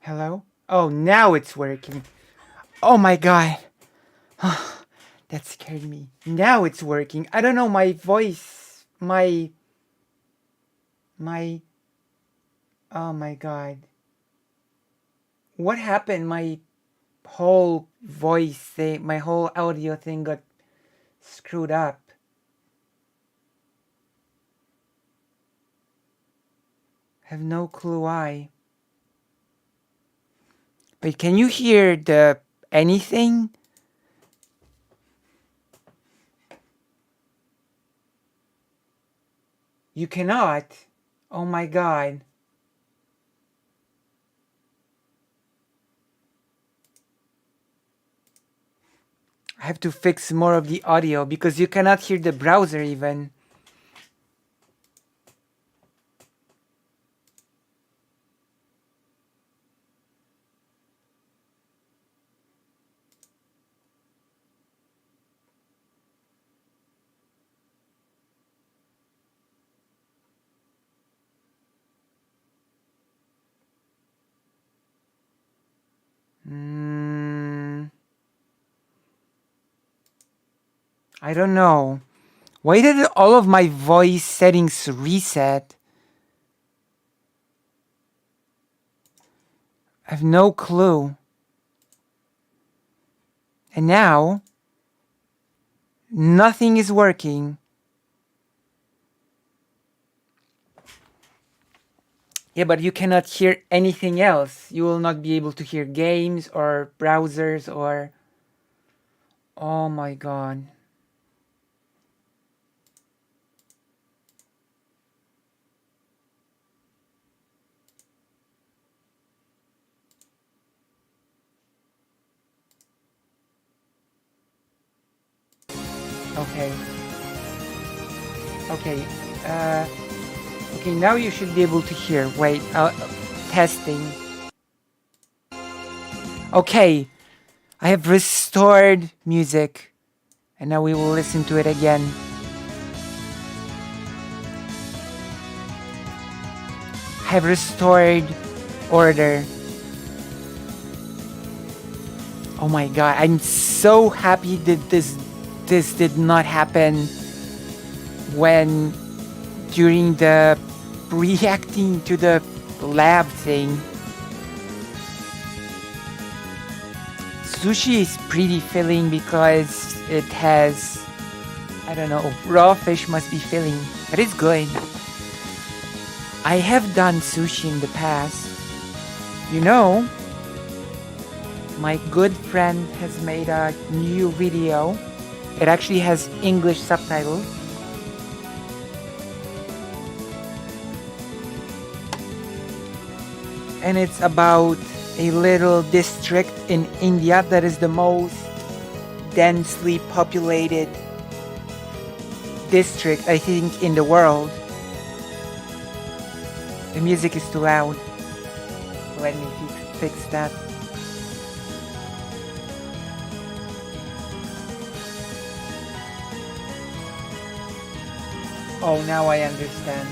Hello? Oh, now it's working. Oh my god. That scared me. Now it's working. I don't know, my voice. My. Oh my god. What happened? My whole voice thing, my whole audio thing got screwed up. I have no clue why. But can you hear the anything? You cannot. Oh my god. I have to fix more of the audio because you cannot hear the browser even. I don't know. Why did all of my voice settings reset? I have no clue. And now, nothing is working. Yeah, but you cannot hear anything else. You will not be able to hear games or browsers or... Oh my god. Okay. Okay. Okay, now you should be able to hear. Wait, testing. Okay, I have restored music. And now we will listen to it again. I have restored order. Oh my god, I'm so happy that this did not happen when during the reacting to the lab thing. Sushi is pretty filling because it has, I don't know, raw fish must be filling, but it's good. I have done sushi in the past. You know, my good friend has made a new video. It actually has English subtitles. And it's about a little district in India that is the most densely populated district, I think, in the world. The music is too loud. Let me fix that. Oh, now I understand.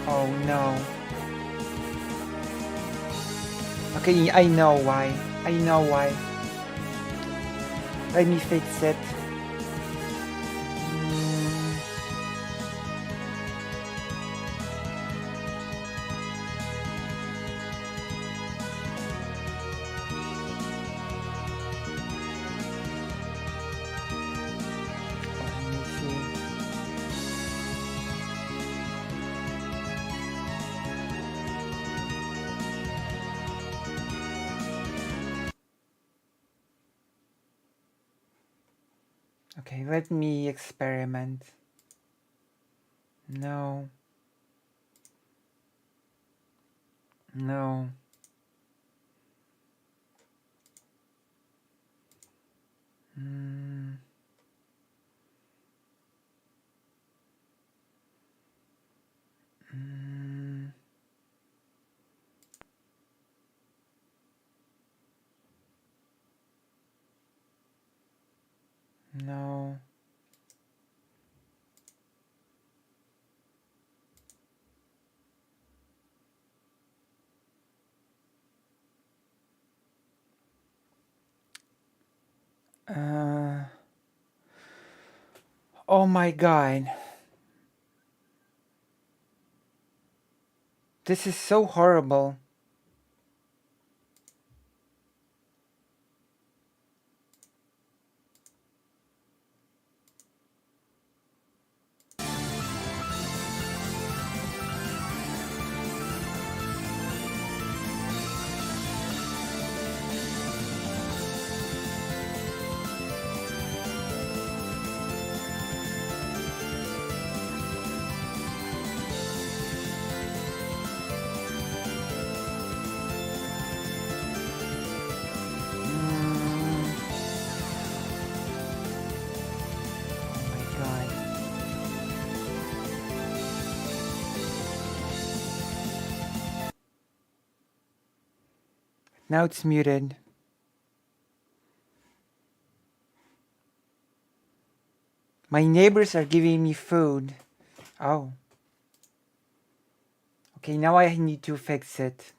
Oh no. Okay, I know why. I know why. Let me fix it. Let me see. Okay, let me experiment. No. No. No. Uh, oh my god. This is so horrible. Mm, oh my god. Now it's muted. My neighbors are giving me food. Oh. Okay, now I need to fix it.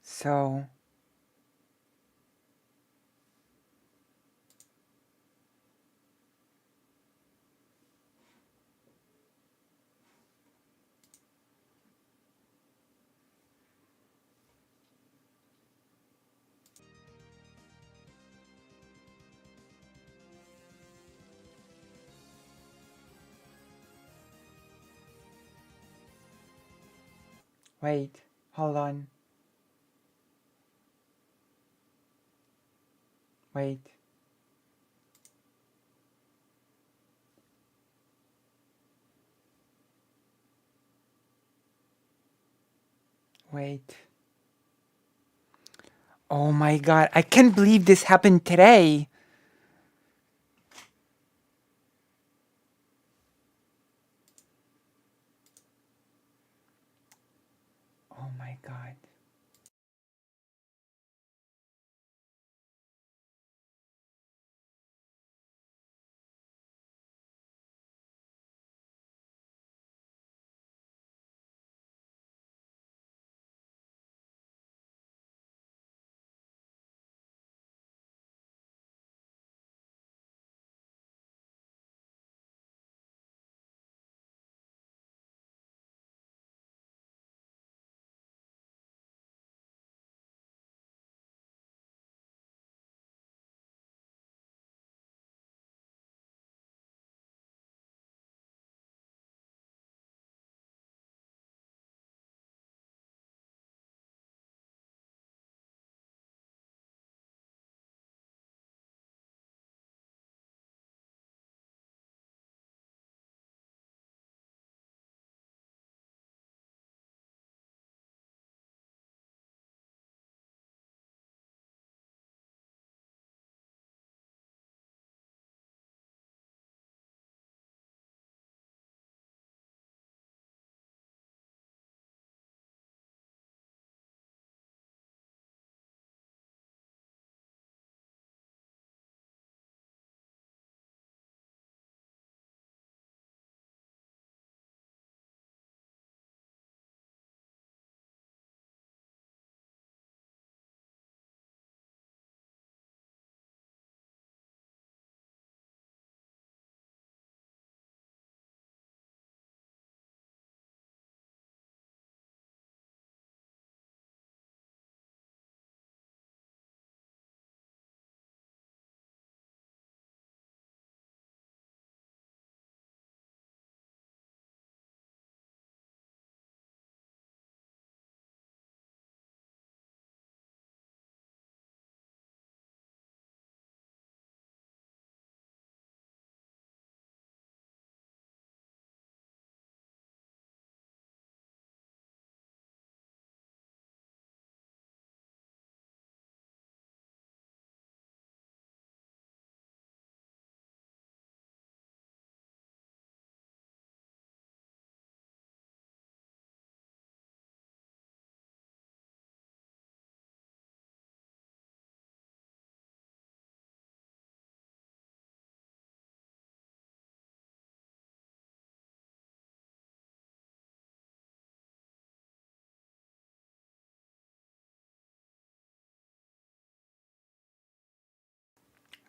So, wait, hold on. Wait, wait. Oh my god, I can't believe this happened today. Oh my god.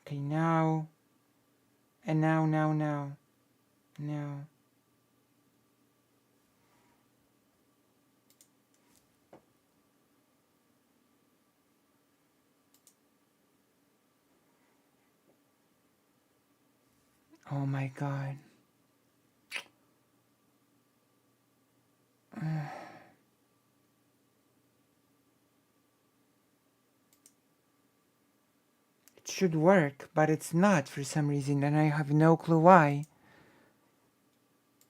Okay, now. And now. Now. Oh my god. It should work, but it's not for some reason, and I have no clue why.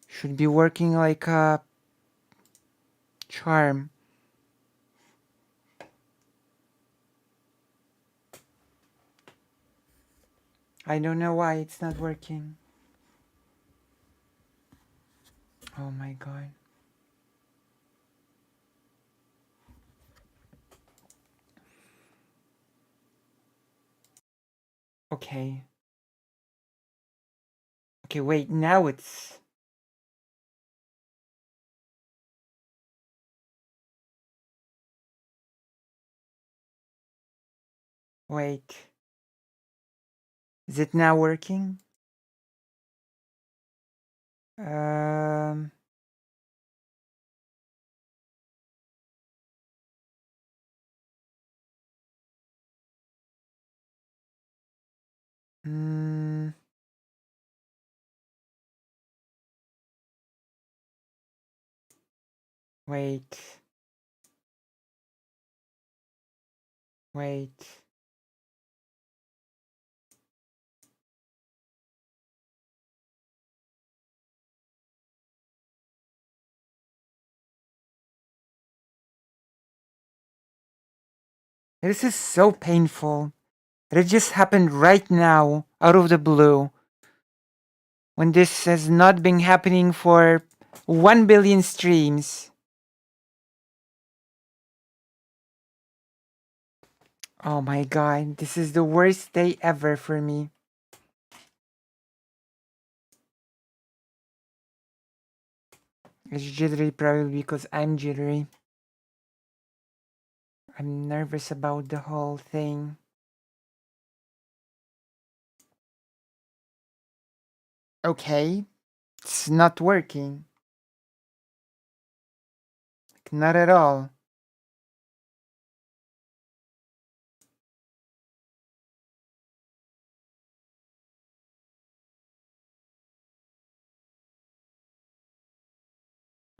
Should be working like a charm. I don't know why it's not working. Oh my god. Okay. Okay, wait, now it's... Wait. Is it now working? Um... Hmm... Wait. Wait. This is so painful. It just happened right now, out of the blue. When this has not been happening for 1 billion streams. Oh my god, this is the worst day ever for me. It's jittery probably because I'm jittery. I'm nervous about the whole thing. Okay, it's not working. Not at all.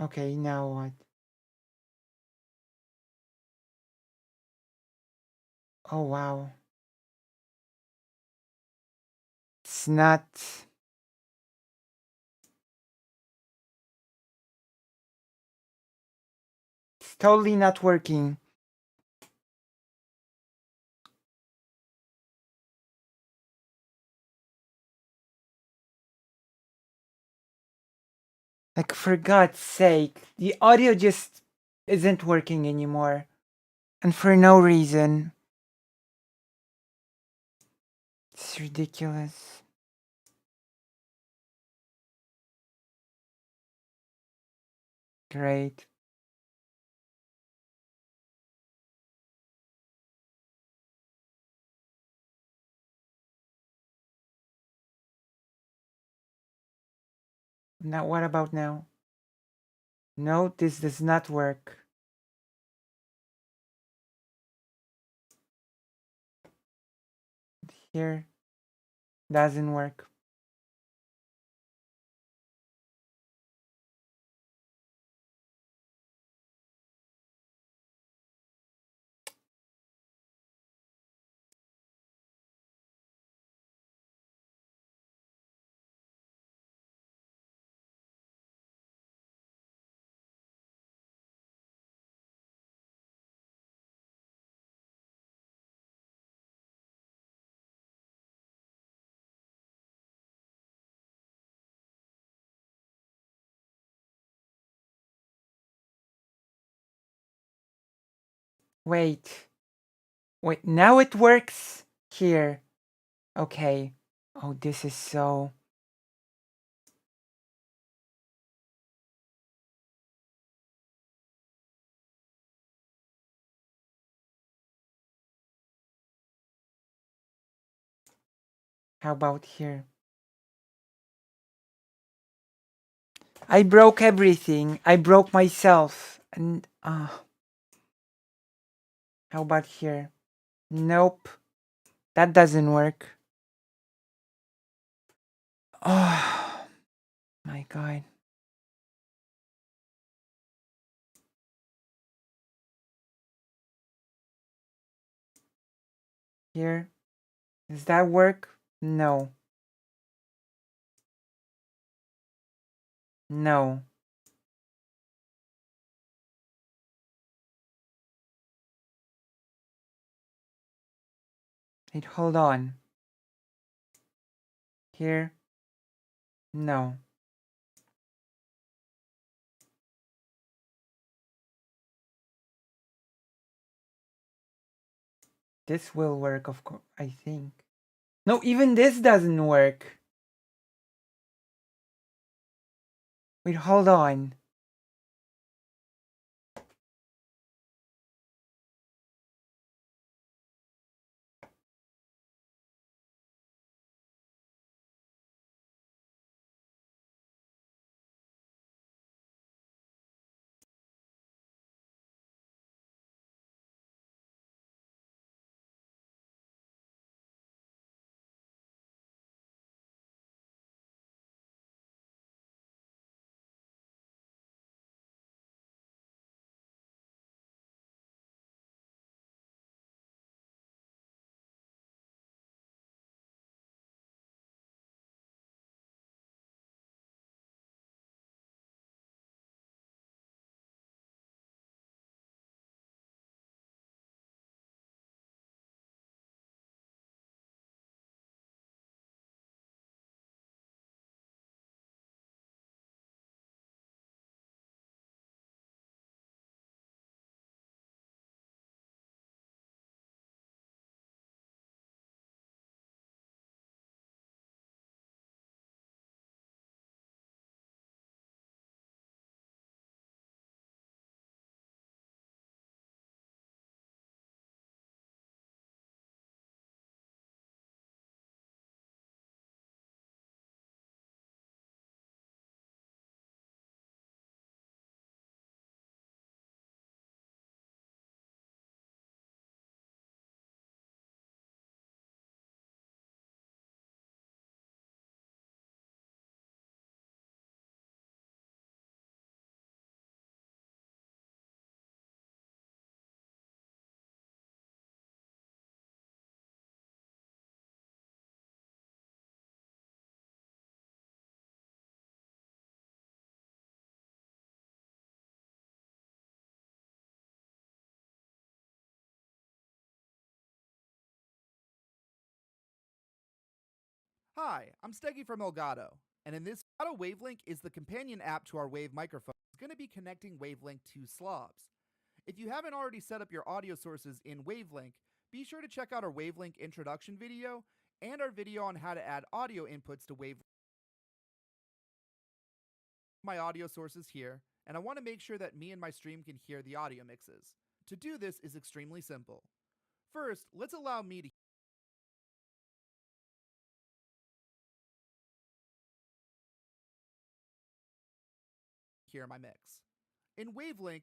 Okay, now what? Oh wow. It's not... It's totally not working. Like, for God's sake, the audio just isn't working anymore. And for no reason. It's ridiculous. Great. Now, what about now? No, this does not work. Here, doesn't work. Wait. Wait, now it works? Here. Okay. Oh, this is so... How about here? I broke everything. I broke myself. And how about here? Nope. That doesn't work. Oh my god. Here. Does that work? No. No. Wait, hold on. Here. No. This will work, of course, I think. No, even this doesn't work. Wait, hold on. Hi, I'm Steggy from Elgato, and in this Elgato Wavelink is the companion app to our Wave microphone. It's going to be connecting Wavelink to slobs. If you haven't already set up your audio sources in Wavelink, be sure to check out our Wavelink introduction video and our video on how to add audio inputs to Wavelink. My audio sources here, and I want to make sure that me and my stream can hear the audio mixes. To do this is extremely simple. First, let's allow me to hear my mix. In Wavelink,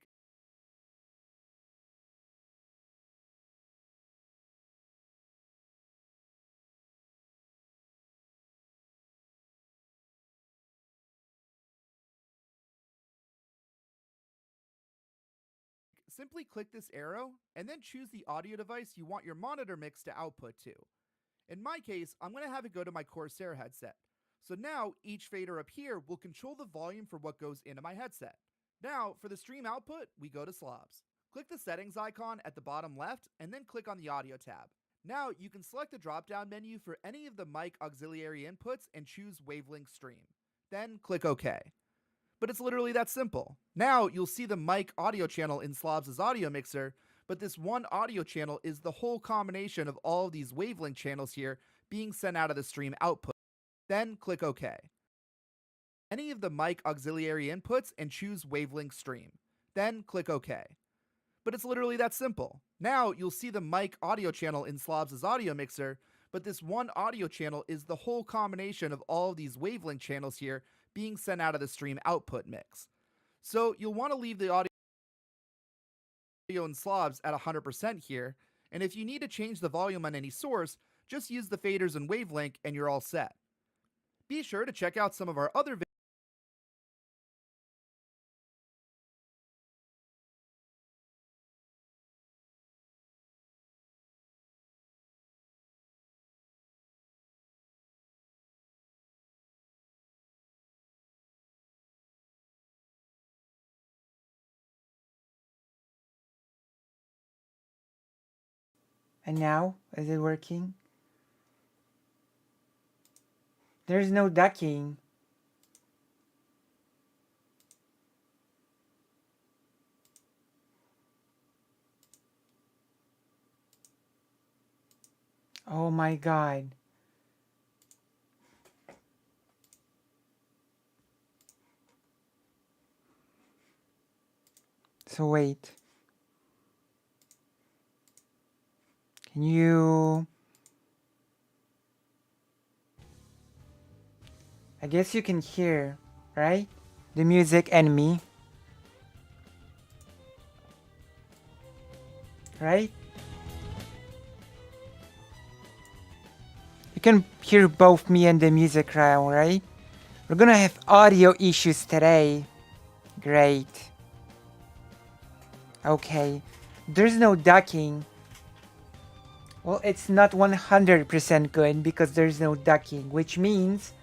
simply click this arrow and then choose the audio device you want your monitor mix to output to. In my case, I'm going to have it go to my Corsair headset. So now each fader up here will control the volume for what goes into my headset. Now, for the stream output, we go to slobs. Click the settings icon at the bottom left and then click on the audio tab. Now you can select the drop down menu for any of the mic auxiliary inputs and choose Wavelink Stream. Then click OK. But it's literally that simple. Now you'll see the mic audio channel in Slobs' audio mixer, but this one audio channel is the whole combination of all of these wavelength channels here being sent out of the stream output. Then click OK. Any of the mic auxiliary inputs and choose Wavelength Stream. Then click OK. But it's literally that simple. Now you'll see the mic audio channel in Slobs' audio mixer, but this one audio channel is the whole combination of all of these wavelength channels here being sent out of the stream output mix. So you'll want to leave the audio and slobs at 100% here, and if you need to change the volume on any source, just use the faders and wavelength and you're all set. Be sure to check out some of our other videos. And now, is it working? There's no ducking. Oh my god. So wait. Can you... I guess you can hear, right? The music and me. Right? You can hear both me and the music now, right? We're gonna have audio issues today. Great. Okay. There's no ducking. Well, it's not 100% good because there's no ducking, which means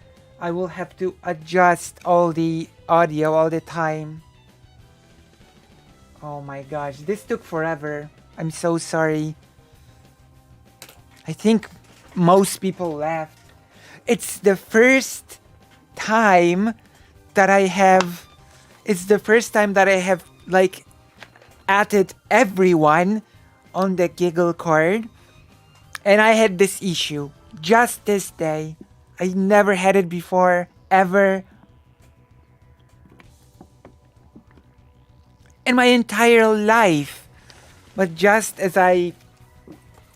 I will have to adjust all the audio all the time. Oh my gosh, this took forever. I'm so sorry. I think most people left. It's the first time that I have... It's the first time that I have, like, added everyone on the Giggle card. And I had this issue just this day. I never had it before, ever. In my entire life. But just as I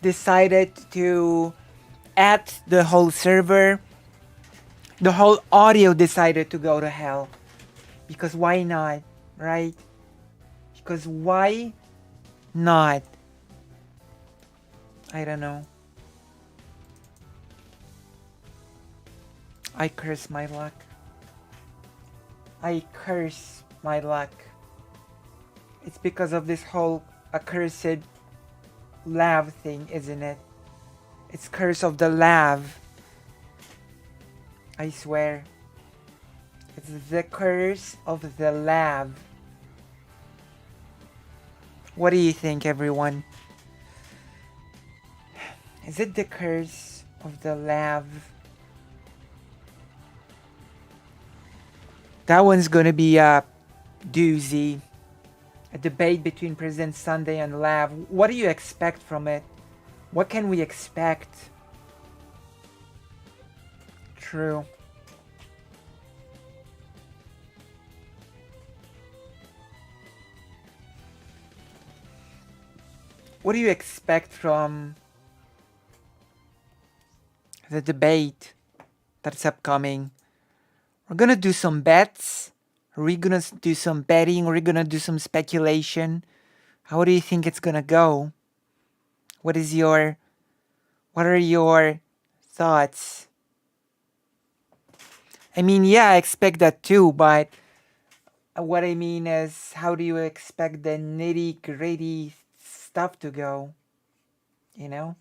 decided to add the whole server, the whole audio decided to go to hell. Because why not, right? Because why not? I don't know. I curse my luck. I curse my luck. It's because of this whole accursed lav thing, isn't it? It's curse of the lav. I swear. It's the curse of the lav. What do you think, everyone? Is it the curse of the lav? That one's gonna be a doozy. A debate between President Sunday and Lav. What do you expect from it? What can we expect? True. What do you expect from the debate that's upcoming? We're gonna do some bets. We're gonna do some betting. We're gonna do some speculation. How do you think it's gonna go? What are your thoughts? I mean, yeah, I expect that too, but what I mean is, how do you expect the nitty-gritty stuff to go? You know?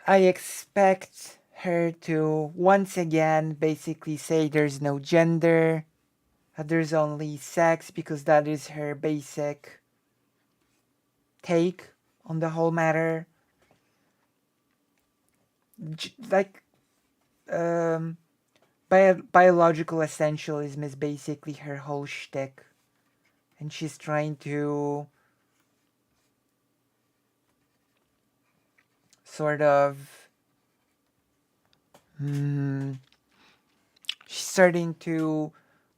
I expect her to once again basically say there's no gender, that there's only sex, because that is her basic take on the whole matter. Like, biological essentialism is basically her whole shtick. And she's trying to sort of... she's starting to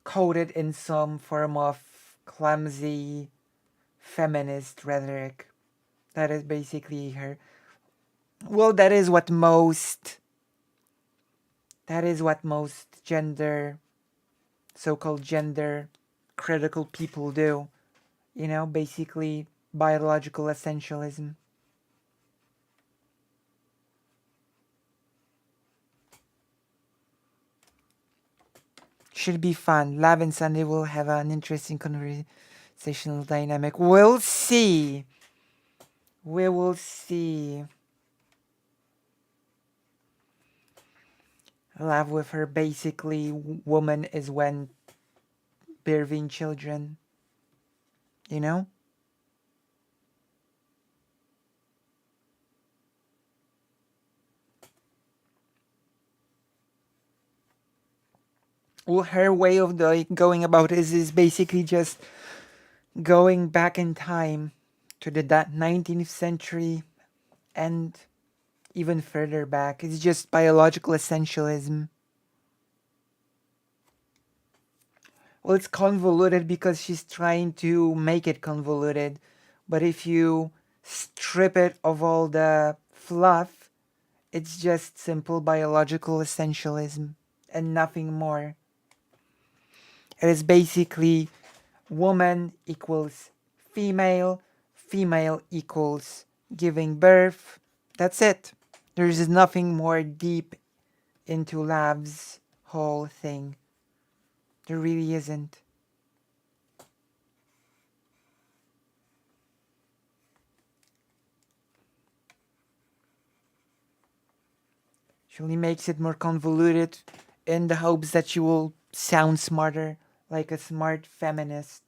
code it in some form of clumsy feminist rhetoric. That is basically her. Well, that is what most gender, so-called gender critical people do. Basically biological essentialism. Should be fun. Lab and Sunday will have an interesting conversational dynamic. We'll see. We will see. Love with her basically woman is when birthing children. You know? Well, her way of going about it is basically just going back in time to the 19th century and even further back. It's just biological essentialism. Well, it's convoluted because she's trying to make it convoluted. But if you strip it of all the fluff, it's just simple biological essentialism and nothing more. It is basically woman equals female, female equals giving birth. That's it. There is nothing more deep into Lab's whole thing. There really isn't. She only makes it more convoluted in the hopes that she will sound smarter, like a smart feminist.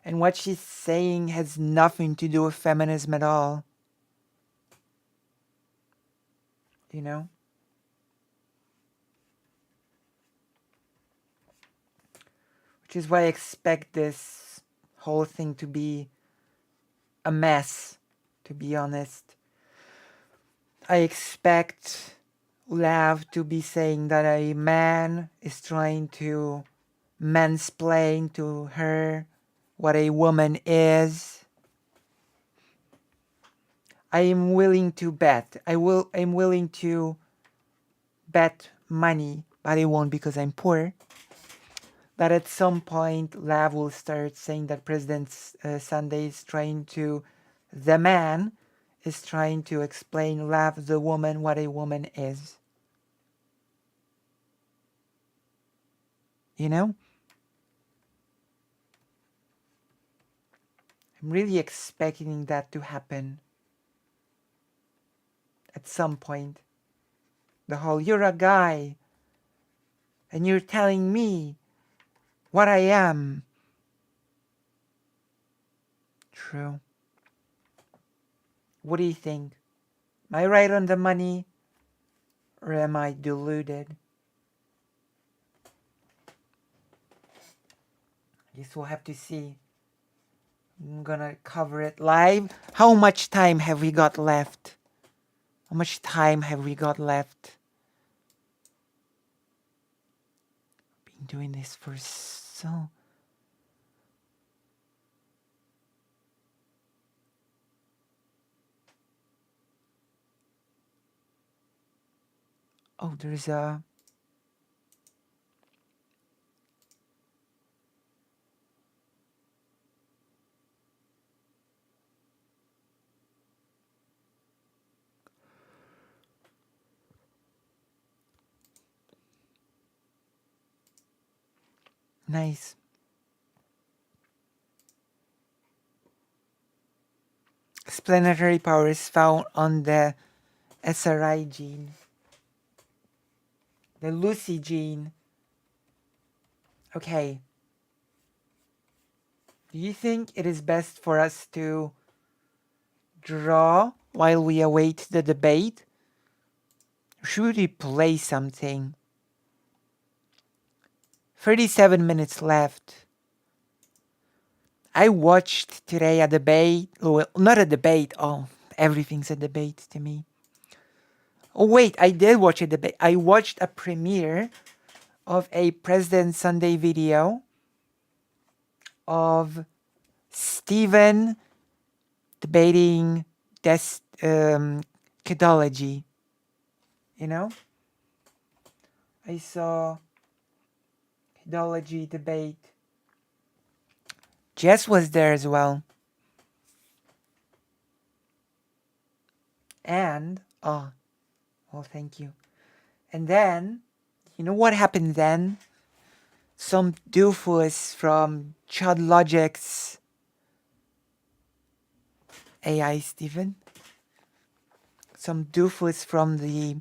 And what she's saying has nothing to do with feminism at all. You know? Which is why I expect this whole thing to be a mess, to be honest. I expect Lav to be saying that a man is trying to mansplain to her what a woman is. I am willing to bet. I'm willing to bet money, but I won't because I'm poor. That at some point Lav will start saying that President Sunday is trying to, the man is trying to explain Lav, the woman, what a woman is. You know? I'm really expecting that to happen at some point. The whole, you're a guy and you're telling me what I am. True. What do you think? Am I right on the money or am I deluded? Guess we'll have to see. I'm gonna cover it live. How much time have we got left? How much time have we got left? Been doing this for so... Oh, there's a... Nice. Explanatory power is found on the SRI gene. The Lucy gene. Okay. Do you think it is best for us to draw while we await the debate? Or should we play something? 37 minutes left. I watched today a debate. Well, not a debate. Oh, everything's a debate to me. Oh, wait, I did watch a debate. I watched a premiere of a President Sunday video of Stephen debating pedology. You know, I saw pedology debate. Jess was there as well. And, oh, well, thank you. And then, you know what happened then? Some doofus from Chud Logic's AI, Stephen. Some doofus from the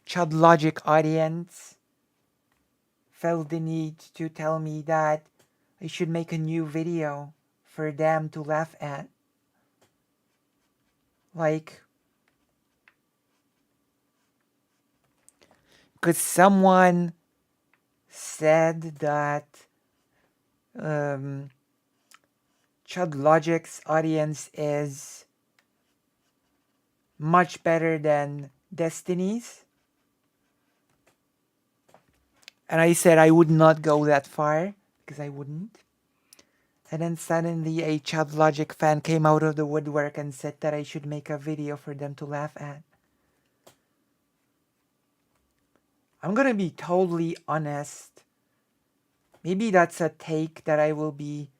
Chud Logic audience felt the need to tell me that I should make a new video for them to laugh at. Like, because someone said that Chud Logic's audience is much better than Destiny's. And I said I would not go that far because I wouldn't. And then suddenly a Chud Logic fan came out of the woodwork and said that I should make a video for them to laugh at. I'm gonna be totally honest. Maybe that's a take that I will be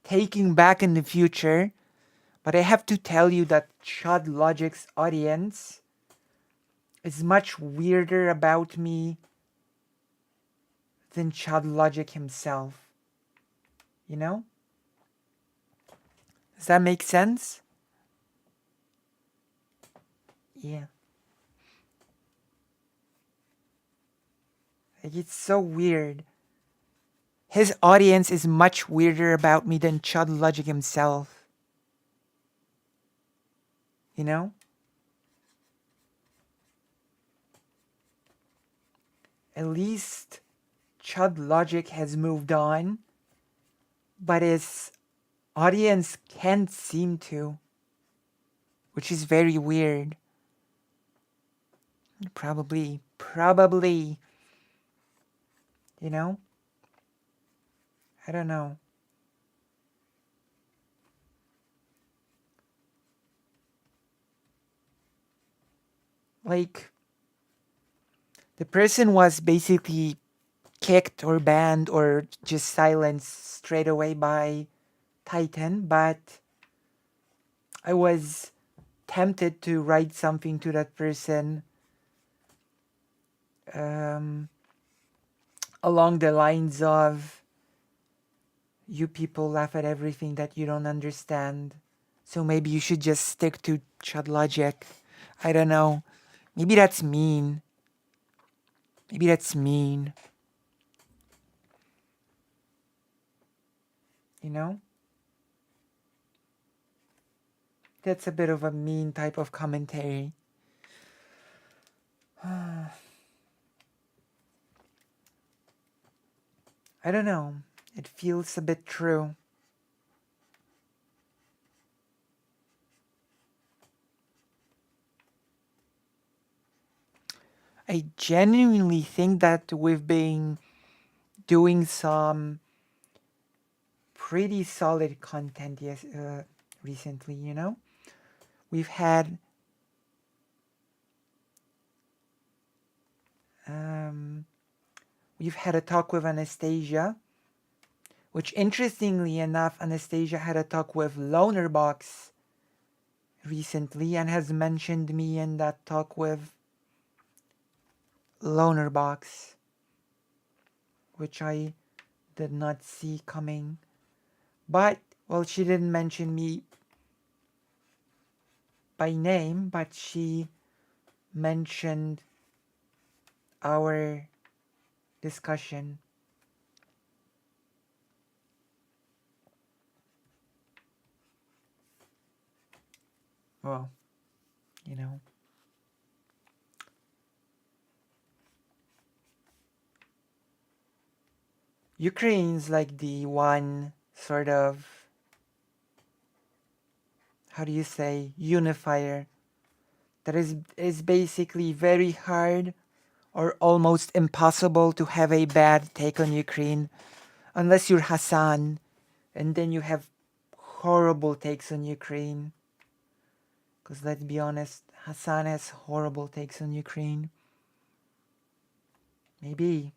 taking back in the future. But I have to tell you that Chud Logic's audience is much weirder about me than Chud Logic himself. You know? Does that make sense? Yeah. Like, it's so weird. His audience is much weirder about me than Chud Logic himself. You know? At least Chud Logic has moved on, but his audience can't seem to, which is very weird. Probably, you know? I don't know. Like, the person was basically kicked or banned or just silenced straight away by Titan, but I was tempted to write something to that person along the lines of, you people laugh at everything that you don't understand, so maybe you should just stick to Chud Logic. I don't know. Maybe that's mean. Maybe that's mean. You know? That's a bit of a mean type of commentary. I don't know. It feels a bit true. I genuinely think that we've been doing some pretty solid content recently, you know? We've had a talk with Anastasia, which interestingly enough, Anastasia had a talk with Lonerbox recently and has mentioned me in that talk with Lonerbox, which I did not see coming. But, well, she didn't mention me by name, but she mentioned our discussion. Well, you know. Ukraine's like the one sort of, how do you say, unifier that is basically very hard or almost impossible to have a bad take on Ukraine unless you're Hassan, and then you have horrible takes on Ukraine. Because let's be honest, Hassan has horrible takes on Ukraine. Maybe.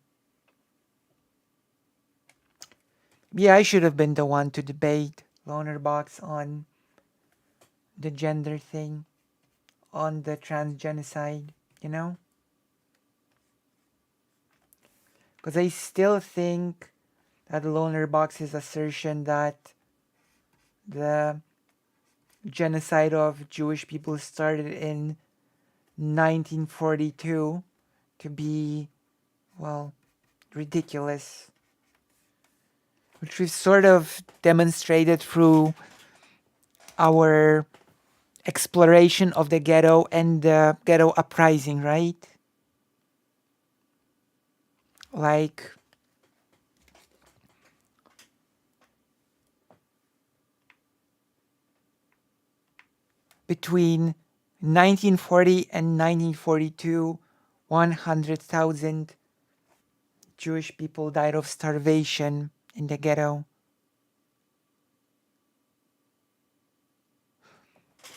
Yeah, I should have been the one to debate Loner Box on the gender thing, on the trans genocide, you know? Because I still think that Loner Box's assertion that the genocide of Jewish people started in 1942 to be, well, ridiculous. Which we've sort of demonstrated through our exploration of the ghetto and the ghetto uprising, right? Like, between 1940 and 1942, 100,000 Jewish people died of starvation in the ghetto.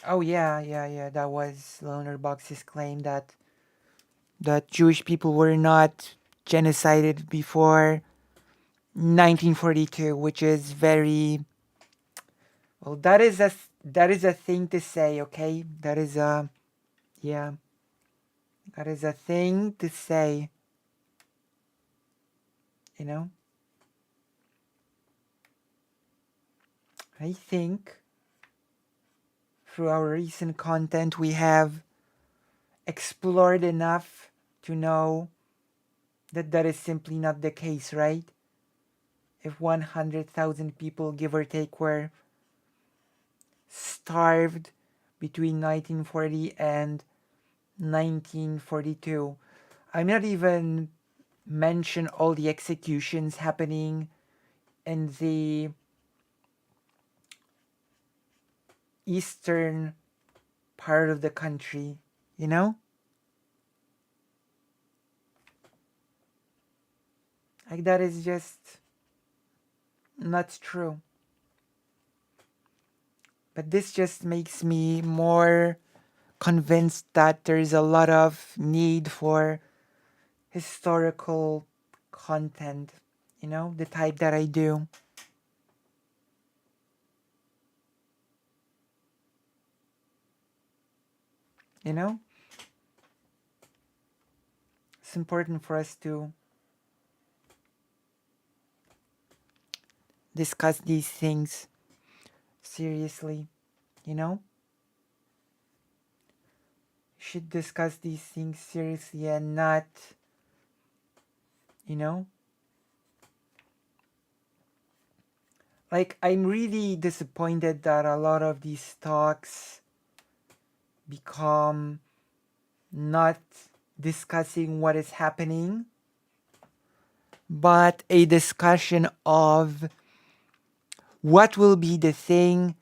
Oh yeah. That was Loner Box's claim that Jewish people were not genocided before 1942, which is very well. That is a thing to say. Okay, that is a yeah. That is a thing to say. You know, I think through our recent content we have explored enough to know that that is simply not the case, right? If 100,000 people, give or take, were starved between 1940 and 1942, I'm not even mention all the executions happening in the eastern part of the country, you know? Like, that is just not true. But this just makes me more convinced that there is a lot of need for historical content, you know, the type that I do. You know, it's important for us to discuss these things seriously, you know? Should discuss these things seriously and not, you know? Like, I'm really disappointed that a lot of these talks become not discussing what is happening, but a discussion of what will be the thing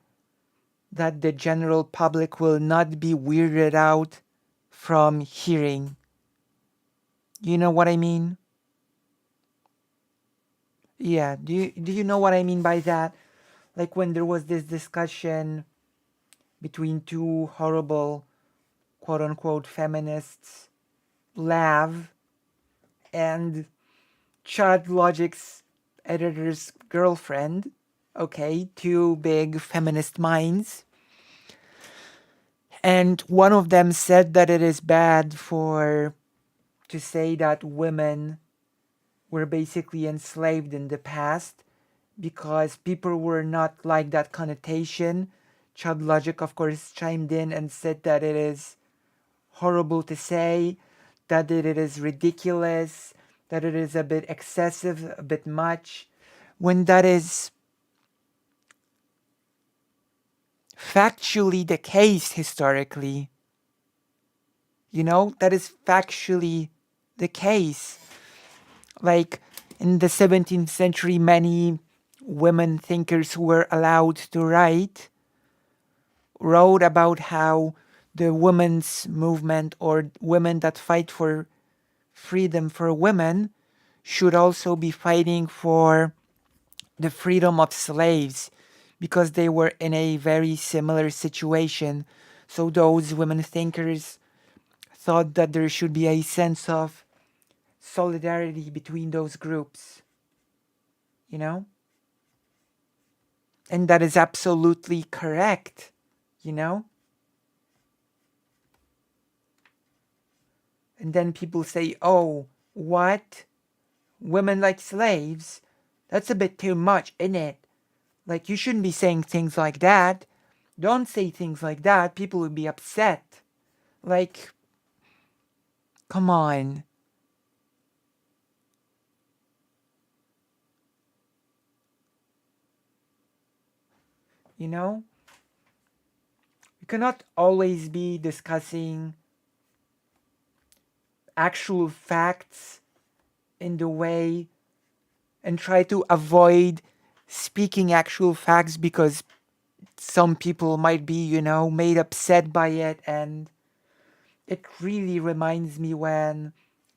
that the general public will not be weirded out from hearing. You know what I mean? Yeah, do you know what I mean by that? Like, when there was this discussion between two horrible quote unquote feminists, Lav and Chad Logic's editor's girlfriend, okay, two big feminist minds. And one of them said that it is bad to say that women were basically enslaved in the past because people were not like that connotation. Chad Logic, of course, chimed in and said that it is horrible to say, that it is ridiculous, that it is a bit excessive, a bit much, when that is factually the case historically. You know, that is factually the case. Like, in the 17th century, many women thinkers who were allowed to write wrote about how the women's movement, or women that fight for freedom for women, should also be fighting for the freedom of slaves, because they were in a very similar situation. So those women thinkers thought that there should be a sense of solidarity between those groups, you know? And that is absolutely correct, you know? And then people say, oh, what? Women like slaves? That's a bit too much, isn't it? Like, you shouldn't be saying things like that. Don't say things like that. People would be upset. Like, come on. You know? You cannot always be discussing actual facts in the way and try to avoid speaking actual facts because some people might be, made upset by it. And it really reminds me when,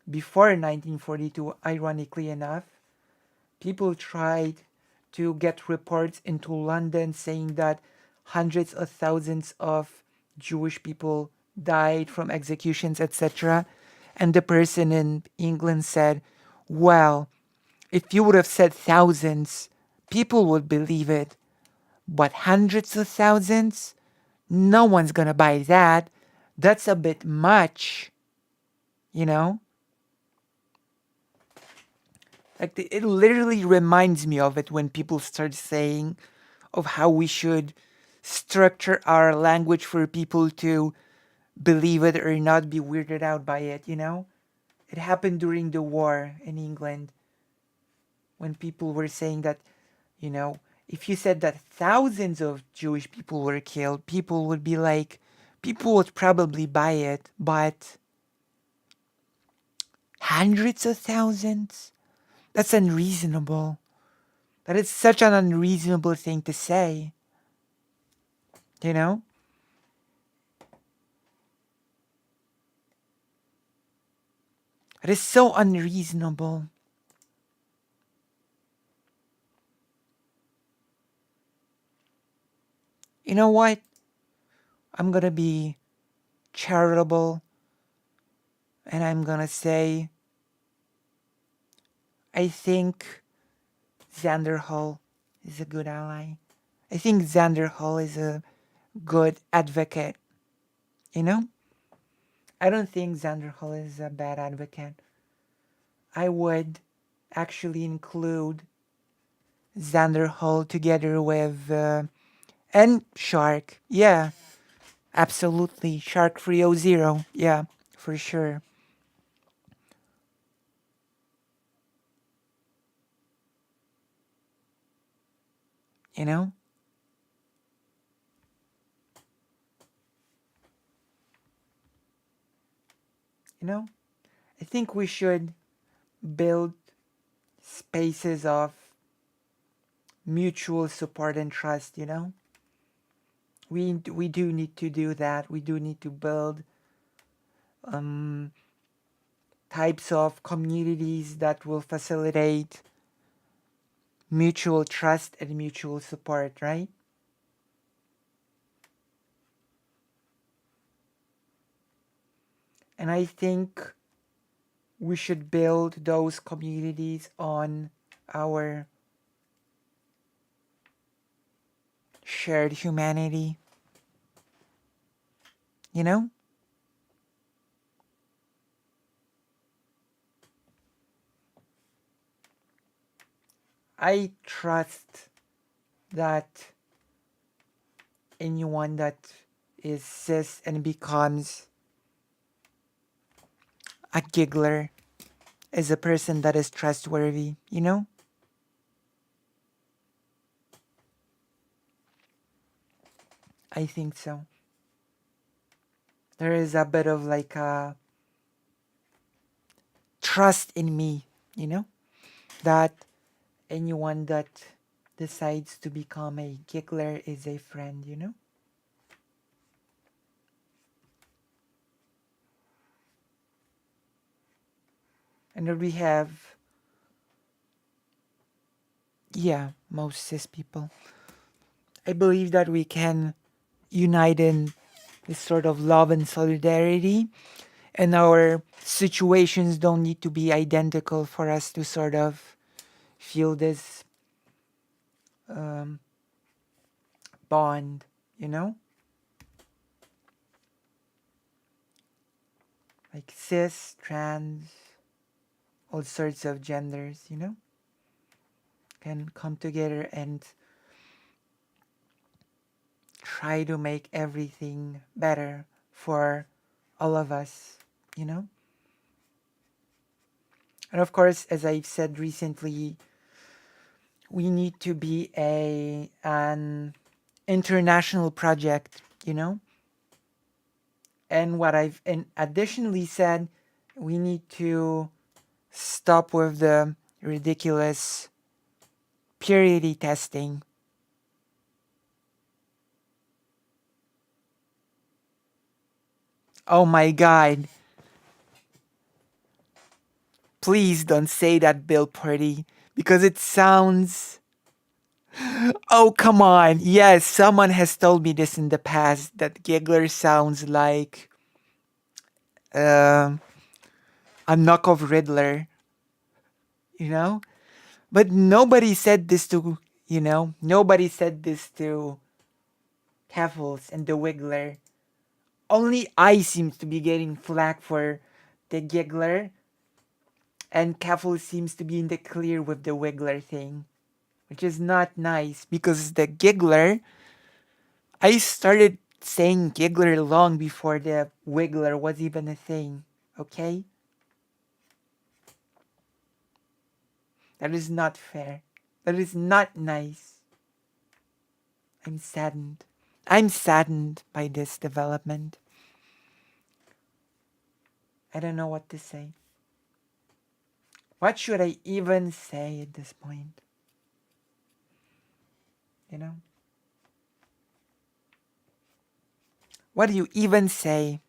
before 1942, ironically enough, people tried to get reports into London saying that hundreds of thousands of Jewish people died from executions, etc. And the person in England said, well, if you would have said thousands, people would believe it. But hundreds of thousands? No one's gonna buy that. That's a bit much, you know? Like, it literally reminds me of it when people start saying of how we should structure our language for people to believe it or not be weirded out by it. It happened during the war in England when people were saying that, you know, if you said that thousands of Jewish people were killed, people would probably buy it, but hundreds of thousands? That's unreasonable. That is such an unreasonable thing to say, you know? It is so unreasonable. You know what? I'm gonna be charitable and I'm gonna say I think Xander Hall is a good ally. I think Xander Hall is a good advocate. You know? I don't think Xander Hall is a bad advocate. I would actually include Xander Hall together with and Shark. Yeah, absolutely. Shark 300. Yeah, for sure. You know? You know? I think we should build spaces of mutual support and trust. We do need to do that. We do need to build um, types of communities that will facilitate mutual trust and mutual support, right? And I think we should build those communities on our shared humanity, you know? I trust that anyone that is cis and becomes a giggler is a person that is trustworthy. I think so. There is a bit of like a trust in me, that anyone that decides to become a giggler is a friend. And then we have, yeah, most cis people. I believe that we can unite in this sort of love and solidarity, and our situations don't need to be identical for us to sort of feel this um, bond, you know? Like cis, trans, all sorts of genders, can come together and try to make everything better for all of us, you know? And of course, as I've said recently, we need to be an international project, And what I've additionally said, we need to stop with the ridiculous purity testing. Oh my God. Please don't say that, Bill Purdy, because it sounds. Oh, come on. Yes, someone has told me this in the past that giggler sounds like uh, a knockoff Riddler, you know? But nobody said this to, nobody said this to Keffels and the Wiggler. Only I seems to be getting flack for the giggler, and Keffels seems to be in the clear with the Wiggler thing, which is not nice because the giggler, I started saying giggler long before the Wiggler was even a thing, okay? That is not fair. That is not nice. I'm saddened. I'm saddened by this development. I don't know what to say. What should I even say at this point? You know? What do you even say?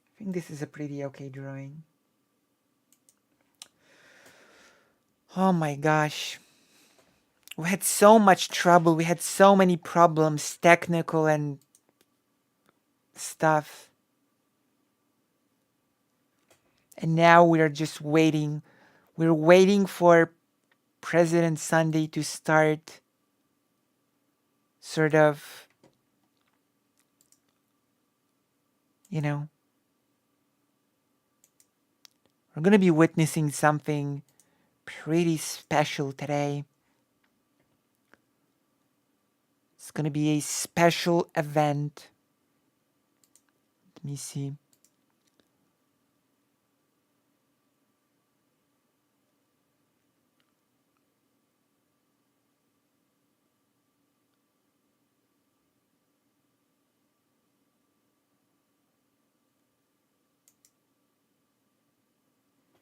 I think this is a pretty okay drawing. Oh my gosh. We had so much trouble. We had so many problems, technical and stuff. And now we're just waiting. We're waiting for President Sunday to start sort of, you know, we're going to be witnessing something pretty special today. It's going to be a special event. Let me see.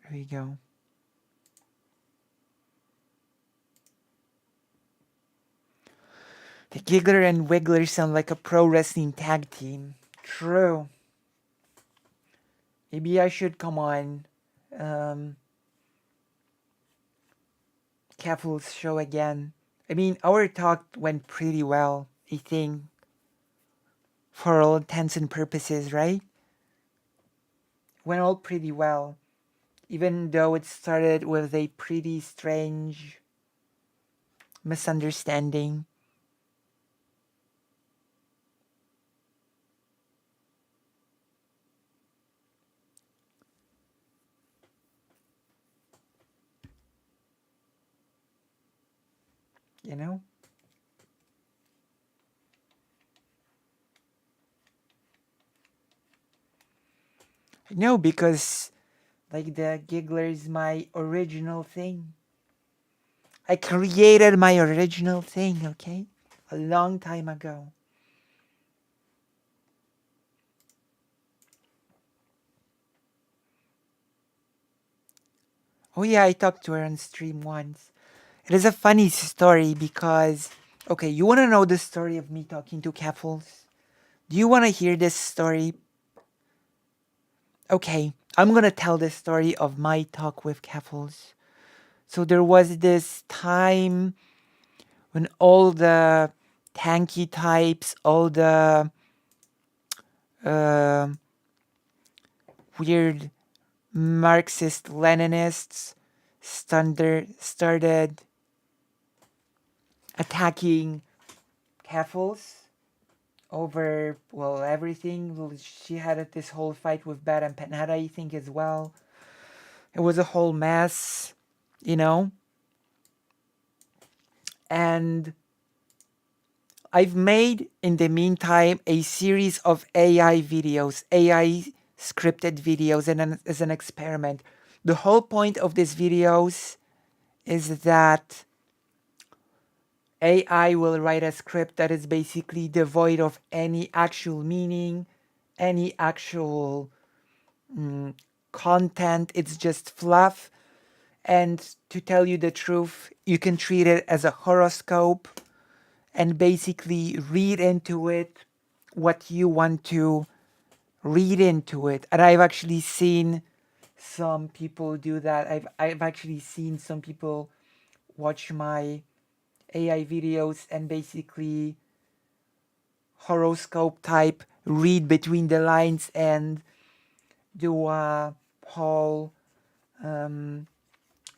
There we go. The Giggler and Wiggler sound like a pro wrestling tag team. True. Maybe I should come on Keffel's show again. I mean, our talk went pretty well, I think, for all intents and purposes, right? Went all pretty well, even though it started with a pretty strange misunderstanding. You know? No, because like the Giggler is my original thing. I created my original thing, okay? A long time ago. Oh yeah, I talked to her on stream once. It is a funny story because, okay, you want to know the story of me talking to Keffels? Do you want to hear this story? Okay, I'm going to tell the story of my talk with Keffels. So there was this time when all the tanky types, all the uh, weird Marxist Leninists started attacking Keffels over, well, everything. Well, she had this whole fight with Bad and Penhada, I think, as well. It was a whole mess, you know? And I've made, in the meantime, a series of AI videos, AI scripted videos, and as an experiment. The whole point of these videos is that AI will write a script that is basically devoid of any actual meaning, any actual content. It's just fluff. And to tell you the truth, you can treat it as a horoscope and basically read into it what you want to read into it. And I've actually seen some people do that. I've actually seen some people watch my AI videos and basically horoscope type read between the lines and do a whole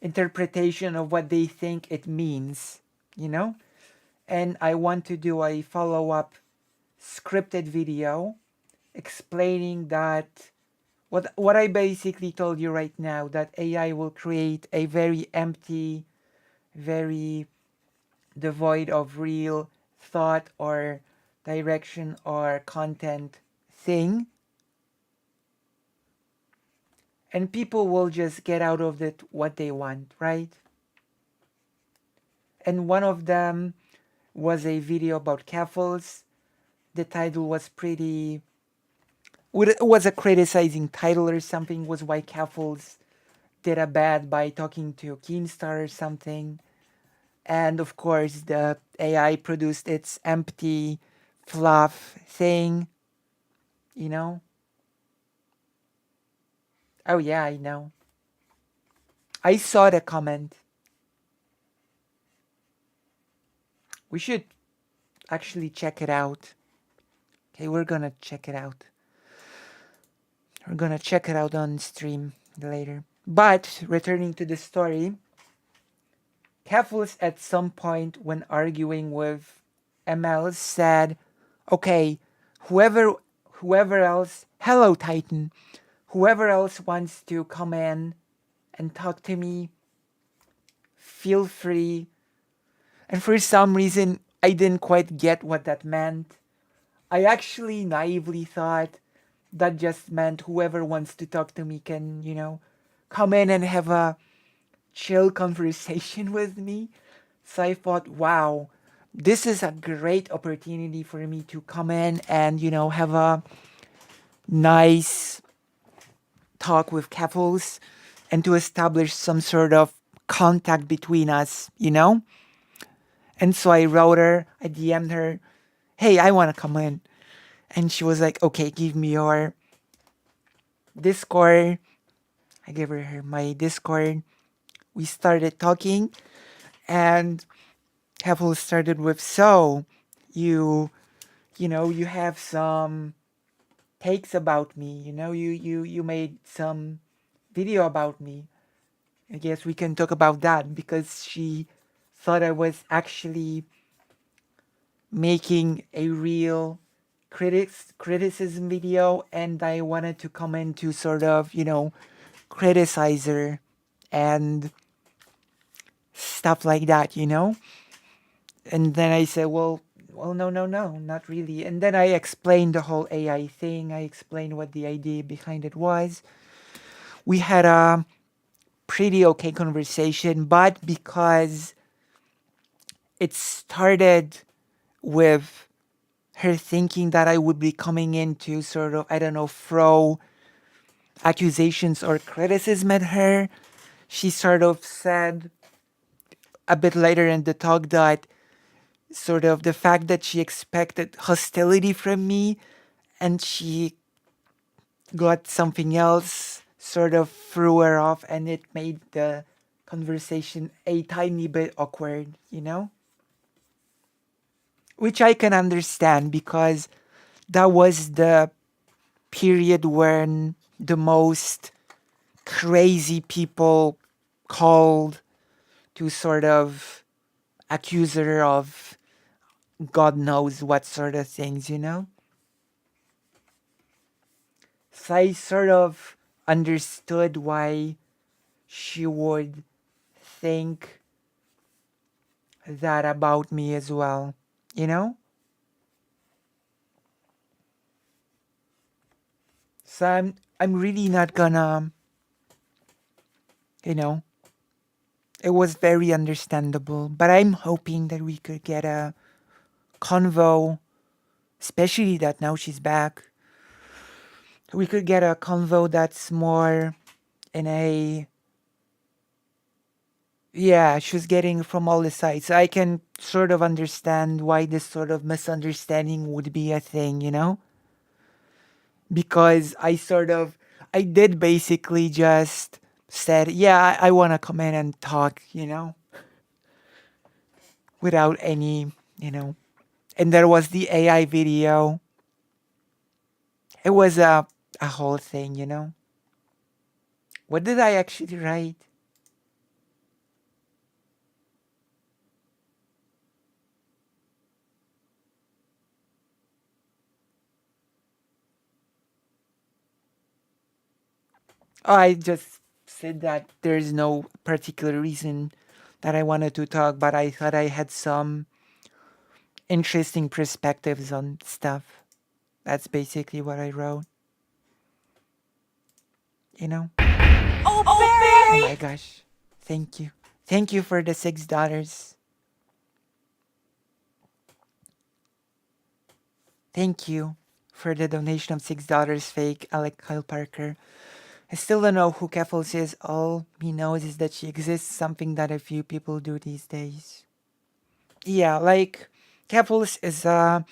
interpretation of what they think it means, you know? And I want to do a follow-up scripted video explaining that what I basically told you right now, that AI will create a very empty, very devoid of real thought or direction or content thing, and people will just get out of it what they want, right? And one of them was a video about Kaffles. The title was pretty, it was a criticizing title or something, was why Kaffles did a bad by talking to Keemstar or something. And of course, the AI produced its empty fluff thing, you know? Oh, yeah, I know. I saw the comment. We should actually check it out. Okay, we're gonna check it out. We're gonna check it out on stream later. But returning to the story, Keflis at some point when arguing with ML said, okay, whoever else, hello Titan, whoever else wants to come in and talk to me, feel free. And for some reason, I didn't quite get what that meant. I actually naively thought that just meant whoever wants to talk to me can, come in and have a chill conversation with me. So I thought, wow, this is a great opportunity for me to come in and, have a nice talk with Keffels and to establish some sort of contact between us. And so I wrote her, I DM'd her, hey, I want to come in. And she was like, okay, give me your Discord. I gave her my Discord. We started talking, and Keffel started with, so you have some takes about me, you made some video about me. I guess we can talk about that, because she thought I was actually making a real criticism video, and I wanted to come in to sort of, criticize her and stuff like that. And then I said, well, no, not really. And then I explained the whole AI thing. I explained what the idea behind it was. We had a pretty okay conversation, but because it started with her thinking that I would be coming in to sort of, I don't know, throw accusations or criticism at her, she sort of said a bit later in the talk that sort of the fact that she expected hostility from me and she got something else sort of threw her off, and it made the conversation a tiny bit awkward. which I can understand because that was the period when the most crazy people called to sort of accuse her of God knows what sort of things, you know? So I sort of understood why she would think that about me as well, you know? So I'm really not gonna, you know, it was very understandable, but I'm hoping that we could get a convo, especially that now she's back. We could get a convo that's more in a, yeah, she's getting from all the sides. I can sort of understand why this sort of misunderstanding would be a thing, you know? Because I did basically just said, yeah, I want to come in and talk, you know, without any, you know. And there was the AI video. It was a whole thing, you know. What did I actually write? Oh, I just said that there's no particular reason that I wanted to talk, but I thought I had some interesting perspectives on stuff. That's basically what I wrote, you know? Oh my gosh. Thank you. Thank you for the $6. Thank you for the donation of $6, fake Alec Kyle Parker. I still don't know who Keffels is. All he knows is that she exists, something that a few people do these days. Yeah, like Keffels is a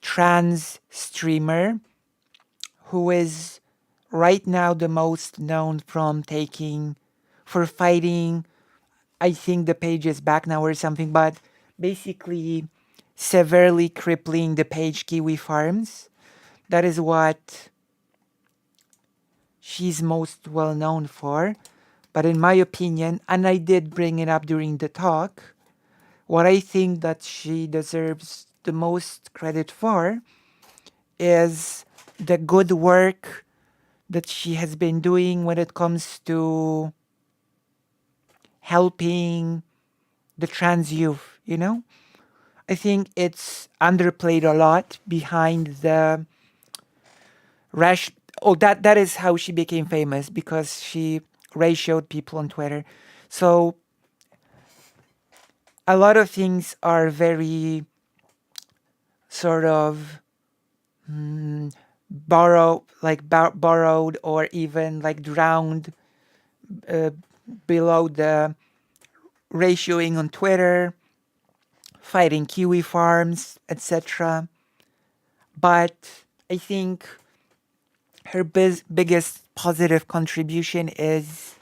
trans streamer who is right now the most known from taking for fighting. I think the page is back now or something, but basically severely crippling the page Kiwi Farms. That is what she's most well known for. But in my opinion, and I did bring it up during the talk, what I think that she deserves the most credit for is the good work that she has been doing when it comes to helping the trans youth, you know? I think it's underplayed a lot behind the rash. Oh, that is how she became famous because she ratioed people on Twitter. So a lot of things are very sort of borrowed or even like drowned uh, below the ratioing on Twitter, fighting Kiwi farms, etc. But I think her biggest positive contribution is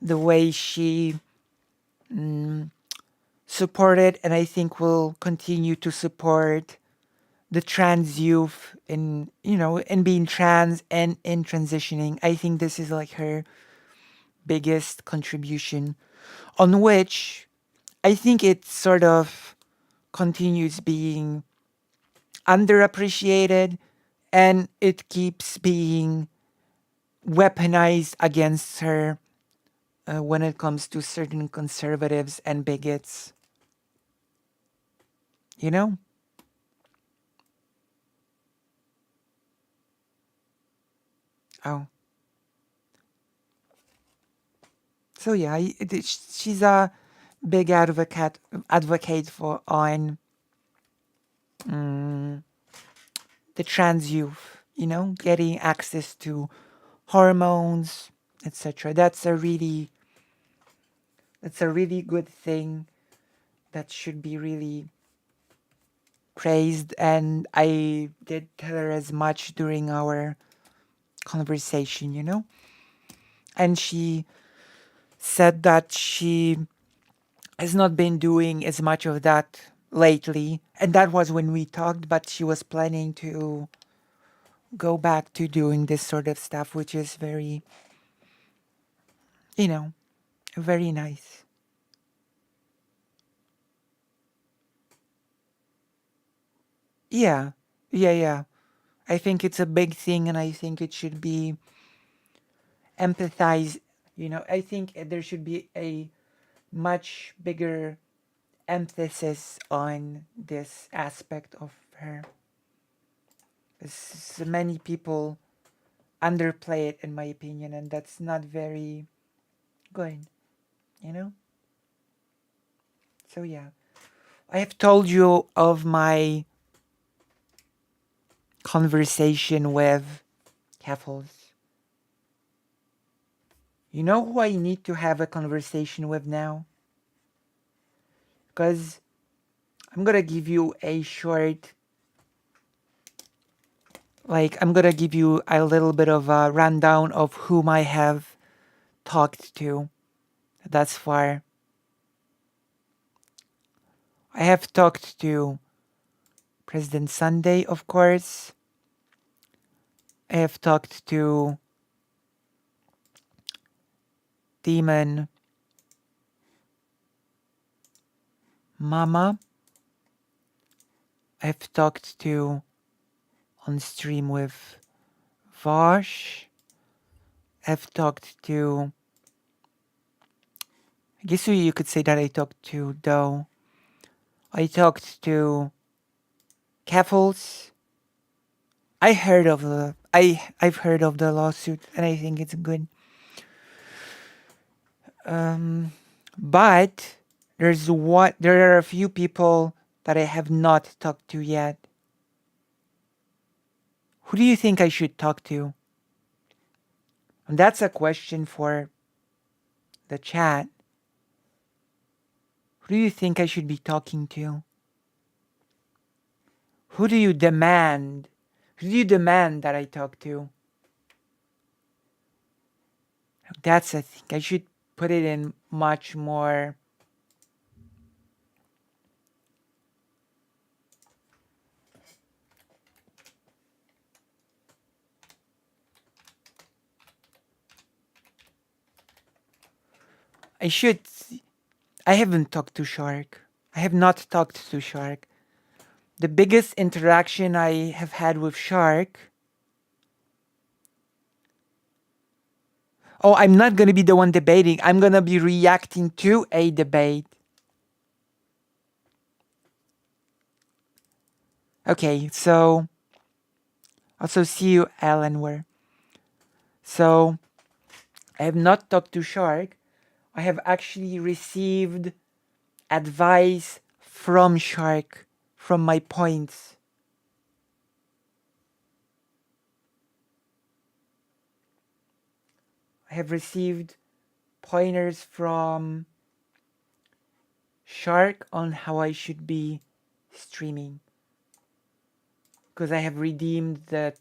the way she supported and I think will continue to support the trans youth in, you know, in being trans and in transitioning. I think this is like her biggest contribution on which I think it sort of continues being underappreciated and it keeps being weaponized against her when it comes to certain conservatives and bigots. You know? Oh. So yeah, she's a big advocate for on the trans youth, you know, getting access to hormones, etc. That's a really good thing that should be really praised and I did tell her as much during our conversation, you know? And she said that she has not been doing as much of that lately, and that was when we talked, but she was planning to go back to doing this sort of stuff, which is very, you know, very nice. Yeah, yeah. I think it's a big thing, and I think it should be empathized. I think there should be a much bigger emphasis on this aspect of her. 'Cause many people underplay it, in my opinion, and that's not very good, you know? So, yeah. I have told you of my conversation with Keffels. You know who I need to have a conversation with now? Because I'm gonna give you a short, I'm gonna give you a little bit of a rundown of whom I have talked to thus far. I have talked to President Sunday, of course. I have talked to Demon Mama. I've talked to on stream with Vosh. I've talked to, I guess you could say that I talked to Doe. I talked to Keffels. I've heard of the lawsuit, and I think it's good. Um, but there are a few people that I have not talked to yet. Who do you think I should talk to? And that's a question for the chat. Who do you think I should be talking to? Who do you demand? Who do you demand that I talk to? That's a thing. I should put it in much more. I should. I haven't talked to Shark. I have not talked to Shark. The biggest interaction I have had with Shark. Oh, I'm not going to be the one debating. I'm going to be reacting to a debate. Okay, so also see you, Alan. Where? So I have not talked to Shark. I have actually received advice from Shark from my points. I have received pointers from Shark on how I should be streaming, because I have redeemed the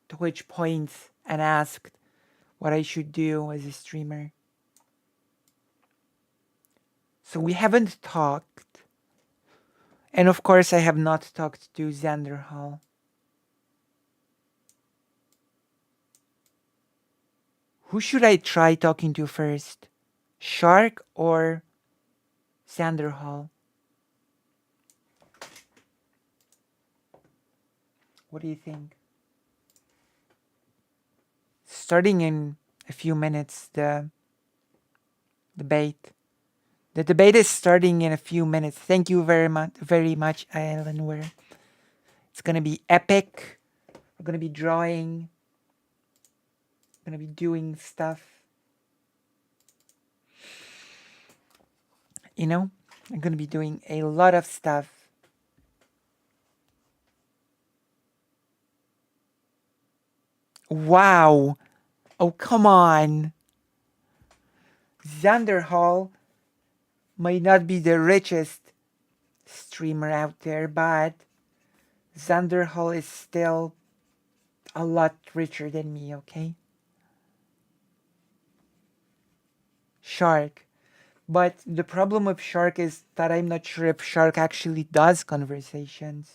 Twitch points and asked what I should do as a streamer. So we haven't talked. And of course, I have not talked to Xander Hall. Who should I try talking to first? Shark or Xander Hall? What do you think? Starting in a few minutes, the debate. The debate is starting in a few minutes. Thank you very much, Alan. Where it's gonna be epic. We're gonna be drawing. We're gonna be doing stuff. I'm gonna be doing a lot of stuff. Wow. Oh, come on. Xander Hall might not be the richest streamer out there, but Xander Hall is still a lot richer than me, okay? Shark. But the problem with Shark is that I'm not sure if Shark actually does conversations.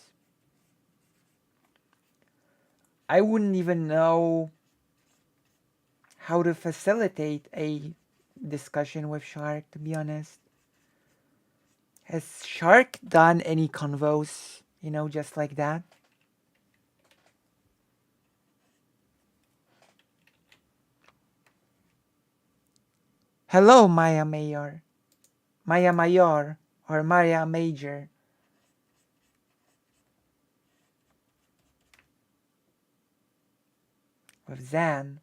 I wouldn't even know how to facilitate a discussion with Shark, to be honest. Has Shark done any convos, just like that? Hello, Maya Mayor. Maya Mayor or Maya Major with Zan.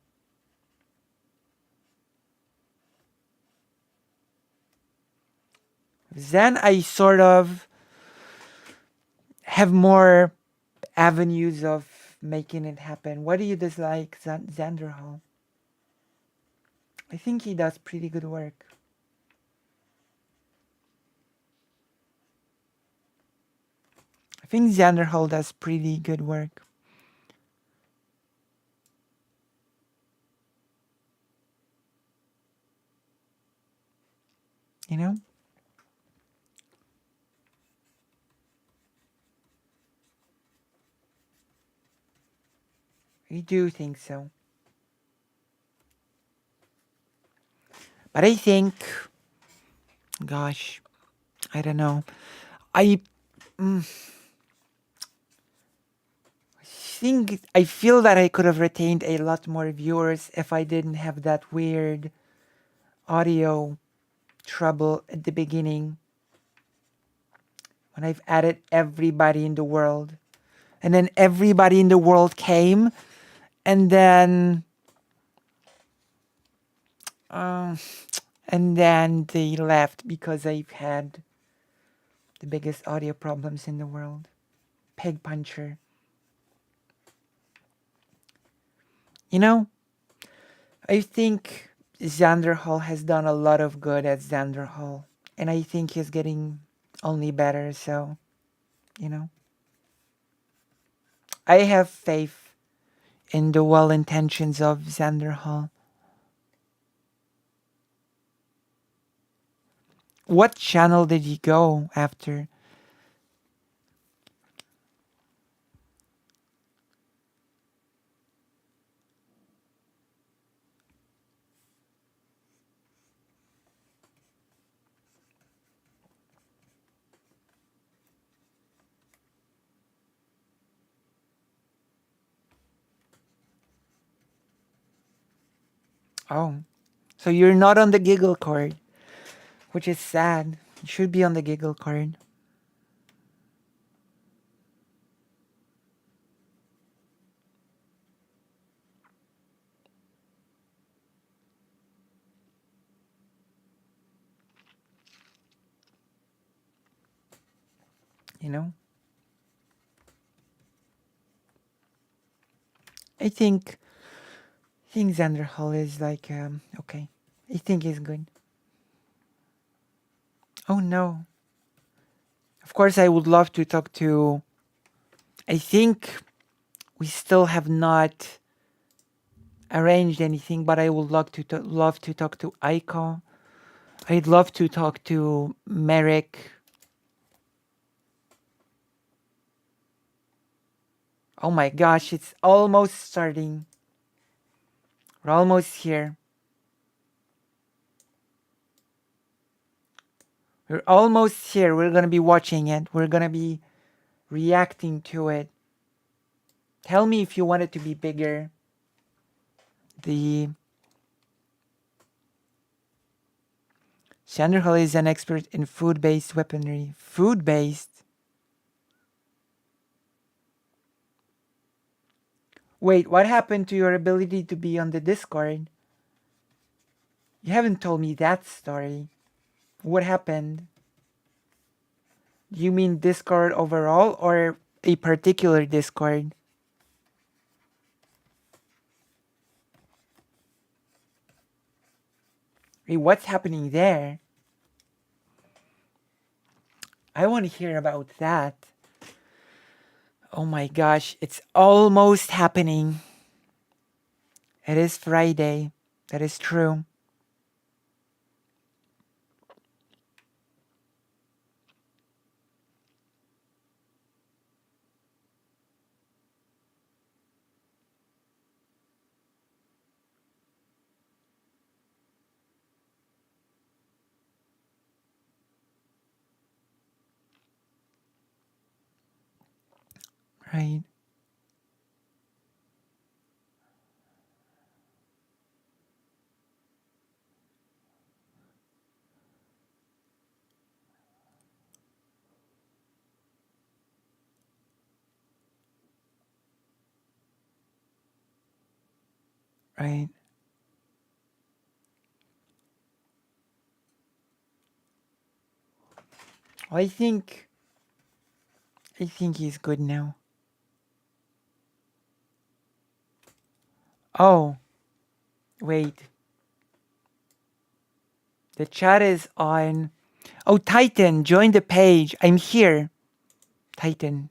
Zan, I sort of have more avenues of making it happen. What do you dislike, Xander Hall? I think he does pretty good work. I think Xander Hall does pretty good work. You know? I do think so. But I think, gosh, I don't know. I I feel that I could have retained a lot more viewers if I didn't have that weird audio trouble at the beginning when I've added everybody in the world. And then everybody in the world came, and then uh, they left because I've had the biggest audio problems in the world. Peg puncher. You know, I think Xander Hall has done a lot of good at Xander Hall. And I think he's getting only better, so, you know. I have faith in the well intentions of Xander Hall. What channel did he go after? Oh, so you're not on the giggle card, which is sad. You should be on the giggle card. You know, I think Xander Hall is like okay. I think he's good. Oh no. Of course, I would love to talk to. I think we still have not arranged anything, but I would love to talk to Aiko. I'd love to talk to Merrick. Oh my gosh, it's almost starting. We're almost here. We're almost here. We're gonna be watching it. We're gonna be reacting to it. Tell me if you want it to be bigger. The Chanderhal is an expert in food-based weaponry. Food-based? Wait, what happened to your ability to be on the Discord? You haven't told me that story. What happened? Do you mean Discord overall or a particular Discord? Hey, what's happening there? I want to hear about that. Oh my gosh, it's almost happening. It is Friday. That is true. Right. Right. I think he's good now. Oh, wait. The chat is on. Oh, Titan, join the page. I'm here. Titan.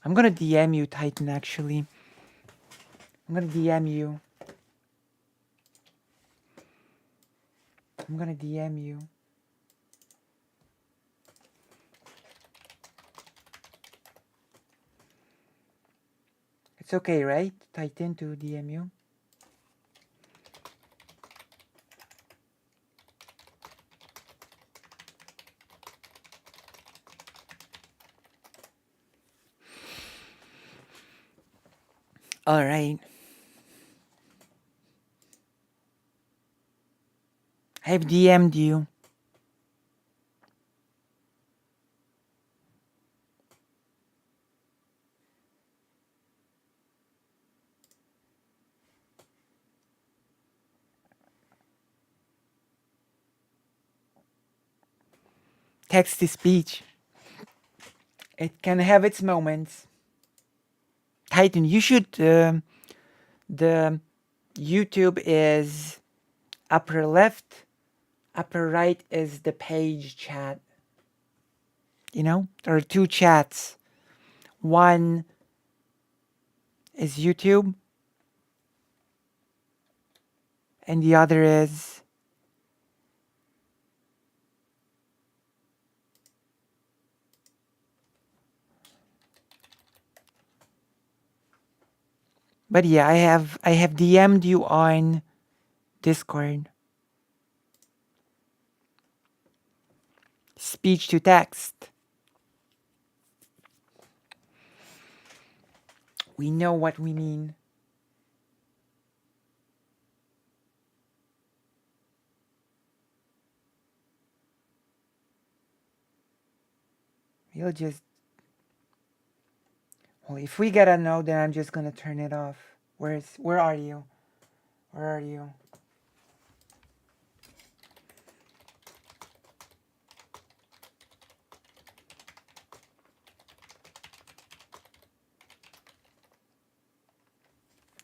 I'm gonna DM you, Titan, actually. I'm gonna DM you. I'm gonna DM you. It's okay, right? Titan to DM you. Alright. I've DM'd you. Text to speech. It can have its moments. Titan, you should. The YouTube is upper left, upper right is the page chat. You know, there are two chats. One is YouTube, and the other is. But yeah, I have DM'd you on Discord. Speech to text. We know what we mean. We'll just. Well, if we get a no, then I'm just gonna turn it off. Where are you? Where are you?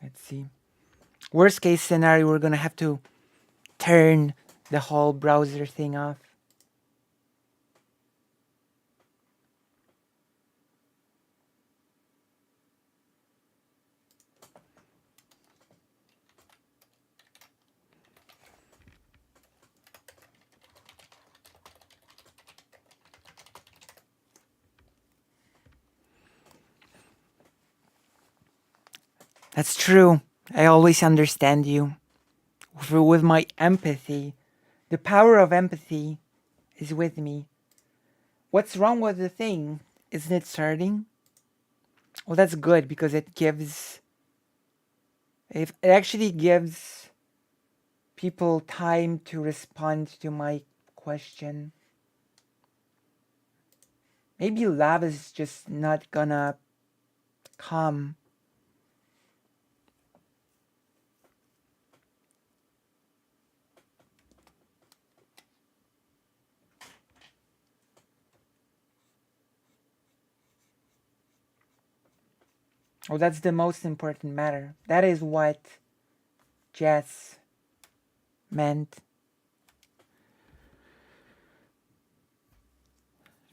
Let's see. Worst case scenario, we're gonna have to turn the whole browser thing off. That's true. I always understand you. With my empathy, the power of empathy is with me. What's wrong with the thing? Isn't it starting? Well, that's good because it actually gives people time to respond to my question. Maybe love is just not gonna come. Oh, that's the most important matter. That is what Jess meant.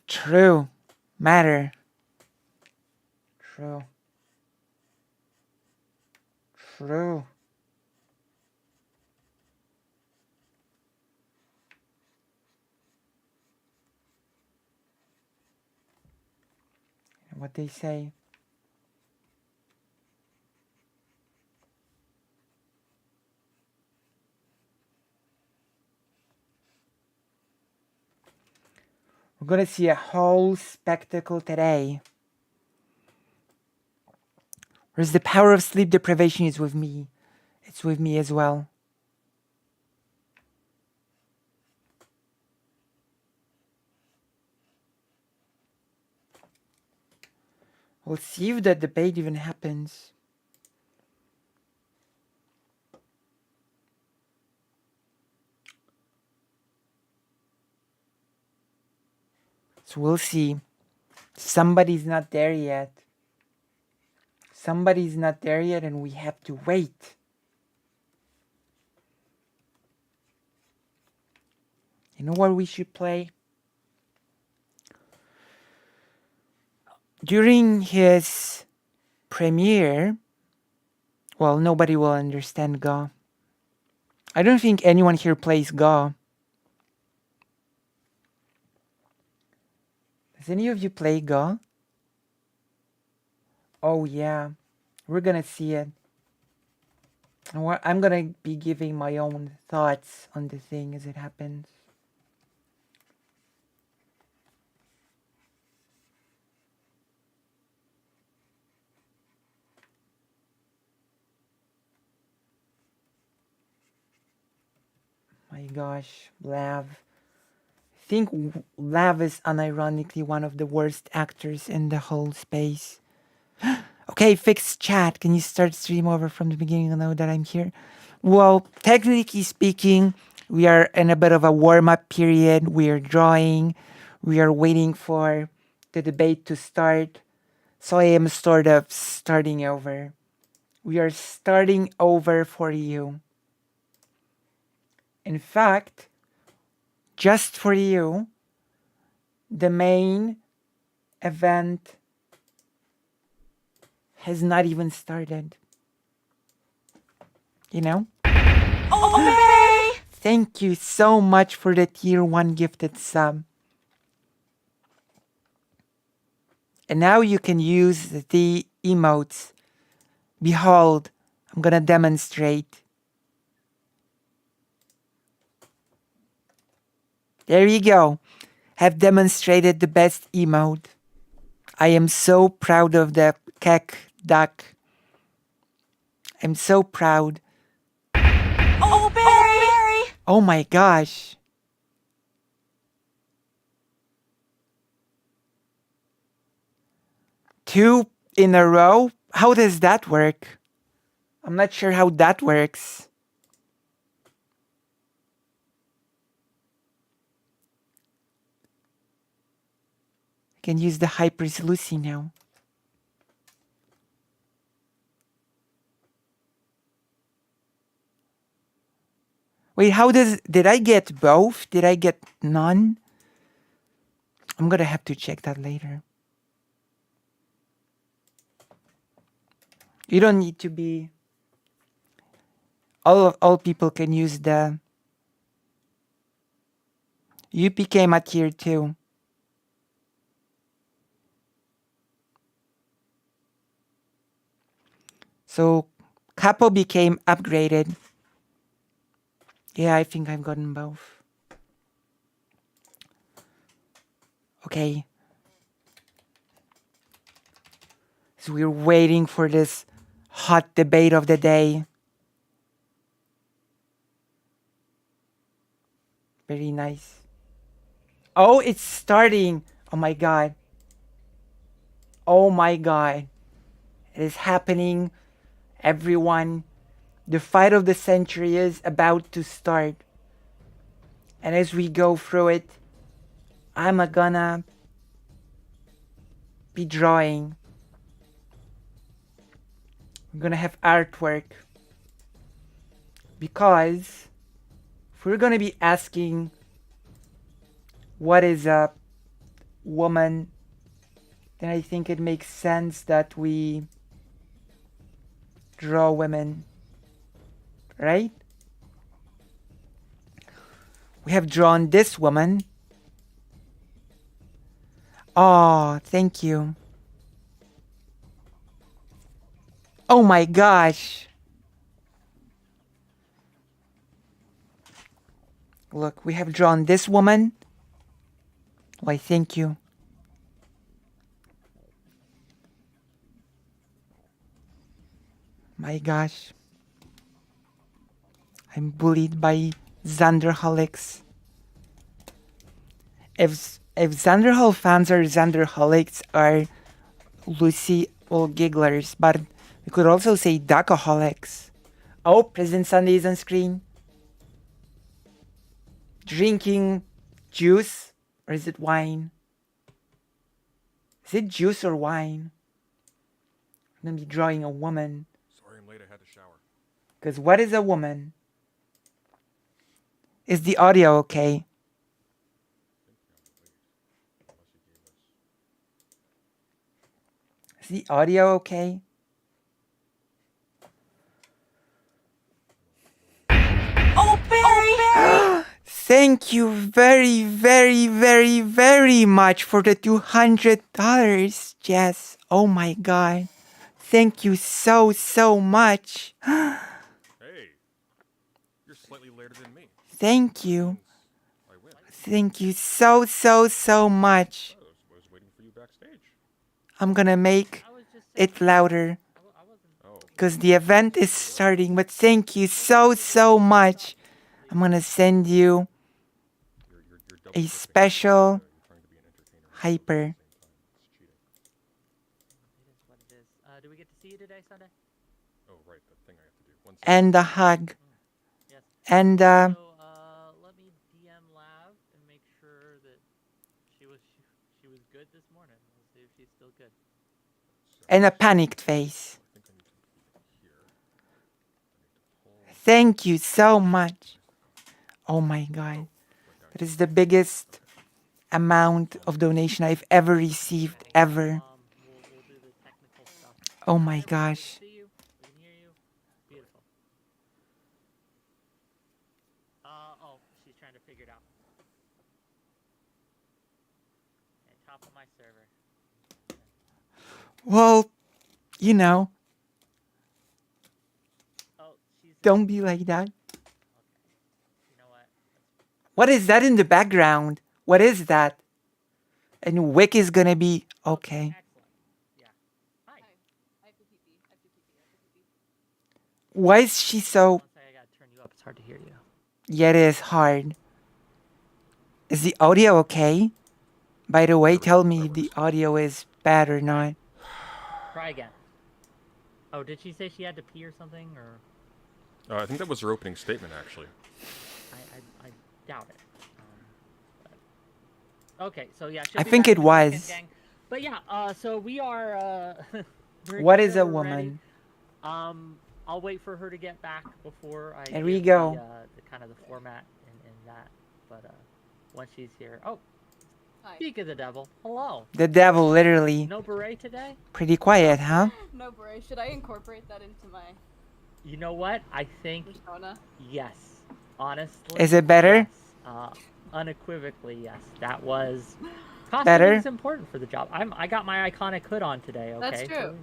True. Matter. True. True. What they say. We're gonna see a whole spectacle today. Whereas the power of sleep deprivation is with me. It's with me as well. We'll see if that debate even happens. So we'll see. Somebody's not there yet. Somebody's not there yet, and we have to wait. You know what we should play? During his premiere, well, nobody will understand Go. I don't think anyone here plays Go. Does any of you play Go? Oh yeah, we're gonna see it. I'm gonna be giving my own thoughts on the thing as it happens. My gosh, Lav. I think Lav is unironically one of the worst actors in the whole space. Okay, fix chat. Can you start stream over from the beginning and know that I'm here? Well, technically speaking, we are in a bit of a warm-up period. We are drawing. We are waiting for the debate to start. So I am sort of starting over. We are starting over for you. In fact, just for you, the main event has not even started. You know? Okay! Thank you so much for the tier 1 gifted sub. And now you can use the emotes. Behold, I'm gonna demonstrate. There you go. Have demonstrated the best emote. I am so proud of the kek duck. I'm so proud. Oh, Barry! Oh my gosh. Two in a row? How does that work? I'm not sure how that works. I can use the Hypers Lucy now. Wait, did I get both? Did I get none? I'm gonna have to check that later. You don't need to be, all people can use the, you became a tier 2. So Capo became upgraded. Yeah, I think I've gotten both. Okay. So we're waiting for this hot debate of the day. Very nice. Oh, it's starting. Oh my god. Oh my god. It is happening. Everyone. The fight of the century is about to start. And as we go through it, I'm gonna be drawing. We're gonna have artwork. Because if we're gonna be asking what is a woman, then I think it makes sense that we draw women, right? We have drawn this woman. Oh, thank you. Oh my gosh. Look, we have drawn this woman. Why, thank you. My gosh. I'm bullied by Xanderholics. If Xanderhol fans are Xanderholics are Lucy or gigglers, but we could also say Duckaholics. Oh, President Sunday is on screen. Drinking juice, or is it wine? Is it juice or wine? I'm gonna be drawing a woman. Sorry I'm late, I had to shower. Because what is a woman? Is the audio okay? Is the audio okay? Oh, Barry! Thank you very, very, very, very much for the $200, Jess. Oh my god. Thank you so, so much. Hey, you're slightly later than me. Thank you. I win. Thank you so, so, so much. I was waiting for you backstage. I'm gonna make it louder Oh, because the event is starting, but thank you so, so much. I'm gonna send you you're double a dipping. special You're trying to be an entertainer. hyper. At the same time, it's cheating. It is what it is. Do we get to see you today, Sunday? Oh, right, that thing I have to do. One second. And a hug. Yes. And So, let me DM Lav and make sure that she was good this morning. We'll see if she's still good. and a panicked face. I think I need to put it here. I need to pull. Thank you so much. Oh my god. That is the biggest amount of donation I've ever received ever. We'll do the technical stuff. Oh my We can gosh. see you. We can hear you. Beautiful. Oh, she's trying to figure it out. Okay, top of my server. Well, you know, Oh, she's don't be like that. okay. You know what? What is that in the background? What is that? And Wick is gonna be okay. Excellent. Yeah. Hi. I have to pee-pee. I have to pee-pee. Why is she so... One second, I gotta turn you up. It's hard to hear you. Yeah, it is hard. Is the audio okay? By the way, tell me if the audio is bad or not. Try again. Oh, did she say she had to pee or something, or I think that was her opening statement, actually. I doubt it. Okay, so yeah, she'll I be think back it in a second, was. gang. But yeah, so we are. we're What here, is a we're woman? ready. I'll wait for her to get back before I. There give we go. The kind of the format in that, but once she's here. Oh, Hi. speak of the devil. Hello. The devil, literally. No beret today? Pretty quiet, huh? No beret. Should I incorporate that into my You know what? I think persona? yes. Honestly. Is it better? Yes. Unequivocally, yes. That was. Costume Better? is important for the job. I got my iconic hood on today. Okay. That's true.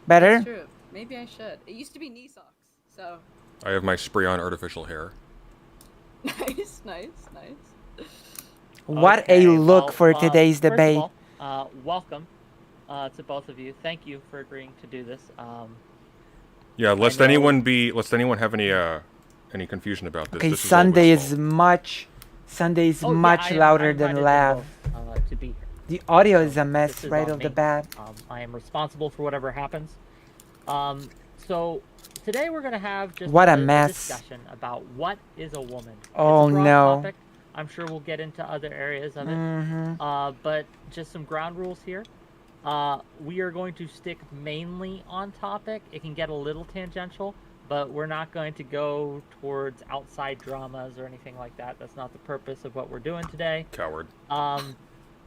Better? That's true. Maybe I should. It used to be knee socks. So I have my spray-on artificial hair. nice. What Okay, a look well, for today's first of debate. all, welcome to both of you. Thank you for agreeing to do this. Yeah, lest know- anyone have any confusion about this. Okay, this is Sunday always is fault. much... Sunday is Oh, yeah, much I louder than invited Lav. them both, to be here. The audio So is a mess this is right on off the me. bat. I am responsible for whatever happens. So today we're gonna have just What a a mess. discussion about what is a woman. Oh, it's a broad no. Topic. I'm sure we'll get into other areas of it. Mm-hmm. But just some ground rules here. We are going to stick mainly on topic. It can get a little tangential, but we're not going to go towards outside dramas or anything like that. That's not the purpose of what we're doing today. Coward.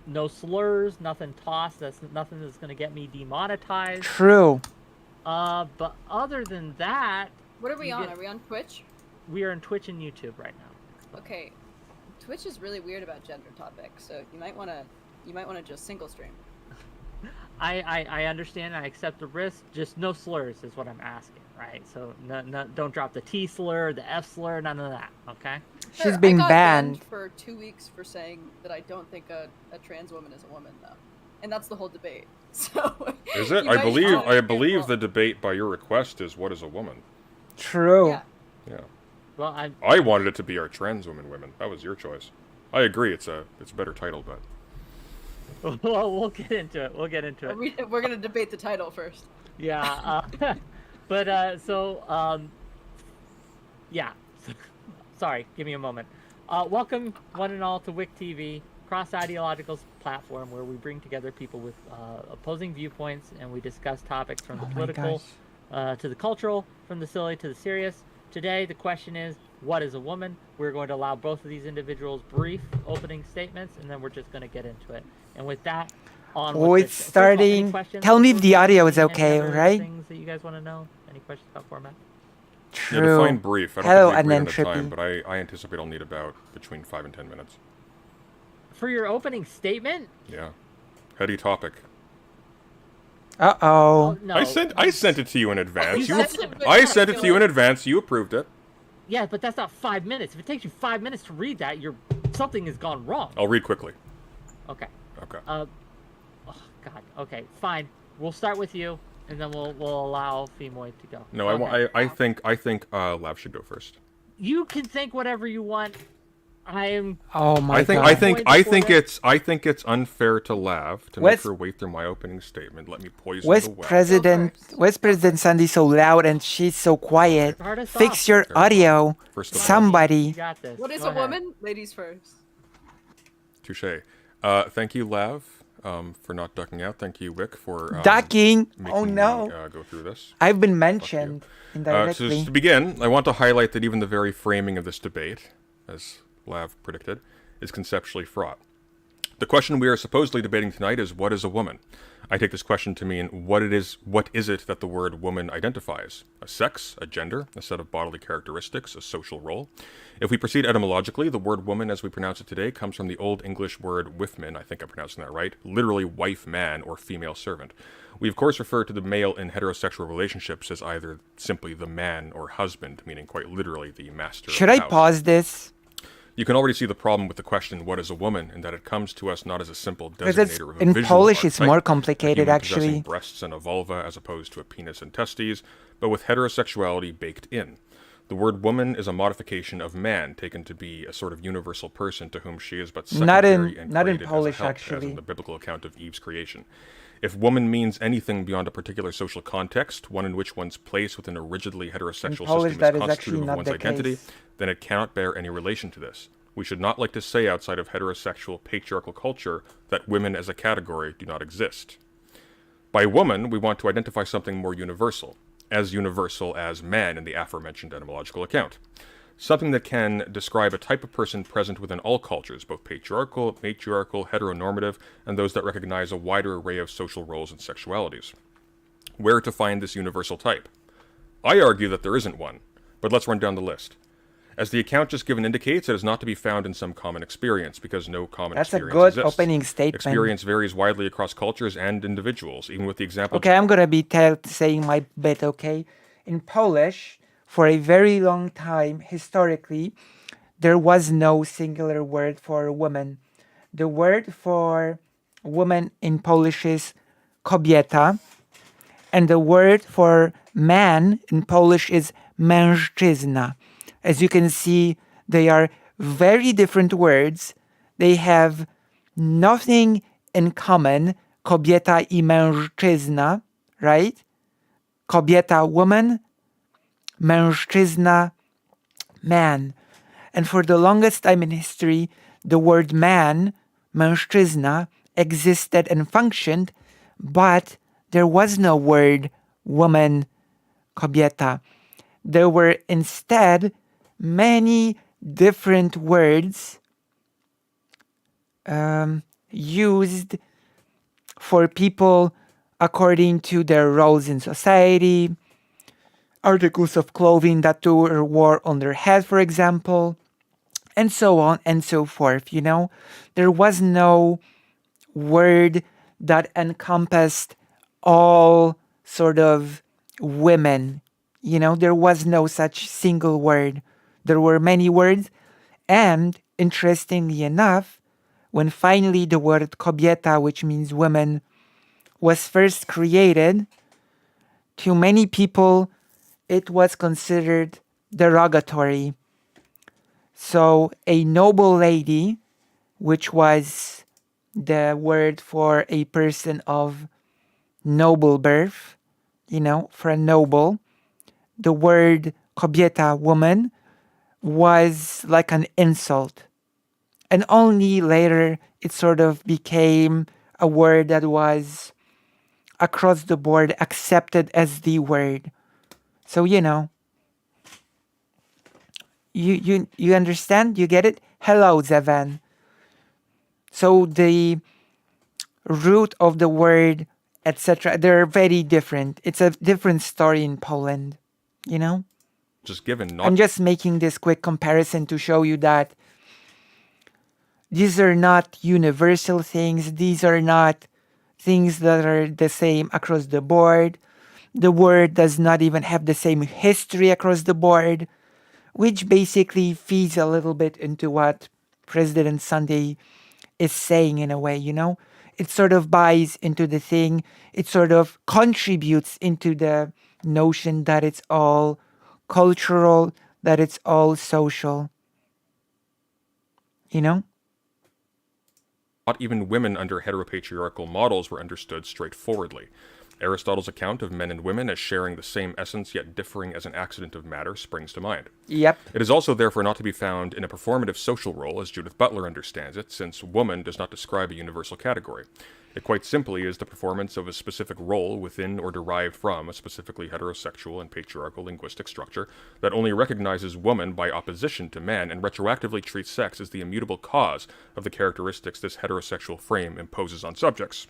No slurs, nothing tossed. That's nothing that's going to get me demonetized. True. But other than that, What are we You on? get- Are we on Twitch? we are on Twitch and YouTube right now. Okay. Twitch is really weird about gender topics, so you might wanna just single stream. I understand. I accept the risk. Just no slurs is what I'm asking. right? So don't drop the T slur, the F slur, none of that. Okay. She's Sure, being I got banned. for 2 weeks for saying that I don't think a trans woman is a woman, though, and that's the whole debate. So Is it? you I might believe wanna I be believe careful. the debate by your request is what is a woman. True. Yeah. Yeah. Well, I wanted it to be our trans women. That was your choice. I agree. It's a better title, but well, we'll get into it. We'll get into it. We're gonna debate the title first. Yeah. But yeah. Sorry, give me a moment. Welcome, one and all, to WIC TV, cross-ideological platform where we bring together people with opposing viewpoints and we discuss topics from the Oh my political gosh. to the cultural, from the silly to the serious. Today, the question is, what is a woman? We're going to allow both of these individuals brief opening statements, and then we're just going to get into it. And with that, on Oh, with it's this. First of all, any starting. questions Tell me if before the audio we is begin? okay, Any other right? things that you guys want to know? Any questions about format? yeah, True. define brief. I don't Hello, think we and agreed then on the time, Trippy. but I anticipate I'll need about between 5 and 10 minutes. For your opening statement? Yeah. Heady topic. Uh-oh. No. I sent it to you in advance. You You, sent it, but I not sent it to you in really. advance. You approved it. Yeah, but that's not 5 minutes. If it takes you 5 minutes to read that, something has gone wrong. I'll read quickly. Okay. Okay. Oh God. Okay, fine. We'll start with you, and then we'll allow Femoy to go. No, Okay. I think Lav should go first. You can think whatever you want. I am. Oh my I think god. I think it's unfair to Lav to What's- make her wait through my opening statement. Let me poison Where's the well. President Sandy so loud and she's so quiet? Start us Fix off. your audio. First of all, You Somebody. got this. What is Go a ahead. woman? Ladies first. touche. Thank you, Lav, for not ducking out. Thank you, Wick, for Ducking. making Oh no. me, go through this. I've been mentioned So indirectly. just to begin, I want to highlight that even the very framing of this debate, as Lav predicted, is conceptually fraught. The question we are supposedly debating tonight is, what is a woman? I take this question to mean what is it that the word woman identifies? A sex, a gender, a set of bodily characteristics, a social role? If we proceed etymologically, the word woman as we pronounce it today comes from the Old English word wifman, I think I'm pronouncing that right, literally wife man or female servant. We of course refer to the male in heterosexual relationships as either simply the man or husband, meaning quite literally the master Should of I the house. pause this? You can already see the problem with the question, what is a woman, in that it comes to us not as a simple Because it's designator of a in visual Polish, it's archetype, more a complicated human possessing actually. breasts and a vulva as opposed to a penis and testes, but with heterosexuality baked in. The word woman is a modification of man, taken to be a sort of universal person to whom she is but secondary and not in created Polish, as a help, actually. as in the biblical account of Eve's creation. If woman means anything beyond a particular social context, one in which one's place within a rigidly heterosexual Polish, system that is is actually constitutive of not one's the identity, case. then it cannot bear any relation to this. We should not like to say outside of heterosexual patriarchal culture that women as a category do not exist. By woman, we want to identify something more universal as man in the aforementioned etymological account. Something that can describe a type of person present within all cultures, both patriarchal, matriarchal, heteronormative, and those that recognize a wider array of social roles and sexualities. Where to find this universal type? I argue that there isn't one, but let's run down the list. As the account just given indicates, it is not to be found in some common experience, because no common That's a experience good exists. opening statement. Experience varies widely across cultures and individuals, even with the example... Okay, I'm gonna be saying my bit, okay? In Polish, for a very long time, historically, there was no singular word for woman. The word for woman in Polish is kobieta, and the word for man in Polish is mężczyzna. As you can see, they are very different words. They have nothing in common. Kobieta I mężczyzna, right? Kobieta, woman, mężczyzna, man. And for the longest time in history, the word man, mężczyzna, existed and functioned, but there was no word woman, kobieta. There were instead many different words used for people according to their roles in society, articles of clothing that were worn on their head, for example, and so on and so forth. You know, there was no word that encompassed all sort of women, There was no such single word. There were many words. And interestingly enough, when finally the word kobieta, which means woman, was first created, to many people it was considered derogatory. So a noble lady, which was the word for a person of noble birth, for a noble, the word kobieta, woman, was like an insult. And only later it sort of became a word that was across the board accepted as the word. So, you understand? You get it? Hello, Zevan. So the root of the word, etc., they're very different. It's a different story in Poland, Just given not I'm just making this quick comparison to show you that these are not universal things. These are not things that are the same across the board. The word does not even have the same history across the board, which basically feeds a little bit into what President Sunday is saying in a way, It sort of buys into the thing. It sort of contributes into the notion that it's all cultural, that it's all social. Not even women under heteropatriarchal models were understood straightforwardly. Aristotle's account of men and women as sharing the same essence yet differing as an accident of matter springs to mind. Yep. It is also therefore not to be found in a performative social role as Judith Butler understands it, since woman does not describe a universal category. It quite simply is the performance of a specific role within or derived from a specifically heterosexual and patriarchal linguistic structure that only recognizes woman by opposition to man and retroactively treats sex as the immutable cause of the characteristics this heterosexual frame imposes on subjects.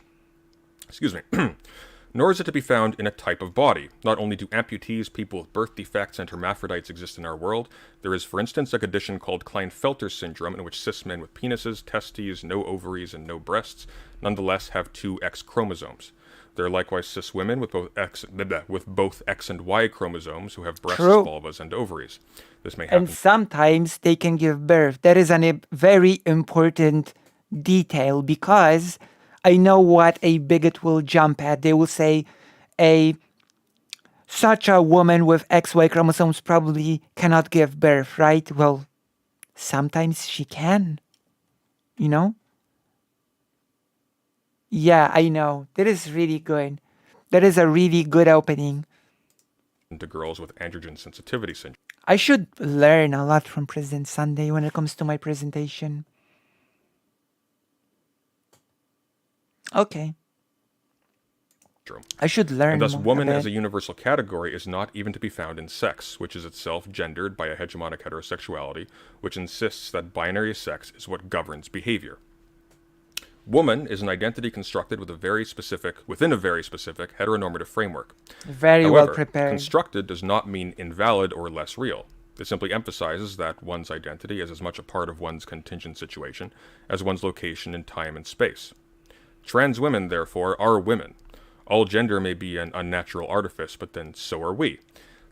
Excuse me. Nor is it to be found in a type of body. Not only do amputees, people with birth defects, and hermaphrodites exist in our world, there is, for instance, a condition called Klinefelter syndrome in which cis men with penises, testes, no ovaries, and no breasts nonetheless have two X chromosomes. There are likewise cis women with both X and Y chromosomes who have breasts, True. vulvas, and ovaries. This may happen. And sometimes they can give birth. That is a very important detail because I know what a bigot will jump at. They will say such a woman with XY chromosomes probably cannot give birth, right? Well, sometimes she can, Yeah, I know. That is really good. That is a really good opening. To girls with androgen sensitivity syndrome. I should learn a lot from President Sunday when it comes to my presentation. Okay. I should learn. And thus, woman a as a universal category is not even to be found in sex, which is itself gendered by a hegemonic heterosexuality, which insists that binary sex is what governs behavior. Woman is an identity constructed within a very specific heteronormative framework. Very However, well prepared. Constructed does not mean invalid or less real. It simply emphasizes that one's identity is as much a part of one's contingent situation as one's location in time and space. Trans women, therefore, are women. All gender may be an unnatural artifice, but then so are we.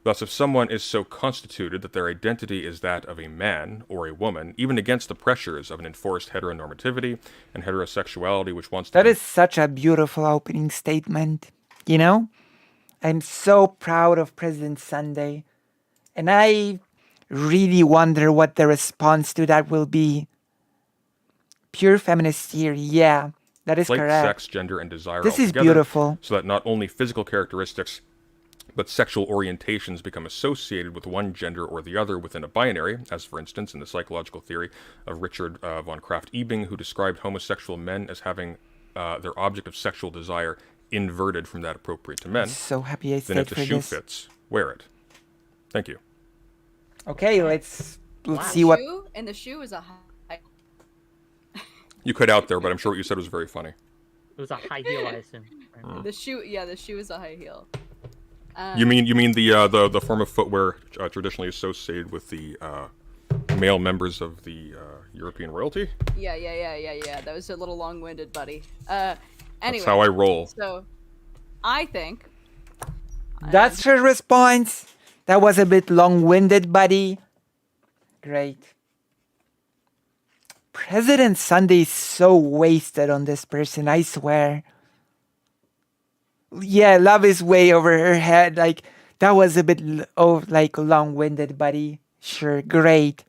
Thus, if someone is so constituted that their identity is that of a man or a woman, even against the pressures of an enforced heteronormativity and heterosexuality which wants to... That is such a beautiful opening statement, I'm so proud of President Sunday, and I really wonder what the response to that will be. Pure feminist theory, yeah. That is correct. Sex, gender, and desire This is altogether, beautiful. so that not only physical characteristics, but sexual orientations become associated with one gender or the other within a binary, as for instance in the psychological theory of Richard von Krafft-Ebing, who described homosexual men as having their object of sexual desire inverted from that appropriate to men. I'm so happy I Then stayed if for the shoe this. fits, wear it. Thank you. Okay, let's Wow. see what... Shoe, and the shoe is a high. You cut out there, but I'm sure what you said was very funny. It was a high heel, I assume. The shoe is a high heel. You mean the form of footwear traditionally associated with the male members of the European royalty? Yeah. That was a little long-winded, buddy. Anyway. That's how I roll. So, I think. That's her response. That was a bit long-winded, buddy. Great. President Sunday is so wasted on this person, I swear. Yeah, love is way over her head. Like, that was a bit long-winded, buddy. Sure, great.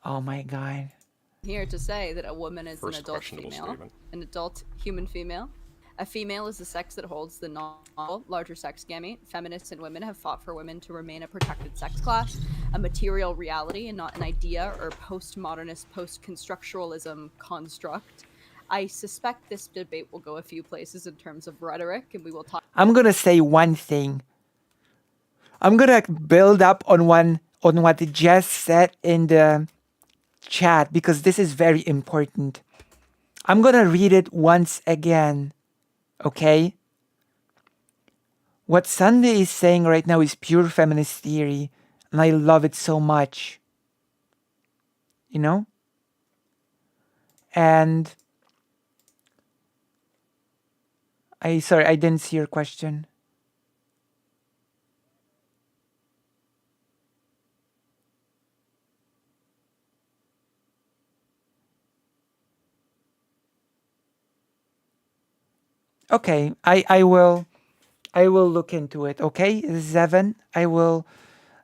Oh my god. Here to say that a woman is an First adult questionable female, statement. an adult human female. A female is the sex that holds the larger sex gamete. Feminists and women have fought for women to remain a protected sex class, a material reality and not an idea or postmodernist post-constructualism construct. I suspect this debate will go a few places in terms of rhetoric, and we will talk. I'm gonna say one thing. I'm gonna build up on what Jess said in the chat because this is very important. I'm gonna read it once again. Okay? What Sunday is saying right now is pure feminist theory, and I love it so much. You know? And I didn't see your question. Okay, I will look into it, okay? Zeven, I will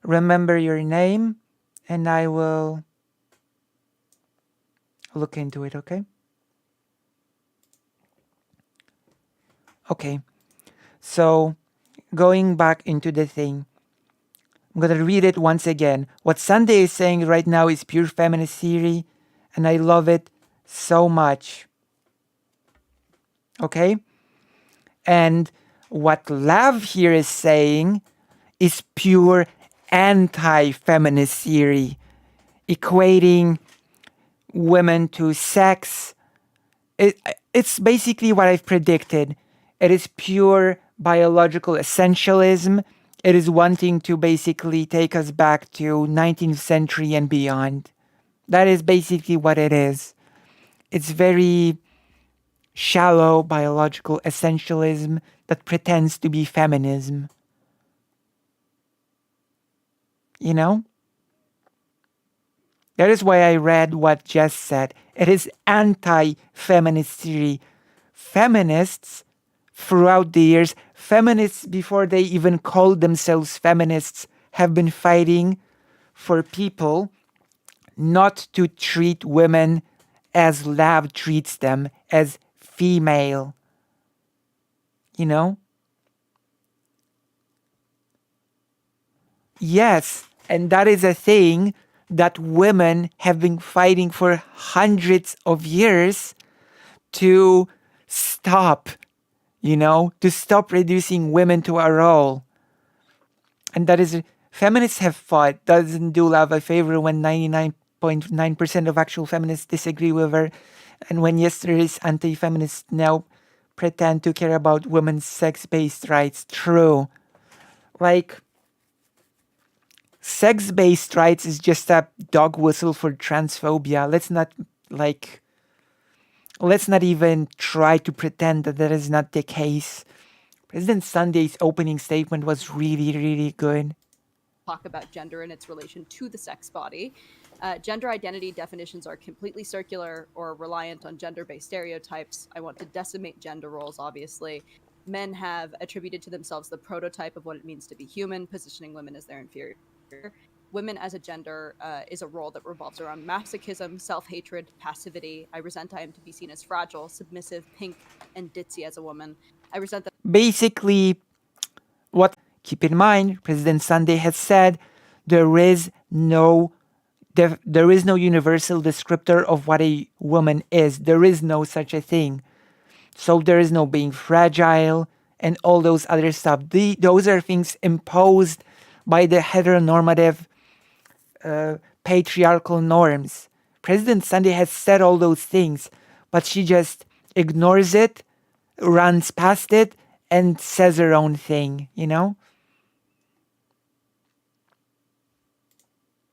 remember your name and I will look into it, okay? Okay. So, going back into the thing, I'm going to read it once again. What Sunday is saying right now is pure feminist theory, and I love it so much. Okay? And what Lav here is saying is pure anti-feminist theory, equating women to sex. It's basically what I've predicted. It is pure biological essentialism. It is wanting to basically take us back to 19th century and beyond. That is basically what it is. It's very shallow biological essentialism that pretends to be feminism. You know? That is why I read what Jess said. It is anti-feminist theory. Feminists, throughout the years, feminists before they even called themselves feminists, have been fighting for people not to treat women as Lav treats them, as female. You know? Yes, and that is a thing that women have been fighting for hundreds of years to stop, to stop reducing women to a role. And that is, feminists have fought. Doesn't do Lav a favor when 99.9% of actual feminists disagree with her, and when yesterday's anti-feminists now pretend to care about women's sex-based rights. True. Like, sex-based rights is just a dog whistle for transphobia. Let's not even try to pretend that is not the case. President Sunday's opening statement was really, really good. Talk about gender and its relation to the sex body. Gender identity definitions are completely circular or reliant on gender-based stereotypes. I want to decimate gender roles, obviously. Men have attributed to themselves the prototype of what it means to be human, positioning women as their inferior. Women as a gender is a role that revolves around masochism, self-hatred, passivity. I resent I am to be seen as fragile, submissive, pink, and ditzy as a woman. I resent that. Basically, keep in mind, President Sunday has said there is no universal descriptor of what a woman is. There is no such a thing. So there is no being fragile and all those other stuff. Those are things imposed by the heteronormative patriarchal norms. President Sunday has said all those things, but she just ignores it, runs past it, and says her own thing,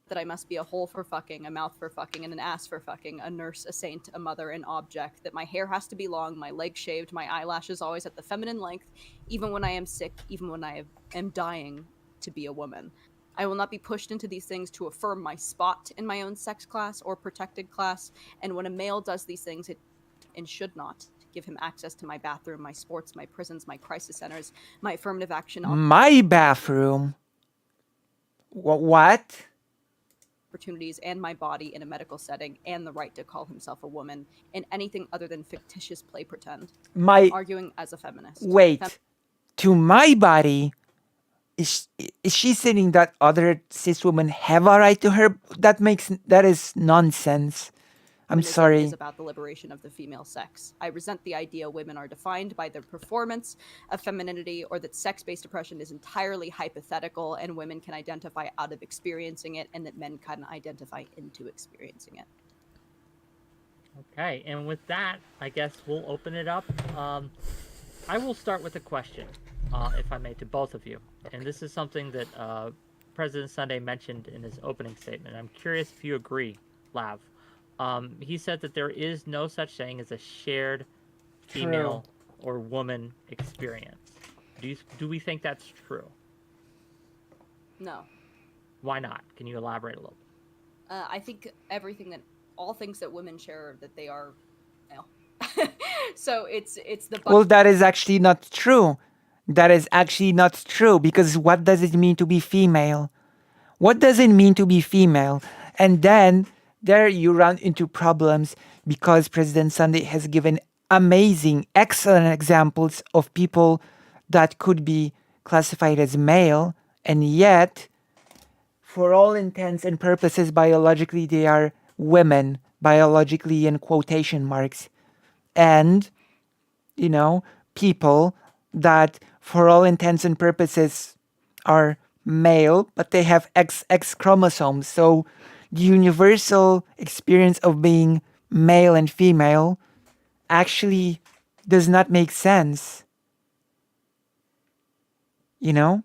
That I must be a hole for fucking, a mouth for fucking, and an ass for fucking, a nurse, a saint, a mother, an object, that my hair has to be long, my legs shaved, my eyelashes always at the feminine length, even when I am sick, even when I am dying, to be a woman. I will not be pushed into these things to affirm my spot in my own sex class or protected class. And when a male does these things, it and should not give him access to my bathroom, my sports, my prisons, my crisis centers, my affirmative action My bathroom? What? opportunities, and my body in a medical setting, and the right to call himself a woman in anything other than fictitious play pretend. My... Arguing as a feminist. Wait. To my body? Is she saying that other cis women have a right to her? That is nonsense. I'm Feminism sorry. is about the liberation of the female sex. I resent the idea women are defined by their performance of femininity, or that sex-based oppression is entirely hypothetical and women can identify out of experiencing it, and that men can identify into experiencing it. Okay, and with that, I guess we'll open it up. I will start with a question, if I may, to both of you. And this is something that President Sunday mentioned in his opening statement. I'm curious if you agree, Lav. He said that there is no such thing as a shared female or woman experience. Do we think that's true? No. Why not? Can you elaborate a little? I think all things that women share, that they are male. So it's the... Well, that is actually not true. That is actually not true, because what does it mean to be female? What does it mean to be female? And then there you run into problems, because President Sunday has given amazing, excellent examples of people that could be classified as male, and yet, for all intents and purposes, biologically they are women, biologically in quotation marks. And, people that for all intents and purposes are male, but they have XX chromosomes. So the universal experience of being male and female actually does not make sense. I'm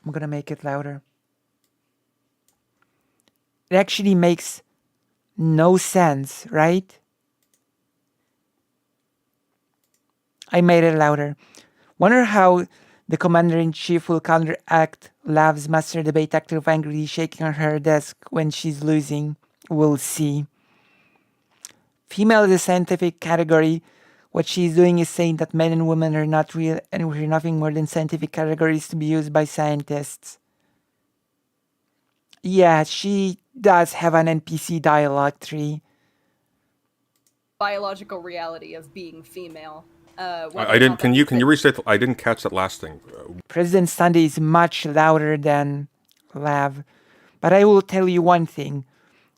going to make it louder. It actually makes no sense, right? I made it louder. Wonder how the commander-in-chief will counteract Lav's master debate tactic of angrily shaking her desk when she's losing. We'll see. Female is a scientific category. What she's doing is saying that men and women are not real, and we're nothing more than scientific categories to be used by scientists. Yeah, she does have an NPC dialogue tree. Biological reality of being female. I didn't. Can you restate? I didn't catch that last thing. President Sunday is much louder than Lav, but I will tell you one thing: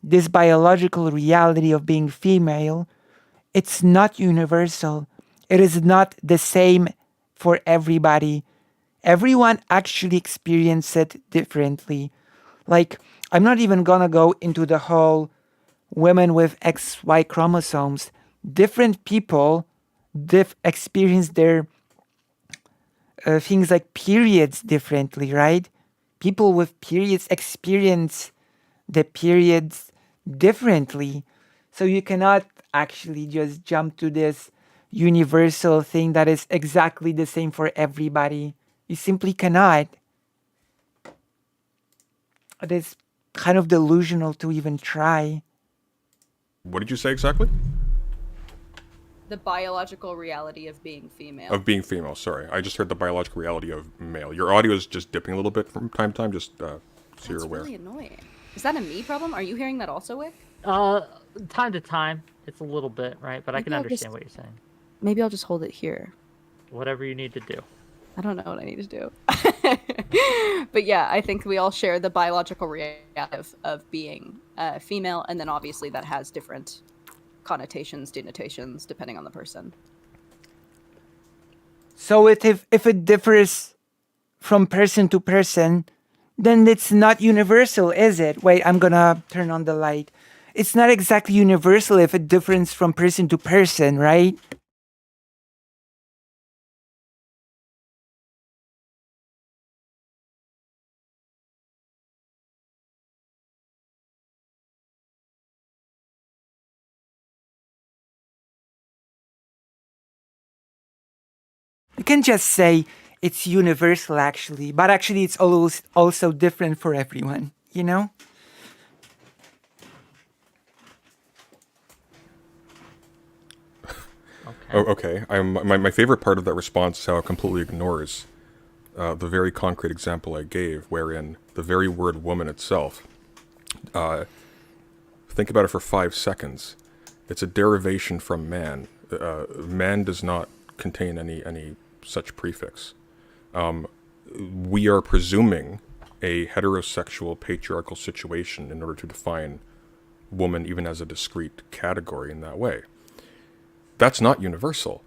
this biological reality of being female, it's not universal. It is not the same for everybody. Everyone actually experiences it differently. Like, I'm not even gonna go into the whole women with XY chromosomes. Different people experience their things like periods differently, right? People with periods experience the periods differently. So you cannot actually just jump to this universal thing that is exactly the same for everybody. You simply cannot. It is kind of delusional to even try. What did you say exactly? The biological reality of being female. Of being female, sorry. I just heard the biological reality of male. Your audio is just dipping a little bit from time to time, just so you're aware. That's really annoying. Is that a me problem? Are you hearing that also, Wick? Time to time, it's a little bit, right? But I can understand what you're saying. Maybe I'll just hold it here. Whatever you need to do. I don't know what I need to do. But yeah, I think we all share the biological reality of being female, and then obviously that has different connotations, denotations, depending on the person. So if it differs from person to person, then it's not universal, is it? Wait, I'm gonna turn on the light. It's not exactly universal if it differs from person to person, right? You can just say it's universal actually, but actually it's also different for everyone, you know? Oh, okay. My favorite part of that response is how it completely ignores the very concrete example I gave, wherein the very word woman itself, think about it for 5 seconds. It's a derivation from man. Man does not contain any such prefix. We are presuming a heterosexual patriarchal situation in order to define woman even as a discrete category in that way. That's not universal.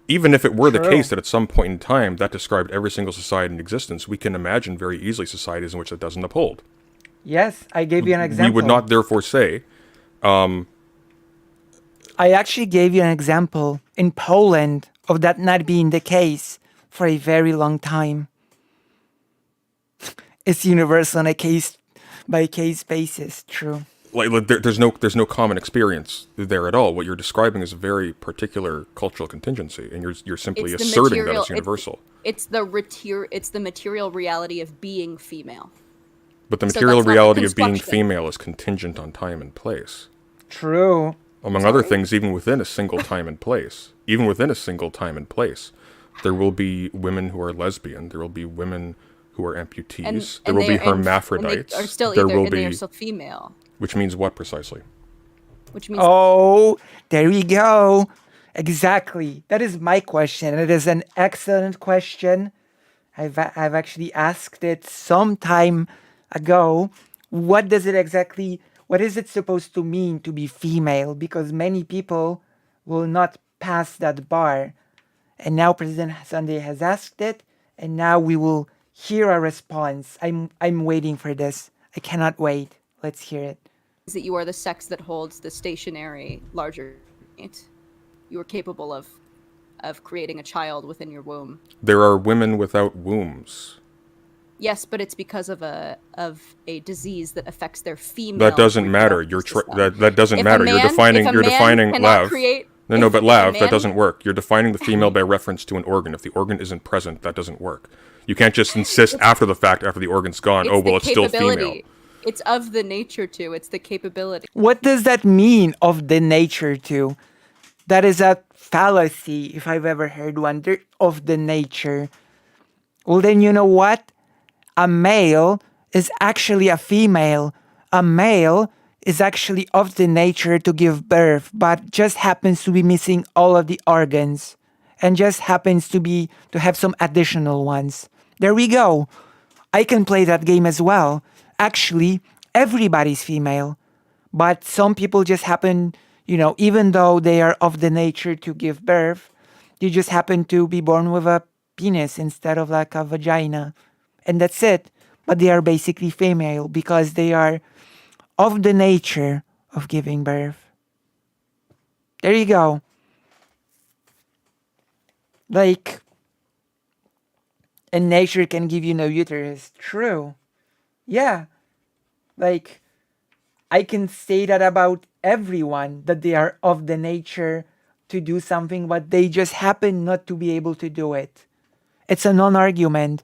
Even if it were the True. case that at some point in time that described every single society in existence, we can imagine very easily societies in which that doesn't uphold. Yes, I gave you an example. We would not therefore say, I actually gave you an example in Poland of that not being the case for a very long time. It's universal on a case by case basis. True. like there's no common experience there at all. What you're describing is a very particular cultural contingency, and you're simply It's the asserting that material- it's universal. It's the material reality of being female. But the So material that's not the reality of being construction. female is contingent on time and place. True. Among other things, even within a single time and place, there will be women who are lesbian. There will be women who are amputees. There will be hermaphrodites. Are still there either, will and they be, are still female, which means what precisely? which means Oh, there we go. Exactly. That is my question. It is an excellent question. I've actually asked it some time ago. What is it supposed to mean to be female? Because many people will not pass that bar. And now President Sunday has asked it, and now we will hear a response. I'm waiting for this. I cannot wait. Let's hear it. that you are the sex that holds the stationary larger unit. You are capable of creating a child within your womb. There are women without wombs. Yes, but it's because of a disease that affects their female. That doesn't matter. reproductive You're system. that doesn't If a matter. man- You're defining. if a You're man defining cannot Lav. create- No, if but a Lav, that man- doesn't work. You're defining the female by reference to an organ. If the organ isn't present, that doesn't work. You can't just insist after the fact, after the organ's gone. Oh well, the it's still female. capability. It's of the nature to. It's the capability. What does that mean of the nature to? That is a fallacy, if I've ever heard one, of the nature. Well, then you know what? A male is actually a female. A male is actually of the nature to give birth, but just happens to be missing all of the organs and just happens to have some additional ones. There we go. I can play that game as well. Actually, everybody's female, but some people just happen, even though they are of the nature to give birth, they just happen to be born with a penis instead of like a vagina. And that's it. But they are basically female because they are of the nature of giving birth. There you go. Like, and nature can give you no uterus. True. Yeah. Like, I can say that about everyone, that they are of the nature to do something, but they just happen not to be able to do it. It's a non-argument.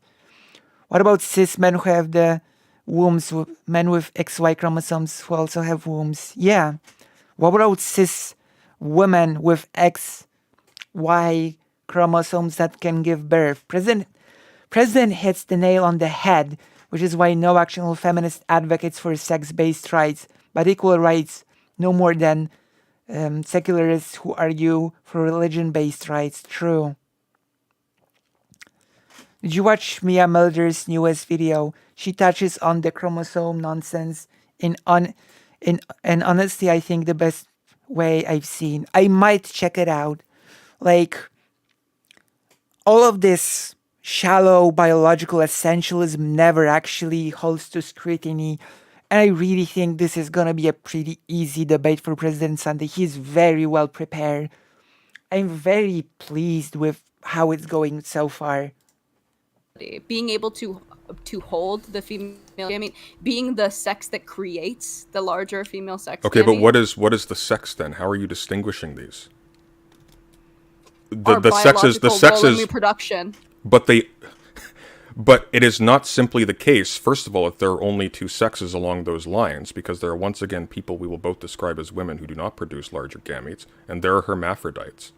What about cis men who have the wombs, men with XY chromosomes who also have wombs? Yeah. What about cis women with XY chromosomes that can give birth? President hits the nail on the head, which is why no actual feminist advocates for sex-based rights, but equal rights, no more than secularists who argue for religion-based rights. True. Did you watch Mia Mulder's newest video? She touches on the chromosome nonsense and honestly, I think the best way I've seen. I might check it out. Like, all of this shallow biological essentialism never actually holds to scrutiny. And I really think this is going to be a pretty easy debate for President Sunday. He's very well prepared. I'm very pleased with how it's going so far. Being able to hold the female. I mean, being the sex that creates the larger female sex. Okay, but gamete. what is the sex then? How are you distinguishing these? Our The sexes. The biological role in sexes. reproduction. But they, but it is not simply the case, first of all, that there are only two sexes along those lines, because there are once again people we will both describe as women who do not produce larger gametes, and there are hermaphrodites.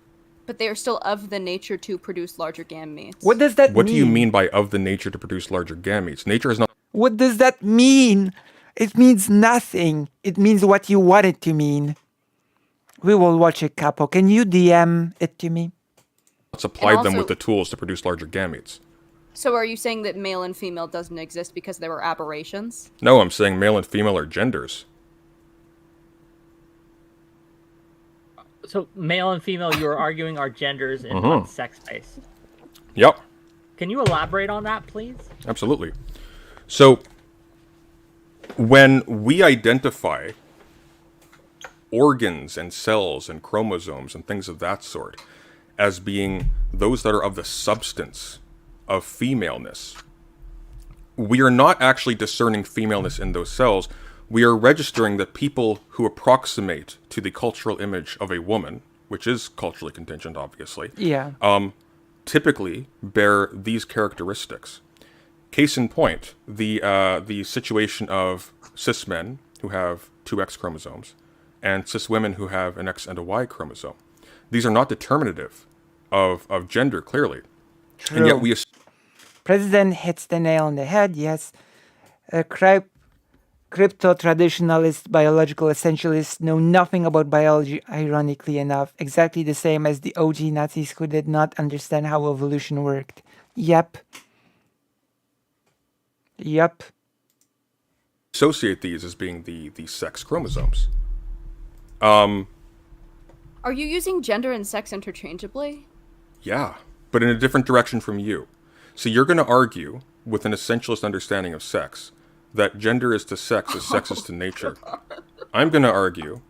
But they are still of the nature to produce larger gametes. What does that What mean? do you mean by of the nature to produce larger gametes? Nature has not. What does that mean? It means nothing. It means what you want it to mean. We will watch a couple. Can you DM it to me? Supplied them also- with the tools to produce larger gametes. So are you saying that male and female doesn't exist because they were aberrations? No, I'm saying male and female are genders. So male and female, you are arguing are genders in one sex space. Yep, Can you elaborate on that, please? absolutely. So, when we identify organs and cells and chromosomes and things of that sort as being those that are of the substance of femaleness, we are not actually discerning femaleness in those cells. We are registering that people who approximate to the cultural image of a woman, which is culturally contingent, obviously, Yeah. typically bear these characteristics. Case in point, the situation of cis men who have two X chromosomes and cis women who have an X and a Y chromosome. These are not determinative of gender, clearly. True. And yet we President hits the nail on the head, yes. Crypto-traditionalist biological essentialists know nothing about biology, ironically enough, exactly the same as the OG Nazis who did not understand how evolution worked. Yep. associate these as being the sex chromosomes. Are you using gender and sex interchangeably? Yeah, but in a different direction from you. So you're going to argue, with an essentialist understanding of sex, that gender is to sex as sex is to nature. I'm going to argue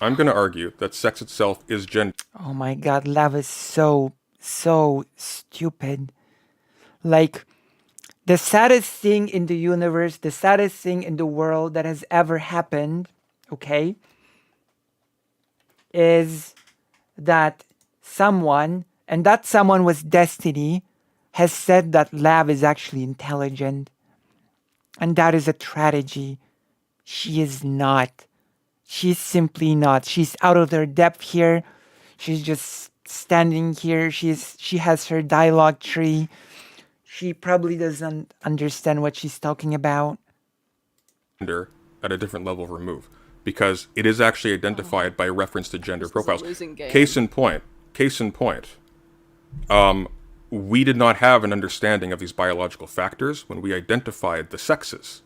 that sex itself is gender. Oh my god, love is so stupid. Like, the saddest thing in the universe, the saddest thing in the world that has ever happened, okay, is that someone, and that someone was Destiny, has said that love is actually intelligent. And that is a tragedy. She is not. She's simply not. She's out of her depth here. She's just standing here. She has her dialogue tree. She probably doesn't understand what she's talking about. Gender at a different level of remove, because it is actually identified by reference to gender This is a profiles. losing game. Case in point. We did not have an understanding of these biological factors when we identified the sexes.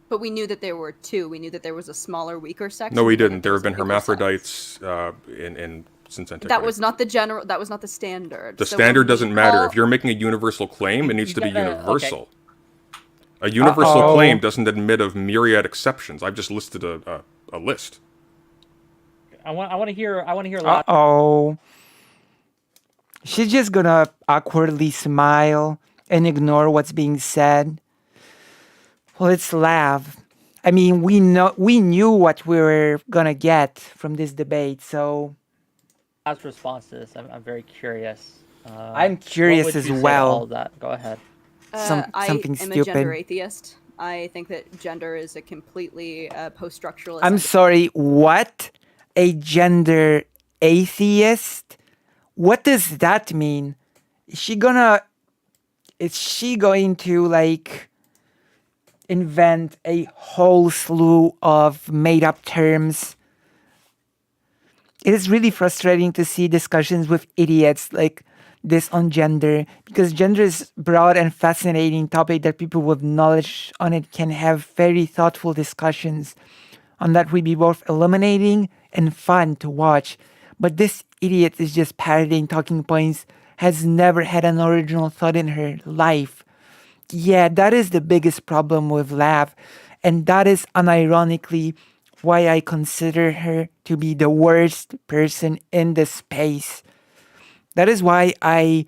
But we knew that there were two. We knew that there was a smaller, weaker sex. No, and we knew that didn't. There was have been a bigger sex. hermaphrodites in since antiquity. That was not the general. That was not the standard. The So standard when we doesn't matter. call- If you're making a universal claim, it needs to be gotta- universal. A universal Uh-oh. claim doesn't admit of myriad exceptions. I've just listed a list. I want to hear. I want to hear a lot. Uh-oh. She's just gonna awkwardly smile and ignore what's being said. Well, it's Lav. I mean, we knew what we were gonna get from this debate, so Last response to this. I'm very curious. I'm What curious would as you say to well. all of that. Go ahead. something I am a gender stupid. atheist. I think that gender is a completely post-structuralist. I'm sorry, what? A gender atheist? What does that mean? Is she going to like invent a whole slew of made up terms? It is really frustrating to see discussions with idiots like this on gender, because gender is broad and fascinating topic that people with knowledge on it can have very thoughtful discussions on that would be both illuminating and fun to watch. But this idiot is just parroting talking points, has never had an original thought in her life. Yeah, that is the biggest problem with Lav, and that is unironically why I consider her to be the worst person in the space. That is why I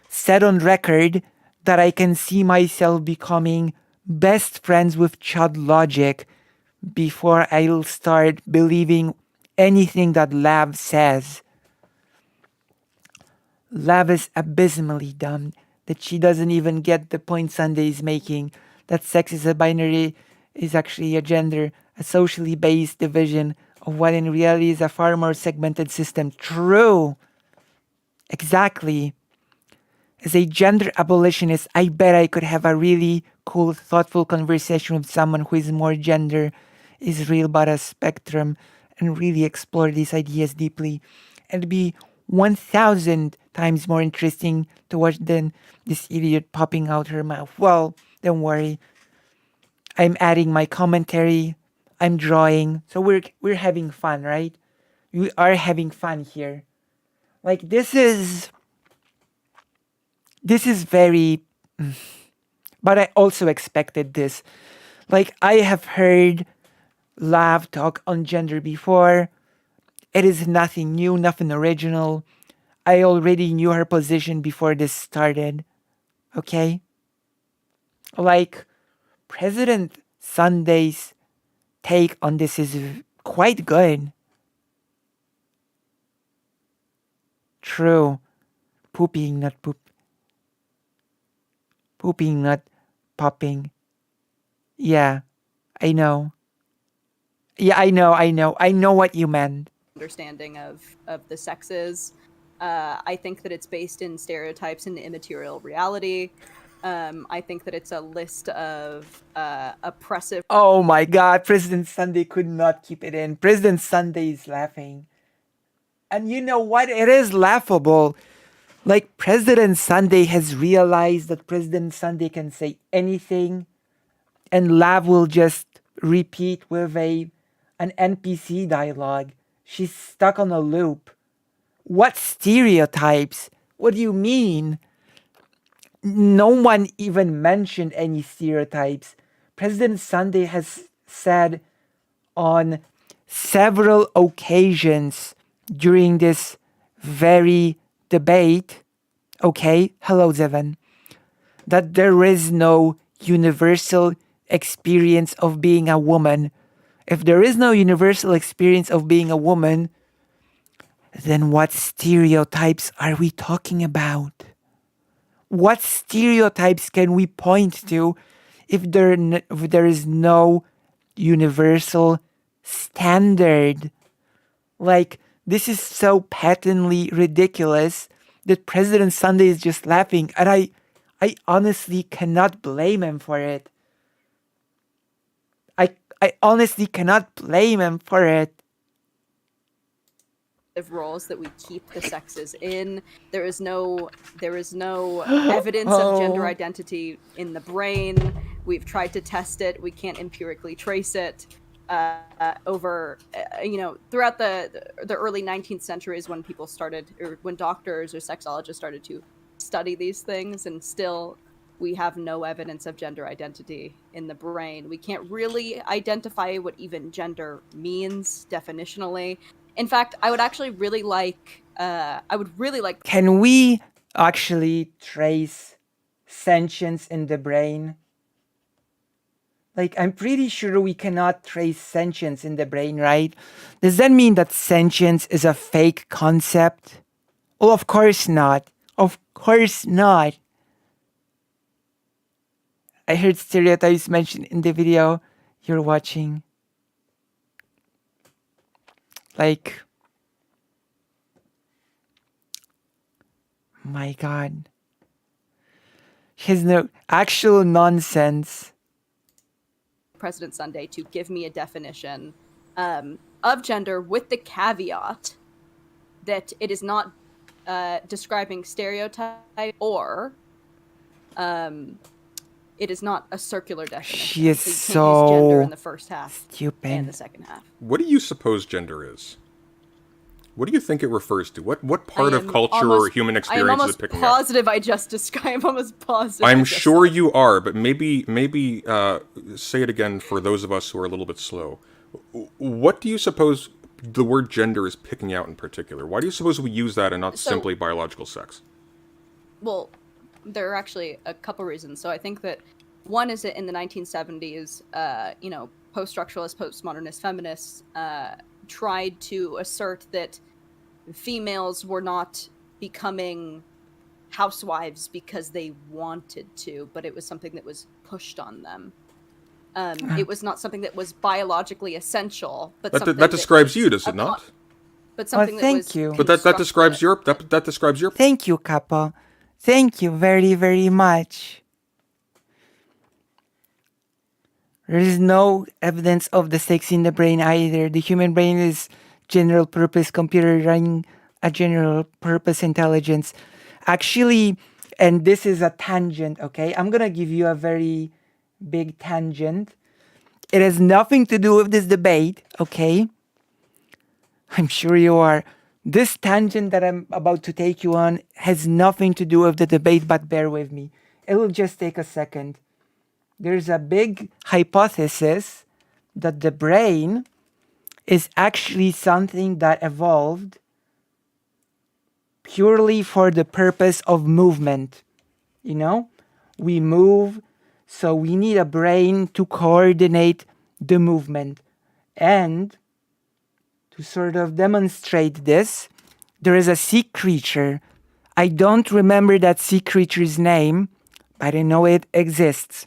said on record that I can see myself becoming best friends with Chud Logic before I'll start believing anything that Lav says. Lav is abysmally dumb. That she doesn't even get the point Sunday is making. That sex is a binary, is actually a gender, a socially based division of what in reality is a far more segmented system. True. Exactly. As a gender abolitionist, I bet I could have a really cool, thoughtful conversation with someone who is more gender, is real but a spectrum, and really explore these ideas deeply. And be 1,000 times more interesting to watch than this idiot popping out her mouth. Well, don't worry. I'm adding my commentary. I'm drawing. So we're having fun, right? We are having fun here. Like this is very, but I also expected this. Like I have heard Lav talk on gender before. It is nothing new, nothing original. I already knew her position before this started. Okay? Like President Sunday's take on this is quite good. True. Pooping, not poop. Pooping, not popping. Yeah, I know. Yeah, I know. I know what you meant. Understanding of the sexes. I think that it's based in stereotypes and immaterial reality. I think that it's a list of oppressive. Oh my god, President Sunday could not keep it in. President Sunday is laughing. And you know what? It is laughable. Like, President Sunday has realized that President Sunday can say anything, and Lav will just repeat with an NPC dialogue. She's stuck on a loop. What stereotypes? What do you mean? No one even mentioned any stereotypes. President Sunday has said on several occasions during this very debate, okay, hello Zevan, that there is no universal experience of being a woman. If there is no universal experience of being a woman, then what stereotypes are we talking about? What stereotypes can we point to if there is no universal standard? Like, this is so patently ridiculous that President Sunday is just laughing, and I honestly cannot blame him for it. I honestly cannot blame him for it. Roles that we keep the sexes in. There is no evidence of gender identity in the brain. We've tried to test it. We can't empirically trace it. Over throughout the early 19th centuries, when people started, or when doctors or sexologists started to study these things, and still we have no evidence of gender identity in the brain. We can't really identify what even gender means definitionally. In fact, I would actually really like. Can we actually trace sentience in the brain? Like, I'm pretty sure we cannot trace sentience in the brain, right? Does that mean that sentience is a fake concept? Oh, of course not. Of course not. I heard stereotypes mentioned in the video you're watching. Like, my god. He's no actual nonsense. President Sunday to give me a definition of gender, with the caveat that it is not describing stereotype, or it is not a circular definition. She is so you can't use gender in the first half stupid. and the second half. What do you suppose gender is? What do you think it refers to? What part of culture or human experience is it picking up? I'm almost positive I just described. I'm almost positive. I'm sure you are, but maybe say it again for those of us who are a little bit slow. What do you suppose the word gender is picking out in particular? Why do you suppose we use that and not simply biological sex? Well, there are actually a couple reasons. So I think that one is that in the 1970s, post-structuralist, postmodernist feminists tried to assert that females were not becoming housewives because they wanted to, but it was something that was pushed on them. It was not something that was biologically essential, but something That describes you, does it upon- not? But something that was thank you. But that describes constructed. that describes your. Thank you, Kappa. Thank you very, very much. There is no evidence of the sex in the brain either. The human brain is general purpose computer running a general purpose intelligence. Actually, and this is a tangent, okay? I'm gonna give you a very big tangent. It has nothing to do with this debate, okay? I'm sure you are. This tangent that I'm about to take you on has nothing to do with the debate, but bear with me. It will just take a second. There's a big hypothesis that the brain is actually something that evolved purely for the purpose of movement. You know, we move, so we need a brain to coordinate the movement. And to sort of demonstrate this, there is a sea creature. I don't remember that sea creature's name, but I know it exists.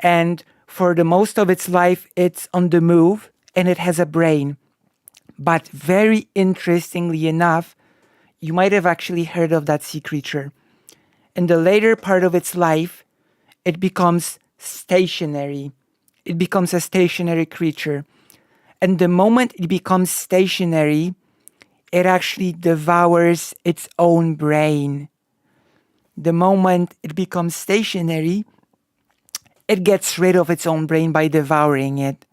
And for the most of its life, it's on the move and it has a brain. But very interestingly enough, you might have actually heard of that sea creature. In the later part of its life, it becomes stationary. It becomes a stationary creature. And the moment it becomes stationary, it actually devours its own brain. The moment it becomes stationary, it gets rid of its own brain by devouring it.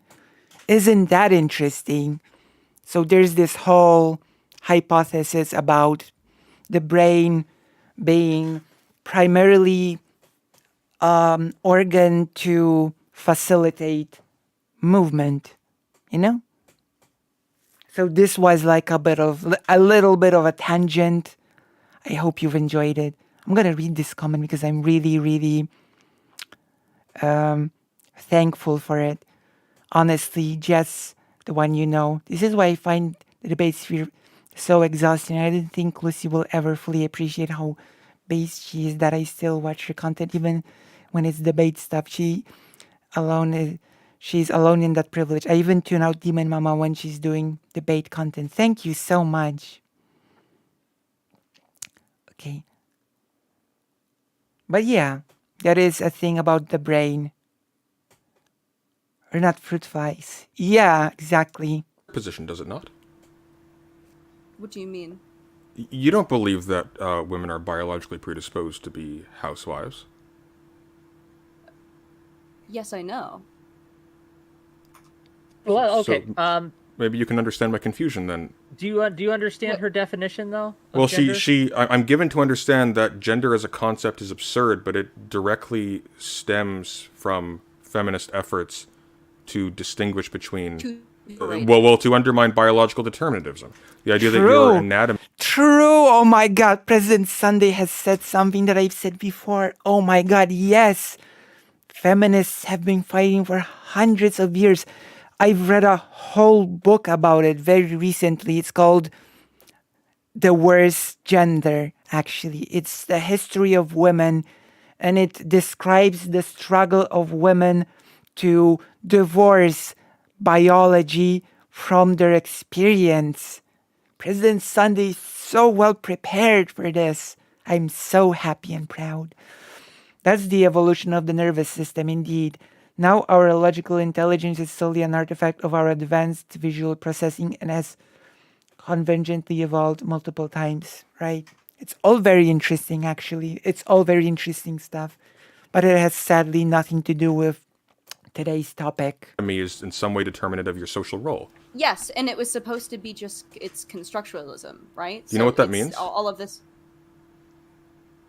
Isn't that interesting? So there's this whole hypothesis about the brain being primarily organ to facilitate movement, you know? So this was like a little bit of a tangent. I hope you've enjoyed it. I'm gonna read this comment because I'm really, really thankful for it. Honestly, Jess, the one you know, this is why I find the debate sphere so exhausting. I didn't think Lucy will ever fully appreciate how based she is that I still watch her content even when it's debate stuff. She's alone in that privilege. I even tune out Demon Mama when she's doing debate content. Thank you so much. Okay. But yeah, that is a thing about the brain. Or not fruit flies. Yeah, exactly. Position, does it not? What do you mean? You don't believe that women are biologically predisposed to be housewives? Yes, I know. Well, okay. So, maybe you can understand my confusion then. Do you understand her definition though? Of Well, gender? I'm given to understand that gender as a concept is absurd, but it directly stems from feminist efforts to distinguish between, to undermine biological determinism. The idea that your anatomy. True. Oh my God. President Sunday has said something that I've said before. Oh my God. Yes. Feminists have been fighting for hundreds of years. I've read a whole book about it very recently. It's called The Worst Gender, actually. It's the history of women, and it describes the struggle of women to divorce biology from their experience. President Sunday is so well prepared for this. I'm so happy and proud. That's the evolution of the nervous system, indeed. Now our logical intelligence is solely an artifact of our advanced visual processing and has convergently evolved multiple times, right? It's all very interesting, actually. It's all very interesting stuff. But it has sadly nothing to do with today's topic. Is in some way determinate of your social role. Yes, and it was supposed to be it's constructualism, right? You know what that means? All of this.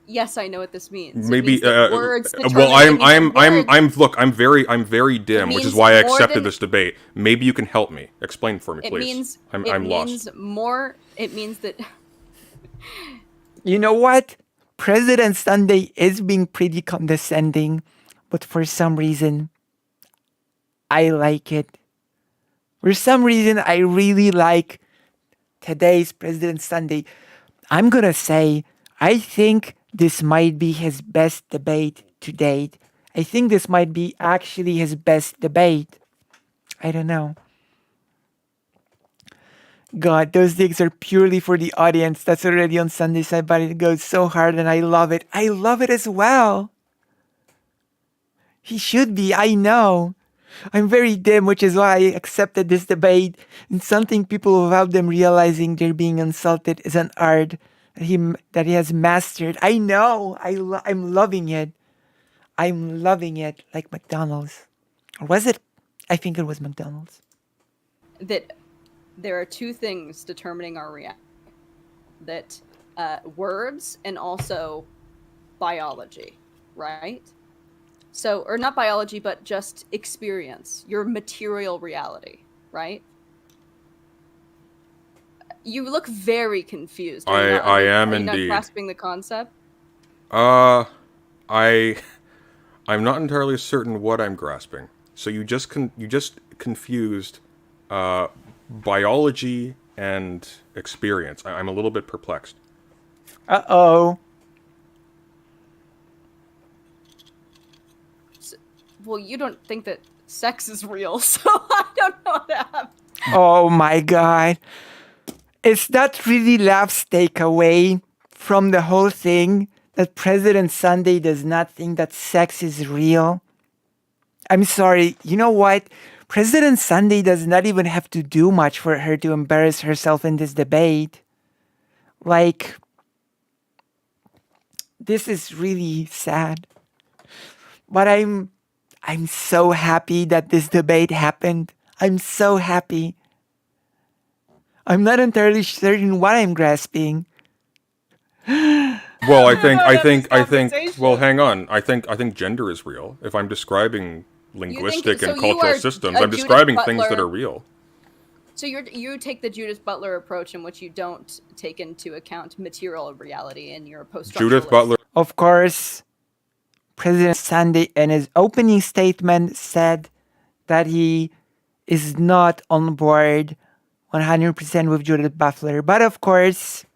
Yes, I know what this means. Maybe words. well, I'm very dim, which is why I accepted this debate. Maybe you can help me. Explain for me, please. I'm lost. It means that. You know what? President Sunday is being pretty condescending, but for some reason, I like it. For some reason, I really like today's President Sunday. I'm gonna say, I think this might be his best debate to date. I think this might be actually his best debate. I don't know. God, those digs are purely for the audience. That's already on Sunday side, but it goes so hard and I love it. I love it as well. He should be, I know. I'm very dim, which is why I accepted this debate. And something people without them realizing they're being insulted is an art that he has mastered. I know. I'm loving it. I'm loving it like McDonald's. Or was it? I think it was McDonald's. That there are two things determining our reaction. That words and also biology, right? So, or not biology, but just experience, your material reality, right? You look very confused. I am are you indeed. not grasping the concept? I'm not entirely certain what I'm grasping. So you just confused biology and experience. I'm a little bit perplexed. Uh-oh. Well, you don't think that sex is real, so I don't know what happened. Oh my god. Is that really Laugh's takeaway from the whole thing? That President Sunday does not think that sex is real? I'm sorry, you know what? President Sunday does not even have to do much for her to embarrass herself in this debate. Like, this is really sad. But I'm so happy that this debate happened. I'm so happy. I'm not entirely certain what I'm grasping. Well, I think. Well, conversation. hang on. I think gender is real. If I'm describing linguistic so and you cultural are systems, a I'm Judith describing things that Butler- are real. So you take the Judith Butler approach in which you don't take into account material reality in your post-structuralist. Judith Butler. Of course, President Sunday in his opening statement said that he is not on board 100% with Judith Butler. But of course,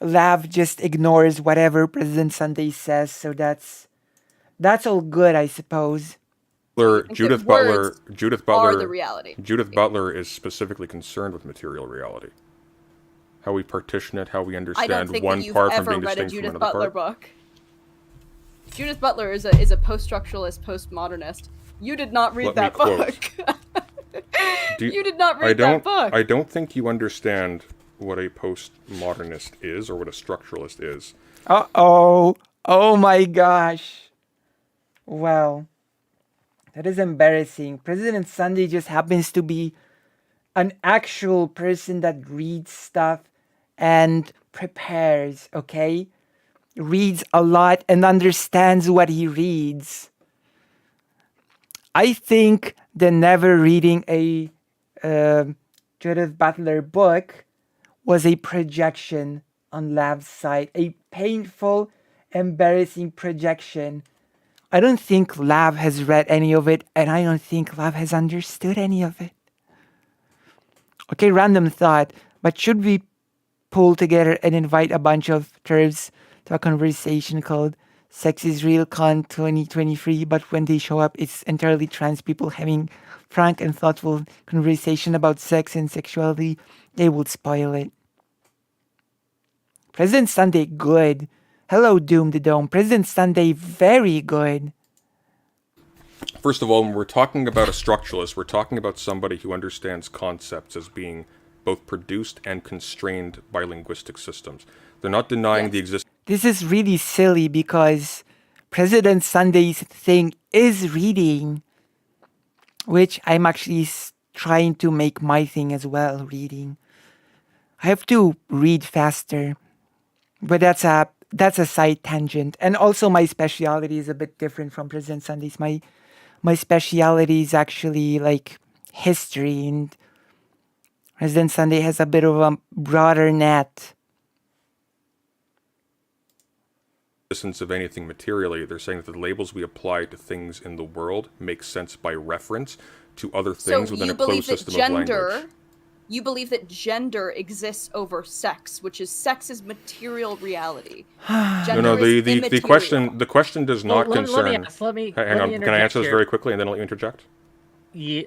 Lav just ignores whatever President Sunday says, so that's all good, I suppose. Judith words Butler are the reality. Judith Butler is specifically concerned with material reality. How we partition it, how we I don't understand think one that you've part from ever being read a distinct from Judith another Butler part. book. Judith Butler is a post-structuralist, postmodernist. You did not read Let me that quote. book. Do You did not read that book. I don't think you understand what a postmodernist is or what a structuralist is. Uh-oh. Oh my gosh. Well, that is embarrassing. President Sunday just happens to be an actual person that reads stuff and prepares, okay? Reads a lot and understands what he reads. I think the never reading a Judith Butler book was a projection on Lav's side, a painful, embarrassing projection. I don't think Lav has read any of it, and I don't think Lav has understood any of it. Okay, random thought, but should we pull together and invite a bunch of turfs to a conversation called Sex is Real Con 2023, but when they show up, it's entirely trans people having frank and thoughtful conversation about sex and sexuality? They would spoil it. President Sunday, good. Hello, Doom the Dome. President Sunday, very good. First of all, when we're talking about a structuralist, we're talking about somebody who understands concepts as being both produced and constrained by linguistic systems. They're not denying the existence. This is really silly because President Sunday's thing is reading, which I'm actually trying to make my thing as well, reading. I have to read faster, but that's a side tangent. And also my speciality is a bit different from President Sunday's. My speciality is actually like history, and President Sunday has a bit of a broader net. Of anything materially, they're saying that the labels we apply to things in the world make sense by reference to other things within a closed system of language. You believe that gender exists over sex, which is sex is material reality. Gender is The immaterial. question does not Let concern. me ask. Let me Hang on. Can I interject answer this here. very quickly and then let you interject? Yeah,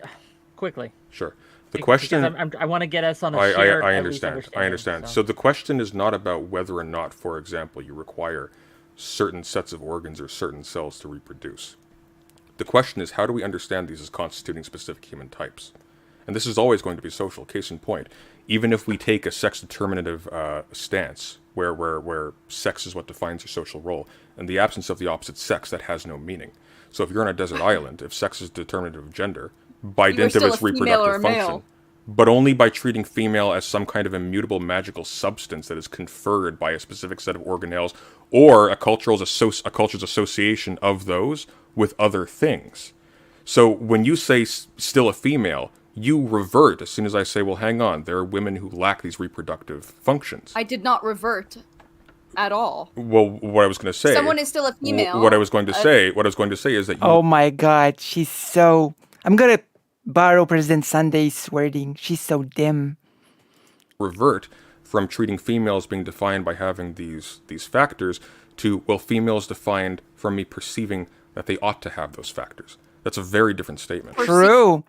quickly. Sure. The Because question. I want to get us on a I shared understand. at least understanding. I understand. So the question is not about whether or not, for example, you require certain sets of organs or certain cells to reproduce. The question is, how do we understand these as constituting specific human types? And this is always going to be social. Case in point, even if we take a sex determinative stance, where sex is what defines your social role, in the absence of the opposite sex, that has no meaning. So if you're on a desert island, if sex is determinative of gender, by You are dint of still its a female or reproductive a function, male. but only by treating female as some kind of immutable magical substance that is conferred by a specific set of organelles or a culture's association of those with other things. So when you say still a female, you revert as soon as I say, well, hang on, there are women who lack these reproductive functions. I did not revert at all. Well, what I was going to say. Someone is still a female. What I was going to say. What I was going to say is that you. Oh my God, she's so. I'm gonna borrow President Sunday's wording. She's so dim. Revert from treating females being defined by having these factors to, well, females defined from me perceiving that they ought to have those factors. That's a very different statement. True.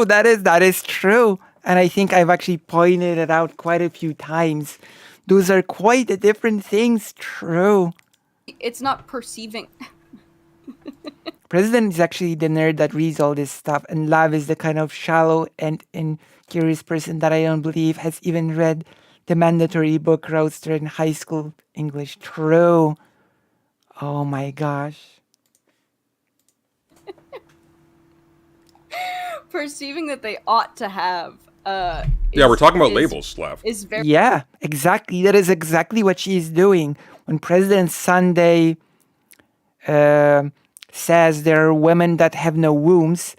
That is true. And I think I've actually pointed it out quite a few times. Those are quite different things. True. It's not perceiving. President is actually the nerd that reads all this stuff, and Lav is the kind of shallow and incurious person that I don't believe has even read the mandatory book roadster in high school English. True. Oh my gosh. Perceiving that they ought to have. Yeah, we're talking about labels, Slav. Is very Yeah, exactly. That is exactly what she's doing. When President Sunday says there are women that have no wombs,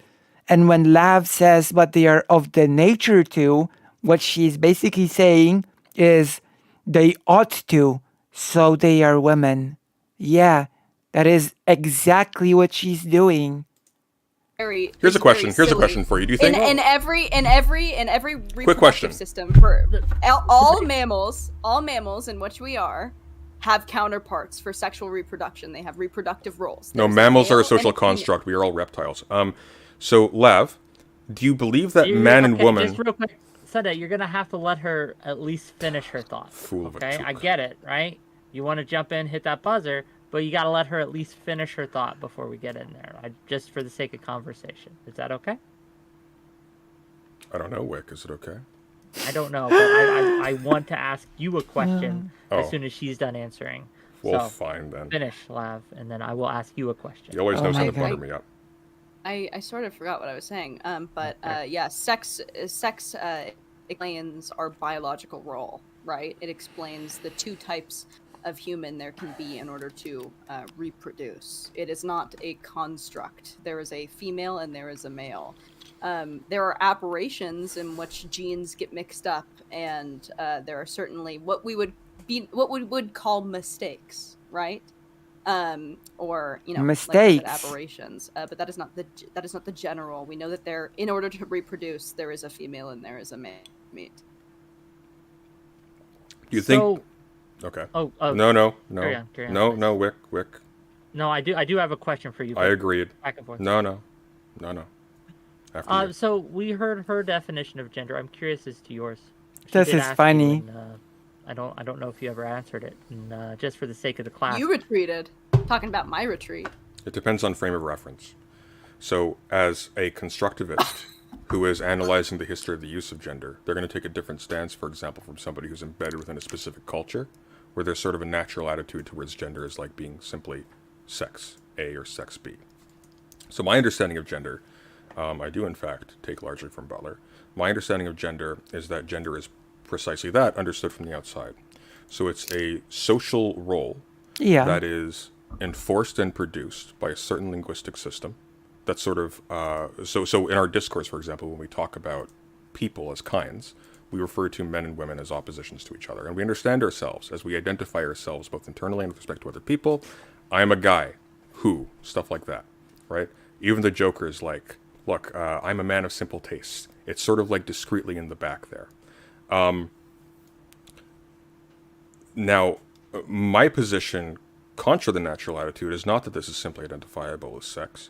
and when Lav says but they are of the nature to, what she's basically saying is they ought to, so they are women. Yeah, that is exactly what she's doing. Here's a question. Here's a question for you. Do you think in every reproductive question. system for all mammals, in which we are, have counterparts for sexual reproduction. They have reproductive roles. No, There's mammals are male a social and female. construct. We are all reptiles. So Lav, do you believe that You- man and okay, woman? Just real quick, Sunday, you're gonna have to let her at least finish her thought. Fool of a Okay, tool. I get it, right? You want to jump in, hit that buzzer, but you gotta let her at least finish her thought before we get in there. Just for the sake of conversation. Is that okay? I don't know, Wick. Is it okay? I don't know, but I want to ask you a question as Oh. soon as she's done answering. Well, So, fine then. finish, Lav, and then I will ask you a question. You always Oh know how my to God. butter me up. I sort of forgot what I was saying. Yeah, sex explains our biological role, right? It explains the two types of human there can be in order to reproduce. It is not a construct. There is a female and there is a male. There are aberrations in which genes get mixed up, and there are certainly what we would call mistakes, right? Or like I said, Mistakes. aberrations. But that is not the general. We know that in order to reproduce, there is a female and there is a male. Do you think? So, Okay. oh, No. Carry on, No, Wick. no, I do have a question for you. I agreed. Back and forth. No. After you. So we heard her definition of gender. I'm curious as to yours. She This did is ask you, funny. and, I don't know if you ever answered it. And just for the sake of the class, You retreated. Talking about my retreat. It depends on frame of reference. So, as a constructivist who is analyzing the history of the use of gender, they're going to take a different stance, for example, from somebody who's embedded within a specific culture, where there's sort of a natural attitude towards gender as like being simply sex A or sex B. So my understanding of gender, I do in fact take largely from Butler. My understanding of gender is that gender is precisely that, understood from the outside. So it's a social role Yeah. that is enforced and produced by a certain linguistic system. That's sort of so in our discourse, for example, when we talk about people as kinds, we refer to men and women as oppositions to each other, and we understand ourselves as we identify ourselves both internally and with respect to other people. I'm a guy who stuff like that, right? Even the Joker is like look, I'm a man of simple tastes. It's sort of like discreetly in the back there. Now, my position, contra the natural attitude, is not that this is simply identifiable as sex.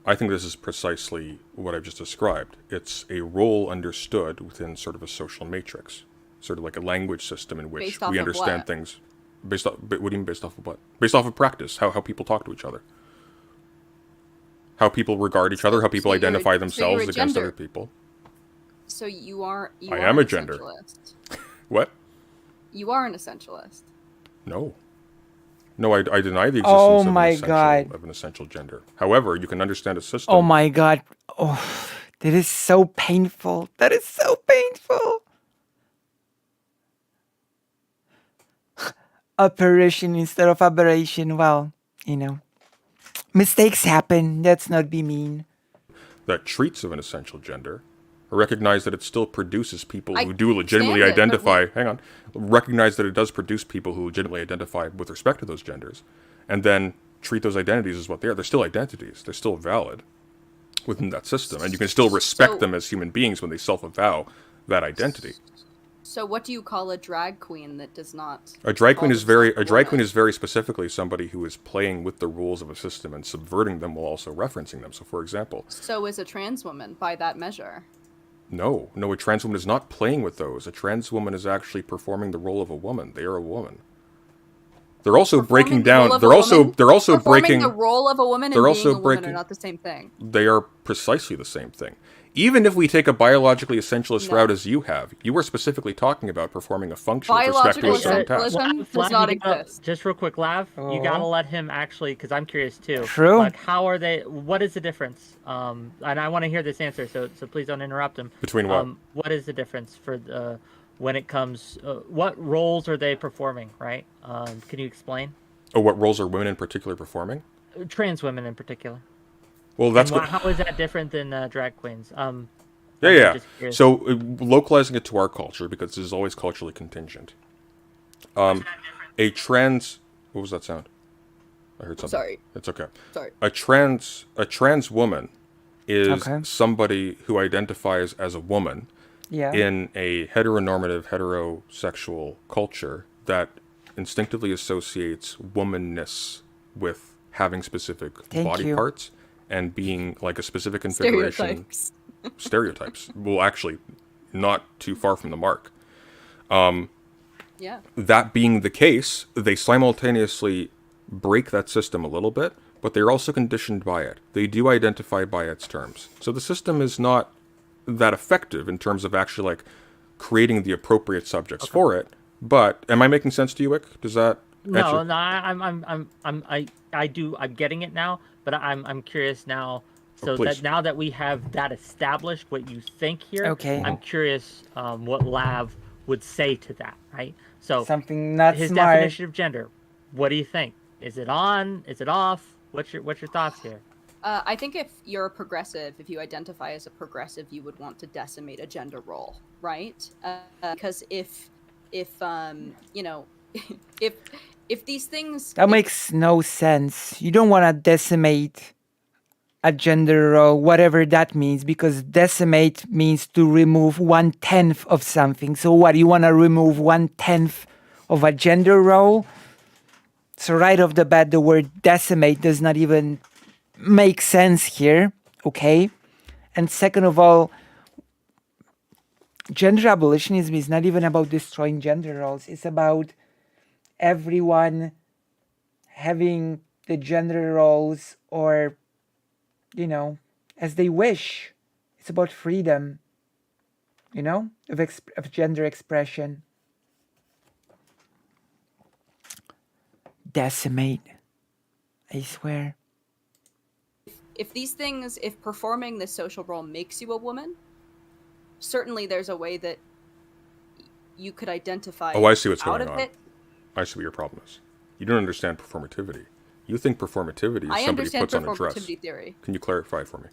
I think this is precisely what I've just described. It's a role understood within sort of a social matrix, sort of like a language system in which we understand things. Based off, what do you mean based off of what? Based off of practice, how people talk to each other. How people regard each other, how people identify themselves against other people. So I am a gender. What? You are an essentialist. No. No, I deny the existence of an essential gender. However, you can understand a system. Oh my god. Oh, that is so painful. That is so painful. Apparition instead of aberration. Well, mistakes happen. Let's not be mean. That treats of an essential gender. Recognize that it still produces people who do legitimately identify. Hang on. Recognize that it does produce people who legitimately identify with respect to those genders, and then treat those identities as what they are. They're still identities. They're still valid within that system, and you can still respect them as human beings when they self-avow that identity. So, what do you call a drag queen that does not? A drag queen is very specifically somebody who is playing with the rules of a system and subverting them while also referencing them. So, for example, so is a trans woman by that measure. No, a trans woman is not playing with those. A trans woman is actually performing the role of a woman. They are a woman. They're also breaking down. They're also breaking the role of a woman. They're also being a woman are not the same thing. They are precisely the same thing. Even if we take a biologically essentialist route as you have, you were specifically talking about performing a function with respect to a certain task. Does not exist. Just real quick, Lav, you gotta let him actually, because I'm curious too. True. Like, how are they? What is the difference? And I want to hear this answer, so please don't interrupt him. Between what? What is the difference for when it comes? What roles are they performing? Right? Can you explain? Oh, what roles are women in particular performing? Trans women in particular. Well, that's how is that different than drag queens? Yeah. So localizing it to our culture, because this is always culturally contingent. A trans. What was that sound? I heard something. Sorry. It's okay. Sorry. A trans woman is somebody who identifies as a woman in a heteronormative, heterosexual culture that instinctively associates womanness with having specific body parts and being like a specific configuration. Stereotypes. Well, actually, not too far from the mark. That being the case, they simultaneously break that system a little bit, but they're also conditioned by it. They do identify by its terms. So the system is not that effective in terms of actually like creating the appropriate subjects for it. But am I making sense to you, Wick? Does that answer? No, I'm getting it now, but I'm curious now. So that now that we have that established, what you think here, I'm curious what Lav would say to that, right? So something not his smart. definition of gender. What do you think? Is it on? Is it off? What's your thoughts here? I think if you're a progressive, if you identify as a progressive, you would want to decimate a gender role, right? Because if these things that makes no sense. You don't want to decimate a gender role, whatever that means, because decimate means to remove 1/10 of something. So what, you want to remove 1/10 of a gender role? So right off the bat, the word decimate does not even make sense here, okay? And second of all, gender abolitionism is not even about destroying gender roles. It's about everyone having the gender roles or as they wish. It's about freedom, of gender expression. Decimate. I swear. If performing this social role makes you a woman, certainly there's a way that you could identify. Oh, I see what's going on. I see what your problem is. You don't understand performativity. You think performativity is somebody puts on a dress. Performativity theory. Can you clarify for me?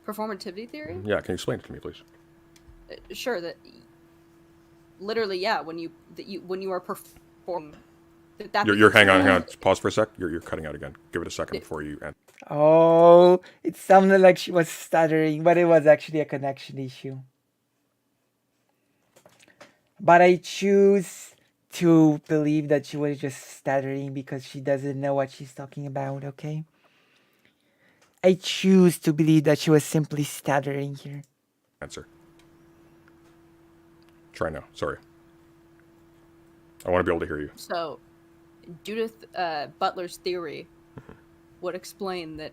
Performativity theory? Yeah, can you explain it to me, please? Sure. That literally, yeah. When you are performing, You're hang on. Pause for a sec. You're cutting out again. Give it a second before you end. Oh, It sounded like she was stuttering, but it was actually a connection issue. But I choose to believe that she was just stuttering because she doesn't know what she's talking about, okay? I choose to believe that she was simply stuttering here. Answer. Try now. Sorry. I want to be able to hear you. So, Judith Butler's theory would explain that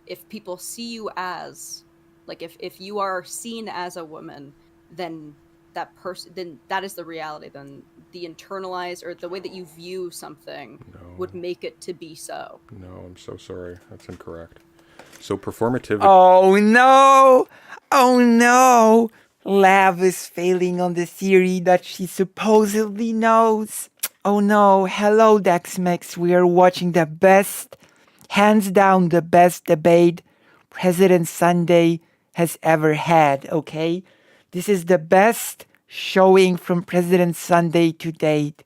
if people see you as, like, if you are seen as a woman, then that is the reality. Then the internalized, or the way that you view something would make it to be so. No, I'm so sorry. That's incorrect. So performativity... Oh no! Oh no! Lav is failing on the theory that she supposedly knows. Oh no, hello Dexmex, we are watching the best, hands down the best debate President Sunday has ever had, okay? This is the best showing from President Sunday to date.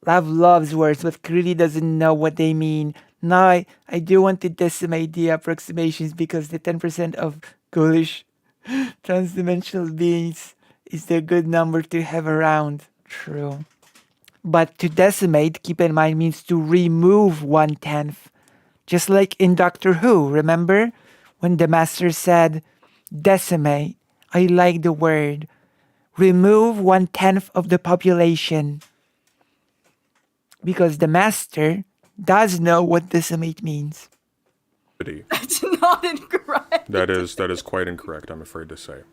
Lav loves words, but clearly doesn't know what they mean. Now, I do want to decimate the approximations because the 10% of ghoulish transdimensional beings is the good number to have around. True. But to decimate, keep in mind, means to remove 1/10. Just like in Doctor Who, remember? When the Master said, decimate, I like the word. Remove 1/10 of the population. Because the Master does know what decimate means. That's not incorrect. That is quite incorrect, I'm afraid to say.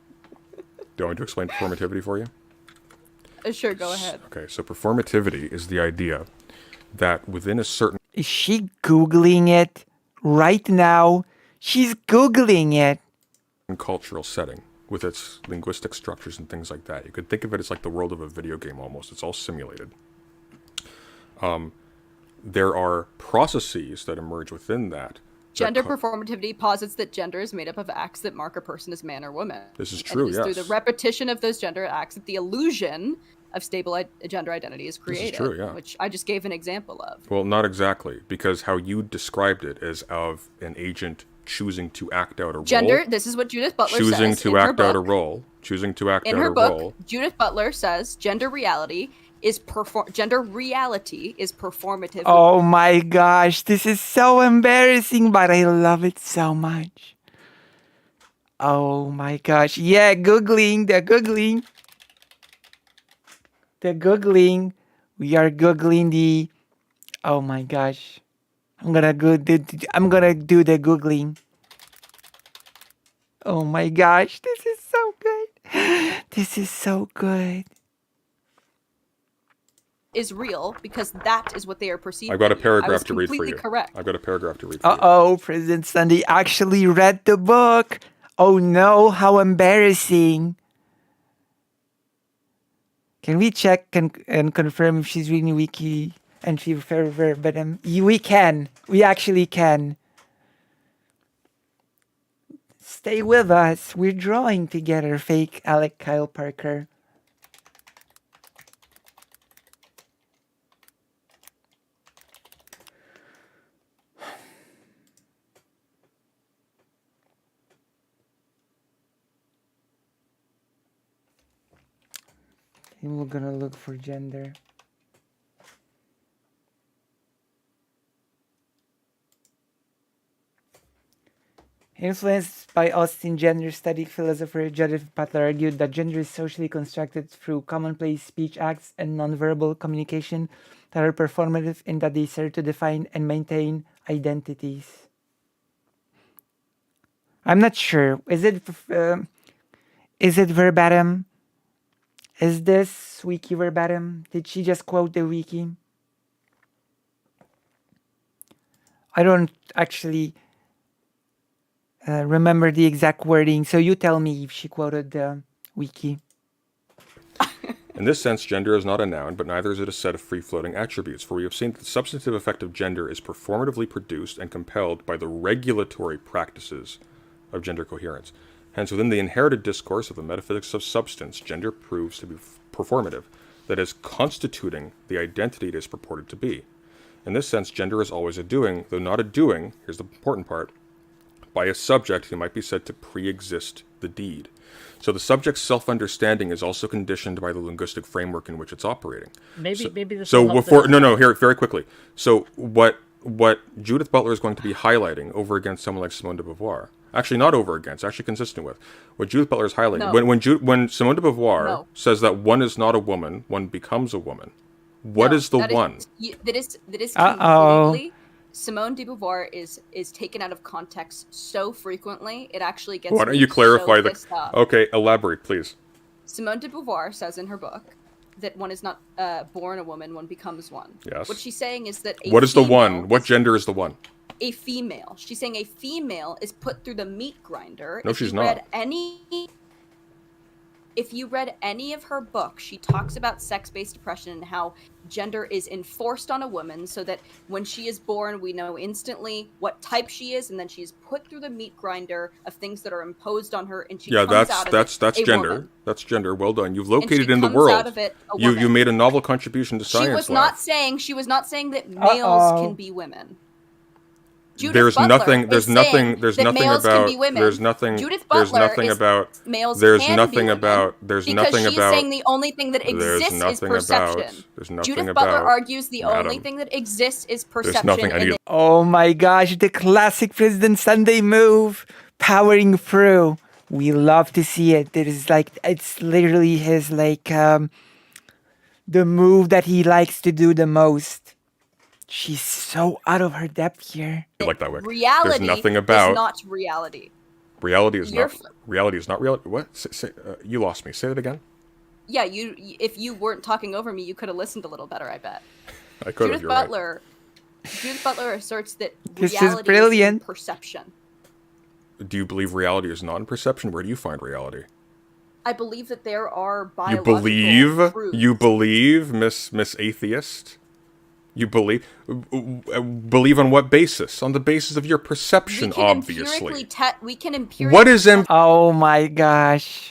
Do you want me to explain performativity for you? Sure, go ahead. Okay, so performativity is the idea that within a certain... Is she Googling it right now? She's Googling it. ...cultural setting with its linguistic structures and things like that. You could think of it as like the world of a video game almost. It's all simulated. There are processes that emerge within that. Gender performativity posits that gender is made up of acts that mark a person as man or woman. This is true, yes. Through the repetition of those gender acts that the illusion of stable gender identity is created. This is true, yeah. Which I just gave an example of. Well, not exactly, because how you described it is of an agent choosing to act out a role. Gender, this is what Judith Butler says. Choosing to act out a role. Choosing to act out a role. In her book, Judith Butler says gender reality is performative. Oh my gosh, this is so embarrassing, but I love it so much. Oh my gosh. Yeah, Googling. We are Googling the... Oh my gosh. I'm gonna do the Googling. Oh my gosh, this is so good. This is so good. Is real because that is what they are perceiving. I've got a paragraph to read for you. Completely correct. I've got a paragraph to read for you. Uh-oh, President Sunday actually read the book. Oh no, how embarrassing. Can we check and confirm if she's reading wiki entry verbatim? We can. We actually can. Stay with us. We're drawing together, fake Alec Kyle Parker. And we're gonna look for gender. Influenced by Austin gender study philosopher Judith Butler argued that gender is socially constructed through commonplace speech acts and nonverbal communication that are performative in that they serve to define and maintain identities. I'm not sure. Is it verbatim? Is this wiki verbatim? Did she just quote the wiki? I don't actually remember the exact wording, so you tell me if she quoted the wiki. In this sense, gender is not a noun, but neither is it a set of free-floating attributes, for we have seen that the substantive effect of gender is performatively produced and compelled by the regulatory practices of gender coherence. Hence, within the inherited discourse of the metaphysics of substance, gender proves to be performative, that is, constituting the identity it is purported to be. In this sense, gender is always a doing, though not a doing, here's the important part, by a subject who might be said to pre-exist the deed. So the subject's self-understanding is also conditioned by the linguistic framework in which it's operating. Maybe this So will help before the- here very quickly. So what Judith Butler is going to be highlighting over against someone like Simone de Beauvoir, actually not over against, actually consistent with what Judith Butler is highlighting. No. When Simone de Beauvoir No. says that one is not a woman, one becomes a woman. What No, is the that one? That is Uh-oh. completely. Simone de Beauvoir is taken out of context so frequently, it actually gets. Why don't me you clarify so the? pissed off. Okay, elaborate, please. Simone de Beauvoir says in her book that one is not born a woman, one becomes one. Yes. What she's saying is that What is the one? What gender is the one? A female. She's saying a female is put through the meat grinder. No, she's not. If you read any of her books, she talks about sex-based oppression and how gender is enforced on a woman so that when she is born, we know instantly what type she is, and then she is put through the meat grinder of things that are imposed on her, and she comes out of that's it a gender. woman. That's gender. Well done. You've And located she in the comes world. out of it a You woman. made a novel contribution to science. She was not saying that males Uh-oh. can be women. Judith There's Butler nothing. is There's saying nothing. There's that nothing males about. can be women. There's nothing. Judith There's Butler nothing is about. males There's can nothing be women about. There's because nothing she's about. saying the only thing that There's exists is nothing perception. about. There's nothing Judith about. Butler argues the only Madam. thing that exists is There's perception. nothing and any. that Oh my gosh, the classic President Sunday move, powering through. We love to see it. It is like, it's literally his, like, the move that he likes to do the most. She's so out of her depth here. You like that way. reality There's nothing about. is not reality. Reality is You're not. Reality is not reality. What? You lost me. Say it again. Yeah, if you weren't talking over me, you could have listened a little better, I bet. I could have. Judith You're right. Butler asserts that This is reality brilliant. in perception. Do you believe reality is not in perception? Where do you find reality? I believe that there are You biological believe? truths. You believe, Miss Atheist? You believe? Believe on what basis? On the basis of your perception, obviously. We can empirically. What is Oh my gosh.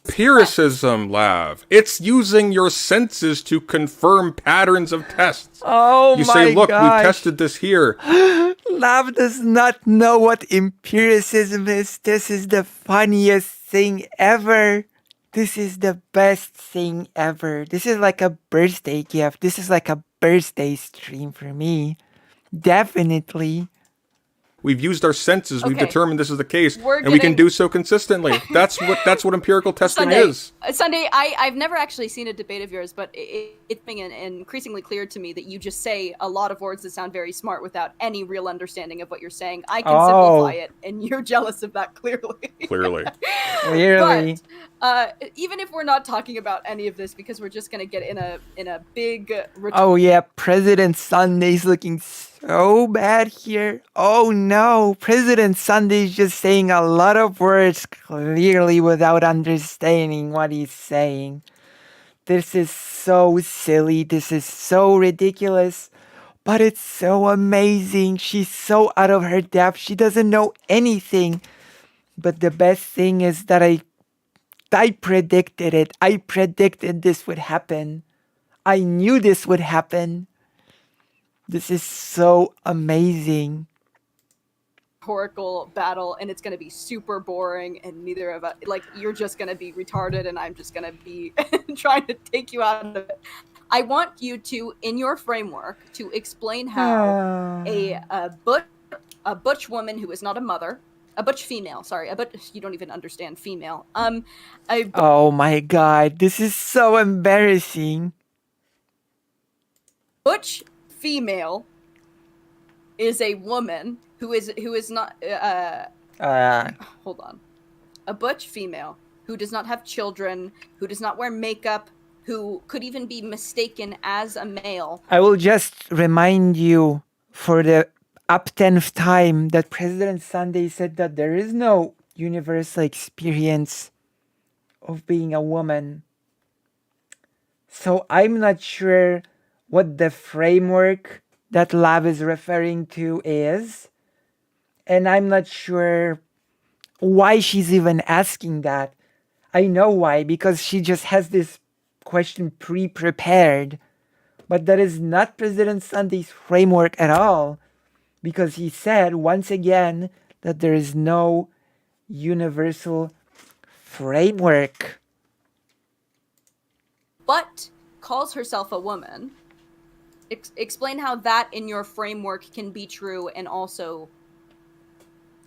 empiricism, Lav? It's using your senses to confirm patterns of tests. Oh You my say, look, gosh. we tested this here. Lav does not know what empiricism is. This is the funniest thing ever. This is the best thing ever. This is like a birthday gift. This is like a birthday stream for me. Definitely. We've used our senses. We've Okay. determined this is the case, We're and we can getting- do so consistently. That's what empirical testing is. Sunday, I've never actually seen a debate of yours, but it's becoming increasingly clear to me that you just say a lot of words that sound very smart without any real understanding of what you're saying. I can simplify it, and you're jealous of that clearly. Clearly. Clearly. Even if we're not talking about any of this, because we're just gonna get in a big. Oh yeah, President Sunday's looking so bad here. Oh no, President Sunday's just saying a lot of words clearly without understanding what he's saying. This is so silly. This is so ridiculous. But it's so amazing. She's so out of her depth. She doesn't know anything. But the best thing is that I predicted it. I predicted this would happen. I knew this would happen. This is so amazing. Rhetorical battle, and it's going to be super boring, and neither of us, like, you're just going to be retarded, and I'm just going to be trying to take you out of it. I want you to, in your framework, to explain how a butch woman who is not a mother, a butch female, sorry, you don't even understand female. Oh my god, this is so embarrassing. Butch female is a woman who is not hold on. A butch female who does not have children, who does not wear makeup, who could even be mistaken as a male. I will just remind you for the up 10th time that President Sunday said that there is no universal experience of being a woman. So I'm not sure what the framework that Lav is referring to is. And I'm not sure why she's even asking that. I know why, because she just has this question pre-prepared. But that is not President Sunday's framework at all. Because he said, once again, that there is no universal framework. But calls herself a woman. Explain how that in your framework can be true, and also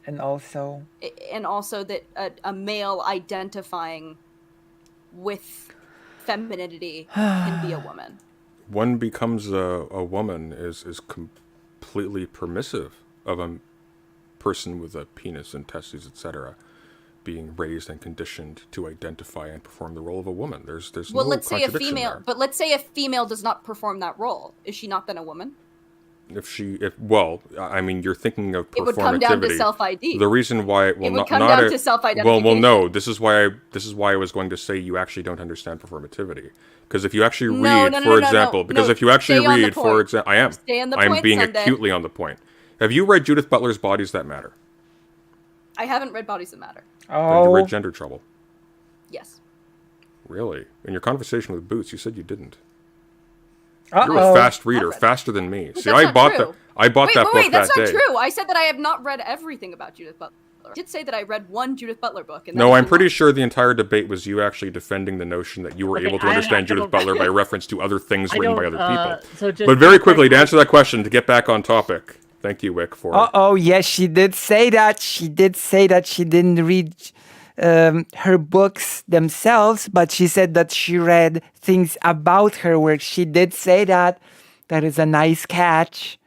that a male identifying with femininity can be a woman. One becomes a woman is completely permissive of a person with a penis and testes, etc., being raised and conditioned to identify and perform the role of a woman. There's Well, no let's say a contradiction female, there. but let's say a female does not perform that role. Is she not then a woman? I mean, you're thinking of performativity. It would come down to self-ID. The reason why It would come down to self-identification. Well, no. This is why I was going to say you actually don't understand performativity. Because if you actually read, for example, I am. Stay on the I'm point, being Sunday. acutely on the point. Have you read Judith Butler's Bodies That Matter? I haven't read Bodies That Matter. Then you Oh, read Gender Trouble. Yes. Really? In your conversation with Boots, you said you didn't. You're a uh-oh. fast reader, read it. faster than me. But See, that's I not bought true. that book That's that not day. true. I said that I have not read everything about Judith Butler. I did say that I read one Judith Butler book. And that No, was I'm the pretty one. sure the entire debate was you actually defending the notion that you were Okay, able to I understand Judith don't- Butler by reference to other things written by other people. So just But very quickly, to answer that question, to get back on topic, thank you, Wick, for... Uh-oh, yes, she did say that. She did say that she didn't read her books themselves, but she said that she read things about her work. She did say that. That is a nice catch.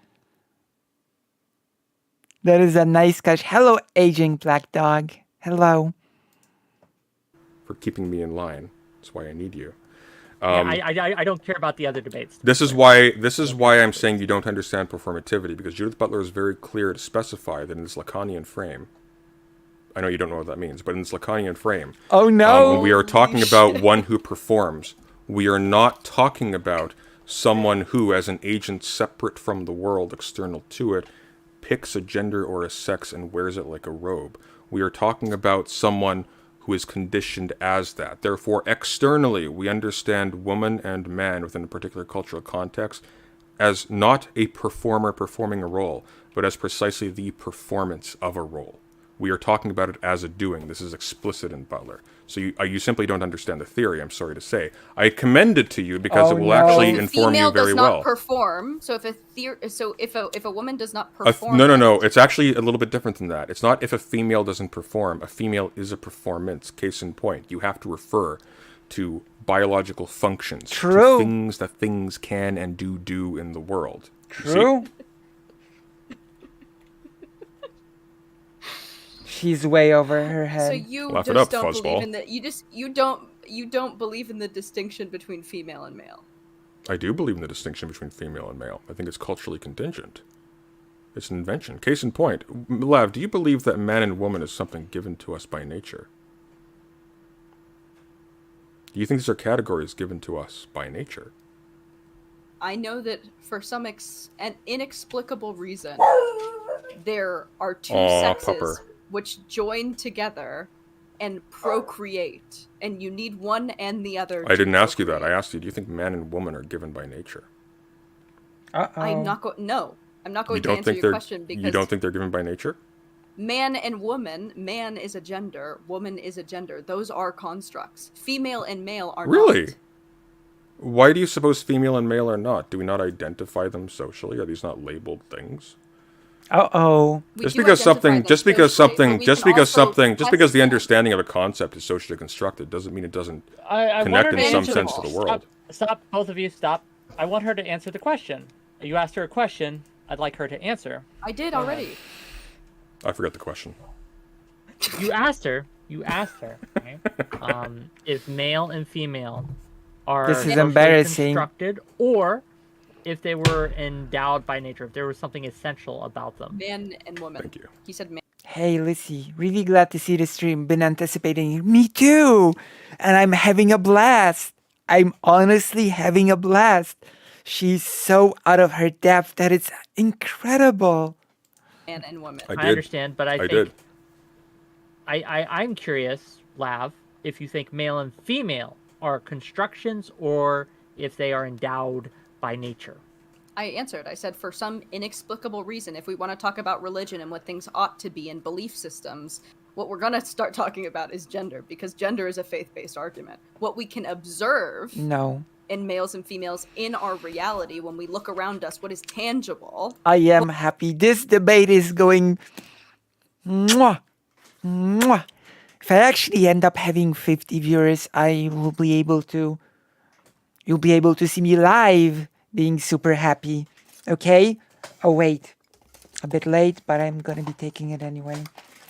That is a nice catch. Hello, aging black dog. Hello. for keeping me in line. That's why I need you. I don't care about the other debates. This is why I'm saying you don't understand performativity, because Judith Butler is very clear to specify that in this Lacanian frame, I know you don't know what that means, but in this Lacanian frame, Oh no. when we are talking about one who performs, we are not talking about someone who, as an agent separate from the world, external to it, picks a gender or a sex and wears it like a robe. We are talking about someone who is conditioned as that. Therefore, externally, we understand woman and man within a particular cultural context as not a performer performing a role, but as precisely the performance of a role. We are talking about it as a doing. This is explicit in Butler. So you simply don't understand the theory, I'm sorry to say. I commend it to you because Oh, it will no. actually If a inform female you very does not well. perform, so if a woman does not perform, No. It's actually a little bit different than that. It's not if a female doesn't perform. A female is a performance. Case in point, you have to refer to biological functions, True. to things that things can and do in the world. You see? True. She's way over her head. So you Laugh it just up, don't fuzzball. believe in the you don't believe in the distinction between female and male. I do believe in the distinction between female and male. I think it's culturally contingent. It's an invention. Case in point, Lav, do you believe that man and woman is something given to us by nature? Do you think these are categories given to us by nature? I know that for some an inexplicable reason, there are two Aw, sexes pupper. which join together and procreate, and you need one and the other. I to didn't ask you that. I procreate. asked you, do you think man and woman are given by nature? Uh-oh. I'm not going. No, I'm not going You to don't answer think your they're question because you don't think they're given by nature? man and woman, man is a gender, woman is a gender. Those are constructs. Female and male are Really? not. Why do you suppose female and male are not? Do we not identify them socially? Are these not labeled things? Uh-oh. We Just do because identify something, them just because socially, but something, we just can because also something, just because the test them. understanding of a concept is socially constructed doesn't mean it doesn't I connect want her in to some answer sense to the world. Stop, both of you, stop. I want her to answer the question. You asked her a question. I'd like her to answer. I did already. I forgot the question. You asked her. Right? If male and female are This is socially embarrassing. constructed, or if they were endowed by nature, if there was something essential about them. Man and woman. Thank you. He said man. Hey, Lissy, really glad to see the stream. Been anticipating it. Me too. And I'm having a blast. I'm honestly having a blast. She's so out of her depth that it's incredible. Man and woman. I I did. understand, but I think did. I'm curious, Lav, if you think male and female are constructions or if they are endowed by nature. I answered. I said, for some inexplicable reason, if we want to talk about religion and what things ought to be in belief systems, what we're going to start talking about is gender, because gender is a faith-based argument. What we can observe No. in males and females in our reality, when we look around us, what is tangible. I am happy. This debate is going. Mwah, mwah. If I actually end up having 50 viewers, I will be able to. You'll be able to see me live being super happy. Okay? Oh, wait. A bit late, but I'm gonna be taking it anyway.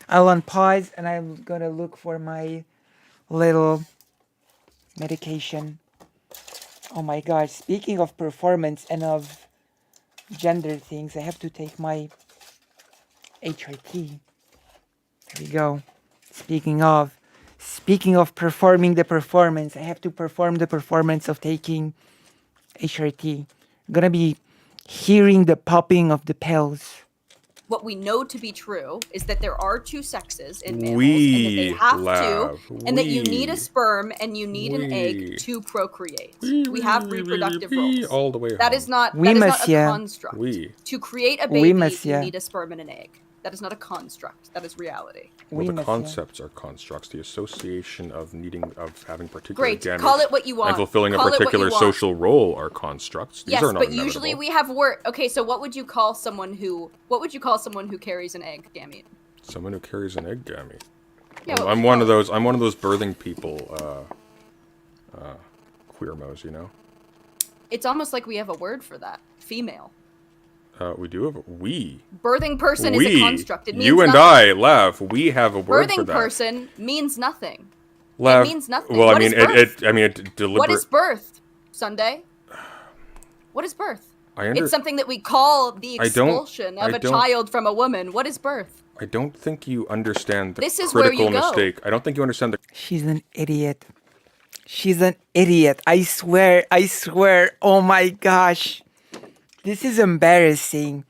I'll unpause and I'm gonna look for my little medication. Oh my gosh, speaking of performance and of gender things, I have to take my HRT. There we go. Speaking of performing the performance, I have to perform the performance of taking HRT. I'm gonna be hearing the popping of the pills. What we know to be true is that there are two sexes in mammals, and that they have and that you need a sperm and you need an egg to procreate. We have reproductive roles. All the way That home. is not Oui, a monsieur. construct. Oui. To create a Oui, baby, monsieur. you need a sperm and an egg. That is not a construct. That is reality. Well, Oui, the monsieur. concepts are constructs. The association of having particular Great. gametes Call it what you want. and fulfilling Call a it what particular you want. social role are constructs. These Yes, are not but inevitable. usually we have word. Okay, so what would you call someone who carries an egg gamete? Someone who carries an egg gamete. Yeah, what would I'm you one call of it? those. I'm one of those birthing people. Queermos, you know. It's almost like we have a word for that. Female. We do have we. Birthing person is We. a construct. It means You and nothing. I, Lav. We have a word for Birthing that. person means nothing. Lav, means nothing. Well, What I mean, is birth? it deliberate. What is birth, Sunday? What is birth? I under- It's something that we call the I don't- expulsion of I a don't- child from a woman. What is birth? I don't think you understand the This is where critical you go. mistake. I don't think you understand the She's an idiot. She's an idiot. I swear. Oh my gosh. This is embarrassing.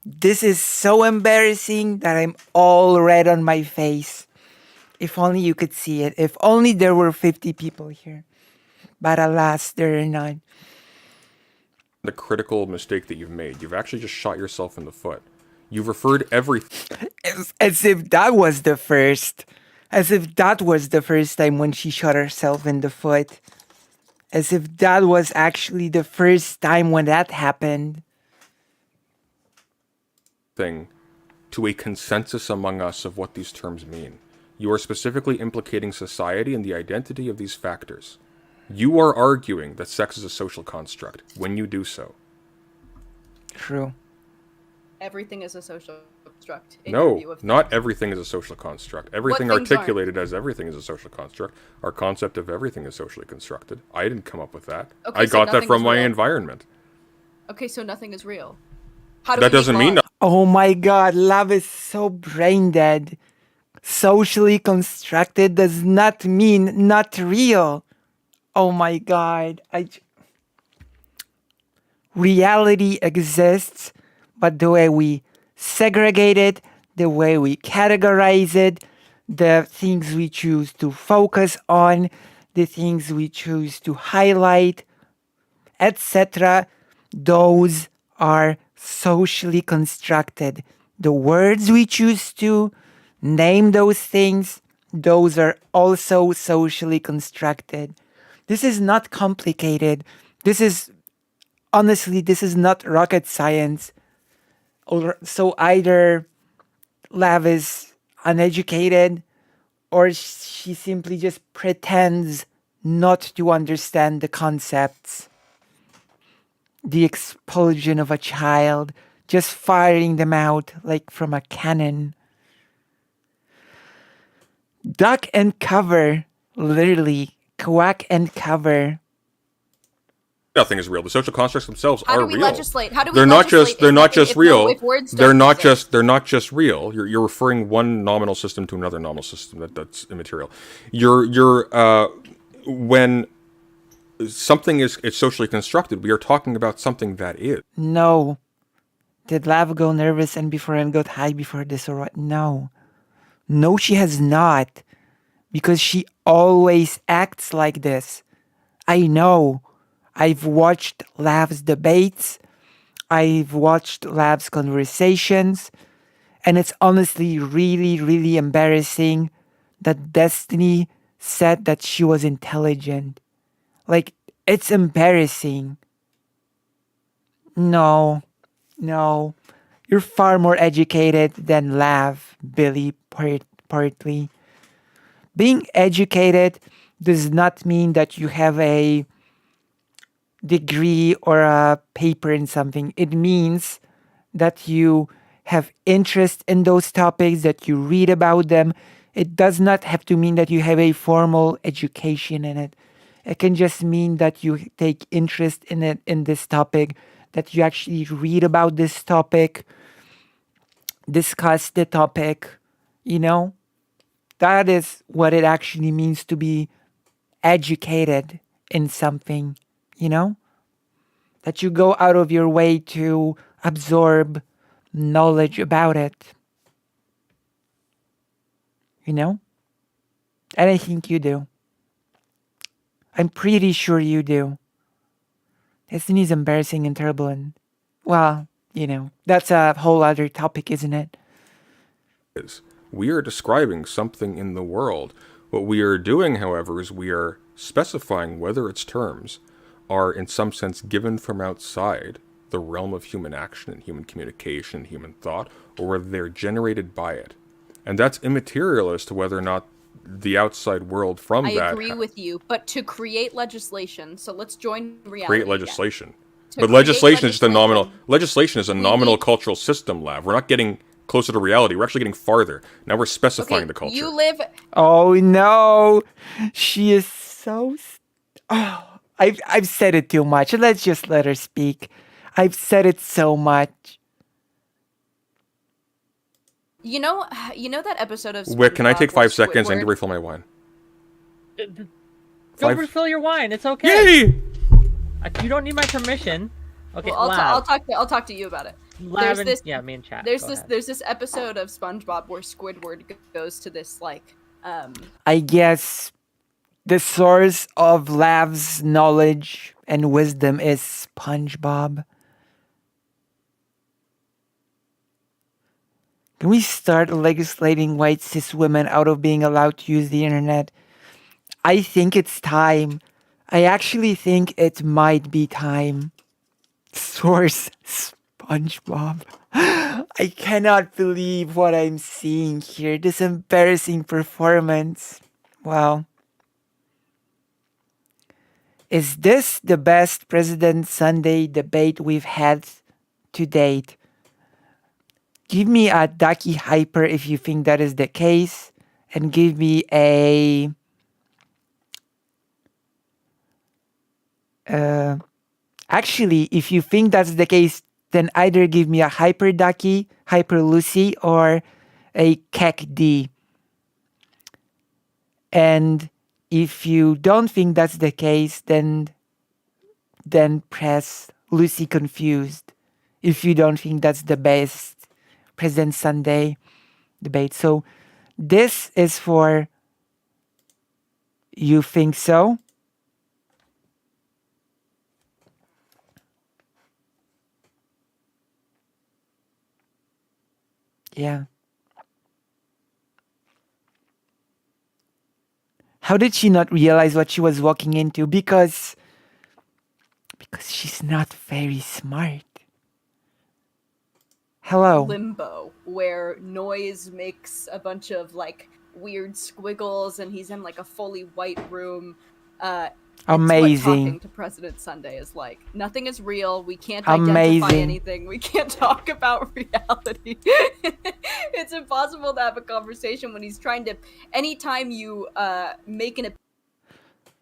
This is so embarrassing that I'm all red on my face. If only you could see it. If only there were 50 people here. But alas, there are none. critical mistake that you've made. You've actually just shot yourself in the foot. You've referred everything. As if that was the first. As if that was the first time when she shot herself in the foot. As if that was actually the first time when that happened. To a consensus among us of what these terms mean. You are specifically implicating society and the identity of these factors. You are arguing that sex is a social construct when you do so. True. Everything is a social construct. In your view No, of not things. everything is a social construct. Everything things articulated as everything is a social construct. Our concept of everything is socially constructed. I didn't come up with that. Okay, I so got that nothing from is my real. environment. Okay, so nothing is real. How do That we make doesn't mean laws? Oh my god, love is so brain dead. Socially constructed does not mean not real. Oh my god. Reality exists, but the way we segregate it, the way we categorize it, the things we choose to focus on, the things we choose to highlight, etc., those are socially constructed. The words we choose to name those things, those are also socially constructed. This is not complicated. Honestly, this is not rocket science. So either Lav is uneducated or she simply just pretends not to understand the concepts. The expulsion of a child, just firing them out like from a cannon. Duck and cover, literally, quack and cover. Nothing is real. The social constructs themselves How are do we real. legislate? How do we They're not legislate just. They're if not nothing- just if real. if words They're don't not exist? just. They're not just real. You're referring one nominal system to another nominal system. That's immaterial. When something is socially constructed, we are talking about something that is. No. Did Lav go nervous and before and got high before this or what? No. No, she has not. Because she always acts like this. I know. I've watched Lav's debates. I've watched Lab's conversations, and it's honestly really, really embarrassing that Destiny said that she was intelligent. Like, it's embarrassing. No, no. You're far more educated than Lav, Billy, partly. Being educated does not mean that you have a degree or a paper in something. It means that you have interest in those topics, that you read about them. It does not have to mean that you have a formal education in it. It can just mean that you take interest in it, in this topic, that you actually read about this topic, discuss the topic, you know? That is what it actually means to be educated in something, you know? That you go out of your way to absorb knowledge about it, you know? And I think you do. I'm pretty sure you do. Destiny's embarrassing and terrible, and, well, you know, that's a whole other topic, isn't it? Is. We are describing something in the world. What we are doing, however, is we are specifying whether its terms are in some sense given from outside the realm of human action and human communication and human thought, or whether they're generated by it. And that's immaterial as to whether or not the outside world from I that agree with you, but to create legislation, so let's join reality. create again. To legislation. But create legislation is just a nominal. legislation, Legislation is a nominal need- cultural system, Lav. We're not getting closer to reality. We're actually getting farther. Now we're specifying Okay, the culture. you live. Oh no, she is so. Oh, I've said it too much. Let's just let her speak. I've said it so much. You know that episode of Wait, can I SpongeBob take where 5 seconds? I need to Squidward- refill my wine. Go 5 refill your wine. It's okay. Yay! You don't need my permission. Okay, Well, Lab. I'll talk to you about it. Lab there's and- this- Yeah, me and chat. There's Go this ahead. there's this episode of SpongeBob where Squidward goes to this I guess the source of Lav's knowledge and wisdom is SpongeBob. Can we start legislating white cis women out of being allowed to use the internet? I think it's time. I actually think it might be time. Source SpongeBob. I cannot believe what I'm seeing here. This embarrassing performance. Well, is this the best President Sunday debate we've had to date? Give me a Ducky Hyper if you think that is the case, and give me a actually, if you think that's the case, then either give me a Hyper Ducky, Hyper Lucy, or a Keck D. And if you don't think that's the case, then press Lucy Confused. If you don't think that's the best President Sunday debate. So this is for you think so? Yeah. How did she not realize what she was walking into? Because she's not very smart. Hello. limbo where Noise makes a bunch of like weird squiggles and he's in like a fully white room. It's what Amazing. talking to President Sunday is like. Nothing is real. We can't Amazing. identify anything. We can't talk about reality. It's impossible to have a conversation when he's trying to. Anytime you make an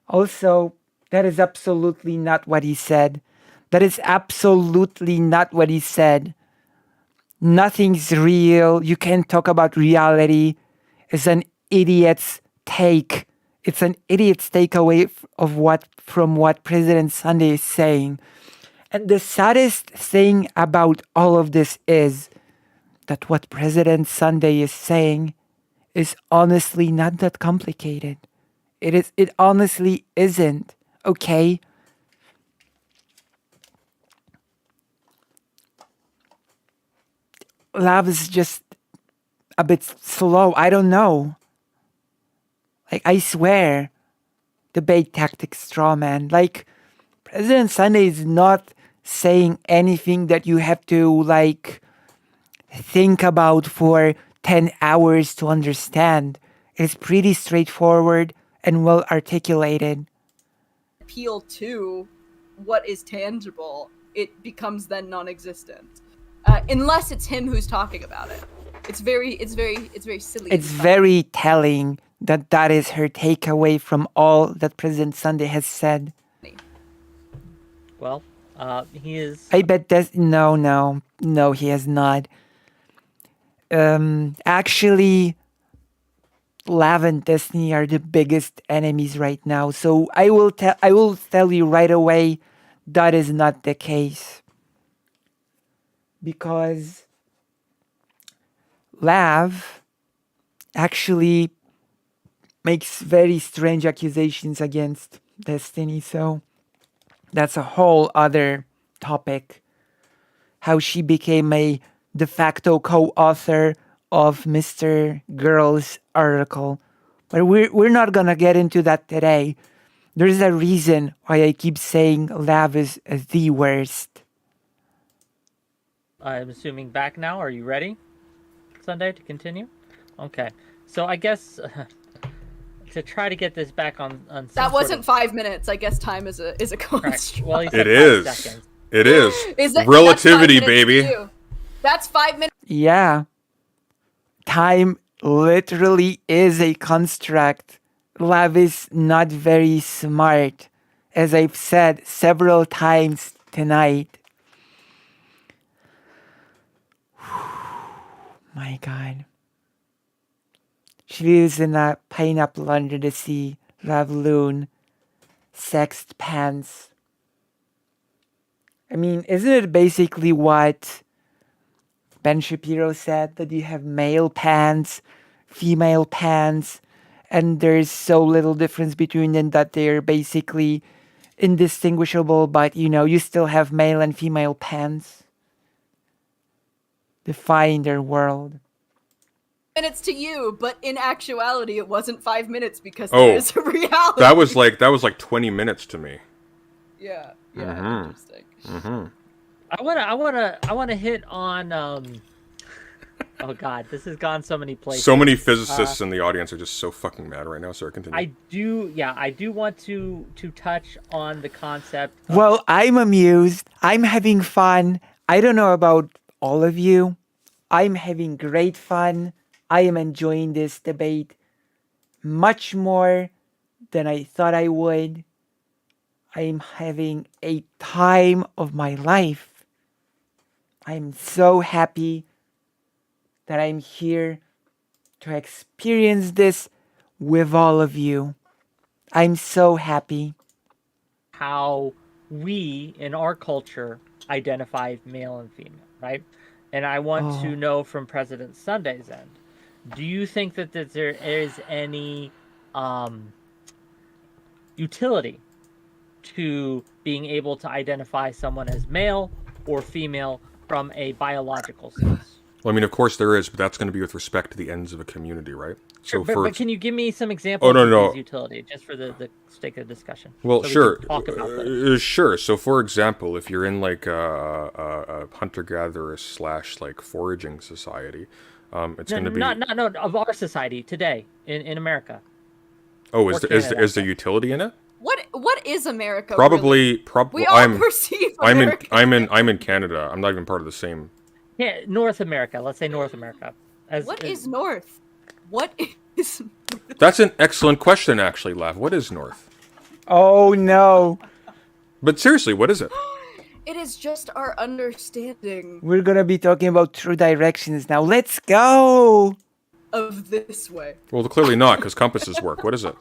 Also, that is absolutely not what he said. That is absolutely not what he said. Nothing's real. You can't talk about reality. It's an idiot's take. It's an idiot's takeaway from what President Sunday is saying. And the saddest thing about all of this is that what President Sunday is saying is honestly not that complicated. It honestly isn't, okay? Lav is just a bit slow. I don't know. Like, I swear, debate tactics straw man. Like, President Sunday is not saying anything that you have to, like, think about for 10 hours to understand. It's pretty straightforward and well articulated. Appeal to what is tangible, it becomes then non-existent. Unless it's him who's talking about it. It's very silly. It's very telling that that is her takeaway from all that President Sunday has said. Well, he is. I bet that's no, he has not. Actually, Lav and Destiny are the biggest enemies right now. So I will tell you right away that is not the case. Because Lav actually makes very strange accusations against Destiny, so that's a whole other topic. How she became a de facto co-author of Mr. Girl's article. But we're not gonna get into that today. There's a reason why I keep saying Lav is the worst. I'm assuming back now. Are you ready, Sunday, to continue? Okay. So I guess to try to get this back on that wasn't 5 minutes. I guess time is a construct. Well, It is. Seconds. It is. Relativity, baby. That's 5 minutes. Yeah. Time literally is a construct. Lav is not very smart, as I've said several times tonight. My God. She lives in a pineapple under the sea, Lavloon, sexed pants. I mean, isn't it basically what Ben Shapiro said, that you have male pants, female pants, and there's so little difference between them that they're basically indistinguishable, but you still have male and female pants? Define their world. Minutes to you, but in actuality, it wasn't 5 minutes because there is a reality. That was like 20 minutes to me. Yeah, Mhm. interesting. Mm-hmm. I wanna hit on oh God, this has gone so many places. So many physicists in the audience are just so fucking mad right now. Sorry, continue. I do want to touch on the concept. Well, I'm amused. I'm having fun. I don't know about all of you. I'm having great fun. I am enjoying this debate much more than I thought I would. I'm having a time of my life. I'm so happy that I'm here to experience this with all of you. I'm so happy. How we in our culture identify male and female, right? And I want to know from President Sunday's end, do you think that there is any utility to being able to identify someone as male or female from a biological sense? Well, I mean, of course there is, but that's going to be with respect to the ends of a community, right? So, but can you give me some examples of these utility, just for the sake of discussion? Well, so sure. Talk about this. Sure. So, for example, if you're in like a hunter-gatherer / like foraging society, it's going to be no of our society today in America. Oh, is there utility in it? What is America? Probably. We all perceive America. I'm in Canada. I'm not even part of the same. Yeah, North America. Let's say North America. What is North? What is? That's an excellent question, actually, Lav. What is North? Oh no! But seriously, what is it? It is just our understanding. We're gonna be talking about true directions now. Let's go! Of this way. Well, clearly not, because compasses work. What is it?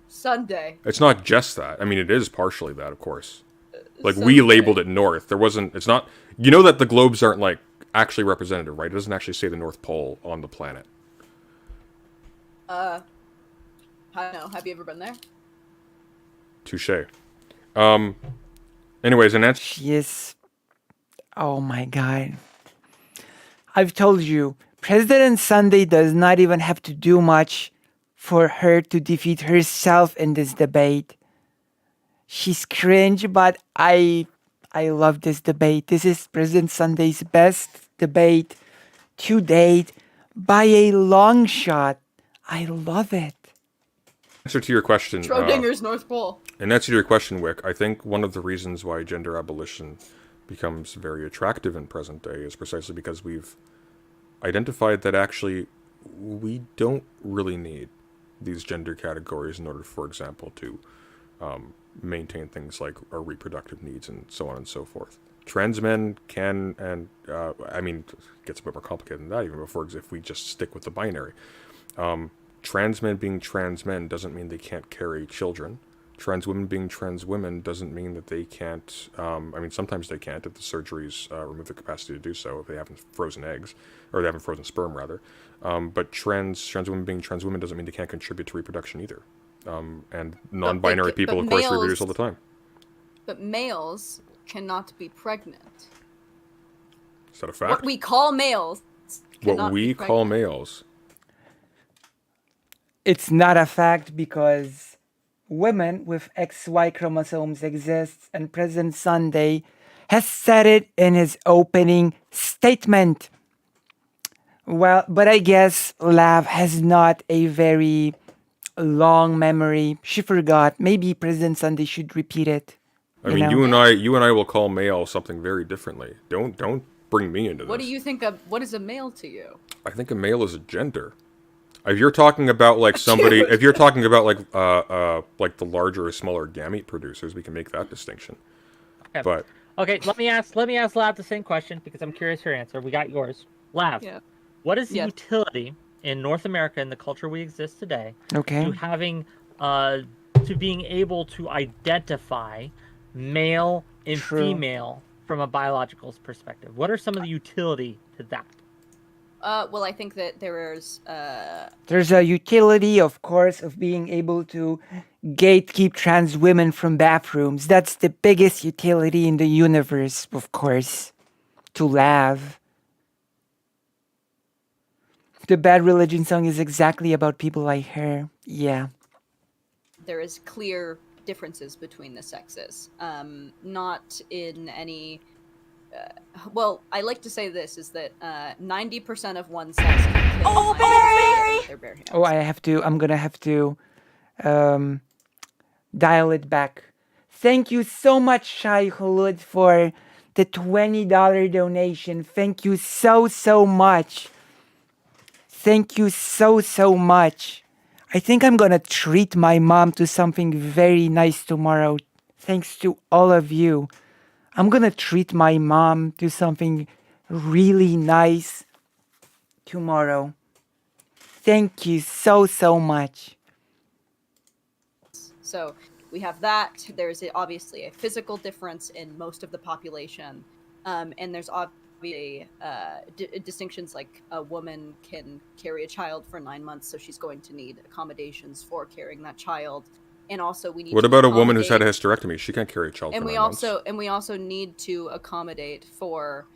Sunday. It's not just that. I mean, it is partially that, of course. Like, Sunday. we labeled it North. There wasn't... It's not... You know that the globes aren't, like, actually representative, right? It doesn't actually say the North Pole on the planet. I don't know. Have you ever been there? Touche. Anyways, an answer... She is Oh my God. I've told you, President Sunday does not even have to do much for her to defeat herself in this debate. She's cringe, but I love this debate. This is President Sunday's best debate to date by a long shot. I love it. Answer to your question. Schrodinger's North Pole. In answer to your question, Wick, I think one of the reasons why gender abolition becomes very attractive in present day is precisely because we've identified that actually we don't really need these gender categories in order, for example, to maintain things like our reproductive needs and so on and so forth. Trans men can, and I mean, it gets a bit more complicated than that even before, if we just stick with the binary. Trans men being trans men doesn't mean they can't carry children. Trans women being trans women doesn't mean that they can't, I mean, sometimes they can't if the surgeries remove the capacity to do so, if they haven't frozen eggs, or they haven't frozen sperm, rather. But trans women being trans women doesn't mean they can't contribute to reproduction either. And non-binary people, of course, reproduce all the time. But males cannot be pregnant. Is that a fact? What we call males. What we call males. It's not a fact because women with XY chromosomes exist, and President Sunday has said it in his opening statement. Well, but I guess Lav has not a very long memory. She forgot. Maybe President Sunday should repeat it. I mean, you and I will call male something very differently. Don't bring me into this. What do you think of what is a male to you? I think a male is a gender. If you're talking about like somebody, if you're talking about like the larger or smaller gamete producers, we can make that distinction. Okay. But okay, let me ask Lav the same question because I'm curious your answer. We got yours, Lav. Yeah. What is the utility in North America and the culture we exist today to having to being able to identify male and female from a biological perspective? What are some of the utility to that? Well, I think that there's a utility, of course, of being able to gatekeep trans women from bathrooms. That's the biggest utility in the universe, of course, to Lav. The Bad Religion song is exactly about people like her. Yeah. There is clear differences between the sexes. Not in any... well, I like to say this, is that 90% of one sex can kill their bare hands. Oh, I'm gonna have to dial it back. Thank you so much, Shai Hulud, for the $20 donation. Thank you so much. Thank you so much. I think I'm gonna treat my mom to something very nice tomorrow. Thanks to all of you. I'm gonna treat my mom to something really nice tomorrow. Thank you so much. So we have that. There's obviously a physical difference in most of the population. And there's obviously distinctions, like a woman can carry a child for 9 months, so she's going to need accommodations for carrying that child. And also we need what about a woman who's had a hysterectomy? She can't carry a child for 9 months. And we also need to accommodate for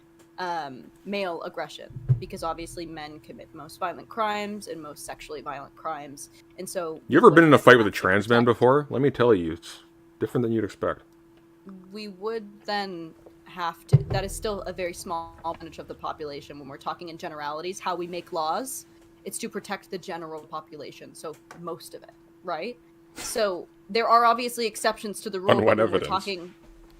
male aggression, because obviously men commit most violent crimes and most sexually violent crimes. And so you ever been in a fight with a trans man before? Let me tell you, it's different than you'd expect. We would then have to, that is still a very small percentage of the population. When we're talking in generalities, how we make laws, it's to protect the general population, so most of it, right? So there are obviously exceptions to the rule. On what when evidence?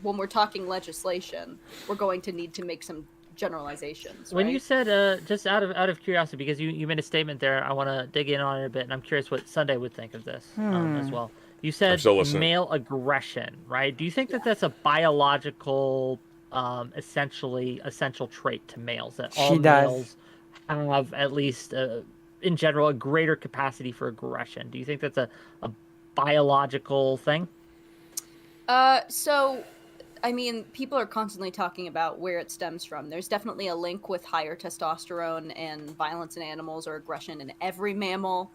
When we're talking legislation, we're going to need to make some generalizations. When right? you said, just out of curiosity, because you made a statement there, I want to dig in on it a bit, and I'm curious what Sunday would think of this as well. You said male aggression, right? Do you think that that's a biological, essential trait to males, that all males have at least, in general, a greater capacity for aggression? Do you think that's a biological thing? So, I mean, people are constantly talking about where it stems from. There's definitely a link with higher testosterone and violence in animals, or aggression in every mammal,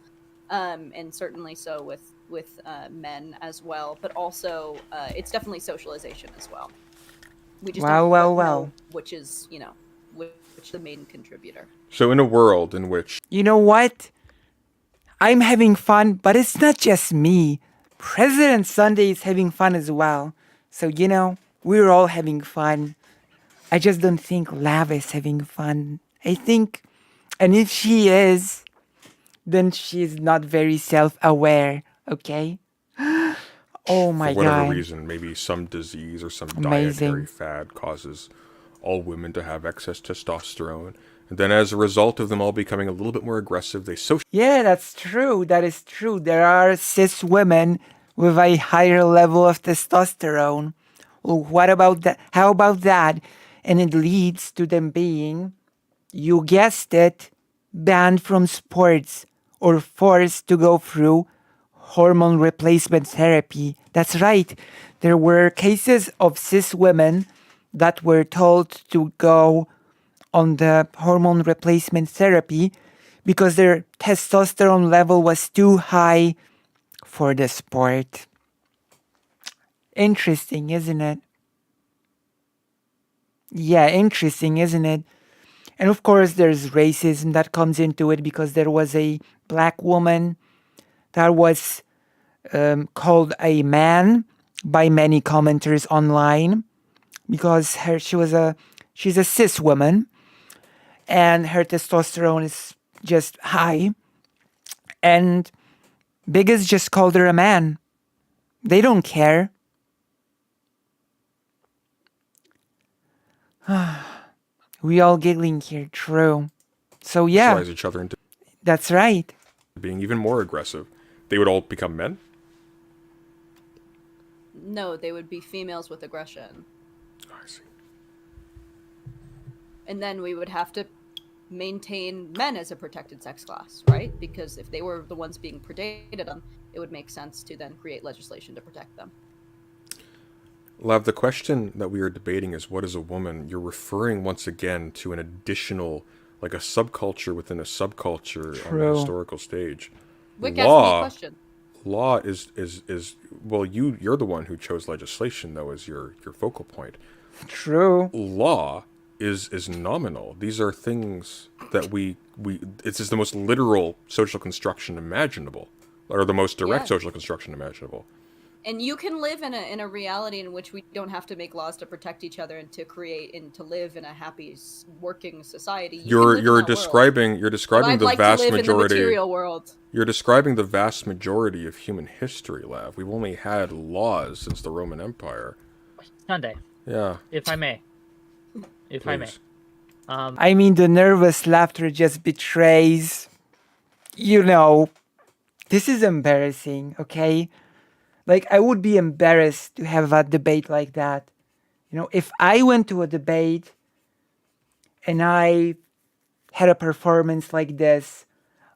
and certainly so with men as well. But also, it's definitely socialization as well. We just Well, don't well, know well. which is, which is the main contributor. So in a world in which You know what? I'm having fun, but it's not just me. President Sunday is having fun as well. So, we're all having fun. I just don't think Lav is having fun. I think, and if she is, then she's not very self aware, okay? Oh for my whatever god. reason, maybe some disease or some dietary Amazing. fad causes all women to have excess testosterone. And then as a result of them all becoming a little bit more aggressive, they socialize Yeah, that's true. That is true. There are cis women with a higher level of testosterone. Well, what about that? How about that? And it leads to them being, you guessed it, banned from sports or forced to go through hormone replacement therapy. That's right. There were cases of cis women that were told to go on the hormone replacement therapy because their testosterone level was too high for the sport. Interesting, isn't it? Yeah, interesting, isn't it? And of course, there's racism that comes into it because there was a black woman that was called a man by many commenters online because she's a cis woman and her testosterone is just high, and bigots just called her a man. They don't care. We all giggling here, true. So yeah, each other into that's right. being even more aggressive. They would all become men. No, they would be females with aggression. Oh, I see. And then we would have to maintain men as a protected sex class, right? Because if they were the ones being predated on, it would make sense to then create legislation to protect them. Lav, the question that we are debating is what is a woman? You're referring once again to an additional, like a subculture within a subculture on the True. historical stage. Wick asked me a question. Law is well, you're the one who chose legislation though as your focal point. True. Law is nominal. These are things that we it's just the most literal social construction imaginable, or the most direct Yeah. social construction imaginable. And you can live in a reality in which we don't have to make laws to protect each other and to create and to live in a happy working society. You're describing I'd the like vast to live majority. in the material world. You're describing the vast majority of human history, Lav. We've only had laws since the Roman Empire. Sunday, Yeah. if I may. If I may. Please. I mean, the nervous laughter just betrays, this is embarrassing, okay? Like, I would be embarrassed to have a debate like that. If I went to a debate and I had a performance like this,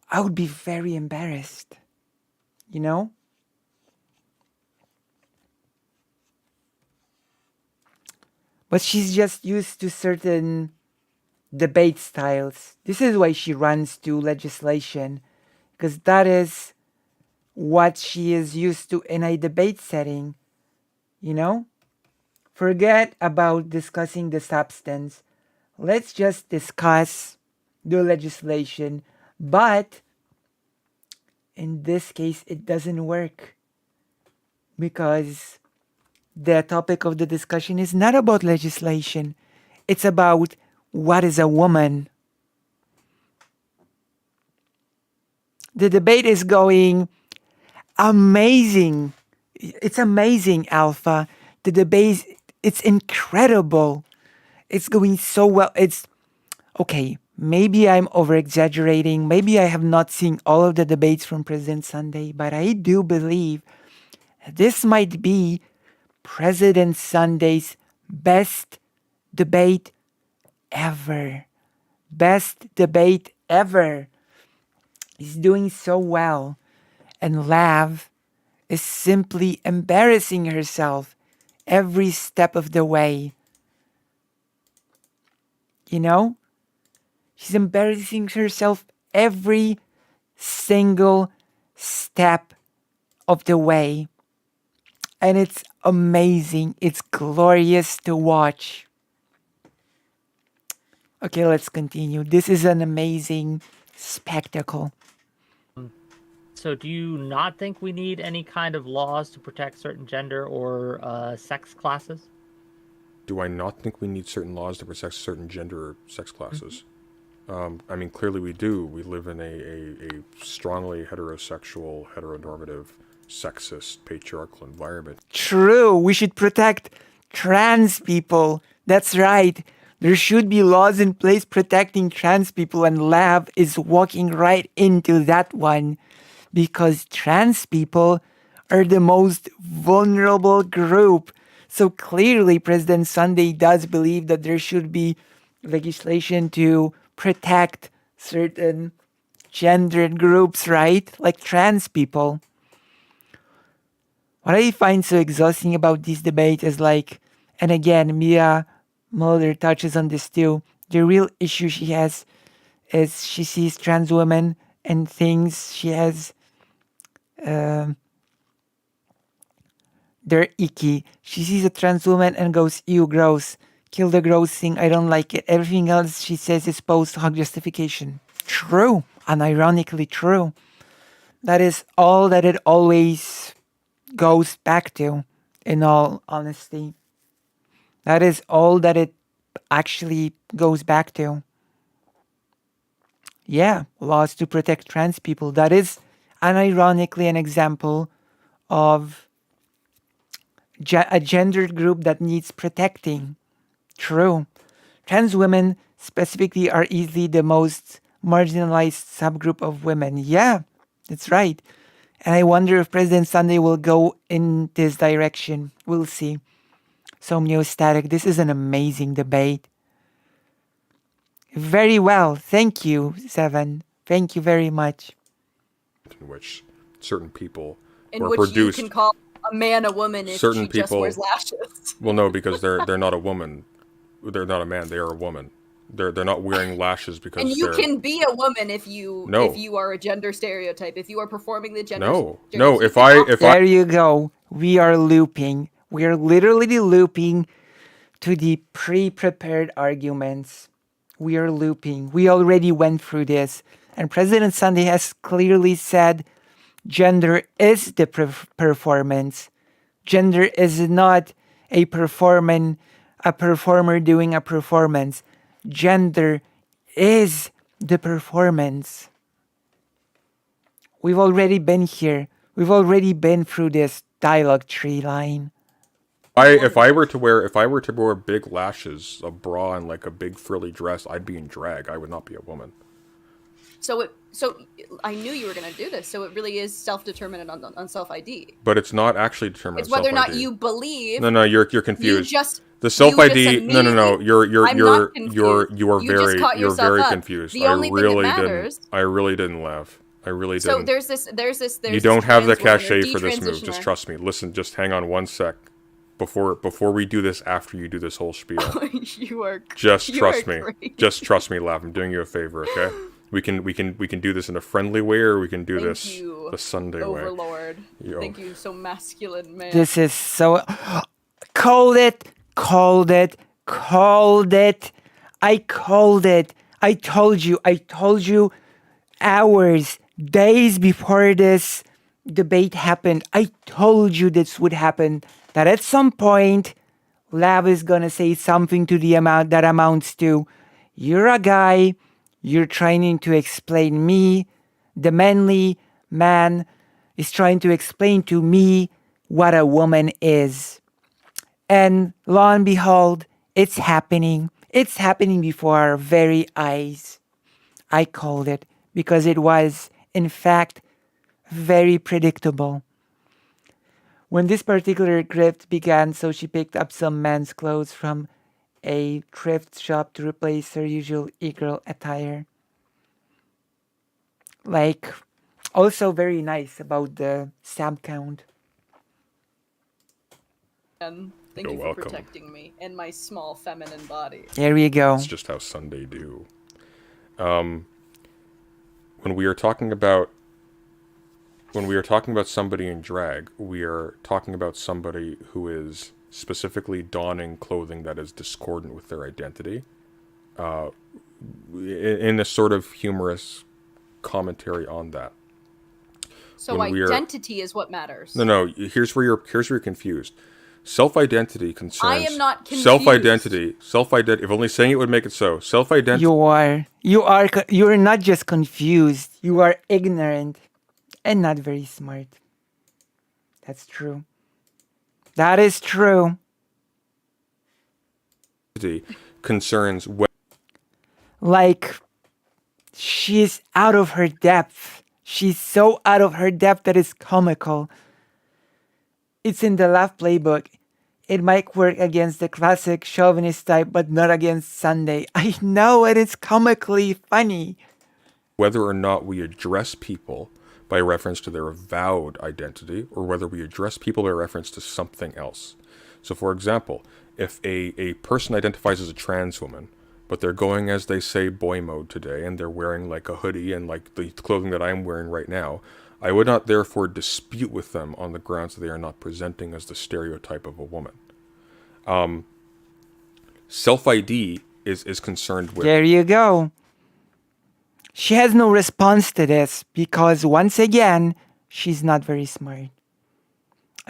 I would be very embarrassed, But she's just used to certain debate styles. This is why she runs to legislation, because that is what she is used to in a debate setting, Forget about discussing the substance. Let's just discuss the legislation. But in this case, it doesn't work because the topic of the discussion is not about legislation. It's about what is a woman. The debate is going amazing. It's amazing, Alpha. The debate, it's incredible. It's going so well. It's okay. Maybe I'm over exaggerating. Maybe I have not seen all of the debates from President Sunday, but I do believe this might be President Sunday's best debate ever. Best debate ever. He's doing so well. And Lav is simply embarrassing herself every step of the way. She's embarrassing herself every single step of the way. And it's amazing. It's glorious to watch. Okay, let's continue. This is an amazing spectacle. So do you not think we need any kind of laws to protect certain gender or sex classes? Do I not think we need certain laws to protect certain gender or sex classes? I mean, clearly we do. We live in a strongly heterosexual, heteronormative, sexist, patriarchal environment. True, we should protect trans people. That's right. There should be laws in place protecting trans people, and Lav is walking right into that one because trans people are the most vulnerable group. So clearly, President Sunday does believe that there should be legislation to protect certain gendered groups, right? Like trans people. What I find so exhausting about this debate is like, and again, Mia Mulder touches on this too. The real issue she has is she sees trans women and thinks she has, they're icky. She sees a trans woman and goes, ew, gross. Kill the gross thing, I don't like it. Everything else she says is post-hoc justification. True, unironically true. That is all that it always goes back to, in all honesty. That is all that it actually goes back to. Yeah, laws to protect trans people. That is unironically an example of a gendered group that needs protecting. True. Trans women specifically are easily the most marginalized subgroup of women. Yeah, that's right. And I wonder if President Sunday will go in this direction. We'll see. So Static, this is an amazing debate. Very well. Thank you, Seven. Thank you very much. In which certain people In were which produced. you can call a man a woman if Certain she just people- wears lashes. Well, no, because they're not a woman. They're not a man. They are a woman. They're not wearing lashes because And you they're... can be a woman if you are a gender stereotype. If you are performing the gender No, stereotype. There you go. We are looping. We are literally looping to the pre-prepared arguments. We are looping. We already went through this. And President Sunday has clearly said gender is the performance. Gender is not a performer doing a performance. Gender is the performance. We've already been here. We've already been through this dialogue tree line. If I were to wear big lashes, a bra, and like a big frilly dress, I'd be in drag. I would not be a woman. So I knew you were going to do this. So it really is self-determinant on self-ID. But it's not actually determined. It's whether or not you believe. No, you're confused. The self-ID. No. You are very up. confused. The only thing that matters. I really didn't laugh. I really didn't. So there's this. You don't have the cachet for this move. Just trust me. Listen, just hang on one sec. Before we do this, after you do this whole spiel, Just trust me. Just trust me, Lav. I'm doing you a favor, okay? We can do this in a friendly way, or we can do this the Sunday Overlord. way. Yo. Thank you, so masculine man. This is so... Called it. I called it. I told you hours, days before this debate happened. I told you this would happen. That at some point, Lav is gonna say something to the amount that amounts to, you're a guy, you're trying to explain me, the manly man is trying to explain to me what a woman is. And lo and behold, it's happening. It's happening before our very eyes. I called it because it was, in fact, very predictable. When this particular grift began, so she picked up some men's clothes from a thrift shop to replace her usual e-girl attire. Like, also very nice about the stab count. Thank you for protecting me and my small feminine body. There we go. That's just how Sunday do. When we are talking about when we are talking about somebody in drag, we are talking about somebody who is specifically donning clothing that is discordant with their identity, in a sort of humorous commentary on that. So When we are- identity is what matters. No. Here's where you're confused. Self-identity concerns. I am not confused. Self-identity. If only saying it would make it so. Self-identity. You're not just confused. You are ignorant and not very smart. That's true. That is true. Concerns. Like, she's out of her depth. She's so out of her depth that it's comical. It's in the left playbook. It might work against the classic chauvinist type, but not against Sunday. I know, and it's comically funny. Whether or not we address people by reference to their avowed identity, or whether we address people by reference to something else. So, for example, if a person identifies as a trans woman, but they're going, as they say, boy mode today, and they're wearing like a hoodie and like the clothing that I'm wearing right now, I would not therefore dispute with them on the grounds that they are not presenting as the stereotype of a woman. Self-ID is concerned with... There you go. She has no response to this because, once again, she's not very smart.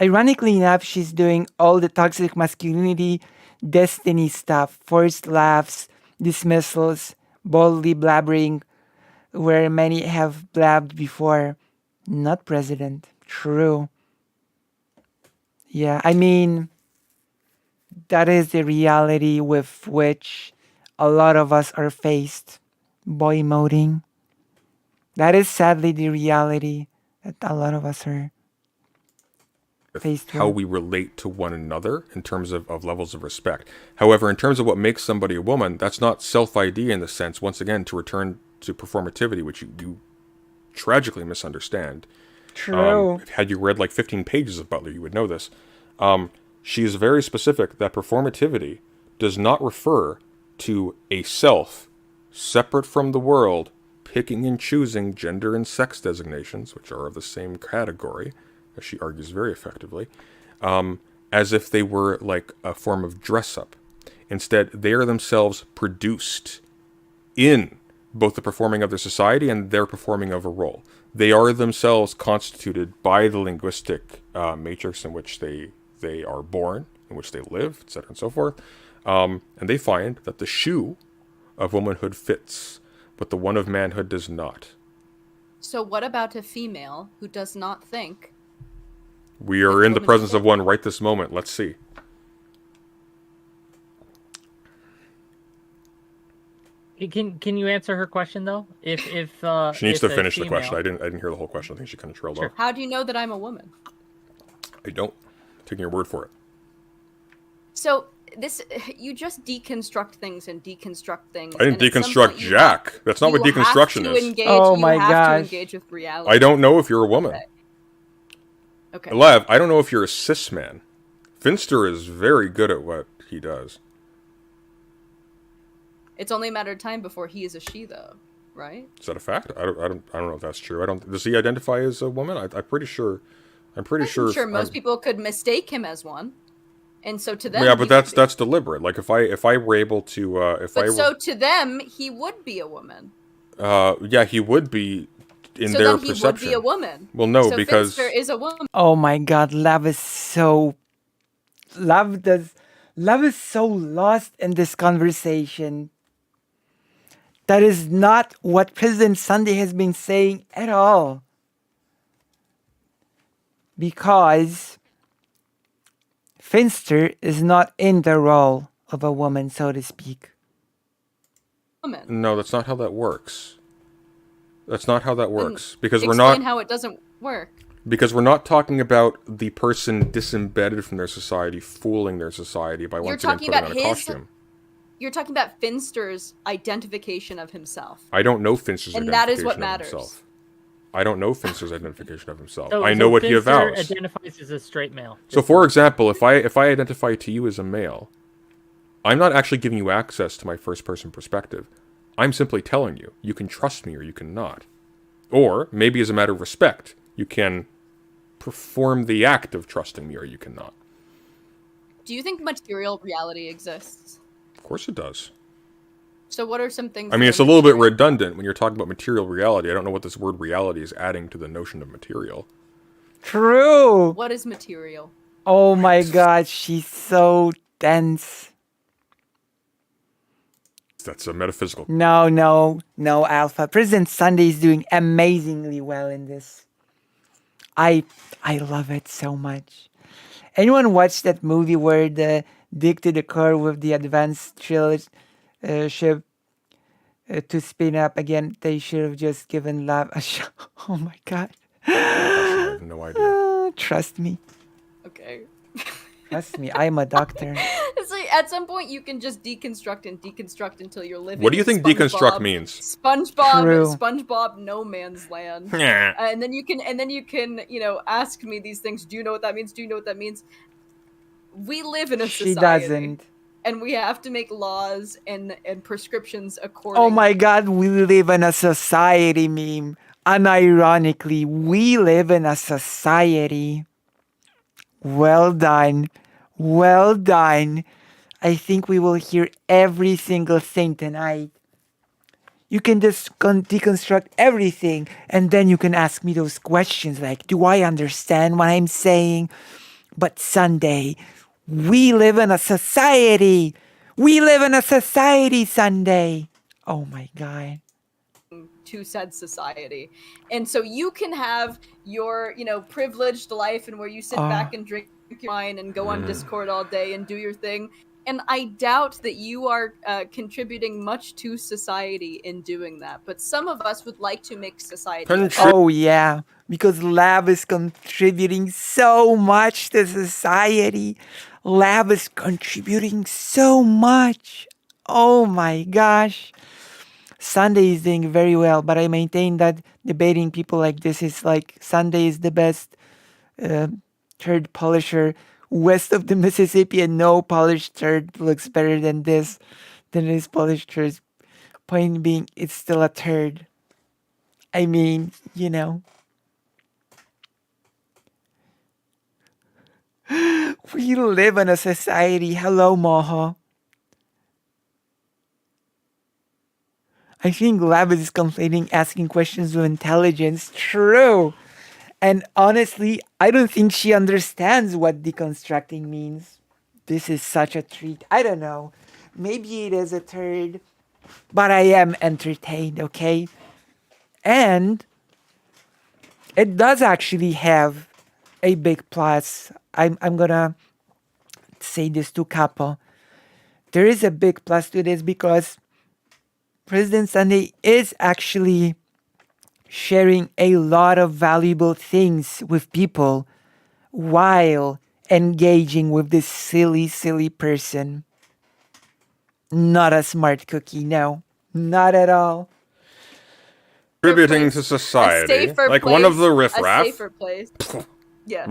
Ironically enough, she's doing all the toxic masculinity, destiny stuff, forced laughs, dismissals, boldly blabbering, where many have blabbed before. Not president. True. Yeah, I mean, that is the reality with which a lot of us are faced. Boy moding. That is sadly the reality that a lot of us are faced with. How we relate to one another in terms of levels of respect. However, in terms of what makes somebody a woman, that's not self-ID in the sense, once again, to return to performativity, which you tragically misunderstand. True. Had you read like 15 pages of Butler, you would know this. She is very specific that performativity does not refer to a self separate from the world, picking and choosing gender and sex designations, which are of the same category, as she argues very effectively, as if they were like a form of dress-up. Instead, they are themselves produced in both the performing of their society and their performing of a role. They are themselves constituted by the linguistic matrix in which they are born, in which they live, etc. and so forth. And they find that the shoe of womanhood fits, but the one of manhood does not. So what about a female who does not think? We are in the presence of one right this moment. Let's see. Can you answer her question though? If She needs if to a finish the question. female- I didn't hear the whole question. I think she kind of trailed off. How do you know that I'm a woman? I don't. Taking your word for it. So you just deconstruct things and deconstruct things. I didn't and at some deconstruct point you Jack. have- That's not what you have deconstruction to is. engage- Oh you my have gosh. to engage with reality. I don't know if you're a woman. Okay. Lev, I don't know if you're a cis man. Finster is very good at what he does. It's only a matter of time before he is a she, though, right? Is that a fact? I don't know if that's true. Does he identify as a woman? I'm pretty sure. I'm sure most people could mistake him as one, and so to them. Yeah, he but would that's be. deliberate. Like if I were able to, So to them, he would be a woman. yeah, he would be in so their then he perception. would be a woman. Well, no, so because Finster is a woman. Oh my god, Love is so lost in this conversation. That is not what President Sunday has been saying at all. Because Finster is not in the role of a woman, so to speak. Woman. no, that's not how that works. That's not how that works because Explain how it doesn't work. we're not talking about the person disembedded from their society, fooling their society by once again talking putting about on a his- costume. You're talking about Finster's identification of himself. I don't know Finster's And that is identification what of matters. himself. I don't know Finster's identification of himself. So- I know so what he Finster avows. identifies as a straight male. So, for example, if I identify to you as a male, I'm not actually giving you access to my first-person perspective. I'm simply telling you, you can trust me or you can not. Or, maybe as a matter of respect, You can perform the act of trusting me, or you cannot. Do you think material reality exists? Of course it does. So what are some things? I mean, it's a little bit redundant when you're talking about material reality. I don't know what this word reality is adding to the notion of material. True. What is material? Oh my god, she's so dense. That's a metaphysical. No, Alpha. President Sunday is doing amazingly well in this. I love it so much. Anyone watch that movie where the dig to the core with the advanced ship to spin up again? They should have just given love a shot. Oh my god. I have no idea. Trust me. Okay. Trust me. I'm a doctor. It's like at some point you can just deconstruct and deconstruct until you're living. What do you in think deconstruct means? True. SpongeBob, no man's land. Yeah. And then you can, ask me these things. Do you know what that means? Do you know what that means? We live in a She society. doesn't. And we have to make laws and prescriptions according. Oh my god, we live in a society meme. Unironically, we live in a society. Well done. Well done. I think we will hear every single thing tonight. You can just deconstruct everything, and then you can ask me those questions like, do I understand what I'm saying? But Sunday, we live in a society. We live in a society, Sunday. Oh my God. To said society. And so you can have your, privileged life and where you sit back and drink your wine and go on Discord all day and do your thing. And I doubt that you are contributing much to society in doing that. But some of us would like to make society. Oh yeah, because Lab is contributing so much to society. Lab is contributing so much. Oh my gosh. Sunday is doing very well, but I maintain that debating people like this is like Sunday is the best turd polisher west of the Mississippi, and no polished turd looks better than this polished turd. Point being, it's still a turd. I mean, we live in a society. Hello, Moho. I think Lab is conflating asking questions with intelligence. True. And honestly, I don't think she understands what deconstructing means. This is such a treat. I don't know. Maybe it is a turd, but I am entertained, okay? And it does actually have a big plus. I'm gonna say this to Capo. There is a big plus to this because President Sunday is actually sharing a lot of valuable things with people while engaging with this silly, silly person. Not a smart cookie, no. Not at all. Contributing to society. Like place, one of the riffraff. A safer place. Yeah.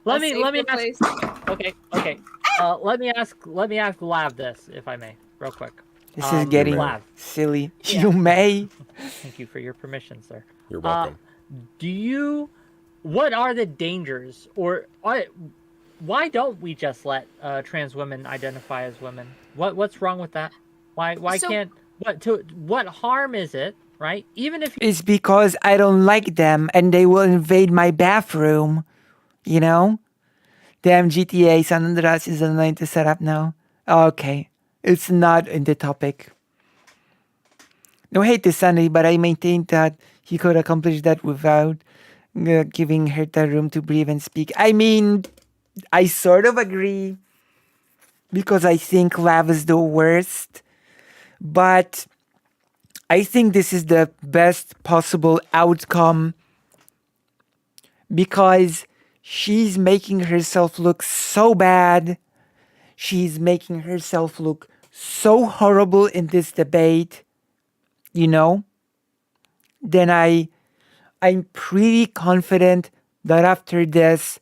Let me ask. Okay. Let me ask Lav this, if I may, real quick. This is getting Lav. silly. Yeah. You may. Thank you for your permission, sir. You're welcome. What are the dangers, or why don't we just let trans women identify as women? What's wrong with that? Why can't what harm is it, right? Even if It's because I don't like them and they will invade my bathroom. Damn, GTA San Andreas is online to set up now. Okay. It's not in the topic. No hate to Sunday, but I maintain that he could accomplish that without giving her the room to breathe and speak. I mean, I sort of agree because I think Lav is the worst, but I think this is the best possible outcome because she's making herself look so bad. She's making herself look so horrible in this debate, then I'm pretty confident that after this,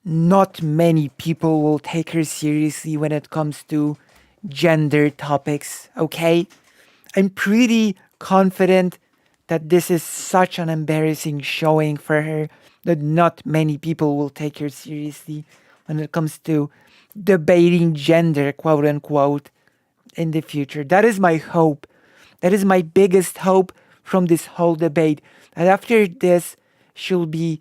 not many people will take her seriously when it comes to gender topics, okay? I'm pretty confident that this is such an embarrassing showing for her, that not many people will take her seriously when it comes to debating gender, quote unquote, in the future. That is my hope. That is my biggest hope from this whole debate. That after this, she'll be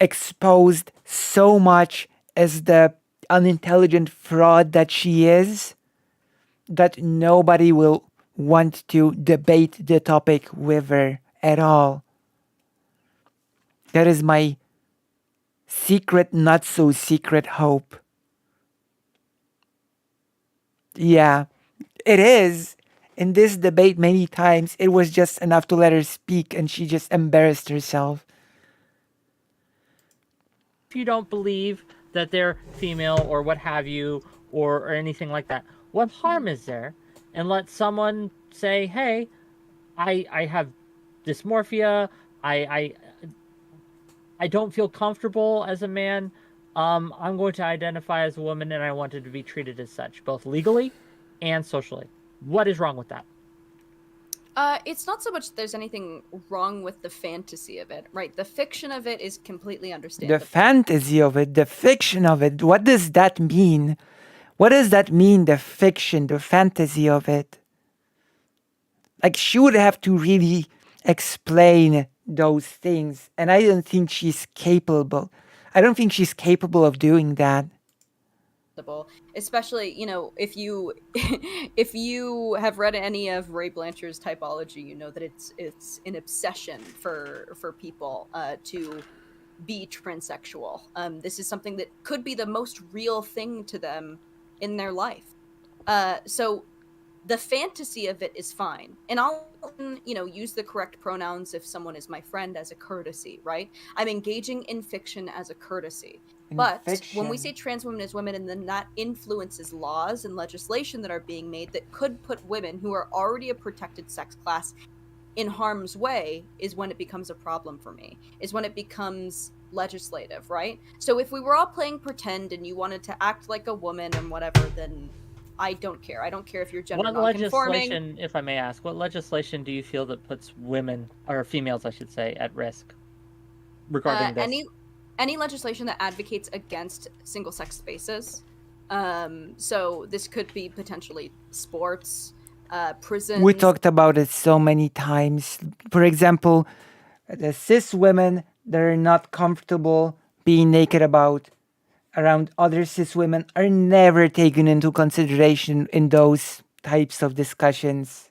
exposed so much as the unintelligent fraud that she is, that nobody will want to debate the topic with her at all. That is my secret, not so secret hope. Yeah, it is. In this debate, many times, it was just enough to let her speak and she just embarrassed herself. If you don't believe that they're female or what have you, or anything like that, what harm is there? And let someone say, hey, I have dysmorphia, I don't feel comfortable as a man. I'm going to identify as a woman, and I wanted to be treated as such, both legally and socially. What is wrong with that? It's not so much that there's anything wrong with the fantasy of it, right? The fiction of it is completely understandable. The fantasy of it, the fiction of it, what does that mean? What does that mean, the fiction, the fantasy of it? Like, she would have to really explain those things, and I don't think she's capable. I don't think she's capable of doing that. Especially, if you if you have read any of Ray Blanchard's typology, you know that it's an obsession for people to be transsexual. This is something that could be the most real thing to them in their life. So the fantasy of it is fine, and I'll use the correct pronouns if someone is my friend as a courtesy, right? I'm engaging in fiction as a courtesy. But when we say trans women as women, and then that influences laws and legislation that are being made that could put women who are already a protected sex class in harm's way, is when it becomes a problem for me, is when it becomes legislative, right? So if we were all playing pretend and you wanted to act like a woman and whatever, then I don't care. I don't care if you're gender non-conforming. What legislation, if I may ask, what legislation do you feel that puts women, or females, I should say, at risk regarding this? Any legislation that advocates against single-sex spaces. So this could be potentially sports, prisons. We talked about it so many times. For example, the cis women, they're not comfortable being naked around other cis women, are never taken into consideration in those types of discussions.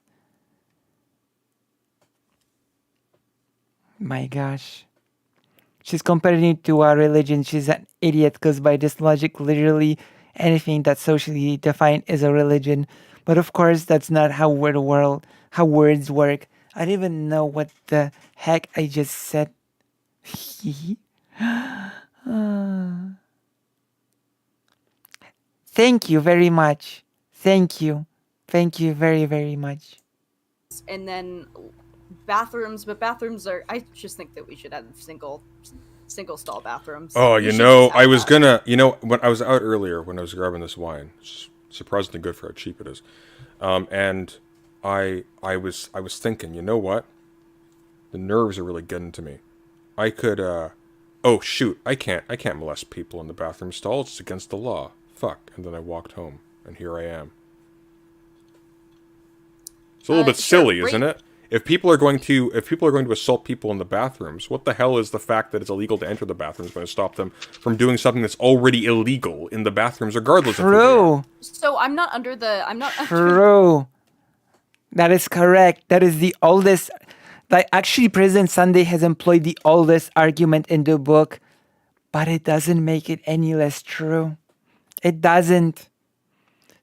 My gosh. She's comparing it to our religion. She's an idiot, because by this logic, literally anything that's socially defined is a religion. But of course, that's not how words work. I don't even know what the heck I just said. Thank you very much. Thank you. Thank you very, very much. And then bathrooms, but bathrooms are, I just think that we should have single stall bathrooms. Oh, I was gonna, when I was out earlier when I was grabbing this wine, it's surprisingly good for how cheap it is, and I was thinking, you know what? The nerves are really getting to me. I could, oh shoot, I can't molest people in the bathroom stall. It's against the law. Fuck. And then I walked home, and here I am. It's a little bit silly, isn't it? If people are going to assault people in the bathrooms, what the hell is the fact that it's illegal to enter the bathrooms going to stop them from doing something that's already illegal in the bathrooms, regardless of who they are? So I'm not under. True. That is correct. That is the oldest. Like, actually, President Sunday has employed the oldest argument in the book, but it doesn't make it any less true. It doesn't.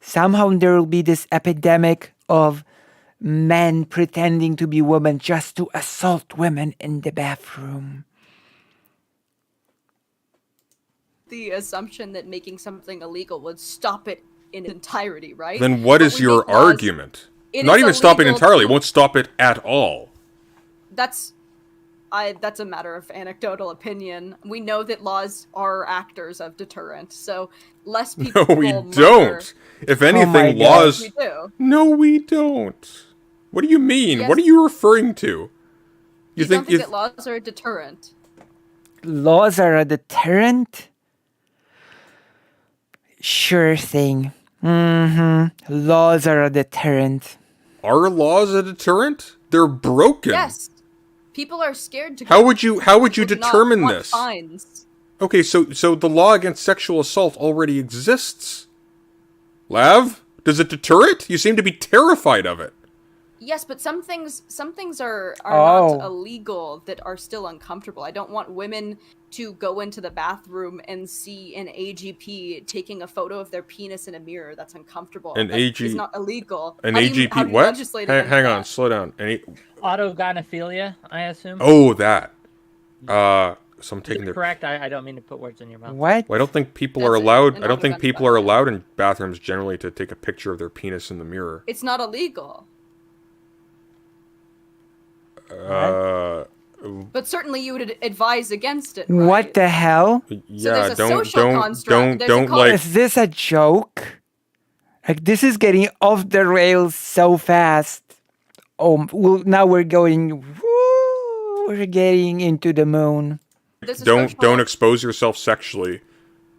Somehow there will be this epidemic of men pretending to be women just to assault women in the bathroom. The assumption that making something illegal would stop it in entirety, right? Then what is your argument? Not even stop it entirely. It won't stop it at all. That's a matter of anecdotal opinion. We know that laws are actors of deterrent, so less people. No, we don't. If anything, laws. We do. No, we don't. What do you mean? Yes. What are you referring to? You don't think that laws are a deterrent? Laws are a deterrent? Sure thing. Laws are a deterrent. Are laws a deterrent? They're broken. Yes. People are scared to. How would you People do not determine want this? Fines. Okay, so the law against sexual assault already exists. Lav, does it deter it? You seem to be terrified of it. Yes, but some things are Oh. not illegal that are still uncomfortable. I don't want women to go into the bathroom and see an AGP taking a photo of their penis in a mirror. That's uncomfortable. An That is not illegal. An How do you AGP, what? legislate against Hang on, that? slow down. Autogynephilia, I assume. Oh, that. So I'm taking their. Correct. I don't mean to put words in your mouth. What? Well, I don't think people That's are it. allowed. An I don't think autogynephile. people are allowed in bathrooms generally to take a picture of their penis in the mirror. It's not illegal. But certainly you would advise against it. Right? What the hell? Yeah, there's a social construct. There's a don't cul- like. Is this a joke? Like, this is getting off the rails so fast. Oh, well, now we're going. Woo, we're getting into the moon. There's a Don't social- expose yourself sexually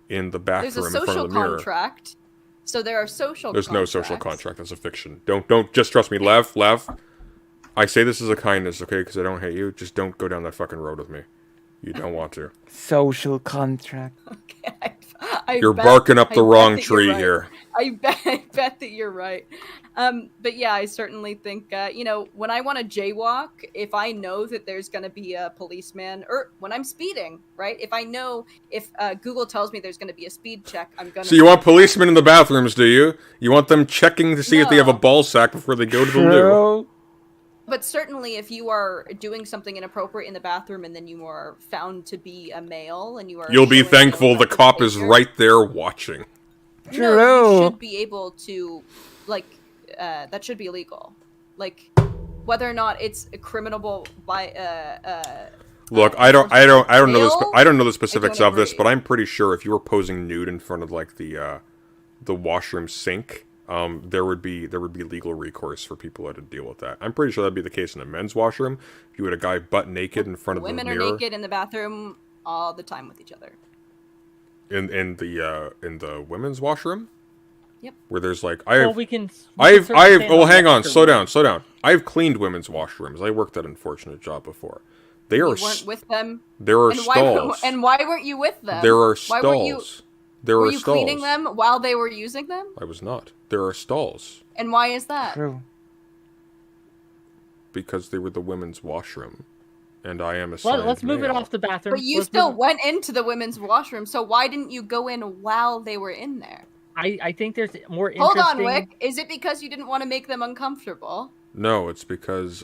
in the There's a bathroom in front social of the mirror. contract. So there are social. There's no social contracts. contract. That's a fiction. Don't just trust me, Lev. I say this as a kindness, okay? Because I don't hate you. Just don't go down that fucking road with me. You don't want to. Social contract. Okay, I You're bet- barking up the I bet wrong that you're tree right. here. I bet that you're right. But yeah, I certainly think, when I want to jaywalk, if I know that there's going to be a policeman, or when I'm speeding, right? If I know, if Google tells me there's going to be a speed check, I'm going to... So you want policemen in the bathrooms, do you? You want them checking to see if they have a No. ball sack before they go to the loo? True. But certainly if you are doing something inappropriate in the bathroom and then you are found to be a male and you are... You'll be showing thankful the aggressive cop is behavior, right there watching. No, True. you should be able to, that should be illegal. Like, whether or not it's criminable by, Look, I don't know the Male? specifics I don't of this, agree. but I'm pretty sure if you were posing nude in front of like the washroom sink, there would be legal recourse for people to deal with that. I'm pretty sure that'd be the case in a men's washroom. If you had a guy butt naked in front of the women mirror, are naked in the bathroom all the time with each other. in the women's washroom, Yep. where there's like We can certainly stand hang on, extra slow rules. down. I've cleaned women's washrooms. I worked that unfortunate job before. They You are weren't with them. there are And stalls. why weren't you with them? There are Why weren't you? stalls. There Were are you stalls. cleaning them while they were using them? I was not. There are stalls And why is that? True. because they were the women's washroom, and I am assigned Let's move it male. off the bathroom. But you Let's still move- went into the women's washroom, so why didn't you go in while they were in there? I think there's more Hold interesting. on, Wick. Is it because you didn't want to make them uncomfortable? No, it's because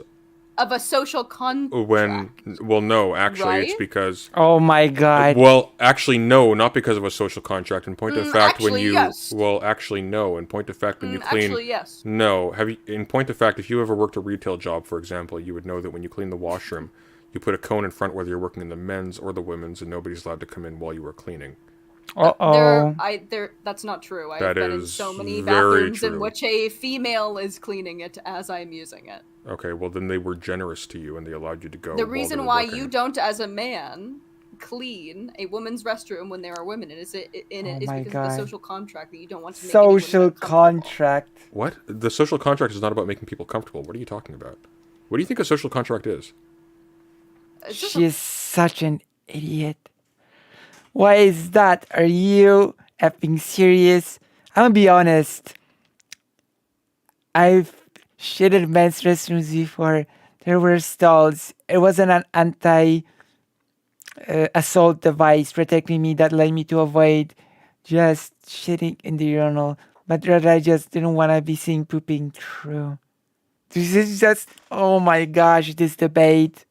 Of a social contract? no, actually, it's Right? because Oh my god. well, actually, no, not because of a social contract. In point of fact, when actually, you yes. well, actually, no. In point of fact, when you clean, Actually, yes. no. Have you? In point of fact, if you ever worked a retail job, for example, you would know that when you clean the washroom, you put a cone in front whether you're working in the men's or the women's, and nobody's allowed to come in while you were cleaning. Uh-oh. That's not true. I've That been in is so many very bathrooms in true. which a female is cleaning it as I'm using it. Okay, well then they were generous to you and they allowed you to go. The while they reason were why working. you don't, as a man, clean a woman's restroom when there are women is Oh because my of the God. social contract that you don't want to make any women Social uncomfortable. contract. What? The social contract is not about making people comfortable. What are you talking about? What do you think a social contract is? It's just She is such an idiot. Why is that? Are you effing serious? I'm gonna be honest. I've shitted men's restrooms before. There were stalls. It wasn't an anti-assault device protecting me that led me to avoid just shitting in the urinal. But rather, I just didn't want to be seen pooping through. This is just, oh my gosh, this debate.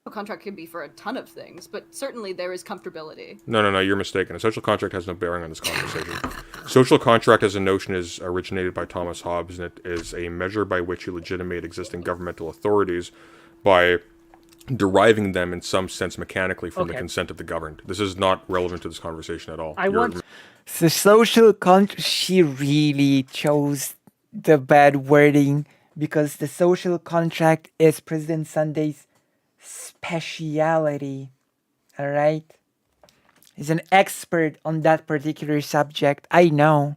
a contract can be for a ton of things, but certainly there is comfortability. No, you're mistaken. A social contract has no bearing on this conversation. Social contract as a notion is originated by Thomas Hobbes, and it is a measure by which you legitimate existing governmental authorities by deriving them in some sense mechanically from the Okay. consent of the governed. This is not relevant to this conversation at all. I want- So social contract, she really chose the bad wording because the social contract is President Sunday's speciality. All right? He's an expert on that particular subject. I know.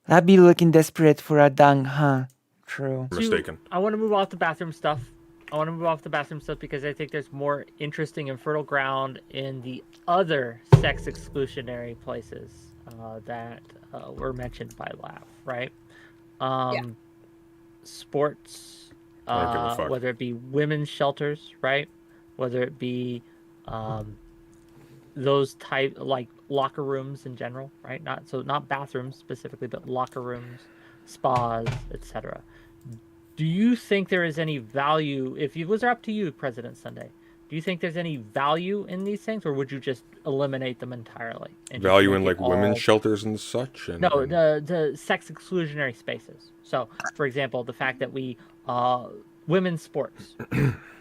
I'd be looking desperate for a dung, huh? True. Mistaken. I want to move off the bathroom stuff. Because I think there's more interesting and fertile ground in the other sex exclusionary places that were mentioned by Lav, right? Sports, I don't give a fuck. whether it be women's shelters, right? Whether it be those type like locker rooms in general, right? Not bathrooms specifically, but locker rooms, spas, etc. Do you think there is any value, if it was up to you, President Sunday, do you think there's any value in these things, or would you just eliminate them entirely? And Value in like women's shelters and such? And, no, the sex exclusionary spaces. So, for example, the fact that we, women's sports,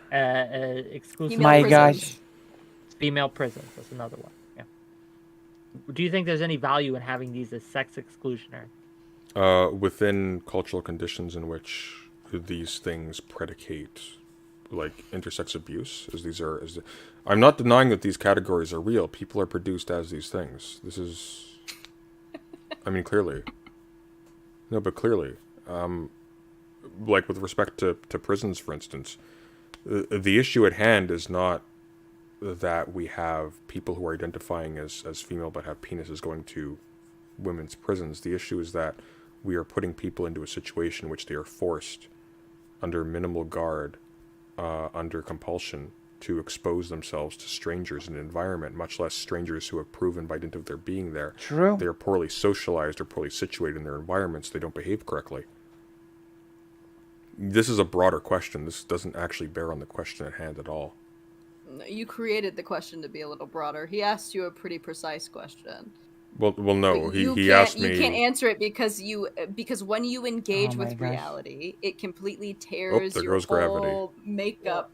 exclusive. My gosh. Female prisons, that's another one. Yeah. Do you think there's any value in having these as sex exclusionary? Within cultural conditions in which these things predicate like intersex abuse, I'm not denying that these categories are real. People are produced as these things. This is, I mean, clearly. No, but clearly. Like with respect to prisons, for instance, the issue at hand is not that we have people who are identifying as female but have penises going to women's prisons. The issue is that we are putting people into a situation in which they are forced, under minimal guard, under compulsion, to expose themselves to strangers in an environment, much less strangers who have proven by dint of their being there. True. They are poorly socialized or poorly situated in their environments. They don't behave correctly. This is a broader question. This doesn't actually bear on the question at hand at all. You created the question to be a little broader. He asked you a pretty precise question. Well, no. He asked me. You can't answer it because when you engage with gosh. reality, it completely tears there your goes whole gravity. makeup.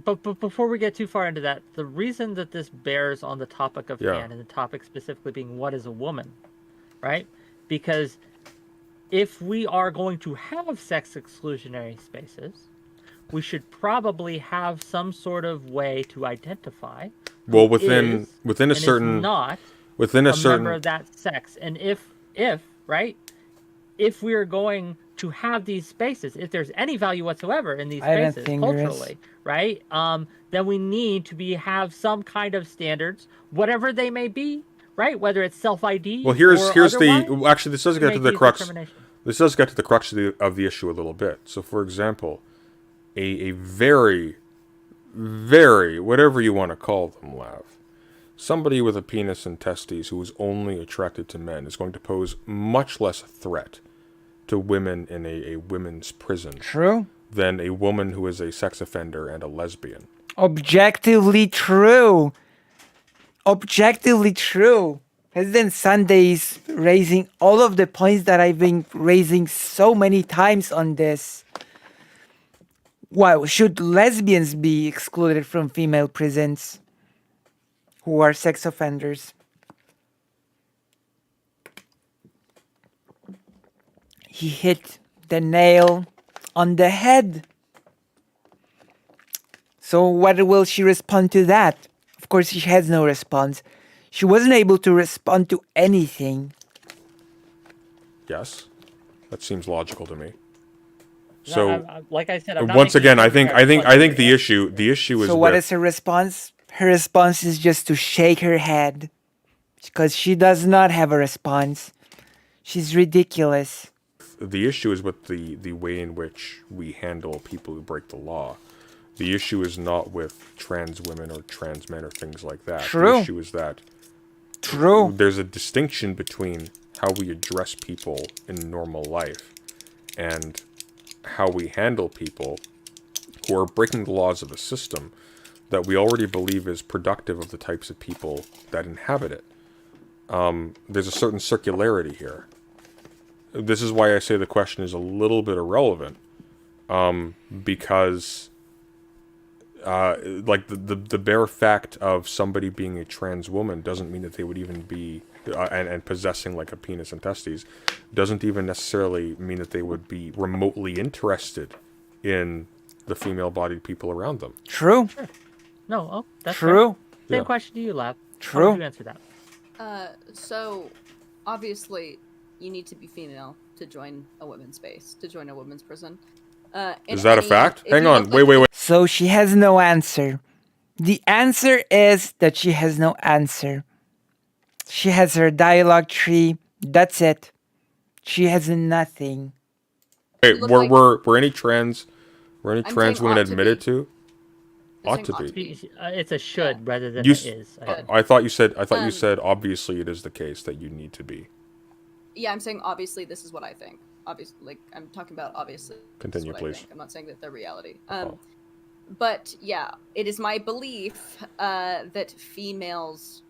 But before we get too far into that, the reason that this bears on the topic of Yeah. hand, and the topic specifically being what is a woman, right? Because if we are going to have sex exclusionary spaces, we should probably have some sort of way to identify who Well, within is a and is certain not within a a certain member of that sex. And if we are going to have these spaces, if there's any value whatsoever in these I don't spaces think there is. culturally, right? Then we need to have some kind of standards, whatever they may be, right? Whether it's self-ID. Well, here's or the actually this does get to the make crux. these determinations. This does get to the crux of the issue a little bit. So, for example, a very, very, whatever you want to call them, Lav, somebody with a penis and testes who is only attracted to men is going to pose much less threat to women in a women's prison True. than a woman who is a sex offender and a lesbian. Objectively true. Objectively true. President Sunday is raising all of the points that I've been raising so many times on this. Why should lesbians be excluded from female prisons who are sex offenders? He hit the nail on the head. So what will she respond to that? Of course, she has no response. She wasn't able to respond to anything. Yes, that seems logical to me. No, So, like I said, I'm not once making again, I anything think very the issue is So what with, is her response? Her response is just to shake her head. Because she does not have a response. She's ridiculous. the issue is with the way in which we handle people who break the law. The issue is not with trans women or trans men or things like that. True. The issue is that True. there's a distinction between how we address people in normal life and how we handle people who are breaking the laws of a system that we already believe is productive of the types of people that inhabit it. There's a certain circularity here. This is why I say the question is a little bit irrelevant, because like the bare fact of somebody being a trans woman doesn't mean that they would even be and possessing like a penis and testes doesn't even necessarily mean that they would be remotely interested in the female-bodied people around them. True. No, oh, that's True. fair. Same Yeah. question to you, Lab. How True. would you answer that? So obviously you need to be female to join a women's space, to join a women's prison. Is that a fact? Hang on. Wait. So she has no answer. The answer is that she has no answer. She has her dialogue tree. That's it. She has nothing. Wait, look were any trans I'm women saying ought to admitted be. to? I'm Ought saying to ought be. to be. It's a should rather than You it s- is. I thought you said you Um, said obviously it is the case that you need to be. Yeah, I'm saying obviously this is what I think. Obviously, like I'm talking about obviously. this is Continue, what I please. think. I'm not saying that they're reality. Oh. But yeah, it is my belief that females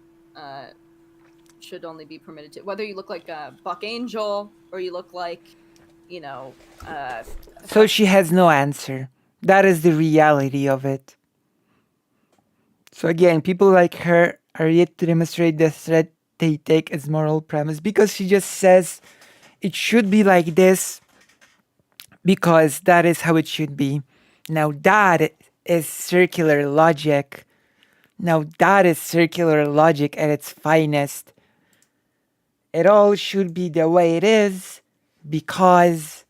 should only be permitted to, whether you look like a Buck Angel or you look like, you know. So she has no answer. That is the reality of it. So again, people like her are yet to demonstrate the threat they take as moral premise because she just says it should be like this because that is how it should be. Now that is circular logic. Now that is circular logic at its finest. It all should be the way it is because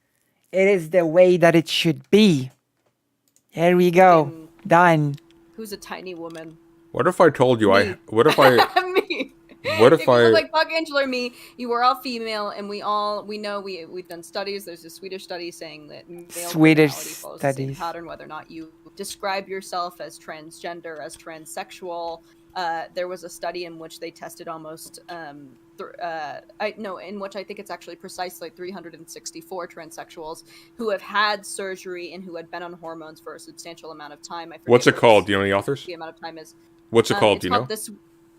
it is the way that it should be. Here we go. Done. Who's a tiny woman? What if I told you Me. what if I Me. what if If you I look like Buck Angel or me, you were all female, and we know we've done studies. There's a Swedish study saying that male Swedish personality follows the same studies. pattern, whether or not you describe yourself as transgender, as transsexual. There was a study in which they tested almost in which I think it's actually precisely 364 transsexuals who have had surgery and who had been on hormones for a substantial amount of time. I forget What's it what called? Do you know any authors? the amount of time is. What's it called? It's Do you know?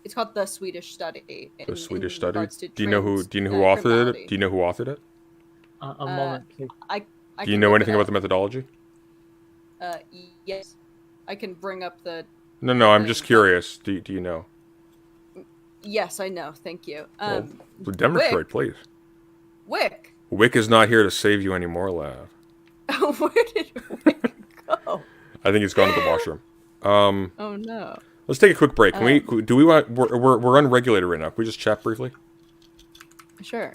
It's called the Swedish study. The Swedish in study. regards to Do you know who trans, authored it? criminality. Do you know who authored it? A moment, please. I Do can you know look anything it about up. the methodology? Yes, I can bring up the. No, I'm just thing. curious. Do you know? Yes, I know. Thank you. Well, demonstrate, please. Wick. Wick is not here to save you anymore, Lav. Where did Wick go? I think he's gone to the washroom. Oh no. Let's take a quick break. Can we? Do we want? We're unregulated right now. Can we just chat briefly? Sure.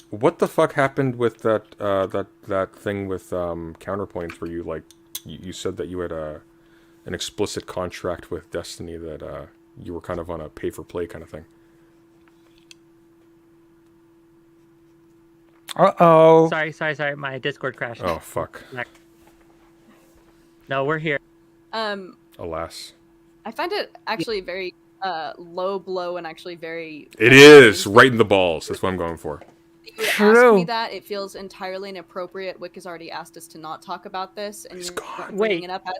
What the fuck happened with that thing with counterpoints where you said that you had an explicit contract with Destiny that you were kind of on a pay for play kind of thing. Uh-oh. Sorry. My Discord crashed. Oh fuck. No, we're here. Alas. I find it actually very low blow and actually very. It is right in the balls. That's what I'm going for. You would ask True. me that. It feels entirely inappropriate. Wick has already asked us to not talk about this, and He's you're gone. bringing Wait. it up as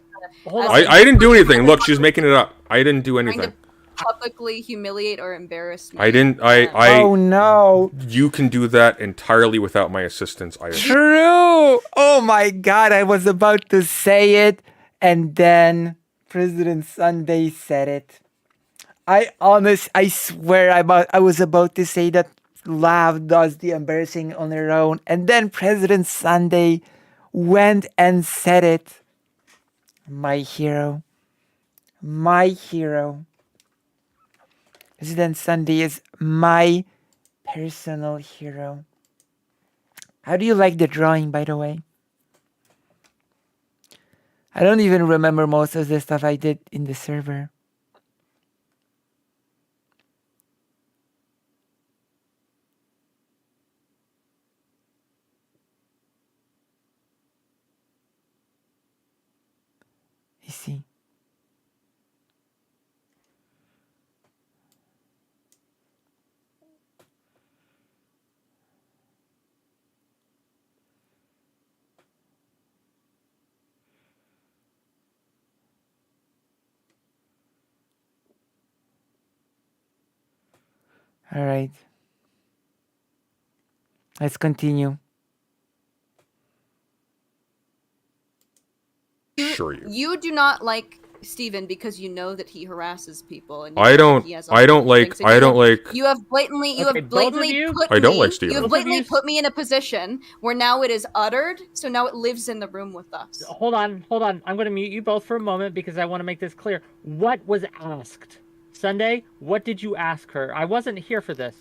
Hold as on. a- I didn't do anything. Look, she's making it up. I didn't do trying anything. to publicly humiliate or embarrass me. I didn't. I. Oh no. You can do that entirely without my assistance. I. True. Oh my god, I was about to say it and then President Sunday said it. I swear I was about to say that Lav does the embarrassing on her own and then President Sunday went and said it. My hero. My hero. President Sunday is my personal hero. How do you like the drawing, by the way? I don't even remember most of the stuff I did in the server. I see. All right. Let's continue. Sure you. You do not like Steven, because you know that he harasses people, and I don't like you have blatantly Okay, both of you? put I don't me like Steven. you have Both of blatantly you- put me in a position where now it is uttered, so now it lives in the room with us. Hold on. I'm going to mute you both for a moment because I want to make this clear. What was asked? Sunday, what did you ask her? I wasn't here for this.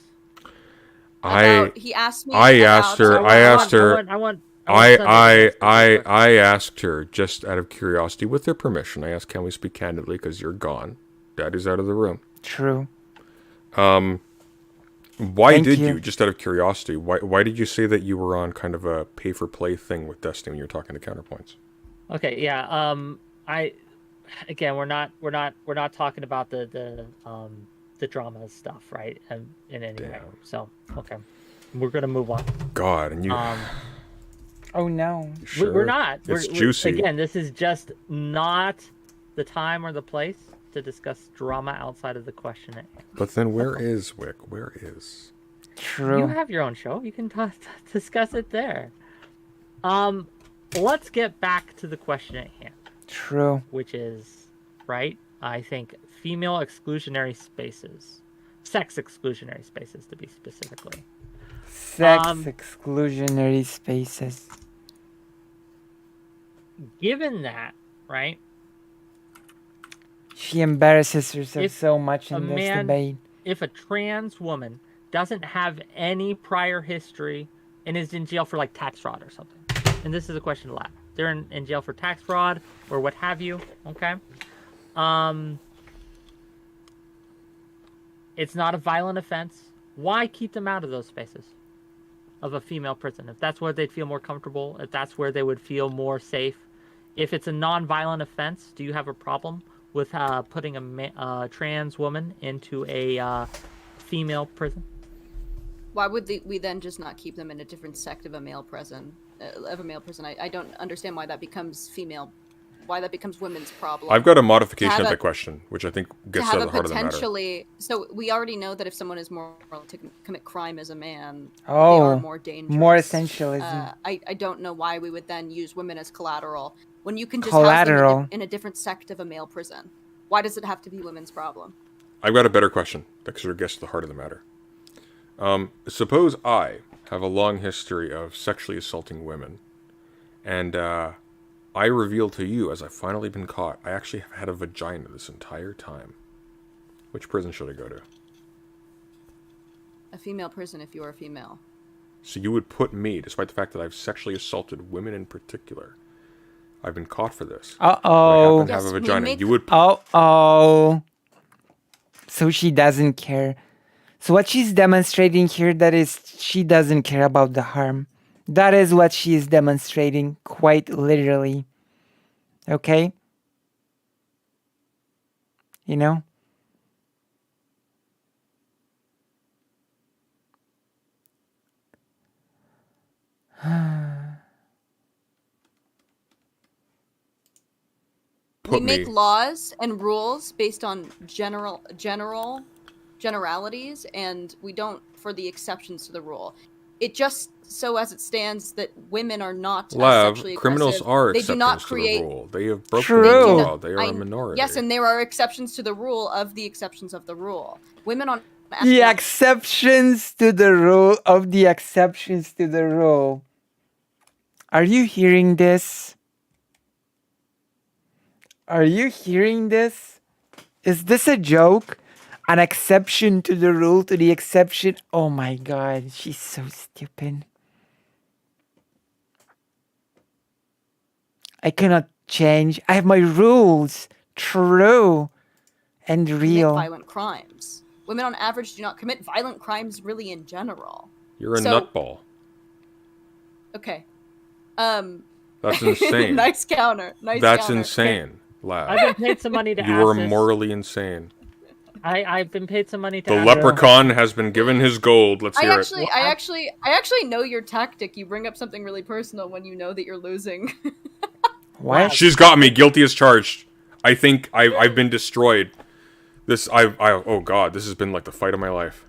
He asked me. I asked her. I asked her. I want Sunday to answer real quick. I asked her just out of curiosity, with their permission. I asked, "Can we speak candidly? Because you're gone. Daddy's out of the room." True. Why Thank did you. you? Just out of curiosity, why did you say that you were on kind of a pay for play thing with Destiny when you were talking to Counterpoints? Okay, yeah. Again, we're not talking about the drama stuff, right? In any way. So, okay, we're gonna move on. God, and you. Oh no. Sure? We're not. It's juicy. Again, this is just not the time or the place to discuss drama outside of the question at hand. But then where is Wick? Where is? True. You have your own show. You can discuss it there. Let's get back to the question at hand, True. which is, right? I think female exclusionary spaces, sex exclusionary spaces, to be specifically. Sex exclusionary spaces. Given that, right? She embarrasses herself If so much a in this man- debate. If a trans woman doesn't have any prior history and is in jail for like tax fraud or something, and this is a question to laugh, they're in jail for tax fraud or what have you, okay? It's not a violent offense. Why keep them out of those spaces of a female prison? If that's where they'd feel more comfortable, if that's where they would feel more safe. If it's a non-violent offense, do you have a problem with putting a trans woman into a female prison? Why would we then just not keep them in a different sect of a male prison? I don't understand why that becomes why that becomes women's problem. I've got a modification of the question, which I think gets to the heart of the matter. Potentially, so we already know that if someone is more to commit crime as a man, they Oh, are more dangerous. more essentialism. I don't know why we would then use women as collateral when you can just Collateral. house them in a different sect of a male prison. Why does it have to be women's problem? I've got a better question that sort of gets to the heart of the matter. Suppose I have a long history of sexually assaulting women, and I reveal to you, as I've finally been caught, I actually have had a vagina this entire time. Which prison should I go to? A female prison if you are a female. So you would put me, despite the fact that I've sexually assaulted women in particular, I've been caught for this. I Uh-oh. happen to have a Yes, we vagina. make- You would. Uh-oh. So she doesn't care. So what she's demonstrating here, that is, she doesn't care about the harm. That is what she is demonstrating, quite literally. Okay? You know? Put We make me. laws and rules based on generalities, and we don't for the exceptions to the rule. It just so as it stands that women are not as Lav, sexually criminals aggressive. are They do not exceptions create. to the rule. They have broken True. the They do law. not- They are a minority. Yes, and there are exceptions to the rule of the exceptions of the rule. Women on The exceptions to the rule of the exceptions to the rule. Are you hearing this? Are you hearing this? Is this a joke? An exception to the rule, to the exception? Oh my god, she's so stupid. I cannot change. I have my rules. True. And commit real. violent crimes. Women on average do not commit violent crimes really in general. You're a So- nutball. Okay. That's insane. Nice counter. Nice That's counter. insane, Lav. I've been paid some money to You ask are this. morally insane. I've been paid some money to The ask leprechaun has been given his gold. Let's hear it. I actually know your tactic. You bring up something really personal when you know that you're losing. What? She's got me guilty as charged. I think I've been destroyed. Oh god, this has been like the fight of my life.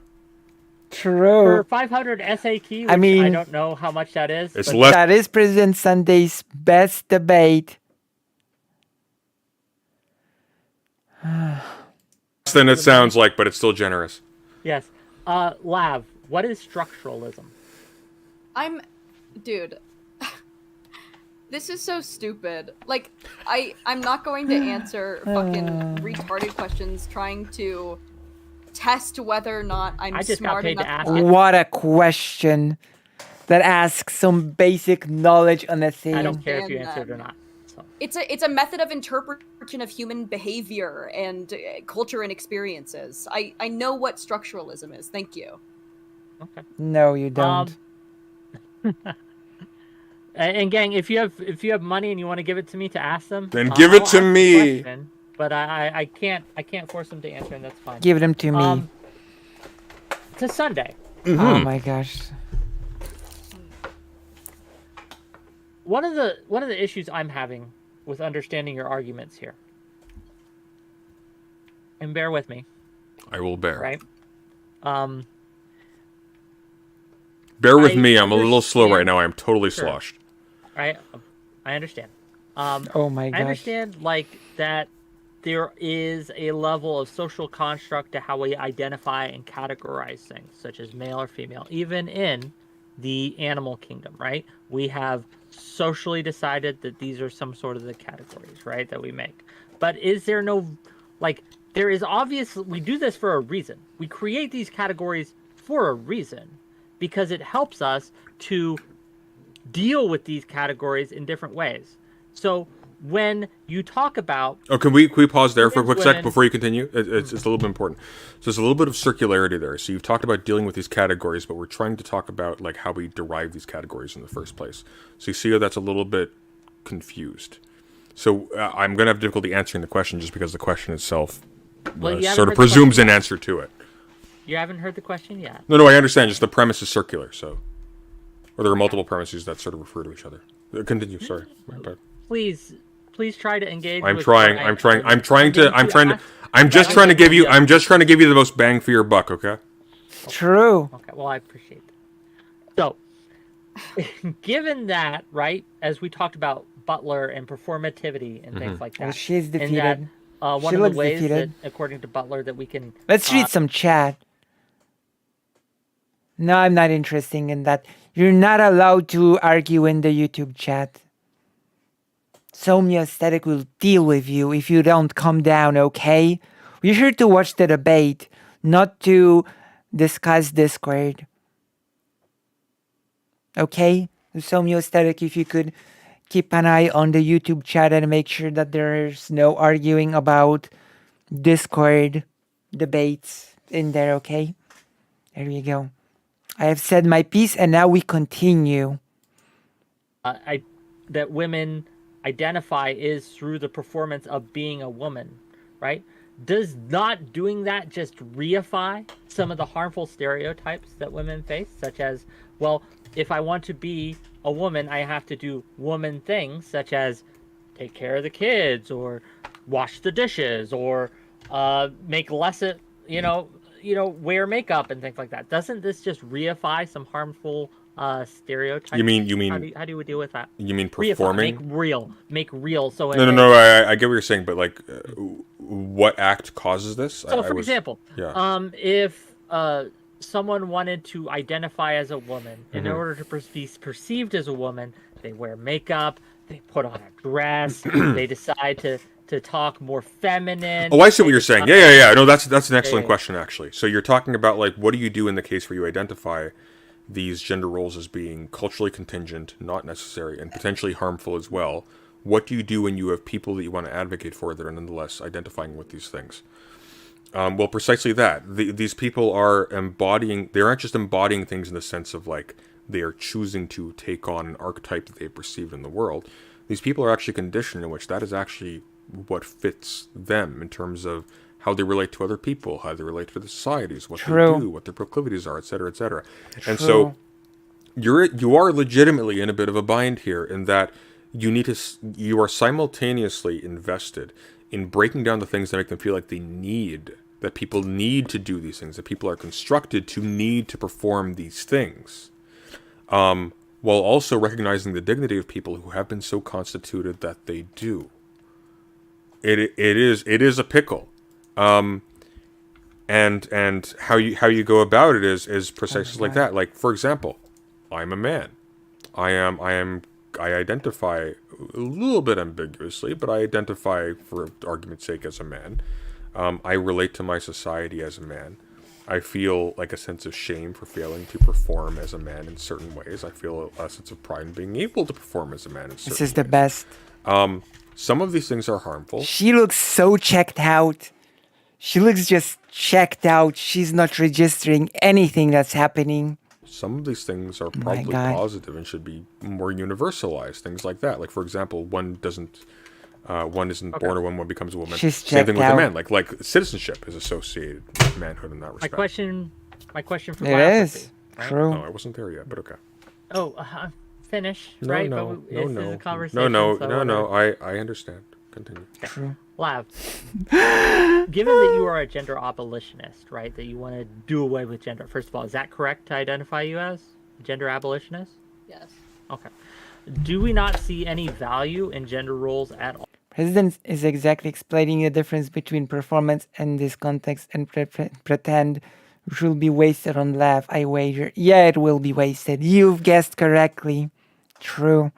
True. For 500 SAQ, which I mean- I don't know how much that is. It's but less. That is President Sunday's best debate. Than it sounds like, but it's still generous. Yes. Lav, what is structuralism? Dude. This is so stupid. Like, I'm not going to answer fucking retarded questions trying to test whether or not I'm I just got smart paid to enough. ask it. What a question that asks some basic knowledge on a thing. I don't care if you understand answered or that. not. So. It's a method of interpretation of human behavior and culture and experiences. I know what structuralism is. Thank you. Okay. No, you don't. And gang, if you have money and you want to give it to me to ask them, Then give it I'll to ask the me. question, but I can't force them to answer, and that's fine. Give them to me. To Sunday. Oh my gosh. One of the issues I'm having with understanding your arguments here, and bear with me, I will bear. right? Bear with I me. I'm a little slow right understand- now. I'm totally Sure. sloshed. I understand. Oh my gosh. I understand, like, that there is a level of social construct to how we identify and categorize things, such as male or female, even in the animal kingdom, right? We have socially decided that these are some sort of the categories, right, that we make. But is there no, like, there is obviously, we do this for a reason. We create these categories for a reason, because it helps us to deal with these categories in different ways. So when you talk about... Oh, can we pause there for a quick sec women- before you continue? It's a little bit important. So there's a little bit of circularity there. So you've talked about dealing with these categories, but we're trying to talk about like how we derive these categories in the first place. So you see how that's a little bit confused. So I'm going to have difficulty answering the question just because the question itself Well, you haven't sort of heard the presumes question an yet. answer to it. You haven't heard the question yet. No, I understand. Just the premise is circular. So, or there are multiple premises that sort of refer to each other. Continue. Sorry. My bad. Please try to engage. I'm with trying. what I'm I'm just trying to give you the most bang for your buck. Okay. True. Okay, well, I appreciate that. So, given that, right, as we talked about Butler and performativity and things like that, Well, she's and that defeated. one She of the looks ways defeated. that, according to Butler, that we can Let's read some chat. No, I'm not interested in that. You're not allowed to argue in the YouTube chat. Somnia Aesthetic will deal with you if you don't calm down, okay? We're here to watch the debate, not to discuss Discord. Okay? Somnia Aesthetic, if you could keep an eye on the YouTube chat and make sure that there's no arguing about Discord debates in there, okay? There you go. I have said my piece and now we continue. that women identify is through the performance of being a woman, right? Does not doing that just reify some of the harmful stereotypes that women face, such as, well, if I want to be a woman, I have to do woman things, such as take care of the kids, or wash the dishes, or make less, wear makeup and things like that. Doesn't this just reify some harmful stereotypes? You mean how do we deal with that? you mean Reify, performing? make real. So No. I get what you're saying, but like, what act causes this? So, for example, yeah. If someone wanted to identify as a woman, in order to be perceived as a woman, they wear makeup, they put on a dress, they decide to talk more feminine. Oh, I see what you're saying. Yeah. No, that's an excellent Yeah. question, actually. So you're talking about, like, what do you do in the case where you identify these gender roles as being culturally contingent, not necessary, and potentially harmful as well? What do you do when you have people that you want to advocate for that are nonetheless identifying with these things? Well, precisely that. These people are embodying, they aren't just embodying things in the sense of, like, they are choosing to take on an archetype that they perceive in the world. These people are actually conditioned in which that is actually what fits them in terms of how they relate to other people, how they relate to the societies, what True. they do, what their proclivities are, etc., etc. And so you are legitimately in a bit of a bind here in that you are simultaneously invested in breaking down the things that make them feel like that people need to do these things, that people are constructed to need to perform these things, while also recognizing the dignity of people who have been so constituted that they do. It is a pickle. And how you go about it is precisely like that. Like, for example, I'm a man. I identify a little bit ambiguously, but I identify, for argument's sake, as a man. I relate to my society as a man. I feel like a sense of shame for failing to perform as a man in certain ways. I feel a sense of pride in being able to perform as a man in certain ways. This is the best. Some of these things are harmful. She looks so checked out. She looks just checked out. She's not registering anything that's happening. Some of these things are My probably God. positive and should be more universalized. Things like that. Like, for example, one isn't born a woman, one becomes a woman. She's Same thing checked with a out. man. Like citizenship is associated with manhood in that My respect. question for It biography, is. right? True. No, I wasn't there yet, but okay. Oh, finish, No, right? no, But no, this no, is a conversation. no, so no, no. whatever. I understand. Continue. True. Lav, given that you are a gender abolitionist, right? That you want to do away with gender. First of all, is that correct to identify you as a gender abolitionist? Yes. Okay. Do we not see any value in gender roles at all? President is exactly explaining the difference between performance and this context and pretend which will be wasted on laugh, I wager. Yeah, it will be wasted. You've guessed correctly. True.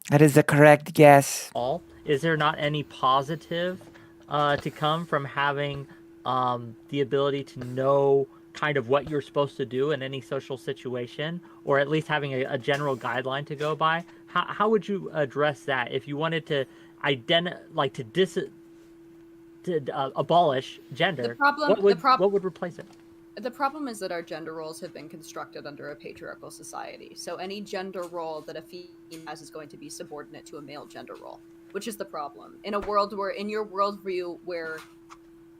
That is the correct guess. All? Is there not any positive to come from having the ability to know kind of what you're supposed to do in any social situation, or at least having a general guideline to go by? How would you address that if you wanted to abolish gender? What would replace it? The problem is that our gender roles have been constructed under a patriarchal society. So any gender role that a female has is going to be subordinate to a male gender role, which is the problem. In a world where, in your worldview, where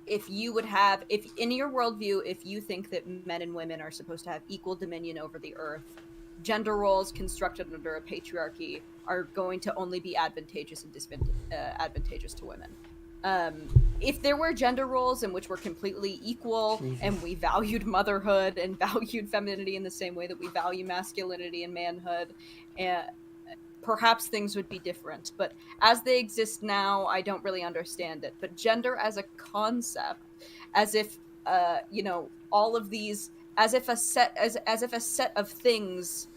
if you think that men and women are supposed to have equal dominion over the earth, gender roles constructed under a patriarchy are going to only be advantageous and advantageous to women. If there were gender roles in which we're completely equal and we valued motherhood and valued femininity in the same way that we value masculinity and manhood, perhaps things would be different. But as they exist now, I don't really understand it. But gender as a concept, as if all of these, as if a set of things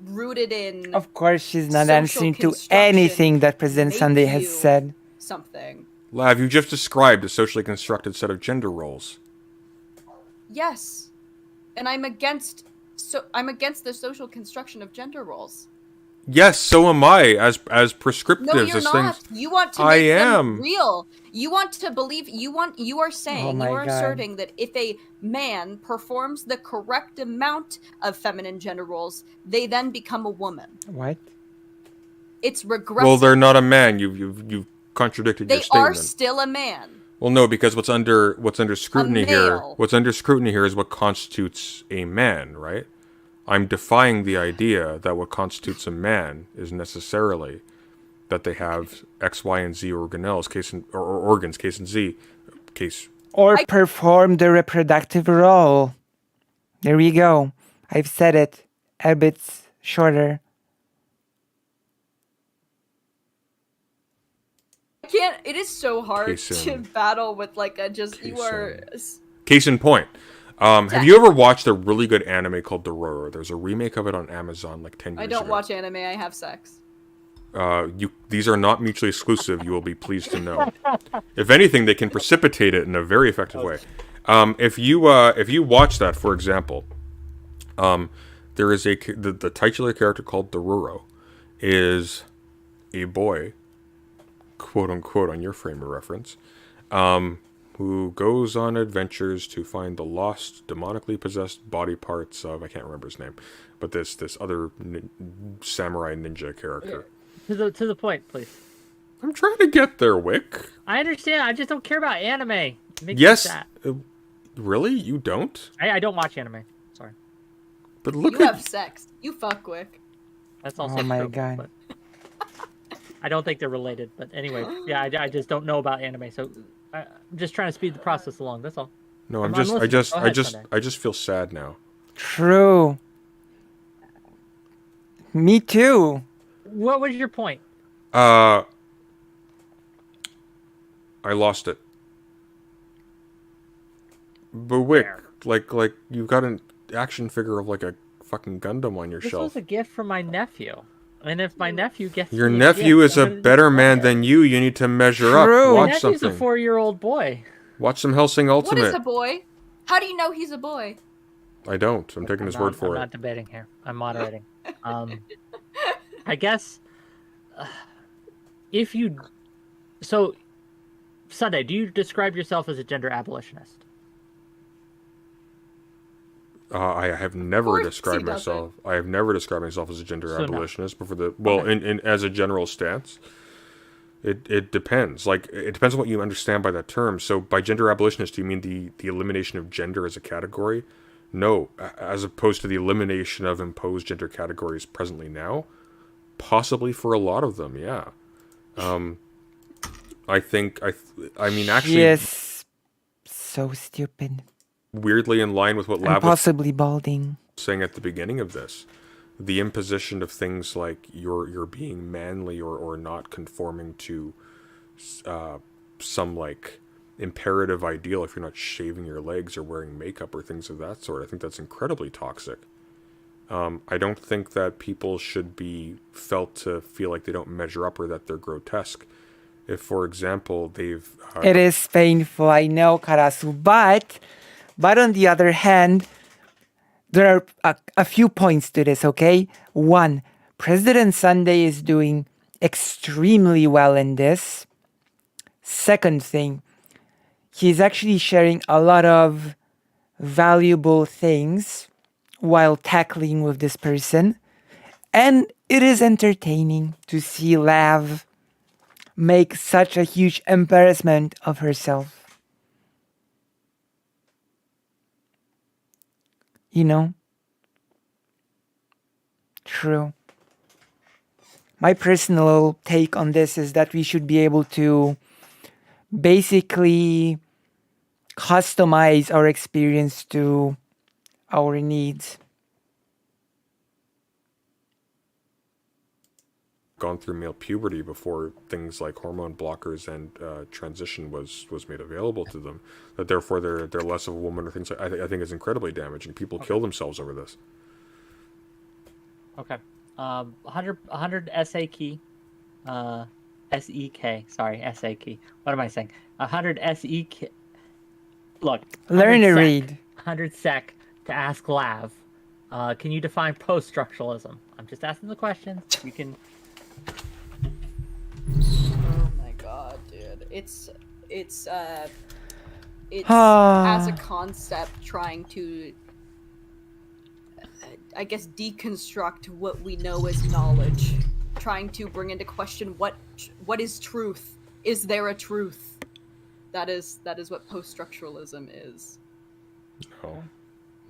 rooted in. Of course, she's not social answering to construction anything that President make Sunday has you said. Something. Lav, you just described a socially constructed set of gender roles. Yes, and I'm against the social construction of gender roles. Yes, so am I. As prescriptive No, you're as not. things. You want to I make them am. real. You want to believe. You are saying. Oh my you are God. asserting that if a man performs the correct amount of feminine gender roles, they then become a woman. What? It's regressive. Well, they're not a man. You've contradicted your They statement. are still a man. Well, no, because what's under scrutiny here, male. what's under scrutiny here is what constitutes a man, right? I'm defying the idea that what constitutes a man is necessarily that they have X, Y, and Z organelles, or organs, case in Z, case. Or perform the reproductive role. There you go. I've said it. A bit shorter. Can't. It is so hard Case to in- battle with like a just. You case are. Case in point. Have you ever watched a really good anime called Dororo? There's a remake of it on Amazon like 10 years I ago. don't watch anime. I have sex. These are not mutually exclusive, you will be pleased to know. If anything, they can precipitate it in a very effective way. If you watch that, for example, there is the titular character called Dororo is a boy, quote unquote, on your frame of reference, who goes on adventures to find the lost, demonically possessed body parts of, I can't remember his name, but this other samurai ninja character. To the point, please. I'm trying to get there, Wick. I understand. I just don't care about anime. It makes me Yes. sad. Really? You don't? I don't watch anime. Sorry. But look You at... have sex. You fuck quick. That's also Oh my true, God. but I don't think they're related. But anyway, yeah, I just don't know about anime. So I'm just trying to speed the process along. That's all. No, I'm I listening. Go ahead, Sunday. just feel sad now. True. Me too. What was your point? I lost it. But Wick, like you've got an action figure of like a fucking Gundam on your This shelf. was a gift from my nephew. And if my nephew gets Your me a nephew gift, is I'm a gonna just better buy man it. than you. You need to measure True. up. My Watch nephew's something. a 4-year-old boy. Watch some Hellsing What is Ultimate. a boy? How do you know he's a boy? I don't. I'm taking his word for I'm it. not debating here. I'm moderating. I guess if you so Sunday, do you describe yourself as a gender abolitionist? I have never course described he doesn't. myself. I have never described myself as a gender So no. abolitionist. But for the well, Okay. in as a general stance, it depends. Like it depends on what you understand by that term. So by gender abolitionist, do you mean the elimination of gender as a category? No, as opposed to the elimination of imposed gender categories presently now. Possibly for a lot of them, yeah. I think I mean actually Yes. So stupid. weirdly in line with what And Lav was possibly balding. saying at the beginning of this, the imposition of things like you're being manly or not conforming to some like imperative ideal if you're not shaving your legs or wearing makeup or things of that sort. I think that's incredibly toxic. I don't think that people should be felt to feel like they don't measure up or that they're grotesque. If, for example, they've It is painful, I know, Karasu, but on the other hand, there are a few points to this, okay? One, President Sunday is doing extremely well in this. Second thing, he's actually sharing a lot of valuable things while tackling with this person. And it is entertaining to see Lav make such a huge embarrassment of herself. You know? True. My personal take on this is that we should be able to basically customize our experience to our needs. gone through male puberty before things like hormone blockers and transition was made available to them, that therefore they're less of a woman or things like I think is incredibly damaging. People kill themselves over this. Okay. 100 SA key. SEK. Sorry, SA key. What am I saying? 100 SEK. Look. Learn 100 to sec, read. 100 sec to ask Lav. Can you define post-structuralism? I'm just asking the questions. You can. Oh my god, dude. It's as a concept trying to I guess deconstruct what we know as knowledge, trying to bring into question what is truth. Is there a truth? That is what post-structuralism is.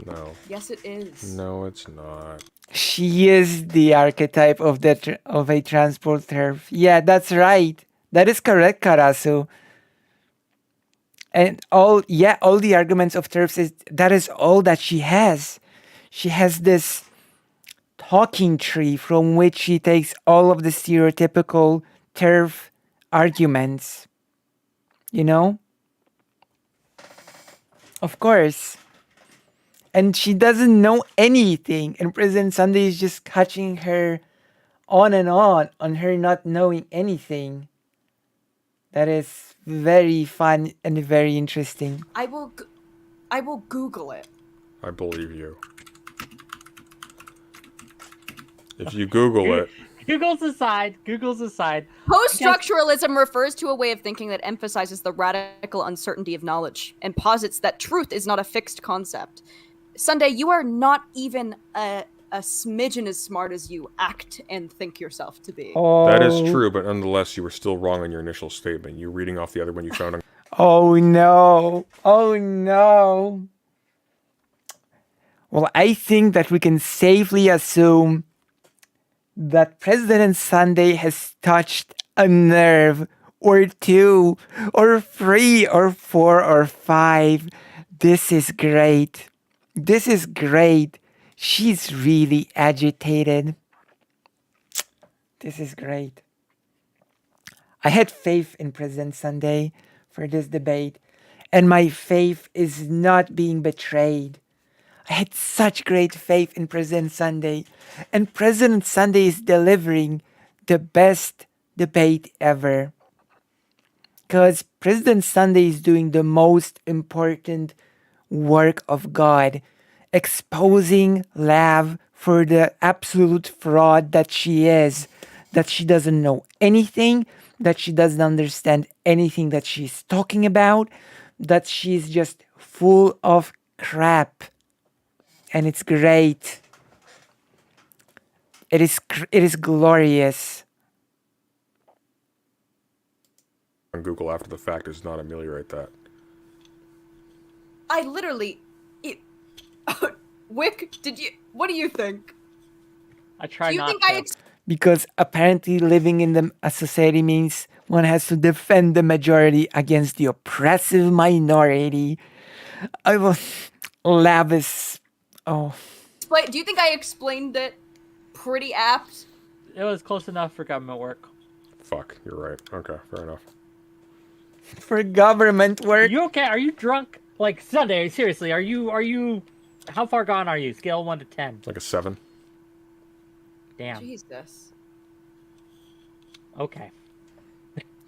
No. Yes, it is. No, it's not. She is the archetype of of a transport turf. Yeah, that's right. That is correct, Karasu. And all the arguments of turfs that is all that she has. She has this talking tree from which she takes all of the stereotypical turf arguments. You know? Of course. And she doesn't know anything. And President Sunday is just catching her on her not knowing anything. That is very fun and very interesting. I will Google it. I believe you. If you Google it, Google's aside. Post-structuralism refers to a way of thinking that emphasizes the radical uncertainty of knowledge and posits that truth is not a fixed concept. Sunday, you are not even a smidgen as smart as you act and think yourself to be. Oh, that is true, but nonetheless, you were still wrong on your initial statement. You're reading off the other one you found on. Oh no. Oh no. Well, I think that we can safely assume that President Sunday has touched a nerve or two or three or four or five. This is great. This is great. She's really agitated. This is great. I had faith in President Sunday for this debate. and my faith is not being betrayed. I had such great faith in President Sunday, and President Sunday is delivering the best debate ever. Because President Sunday is doing the most important work of God, exposing Lav for the absolute fraud that she is, that she doesn't know anything, that she doesn't understand anything that she's talking about, that she's just full of crap. And it's great. It is glorious. On Google after the fact does not ameliorate that. I literally. Wick, what do you think? I try Do you not think to. Because apparently living in a society means one has to defend the majority against the oppressive minority. I will lavish. Oh, Do you think I explained it pretty apt? It was close enough for government work. Fuck, you're right. Okay, fair enough. for government work. You okay? Are you drunk? Like Sunday? Seriously, are you? How far gone are you? Scale 1 to 10. Like a 7. Damn. Jesus. Okay.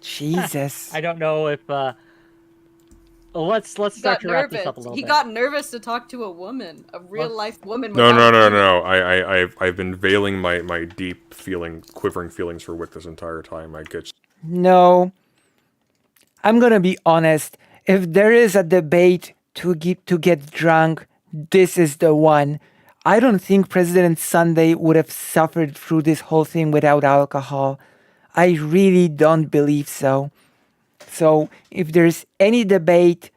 Jesus. I don't know if. Let's start to wrap this up a little He bit. got nervous to talk to a woman, a real life woman. No. without- I've been veiling my deep quivering feelings for Wick this entire time. I get. No. I'm gonna be honest. If there is a debate to get drunk, this is the one. I don't think President Sunday would have suffered through this whole thing without alcohol. I really don't believe so. So if there's any debate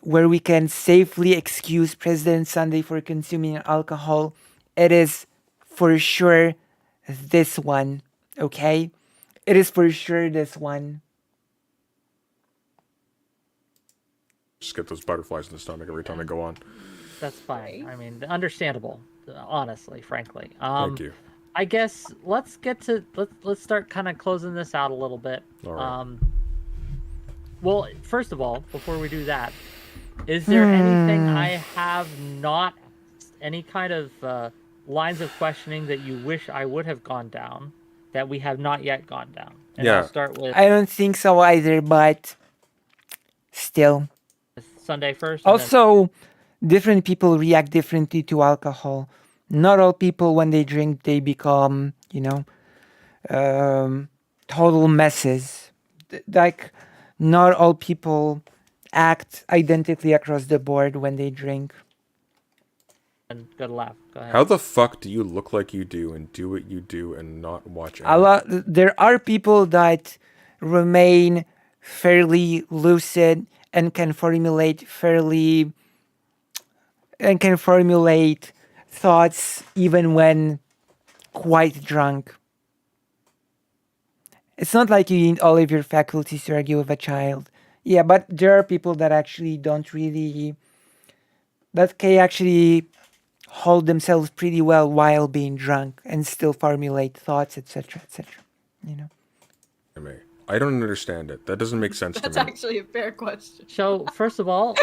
where we can safely excuse President Sunday for consuming alcohol, it is for sure this one. Okay? It is for sure this one. Just get those butterflies in the stomach every time I go on. That's fine. I mean, understandable. Honestly, frankly. Thank you. I guess let's start kind of closing this out a little bit. All right. Well, first of all, before we do that, is there anything I have not asked, any kind of lines of questioning that you wish I would have gone down that we have not yet gone down? And Yeah. I'll start with I don't think so either, but still. Sunday first. and then- Also, different people react differently to alcohol. Not all people, when they drink, they become, total messes. Like, not all people act identically across the board when they drink. and good laugh. Go ahead. How the fuck do you look like you do and do what you do and not watch There are people that remain fairly lucid and can formulate thoughts even when quite drunk. It's not like you need all of your faculties to argue with a child. Yeah, but there are people that actually that can actually hold themselves pretty well while being drunk and still formulate thoughts, etc., etc. anime? I don't understand it. That doesn't make sense That's to me. actually a fair question. So first of all,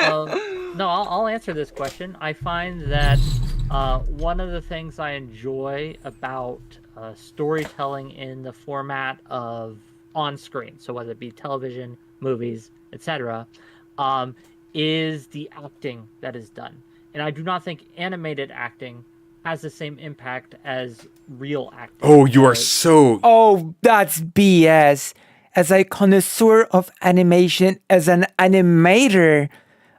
no, I'll answer this question. I find that one of the things I enjoy about storytelling in the format of on screen, so whether it be television, movies, etc., is the acting that is done. And I do not think animated acting has the same impact as real acting. Oh, you are so. Oh, that's BS. As a connoisseur of animation, as an animator,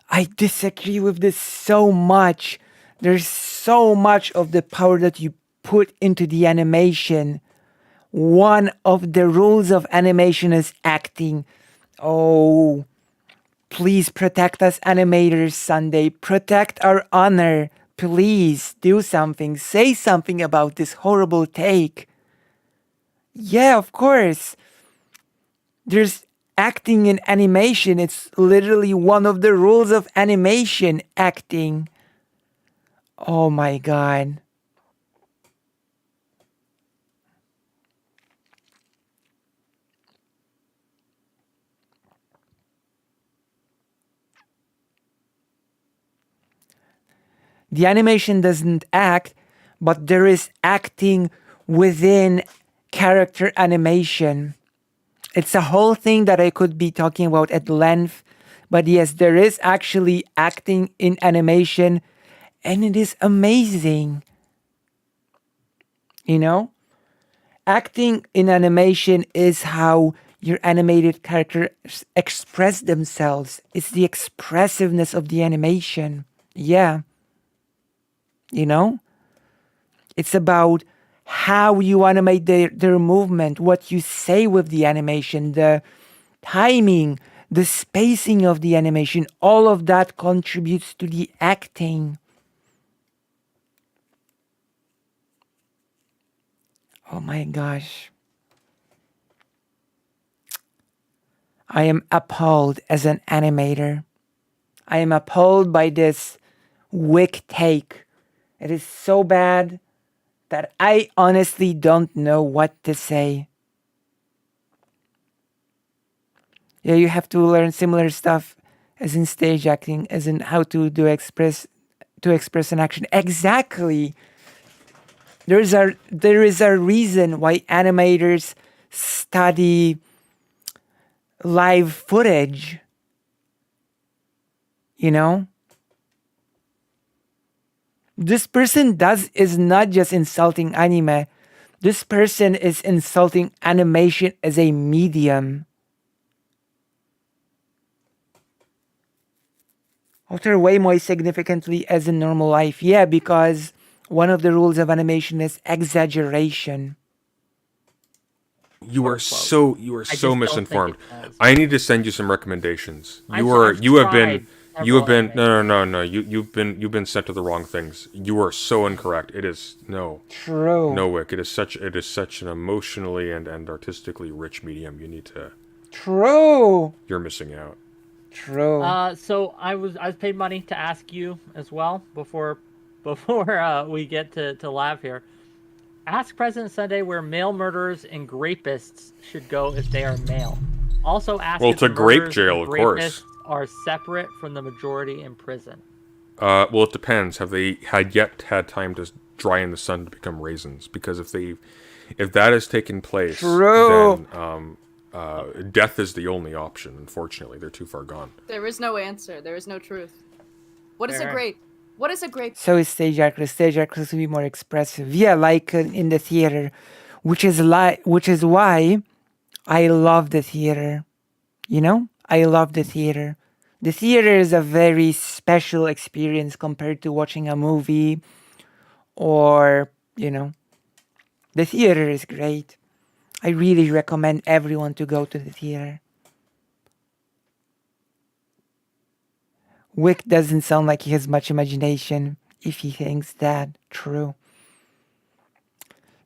I disagree with this so much. There's so much of the power that you put into the animation. One of the rules of animation is acting. Oh, please protect us animators, Sunday. Protect our honor. Please do something. Say something about this horrible take. Yeah, of course. There's acting in animation. It's literally one of the rules of animation, acting. Oh my god. The animation doesn't act, but there is acting within character animation. It's a whole thing that I could be talking about at length. But yes, there is actually acting in animation, and it is amazing. You know? Acting in animation is how your animated characters express themselves. It's the expressiveness of the animation. Yeah. You know? It's about how you animate their movement, what you say with the animation, the timing, the spacing of the animation. All of that contributes to the acting. Oh my gosh. I am appalled as an animator. I am appalled by this Wick take. It is so bad that I honestly don't know what to say. Yeah, you have to learn similar stuff as in stage acting, as in how to express an action. Exactly. There is a reason why animators study live footage. You know? This person is not just insulting anime. This person is insulting animation as a medium. Alter way more significantly as in normal life. Yeah, because one of the rules of animation is exaggeration. You are Quote. so I just don't think misinformed. it does. I need to send you some recommendations. I've You have been tried several anime no. You've been sent to the wrong things. You are so incorrect. It is no True. Wick. It is such an emotionally and artistically rich medium. You need to. True. You're missing out. True. So I was paid money to ask you as well before we get to live here. Ask President Sunday where male murderers and rapists should go if they are male. Also ask Well, if to the grape murderers jail, and of course. rapists are separate from the majority in prison. Well, it depends. Have they had time to dry in the sun to become raisins? Because if that has taken place, True. then death is the only option. Unfortunately, they're too far gone. There is no answer. There is no truth. What is a Fair. grape? What is a grape? So is stage actors. Stage actors will be more expressive. Yeah, like in the theater, which is why I love the theater. You know, I love the theater. The theater is a very special experience compared to watching a movie, or the theater is great. I really recommend everyone to go to the theater. Wick doesn't sound like he has much imagination if he thinks that. True.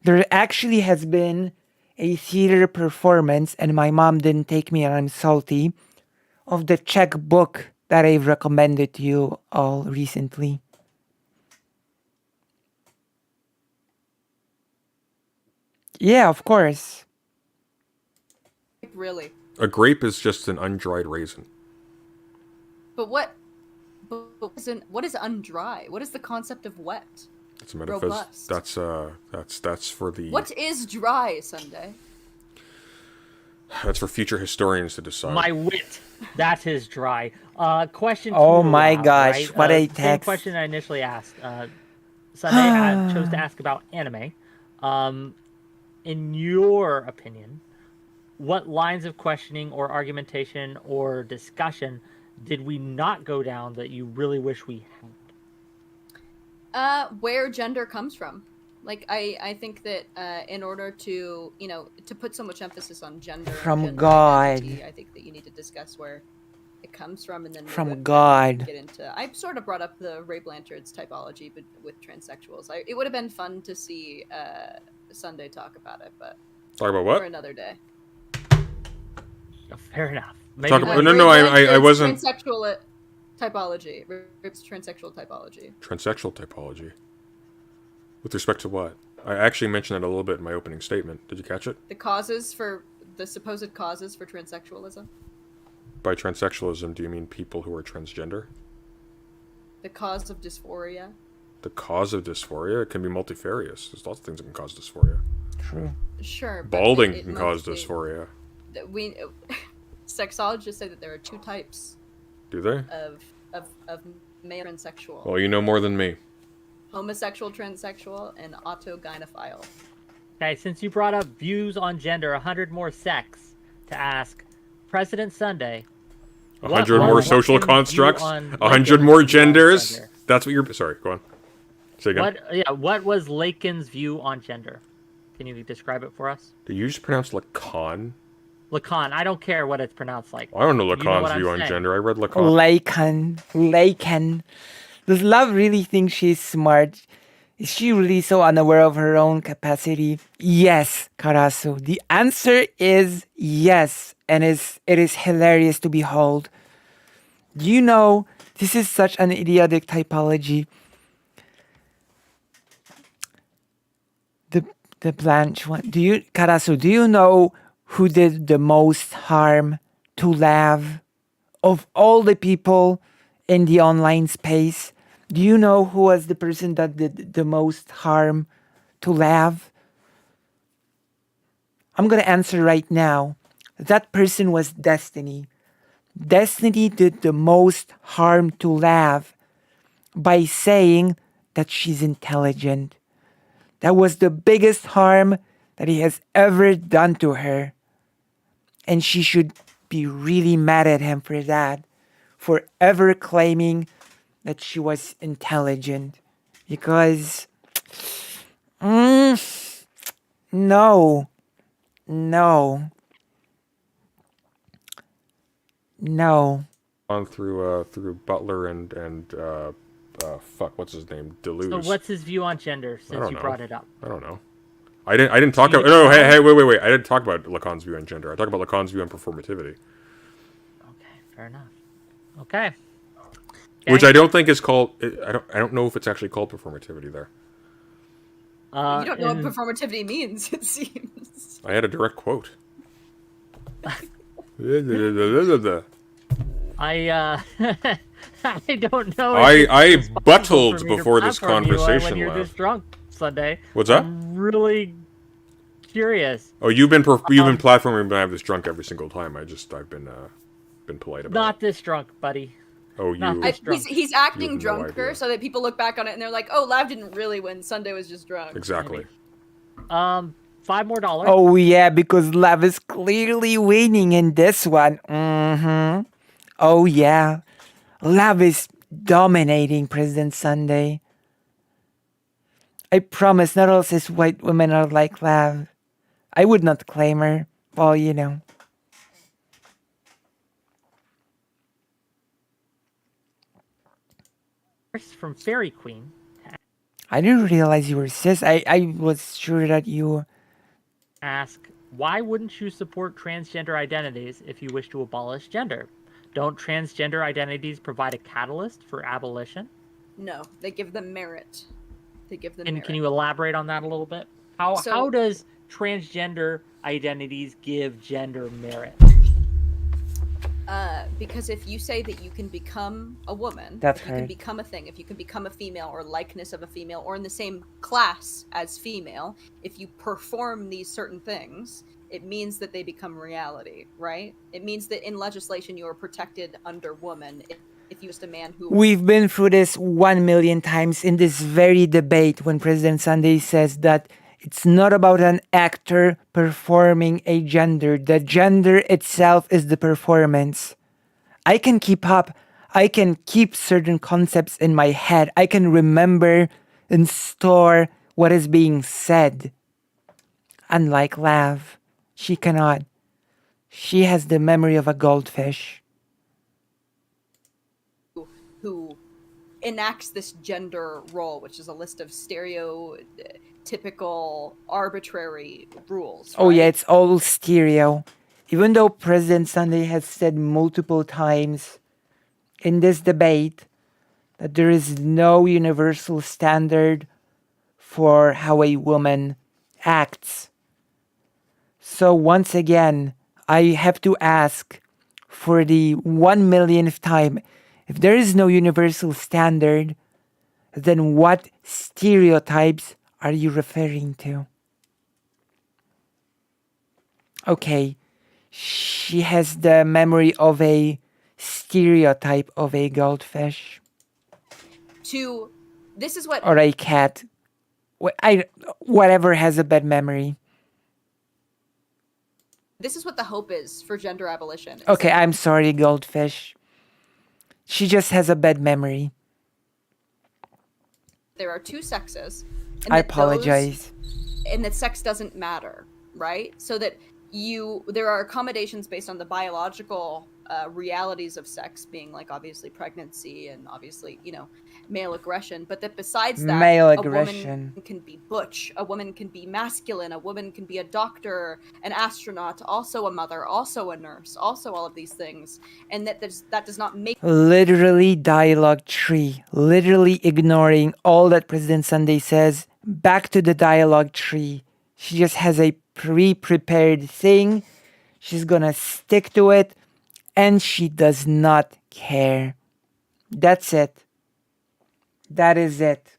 There actually has been a theater performance, and my mom didn't take me, and I'm salty, of the Czech book that I've recommended to you all recently. Yeah, of course. Really? A grape is just an undried raisin. But what? But what is undry? What is the concept of wet? It's a metaphysics. Robust. That's for the. What is dry, Sunday? That's for future historians to decide. My wit, that is dry. Question. Oh two my around, gosh, right? what a Same text. question I initially asked. Sunday chose to ask about anime. In your opinion, what lines of questioning or argumentation or discussion did we not go down that you really wish we had? Where gender comes from. Like, I think that in order to, to put so much emphasis on gender, From gender God. identity, I think that you need to discuss where it comes from, and then From God. get into. I sort of brought up the Ray Blanchard's typology, but with transsexuals, it would have been fun to see Sunday talk about it, but Talk about for what? another day. Oh, fair enough. Maybe Talk about- later. no, Ray I Blanchard's wasn't- transsexual typology. Ray's transsexual typology. Transsexual typology. With respect to what? I actually mentioned that a little bit in my opening statement. Did you catch it? The supposed causes for transsexualism. By transsexualism, do you mean people who are transgender? The cause of dysphoria. The cause of dysphoria? It can be multifarious. There's lots of things that can cause dysphoria. True. Sure. But Balding it can must cause be- dysphoria. We sexologists say that there are 2 types Do they? of male transsexual: Well, you know more than me. homosexual transsexual and autogynephile. Okay, since you brought up views on gender, 100 more sex to ask President Sunday. 100 what more was social Lincoln's view constructs. on 100 Lincoln's more view on genders. gender? That's what you're. Sorry, go on. Say again. What was Lacan's view on gender? Can you describe it for us? Did you just pronounce Lacan? Lacan. I don't care what it's pronounced like. I don't know You know Lacan's what I'm view on saying. gender. I read Lacan. Lacan. Does love really think she's smart? Is she really so unaware of her own capacity? Yes, Karasu. The answer is yes, and it is hilarious to behold. Do you know, this is such an idiotic typology. The Blanche one. Karasu, do you know who did the most harm to Lav of all the people in the online space? Do you know who was the person that did the most harm to Lav? I'm gonna answer right now. That person was Destiny. Destiny did the most harm to Lav by saying that she's intelligent. That was the biggest harm that he has ever done to her. And she should be really mad at him for that. For ever claiming that she was intelligent. Because, no. No. No. On through Butler and fuck, what's his name? Deleuze. So what's his view on gender since don't you know. brought it up? I don't know. I didn't talk Do you about. No, know? wait. I didn't talk about Lacan's view on gender. I talked about Lacan's view on performativity, Okay, fair enough. Okay. which I don't think is called. I don't know if it's actually called performativity there. You don't know what and- performativity means, it seems. I had a direct quote. I I don't know. I if it's responsible buttled for me to before this platform you conversation, when you're Lav. this drunk Sunday. What's that? I'm really curious. Oh, you've been platforming, but I have this drunk every single time. I've been polite about Not it. this drunk, buddy. Oh, not you. this drunk. He's acting You have no drunker idea. so that people look back on it and they're like, oh, Lav didn't really win. Sunday was just drunk. Exactly. $5 more. Oh yeah, because Lav is clearly winning in this one. Oh yeah. Lav is dominating President Sunday. I promise not all cis white women are like Lav. I would not claim her. Well, you know. From Fairy Queen. I didn't realize you were cis. I was sure that you... Ask, why wouldn't you support transgender identities if you wish to abolish gender? Don't transgender identities provide a catalyst for abolition? No, they give them merit. They give them And merit. can you elaborate on that a little bit? How does transgender identities give gender merit? Because if you say that you can become a woman, That's if you can right. become a thing, if you can become a female or likeness of a female or in the same class as female, if you perform these certain things, it means that they become reality, right? It means that in legislation you are protected under woman if you're just a man who... We've been through this 1 million times in this very debate when President Sunday says that it's not about an actor performing a gender. The gender itself is the performance. I can keep up. I can keep certain concepts in my head. I can remember and store what is being said. Unlike Lav, she cannot. She has the memory of a goldfish. who enacts this gender role, which is a list of stereotypical, arbitrary rules. Oh yeah, right? it's all stereo. Even though President Sunday has said multiple times in this debate that there is no universal standard for how a woman acts. So once again, I have to ask for the 1 millionth time, if there is no universal standard, then what stereotypes are you referring to? Okay, she has the memory of a stereotype of a goldfish This is what or a cat. Whatever has a bad memory. this is what the hope is for gender abolition. is Okay, that I'm sorry, goldfish. She just has a bad memory. there are two sexes. And I that apologize. and that sex doesn't matter, right? So that there are accommodations based on the biological realities of sex, being like obviously pregnancy and obviously male aggression, but that besides that, Male a aggression. woman can be butch, a woman can be masculine, a woman can be a doctor, an astronaut, also a mother, also a nurse, also all of these things, and that does not make Literally dialogue tree. Literally ignoring all that President Sunday says. Back to the dialogue tree. She just has a pre-prepared thing. She's gonna stick to it. And she does not care. That's it. That is it.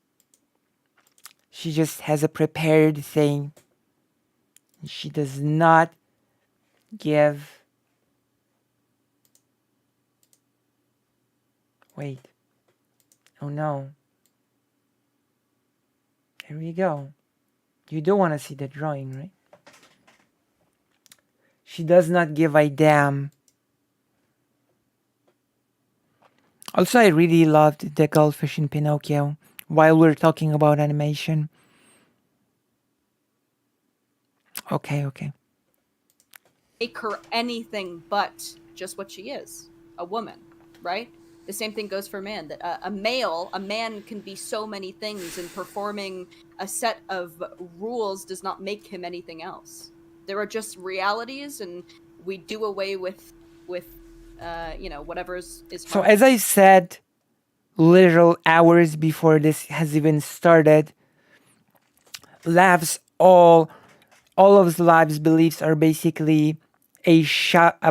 She just has a prepared thing. She does not give. Wait. Oh no. Here we go. You do want to see the drawing, right? She does not give a damn. Also, I really loved the goldfish in Pinocchio while we're talking about animation. Okay. make her anything but just what she is, a woman, right? The same thing goes for man, that a man can be so many things, and performing a set of rules does not make him anything else. There are just realities, and we do away with whatever is So hard. as I said, literal hours before this has even started, Lav's all of Lav's beliefs are basically a shallow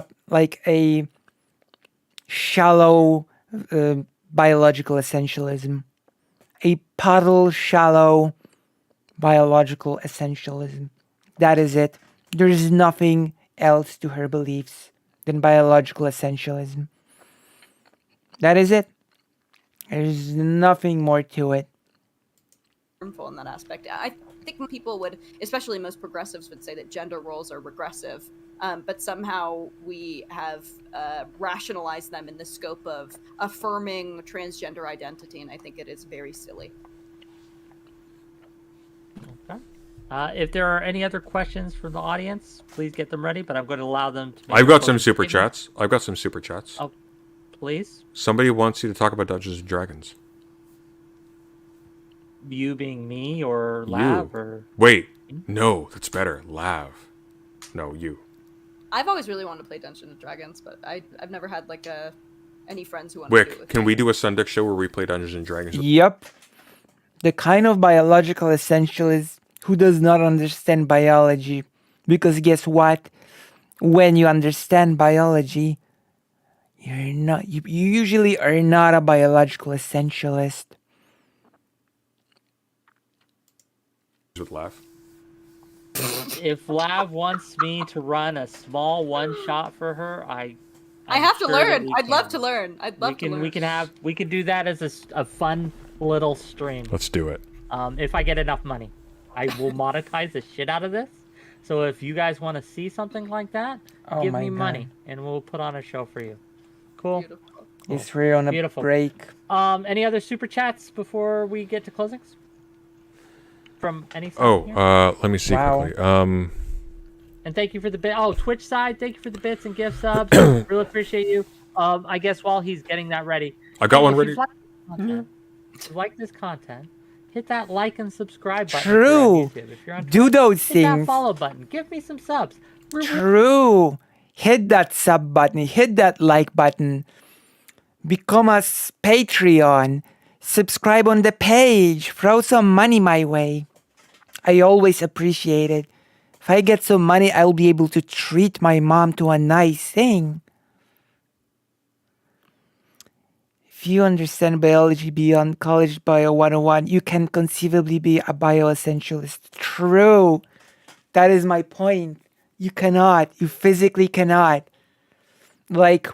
biological essentialism, a puddle shallow biological essentialism. That is it. There is nothing else to her beliefs than biological essentialism. That is it. There's nothing more to it. Harmful in that aspect. I think people would, especially most progressives, would say that gender roles are regressive, but somehow we have rationalized them in the scope of affirming transgender identity, and I think it is very silly. Okay. If there are any other questions from the audience, please get them ready, but I'm going to allow them to make I've got a some closing super statement. chats. I've got some super chats. Oh, please. Somebody wants you to talk about Dungeons and Dragons. You being me or Lav or... Wait. No, that's better. Lav. No, you. I've always really wanted to play Dungeons and Dragons, but I've never had like any friends who want to do it Wick, with can me. we do a Sunday show where we play Dungeons and Dragons? Yep. The kind of biological essentialist who does not understand biology. Because guess what? When you understand biology, you usually are not a biological essentialist. With Lav. If Lav wants me to run a small one-shot for her, I I'm have to sure that learn. we I'd love can. to learn. I'd love to learn. We can do that as a fun little stream. Let's do it. If I get enough money, I will monetize the shit out of this. So if you guys want to see something like that, Oh give my me God. money and we'll put on a show for you. Cool. Beautiful. Yes, we're on a Beautiful. break. Any other super chats before we get to closings? From any side here? Let me see Wow. quickly. And thank you for the bit. Oh, Twitch side, thank you for the bits and gift subs. Really appreciate you. I guess while he's getting that ready, I got hey, one if ready. you've liked this content, if you like this content, hit that like and subscribe button. True. If you're on YouTube. If you're on Do Twitch, those hit that things. follow button. Give me some subs. True. Hit that sub button. Hit that like button. Become a Patreon. Subscribe on the page. Throw some money my way. I always appreciate it. If I get some money, I'll be able to treat my mom to a nice thing. if you understand biology beyond college bio 101, you can conceivably be a bioessentialist. True. That is my point. You cannot. You physically cannot. Like,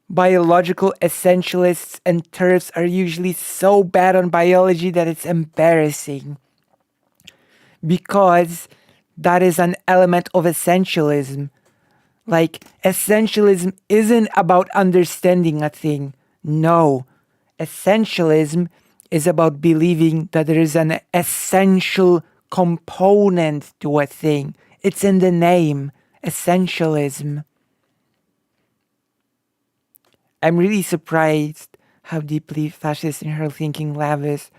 biological essentialists and TERFs are usually so bad on biology that it's embarrassing. Because that is an element of essentialism. Like, essentialism isn't about understanding a thing. No. Essentialism is about believing that there is an essential component to a thing. It's in the name. Essentialism. I'm really surprised how deeply fascist in her thinking Lav is.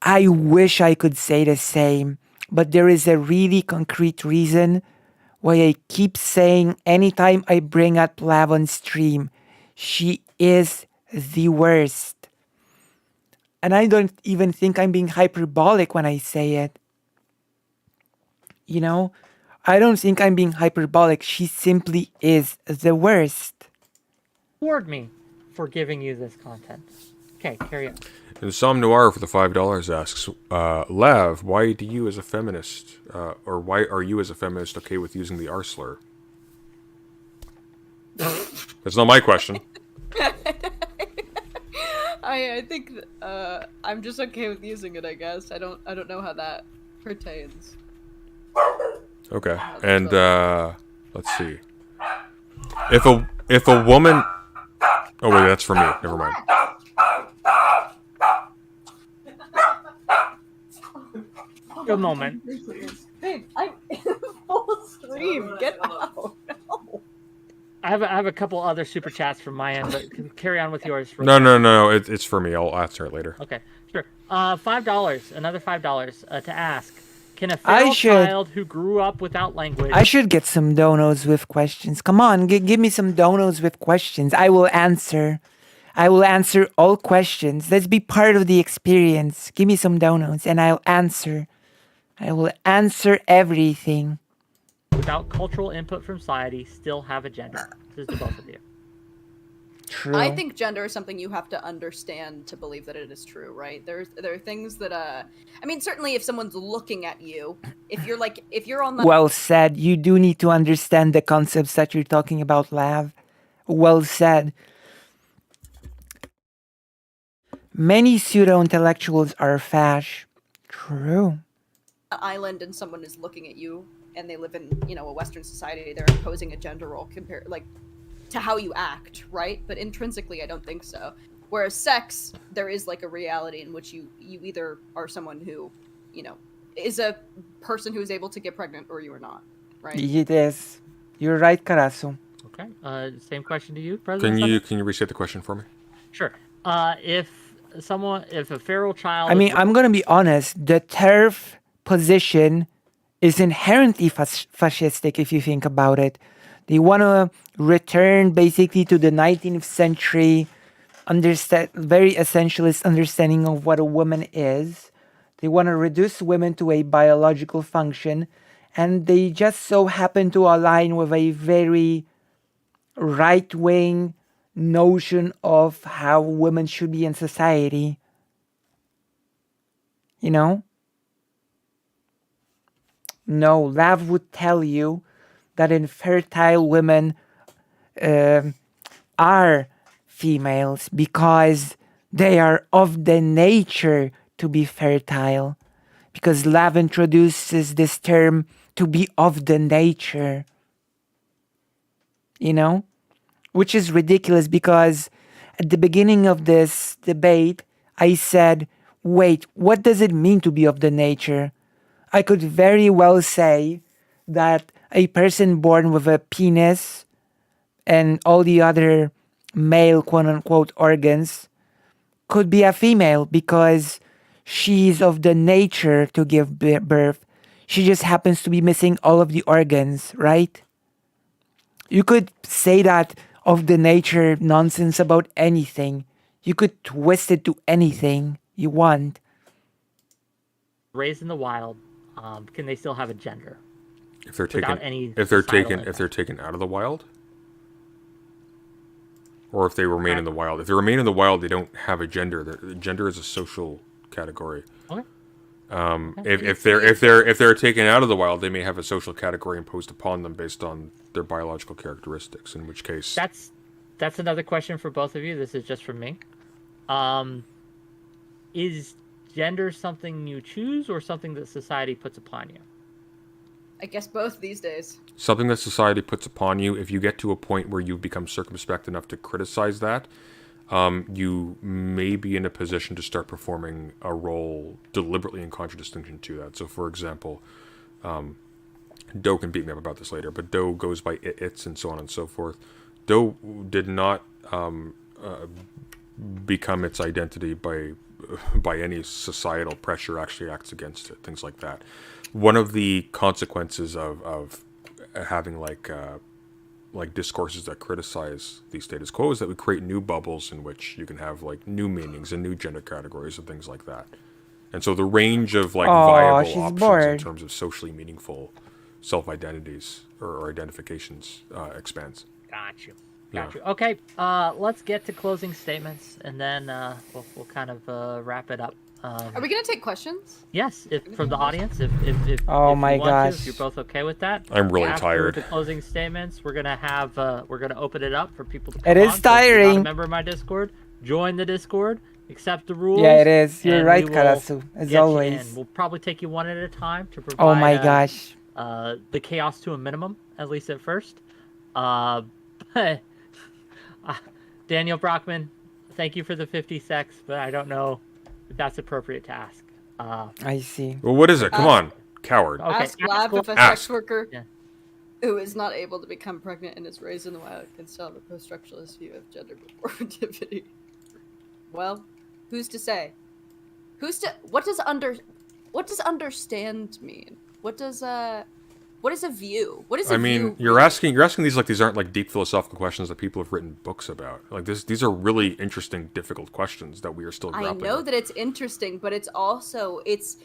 I wish I could say the same, but there is a really concrete reason why I keep saying anytime I bring up Lav on stream, she is the worst. And I don't even think I'm being hyperbolic when I say it. You know? I don't think I'm being hyperbolic. She simply is the worst. Reward me for giving you this content. Okay, carry on. And Som Noir for the $5 asks, Lav, why do you as a feminist, or why are you as a feminist okay with using the R slur? That's not my question. I think I'm just okay with using it. I guess I don't know how that pertains. Okay, and let's see. If a woman, oh wait, that's for me. Never mind. Good moment. Babe, I'm in full stream. Get out. No. I have a couple other super chats from my end, but carry on with yours. No. It's for me. I'll answer it later. Okay, sure. $5. Another $5 to ask. Can a feral child who grew up without language... I should get some donos with questions. Come on, give me some donos with questions. I will answer. I will answer all questions. Let's be part of the experience. Give me some donos and I'll answer. I will answer everything. Without cultural input from society, still have a gender. This is to both of you. True. I think gender is something you have to understand to believe that it is true, right? There are things that I mean, certainly if someone's looking at you, if you're on the Well said. You do need to understand the concepts that you're talking about, Lav. Well said. Many pseudo-intellectuals are fash. True. island and someone is looking at you and they live in, a Western society, they're imposing a gender role compared to how you act, right? But intrinsically, I don't think so. Whereas sex, there is a reality in which you either are someone who, is a person who is able to get pregnant or you are not, right? It is. You're right, Karasu. Okay. Same question to you, President. Can you restate the question for me? Sure. If a feral child... I mean, I'm gonna be honest. The TERF position is inherently fascistic if you think about it. They want to return basically to the 19th century very essentialist understanding of what a woman is. They want to reduce women to a biological function, and they just so happen to align with a very right-wing notion of how women should be in society. No, Lav would tell you that infertile women are females because they are of the nature to be fertile. Because Lav introduces this term to be of the nature. Which is ridiculous because at the beginning of this debate, I said, wait, what does it mean to be of the nature? I could very well say that a person born with a penis and all the other male quote-unquote organs could be a female because she's of the nature to give birth. She just happens to be missing all of the organs, right? You could say that of the nature nonsense about anything. You could twist it to anything you want. Raised in the wild, can they still have a gender? If they're taken out of the wild? or if they remain in the wild. If they remain in the wild, they don't have a gender. Gender is a social category. Okay. If they're taken out of the wild, they may have a social category imposed upon them based on their biological characteristics. In which case, that's another question for both of you. This is just from me. Is gender something you choose or something that society puts upon you? I guess both these days. something that society puts upon you. If you get to a point where you've become circumspect enough to criticize that, you may be in a position to start performing a role deliberately in contradistinction to that. So, for example, Doe can beat me up about this later, but Doe goes by its and so on and so forth. Doe did not become its identity by any societal pressure. Actually acts against it, things like that. One of the consequences of having like discourses that criticize the status quo is that we create new bubbles in which you can have like new meanings and new gender categories and things like that. And so the range of like viable options in terms of socially meaningful self-identities or identifications expands. Got you. Okay, let's get to closing statements, and then we'll kind of wrap it up. Are we gonna take questions? Yes, from the audience. If Oh if my you want gosh. to, if you're both okay with that. I'm really After tired. the closing statements, we're gonna open it up for people to come It is on. So if you're not tiring. a member of my Discord, join the Discord, accept the rules. Yeah, it is. You're and right, we will Karasu, as get you always. in. We'll probably take you one at a time to provide. Oh my gosh. The chaos to a minimum, at least at first. Daniel Brockman, thank you for the 50 secs, but I don't know if that's appropriate to ask. I see. Well, what is it? Come on, coward. Okay, Ask Lab if a Ask. sex worker Yeah. who is not able to become pregnant and is raised in the wild can still have a post-structuralist view of gender normativity. Well, who's to say? What does understand mean? What is a view? What is a I mean, view? you're asking these like these aren't like deep philosophical questions that people have written books about. Like these are really interesting, difficult questions that we are still I grappling know with. that it's interesting, but it's also it's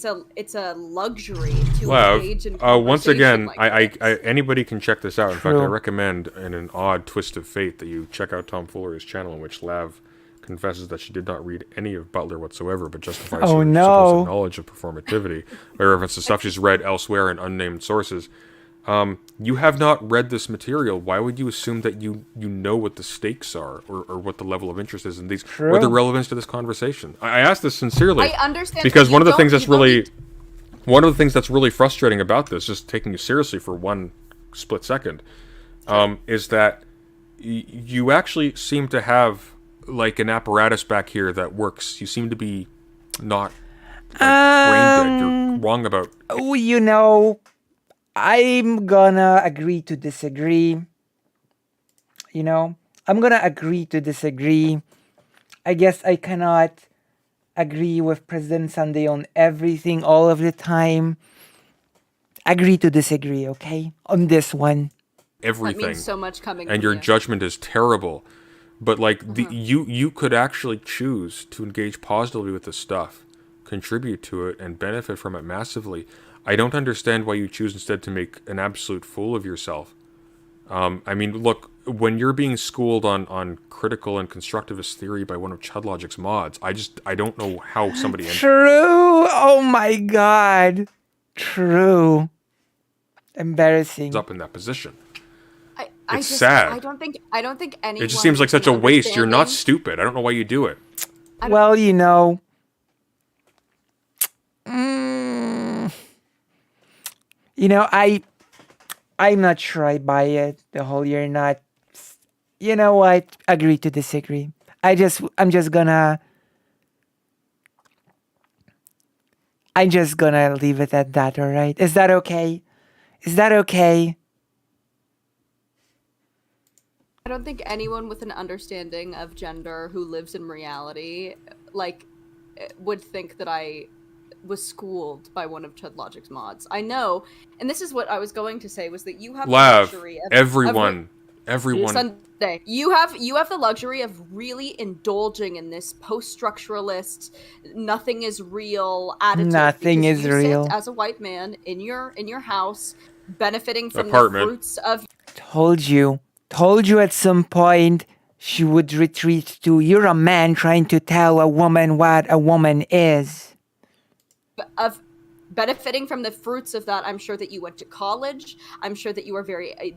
a luxury to Well, engage in once again, conversation like I this. anybody can check this out. In fact, I True. recommend, in an odd twist of fate, that you check out Tom Fuller's channel, in which Lav confesses that she did not read any of Butler whatsoever, but justifies Oh, her no. supposed knowledge of performativity by reference to stuff she's read elsewhere in unnamed sources. You have not read this material. Why would you assume that you know what the stakes are or what the level of interest is in these or the True. relevance to this conversation? I ask this sincerely. I understand Because you one of the don't- things that's you don't really need- frustrating about this, just taking you seriously for one split second, is that you actually seem to have like an apparatus back here that works. You seem to be not brain dead. You're wrong about. Oh, you know, I'm gonna agree to disagree. You know, I'm gonna agree to disagree. I guess I cannot agree with President Sunday on everything all of the time. Agree to disagree, okay? On this one. That Everything, means so much coming and from your you. judgment is terrible. But like you could actually choose to engage positively with this stuff, contribute to it, and benefit from it massively. I don't understand why you choose instead to make an absolute fool of yourself. I mean, look, when you're being schooled on critical and constructivist theory by one of ChudLogic's mods, I don't know how somebody True. Oh my god. True. Embarrassing. ends up in that position. It's sad. I don't think anyone. It just seems like with such a an waste. You're not understanding- stupid. I don't know why you do it. Well, you know. You know, I'm not sure I buy it. The whole you're not. You know what? Agree to disagree. I'm just gonna leave it at that, all right? Is that okay? Is that okay? I don't think anyone with an understanding of gender who lives in reality, like, would think that I was schooled by one of ChudLogic's mods. I know, and this is what I was going to say, was that you have the Lav, luxury of everyone. Sunday. You have the luxury of really indulging in this post-structuralist, nothing is real attitude. Nothing because is you real. sit as a white man in your house, benefiting from Apartment. the fruits of Told you at some point she would retreat to, "You're a man trying to tell a woman what a woman is." Of benefiting from the fruits of that, I'm sure that you went to college. I'm sure that you are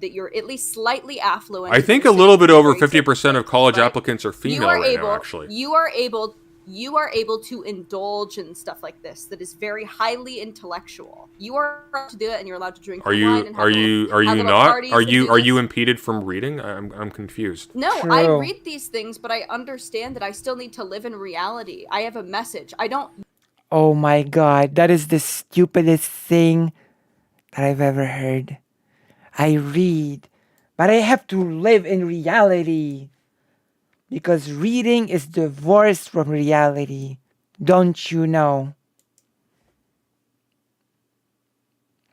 that you're at least slightly affluent. I think a little bit over 50% of college applicants are female now, actually. You are able to indulge in stuff like this that is very highly intellectual. You are allowed to do it, and you're allowed to drink wine and have little parties and do Are you this. impeded from reading? I'm confused. No, True. I read these things, but I understand that I still need to live in reality. I have a message. I don't. Oh my god, that is the stupidest thing that I've ever heard. I read, but I have to live in reality. Because reading is divorced from reality. Don't you know?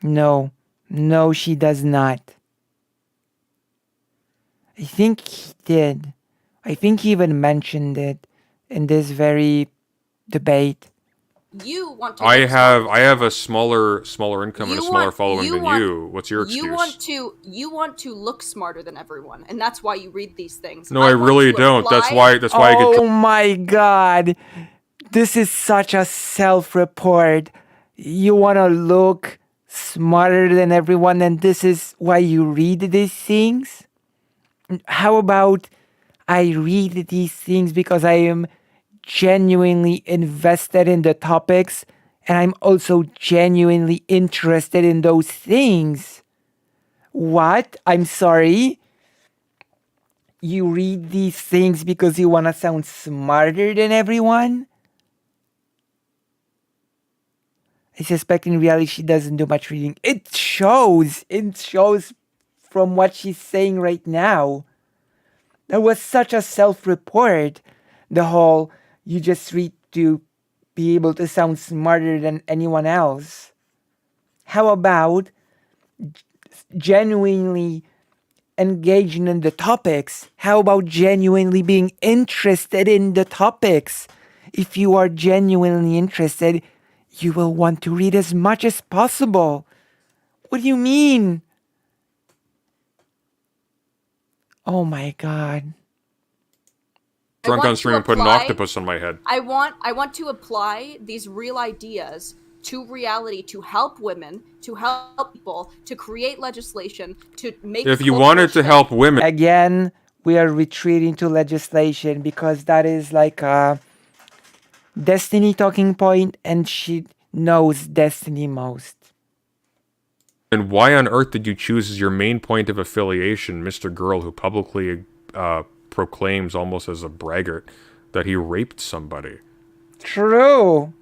No. No, she does not. I think he did. I think he even mentioned it in this very debate. You want to. I look have a smaller income and a smaller following than want- you. What's your excuse? You want to look smarter than everyone, and that's why you read these things. No, I want really to don't. That's apply- why I get. Oh my god. This is such a self-report. You want to look smarter than everyone, and this is why you read these things? How about I read these things because I am genuinely invested in the topics, and I'm also genuinely interested in those things. What? I'm sorry? You read these things because you want to sound smarter than everyone? I suspect in reality she doesn't do much reading. It shows. It shows from what she's saying right now. That was such a self-report. The whole, you just read to be able to sound smarter than anyone else. How about genuinely engaging in the topics? How about genuinely being interested in the topics? If you are genuinely interested, you will want to read as much as possible. What do you mean? Oh my god. Drunk want on to stream and put an apply- octopus on my head. I want to apply these real ideas to reality to help women, to help people, to create legislation, to make. If you cultural wanted to shift. help women, Again, we are retreating to legislation because that is like a Destiny talking point, and she knows Destiny most. and why on earth did you choose as your main point of affiliation Mr. Girl, who publicly proclaims almost as a braggart that he raped somebody? True.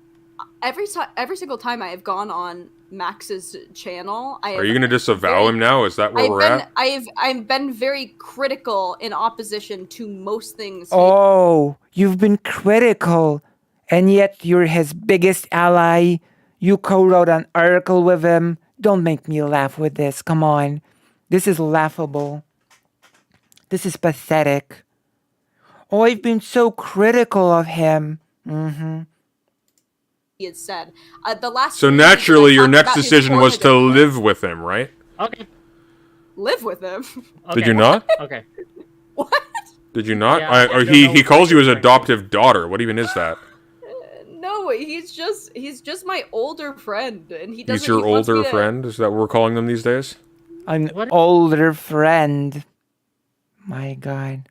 Every single time I have gone on Max's channel, Are you going to disavow him now? Is that where we're at? I've been very critical in opposition to most things. Oh, you've been critical, and yet you're his biggest ally. You co-wrote an article with him. Don't make me laugh with this. Come on. This is laughable. This is pathetic. Oh, I've been so critical of him. He had said the last. So few years naturally, I your talked next about his decision was to formative- live with him, right? Okay. live with him. Did Okay. you not? Okay. What? Did you not? Yeah, I don't know He what calls you you're his referring to. adoptive daughter. What even is that? No, he's just my older friend, and he doesn't. He's your he wants me older to- friend? Is that what we're calling them these days? An What? older friend. My god.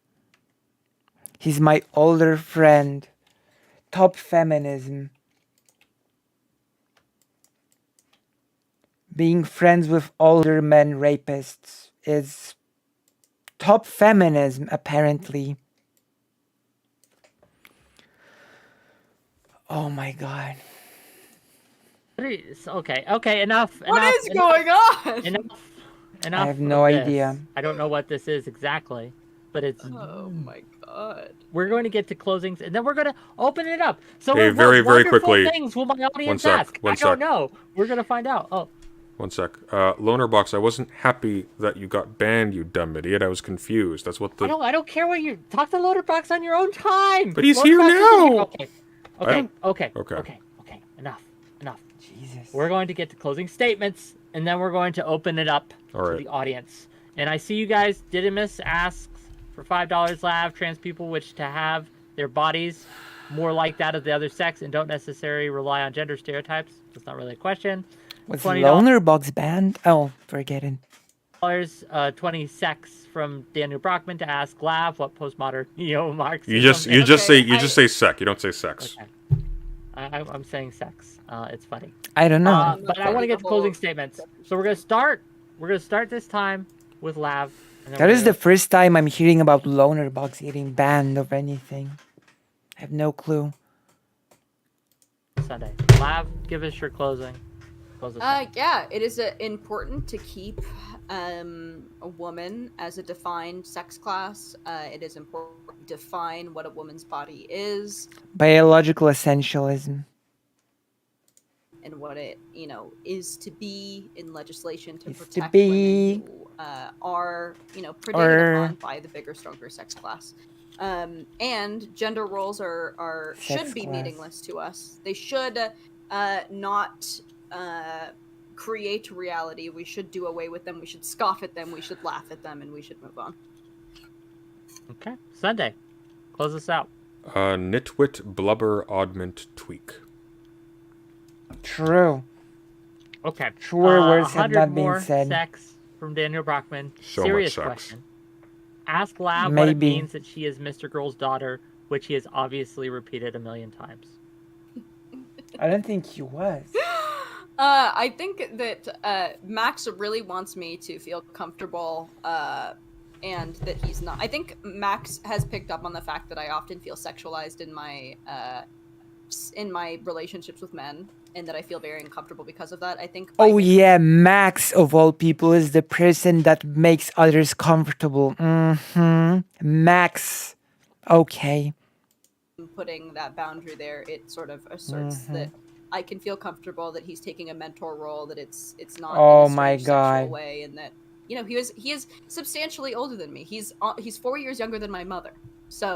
He's my older friend. Top feminism. Being friends with older men rapists is top feminism, apparently. Oh my god. Okay, enough. What enough, is going on? Enough I have no of this. idea. I don't know what this is exactly, but it's. Oh my god. We're going to get to closings, and then we're going to open it up. So, Okay, what very wonderful quickly. things will my audience sec, ask? one I don't sec. know. We're going to find out. Oh, One sec. Loner Box, I wasn't happy that you got banned, you dumb idiot. I was confused. That's what the... I don't care what you talk to Loaderbox on your own time. But he's Loaderbox here is now. Okay. Okay. Enough. Jesus. We're going to get to closing statements, and then we're going to open it up All to right. the audience. And I see you guys, Didymus asks For $5, Lav, trans people wish to have their bodies more like that of the other sex and don't necessarily rely on gender stereotypes. That's not really a question. Was $20 Loner Bugs banned? Oh, forget it. 20 sex from Daniel Brockman to ask Lav what postmodern neo-Marxism You just Okay, say sec. You don't say sex. Okay. I'm saying sex. It's funny. I don't know. I'm not But I part want to of get the to closing whole- statements. So we're gonna start. We're gonna start this time with Lav. And then That we're is the gonna- first time I'm hearing about Loner Bugs getting banned of anything. I have no clue. Sunday. Lav, give us your closing. Close us out. Yeah, it is important to keep a woman as a defined sex class. It is important to define what a woman's body is Biological essentialism. and what it, is to be in legislation to Is to protect be. women who are, predated Or- upon by the bigger, stronger sex class. And gender roles are Sex should be class. meaningless to us. They should not create reality. We should do away with them. We should scoff at them. We should laugh at them, and we should move on. Okay. Sunday. Close us out. Nitwit, blubber, oddment, tweak. True. Okay. Truer words have 100 not been more said. sex from Daniel Brockman. So Serious much sex. question. Ask Lav what it Maybe. means that she is Mr. Girl's daughter, which he has obviously repeated 1,000,000 times. I don't think he was. I think that Max really wants me to feel comfortable, and that he's not. I think Max has picked up on the fact that I often feel sexualized in my relationships with men, and that I feel very uncomfortable because of that. I think. Oh yeah, Max of all people is the person that makes others comfortable. Max. Okay. Putting that boundary there, it sort of asserts that I can feel comfortable that he's taking a mentor role, that it's not Oh in a my strange God. sexual way, and that he is substantially older than me. He's 4 years younger than my mother, so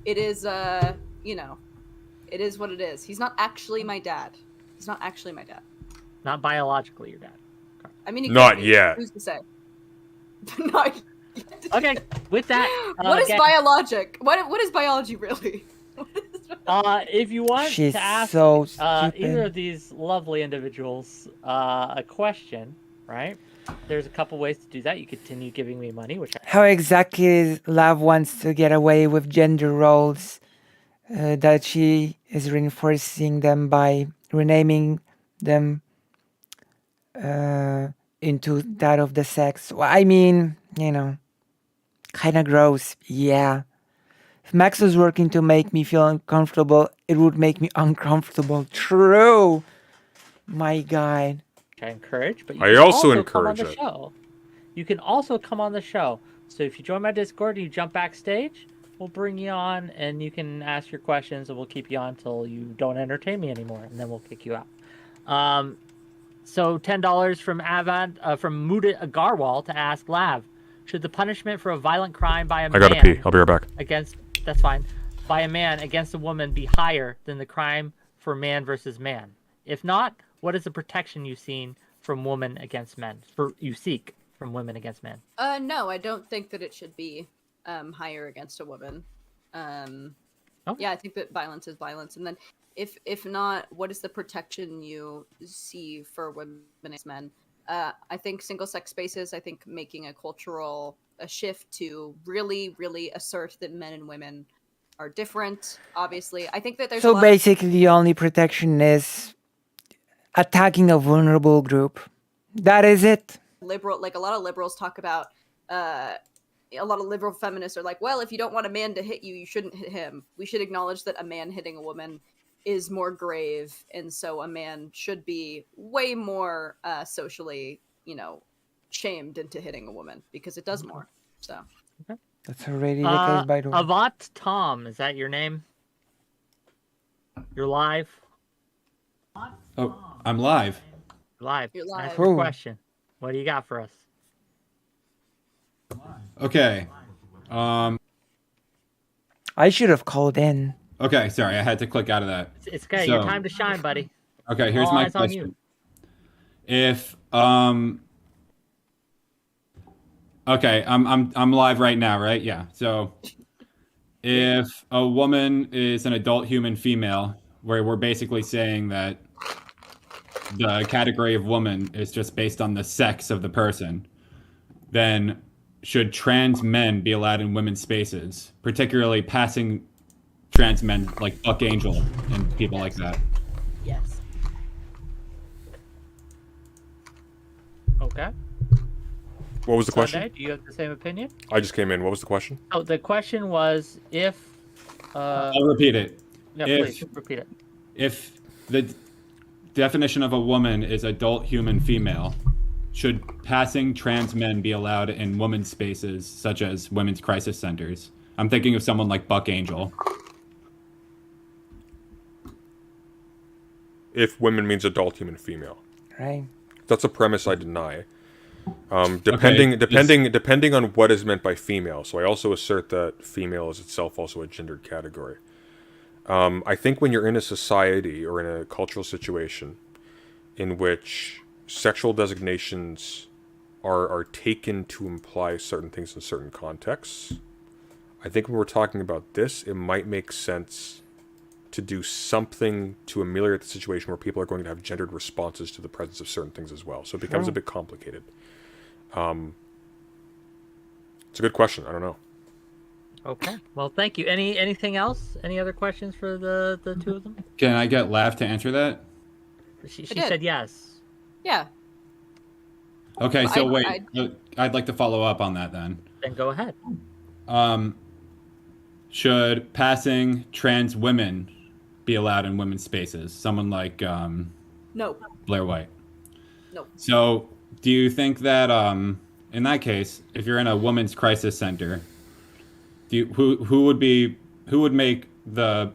it is it is what it is. He's not actually my dad. He's not actually my dad. Not biologically your dad. I mean, he Not could be. yet. Who's to say? Not yet. Okay, with that, What is again, biologic? What is biology really? if you want She's to ask so either stupid. of these lovely individuals a question, right? There's a couple ways to do that. You continue giving me money, which I How exactly is Love wants to get away with gender roles? That she is reinforcing them by renaming them into that of the sex. Well, I mean, kind of gross. Yeah. If Max was working to make me feel uncomfortable, it would make me uncomfortable. True. My God. encourage, but you I can also come on encourage the it. show. You can also come on the show. So if you join my Discord and you jump backstage, we'll bring you on and you can ask your questions and we'll keep you on until you don't entertain me anymore, and then we'll kick you out. So $10 from Muda Agarwal to ask Lav, should the punishment for a violent crime by a I man gotta pee. I'll be right back. that's fine, by a man against a woman be higher than the crime for man versus man? If not, what is the protection you've seen from women against men? You seek from women against men? No, I don't think that it should be higher against a woman. Okay. Yeah, I think that violence is violence, and then if not, what is the protection you see for women against men? I think single-sex spaces. I think making a shift to really, really assert that men and women are different. Obviously, I think that there's a So lot basically, the only protection is attacking a vulnerable group. That is it. liberal, like a lot of liberals talk about. A lot of liberal feminists are like, well, if you don't want a man to hit you, you shouldn't hit him. We should acknowledge that a man hitting a woman is more grave, and so a man should be way more socially, shamed into hitting a woman because it does more. So That's already the case, by the way. Avant Tom, is that your name? You're live. Oh, I'm live. Live. You're Ask live. your Cool. question. What do you got for us? Okay. I should have called in. Okay, sorry, I had to click out of that. It's okay. Your So- time to shine, buddy. Okay, here's All my eyes on you. question. If Okay, I'm live right now, right? Yeah. So if a woman is an adult human female, where we're basically saying that the category of woman is just based on the sex of the person, then should trans men be allowed in women's spaces, particularly passing trans men like Buck Angel and people like that? Yes. Okay. What was the question? Sunday, do you have the same opinion? I just came in. What was the question? Oh, the question was if. I'll repeat it. Yeah, If please repeat it. if the definition of a woman is adult human female, should passing trans men be allowed in women's spaces such as women's crisis centers? I'm thinking of someone like Buck Angel. If women means adult human female. Right. That's a premise I deny. Okay, Depending on what is meant by female. So I also assert that female is itself also a gendered category. I think when you're in a society or in a cultural situation in which sexual designations are taken to imply certain things in certain contexts, I think when we're talking about this, it might make sense to do something to ameliorate the situation where people are going to have gendered responses to the presence of certain things as well. So it becomes a bit complicated. It's a good question. I don't know. Okay. Well, thank you. Anything else? Any other questions for the two of them? Can I get Lav to answer that? She did. said yes. Yeah. Okay, Well, so I- wait. I'd like to follow up on that then. Then go ahead. Should passing trans women be allowed in women's spaces? Someone like No. Blair White. No. So, do you think that in that case, if you're in a women's crisis center, who would make the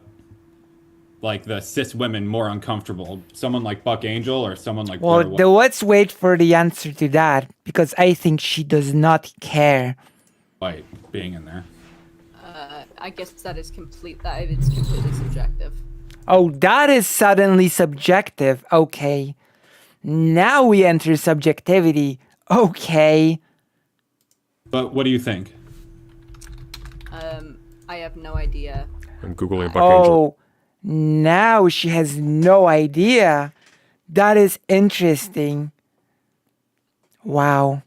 cis women more uncomfortable? Someone like Buck Angel or someone like Blair White? Let's wait for the answer to that because I think she does not care. White being in there. I guess that is it's completely subjective. Oh, that is suddenly subjective. Okay. Now we enter subjectivity. Okay. But what do you think? I have no idea. I'm Googling Buck Angel. Oh, now she has no idea. That is interesting. Wow.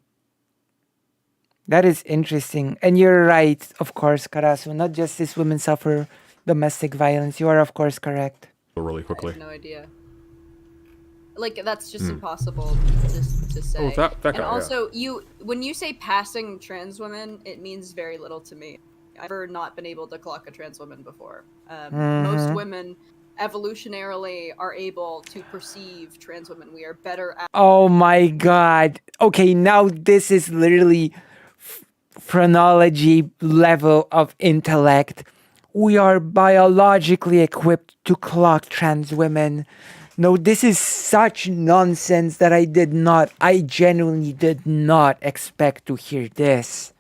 That is interesting. And you're right, of course, Karasu. Not just these women suffer domestic violence. You are, of course, correct. Really I quickly. have no idea. Like that's just impossible to say. Oh, that and guy, yeah. also, when you say passing trans women, it means very little to me. I've never not been able to clock a trans woman before. Most women evolutionarily are able to perceive trans women. We are better at. Oh my god. Okay, now this is literally phrenology level of intellect. We are biologically equipped to clock trans women. No, this is such nonsense that I genuinely did not expect to hear this.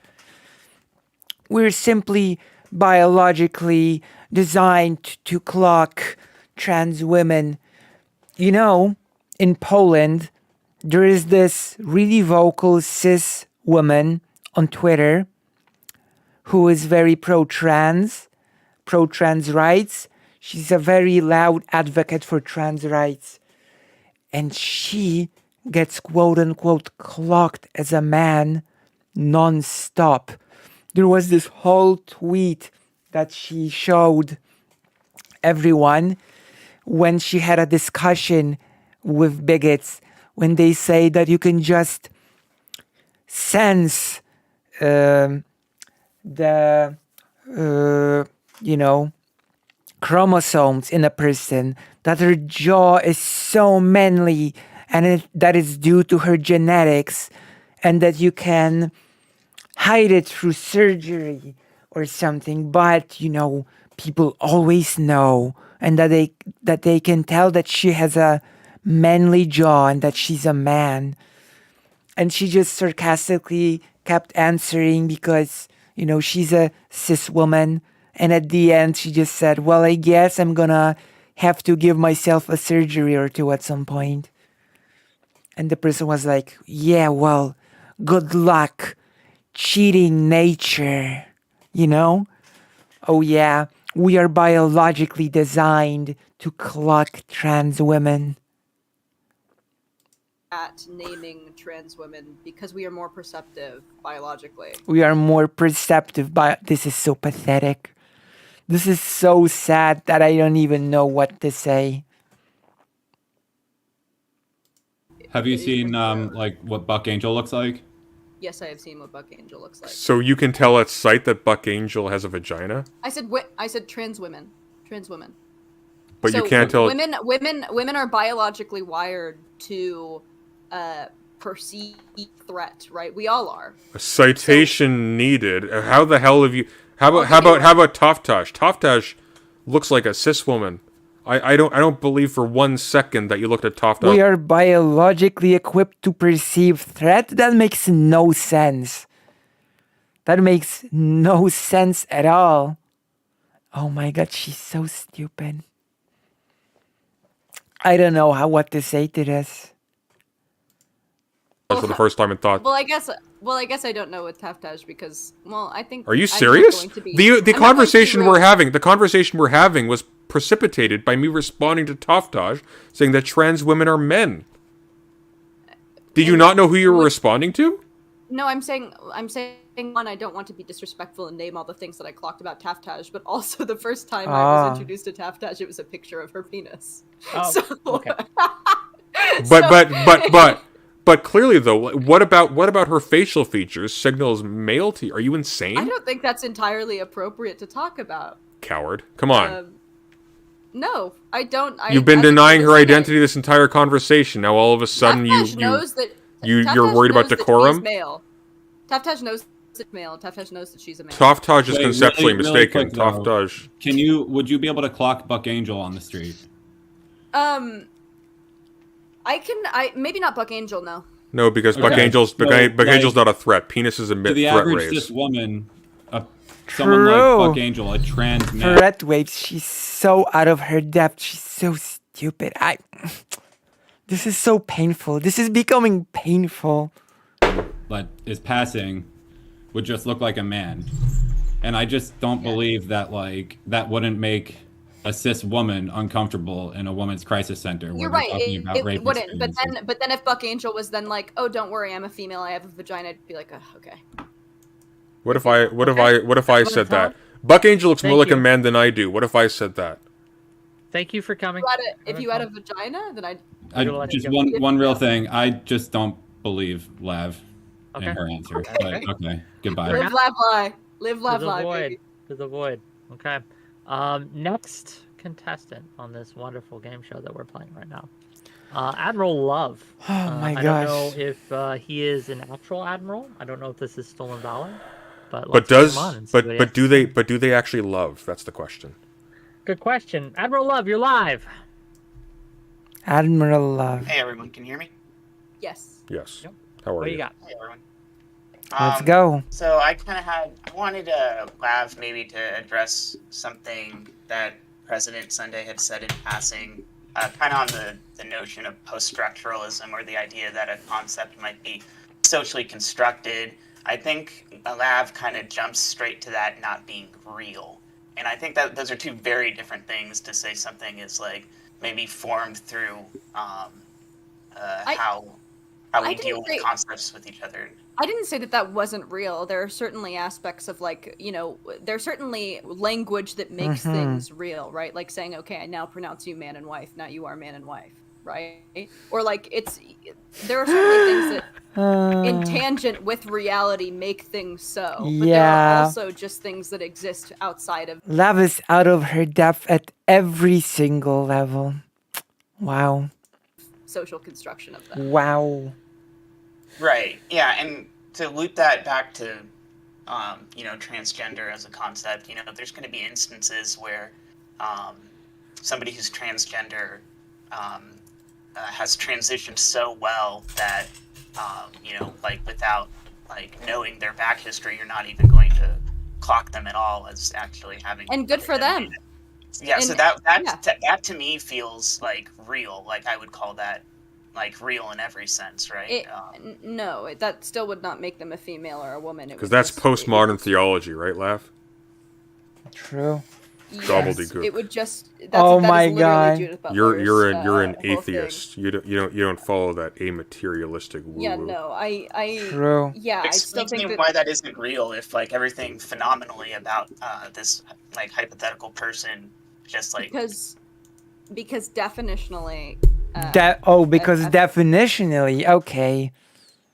We're simply biologically designed to clock trans women. You know, in Poland, there is this really vocal cis woman on Twitter who is very pro-trans rights. She's a very loud advocate for trans rights. And she gets quote-unquote clocked as a man non-stop. There was this whole tweet that she showed everyone when she had a discussion with bigots, when they say that you can just sense the chromosomes in a person, that her jaw is so manly and that is due to her genetics, and that you can hide it through surgery or something, but people always know, and that they can tell that she has a manly jaw and that she's a man. And she just sarcastically kept answering because she's a cis woman. And at the end, she just said, well, I guess I'm gonna have to give myself a surgery or two at some point. And the person was like, yeah, well, good luck cheating nature, you know? Oh yeah, we are biologically designed to cluck trans women. At naming trans women because we are more perceptive biologically. We are more perceptive this is so pathetic. This is so sad that I don't even know what to say. Have you seen like what Buck Angel looks like? Yes, I have seen what Buck Angel looks like. So you can tell at sight that Buck Angel has a vagina, I said trans women. Trans women. but So you can't tell. women are biologically wired to perceive threat, right? We all are. A citation needed. How the hell have you? How about Okay, how about Toftash? Toftash looks like a cis woman. I don't believe for 1 second that you looked at Toftash. We are biologically equipped to perceive threat? That makes no sense. That makes no sense at all. Oh my god, she's so stupid. I don't know what to say to this. for the first time and thought, Well, I guess I don't know with Taftaj because I think. "Are you I'm not serious?" going to be- The I'm not going to be conversation rude. the conversation we're having was precipitated by me responding to Toftaj saying that trans women are men. Did you not know who you were responding to? No, I'm saying one, I don't want to be disrespectful and name all the things that I clocked about Taftaj, but also the first time I was introduced to Taftaj, it was a picture of her penis. Oh, So, okay. But clearly though, what about her facial features signals male to you? Are you insane? I don't think that's entirely appropriate to talk about. Coward. Come on. No, I don't. You've been as a denying her citizen, identity this entire conversation. Now all of a sudden Taftaj knows that you're Taftaj worried about knows that decorum? she's male. Taftaj knows that male. Taftaj knows that she's a male. Toftaj is Wait, conceptually really mistaken. quick, though. Toftaj. Would you be able to clock Buck Angel on the street? I maybe not Buck Angel, no. No, because Buck Okay. Angel's So, Angel's not a threat. Penises emit To the threat average rays. cis woman, someone True. like Buck Angel, a trans man, Threat waves, she's so out of her depth. She's so stupid. This is so painful. This is becoming painful. that is passing, would just look like a man. And I just don't believe that that wouldn't make a cis woman uncomfortable in a women's crisis center where You're we're right. talking about rape It wouldn't. But experiences. then if Buck Angel was then like, oh, don't worry, I'm a female, I have a vagina, I'd be like, okay. What if I said that? Buck Angel looks more Thank like a you. man than I do. What if I said that? Thank you for coming. If you had a vagina, then I'd. Just one real thing. I just don't believe Lav Okay. in her answer. Okay. But, okay, goodbye. Live, laugh, lie. Live, laugh, To the lie, void. baby. To the void. Okay. Next contestant on this wonderful game show that we're playing right now. Admiral Love. Oh my I gosh. don't know if he is an actual admiral. I don't know if this is stolen valor. But But let's bring him on and see what he has to say. do they actually love? That's the question. Good question. Admiral Love, you're live. Admiral Love. Hey everyone, can you hear me? Yes. Yes. Yep. How are What do you? you got? Hey everyone. Let's go. So I wanted Lav maybe to address something that President Sunday had said in passing, kind of on the notion of post-structuralism, or the idea that a concept might be socially constructed. I think Lav kind of jumps straight to that not being real. And I think that those are two very different things. To say something is like maybe formed through how we didn't deal say- with concepts with each other. I didn't say that wasn't real. There are certainly aspects of there's certainly language that makes things real, right? Like saying, okay, I now pronounce you man and wife. Now you are man and wife, right? Or there are certainly things that in tangent with reality make things so. But there Yeah. are also just things that exist outside of. Love is out of her depth at every single level. Wow. Social construction of that. Wow. Right. Yeah, and to loop that back to, transgender as a concept, there's going to be instances where somebody who's transgender has transitioned so well that, without knowing their back history, you're not even going to clock them at all as actually having. And good for them. Yeah. So And- that yeah. that to me feels like real. Like I would call that like real in every sense, right? No, that still would not make them a female or a woman. Because that's postmodern theology, right, Laugh? True. Yes, Gobbledygook. it would just. Oh That my is literally God. Judith Butler's, You're an whole thing. atheist. You don't follow that amaterialistic woo-woo. Yeah, no, True. Yeah, I still Explain to think me that. why that isn't real. If like everything phenomenally about this like hypothetical person just like Because definitionally, Because definitionally, okay.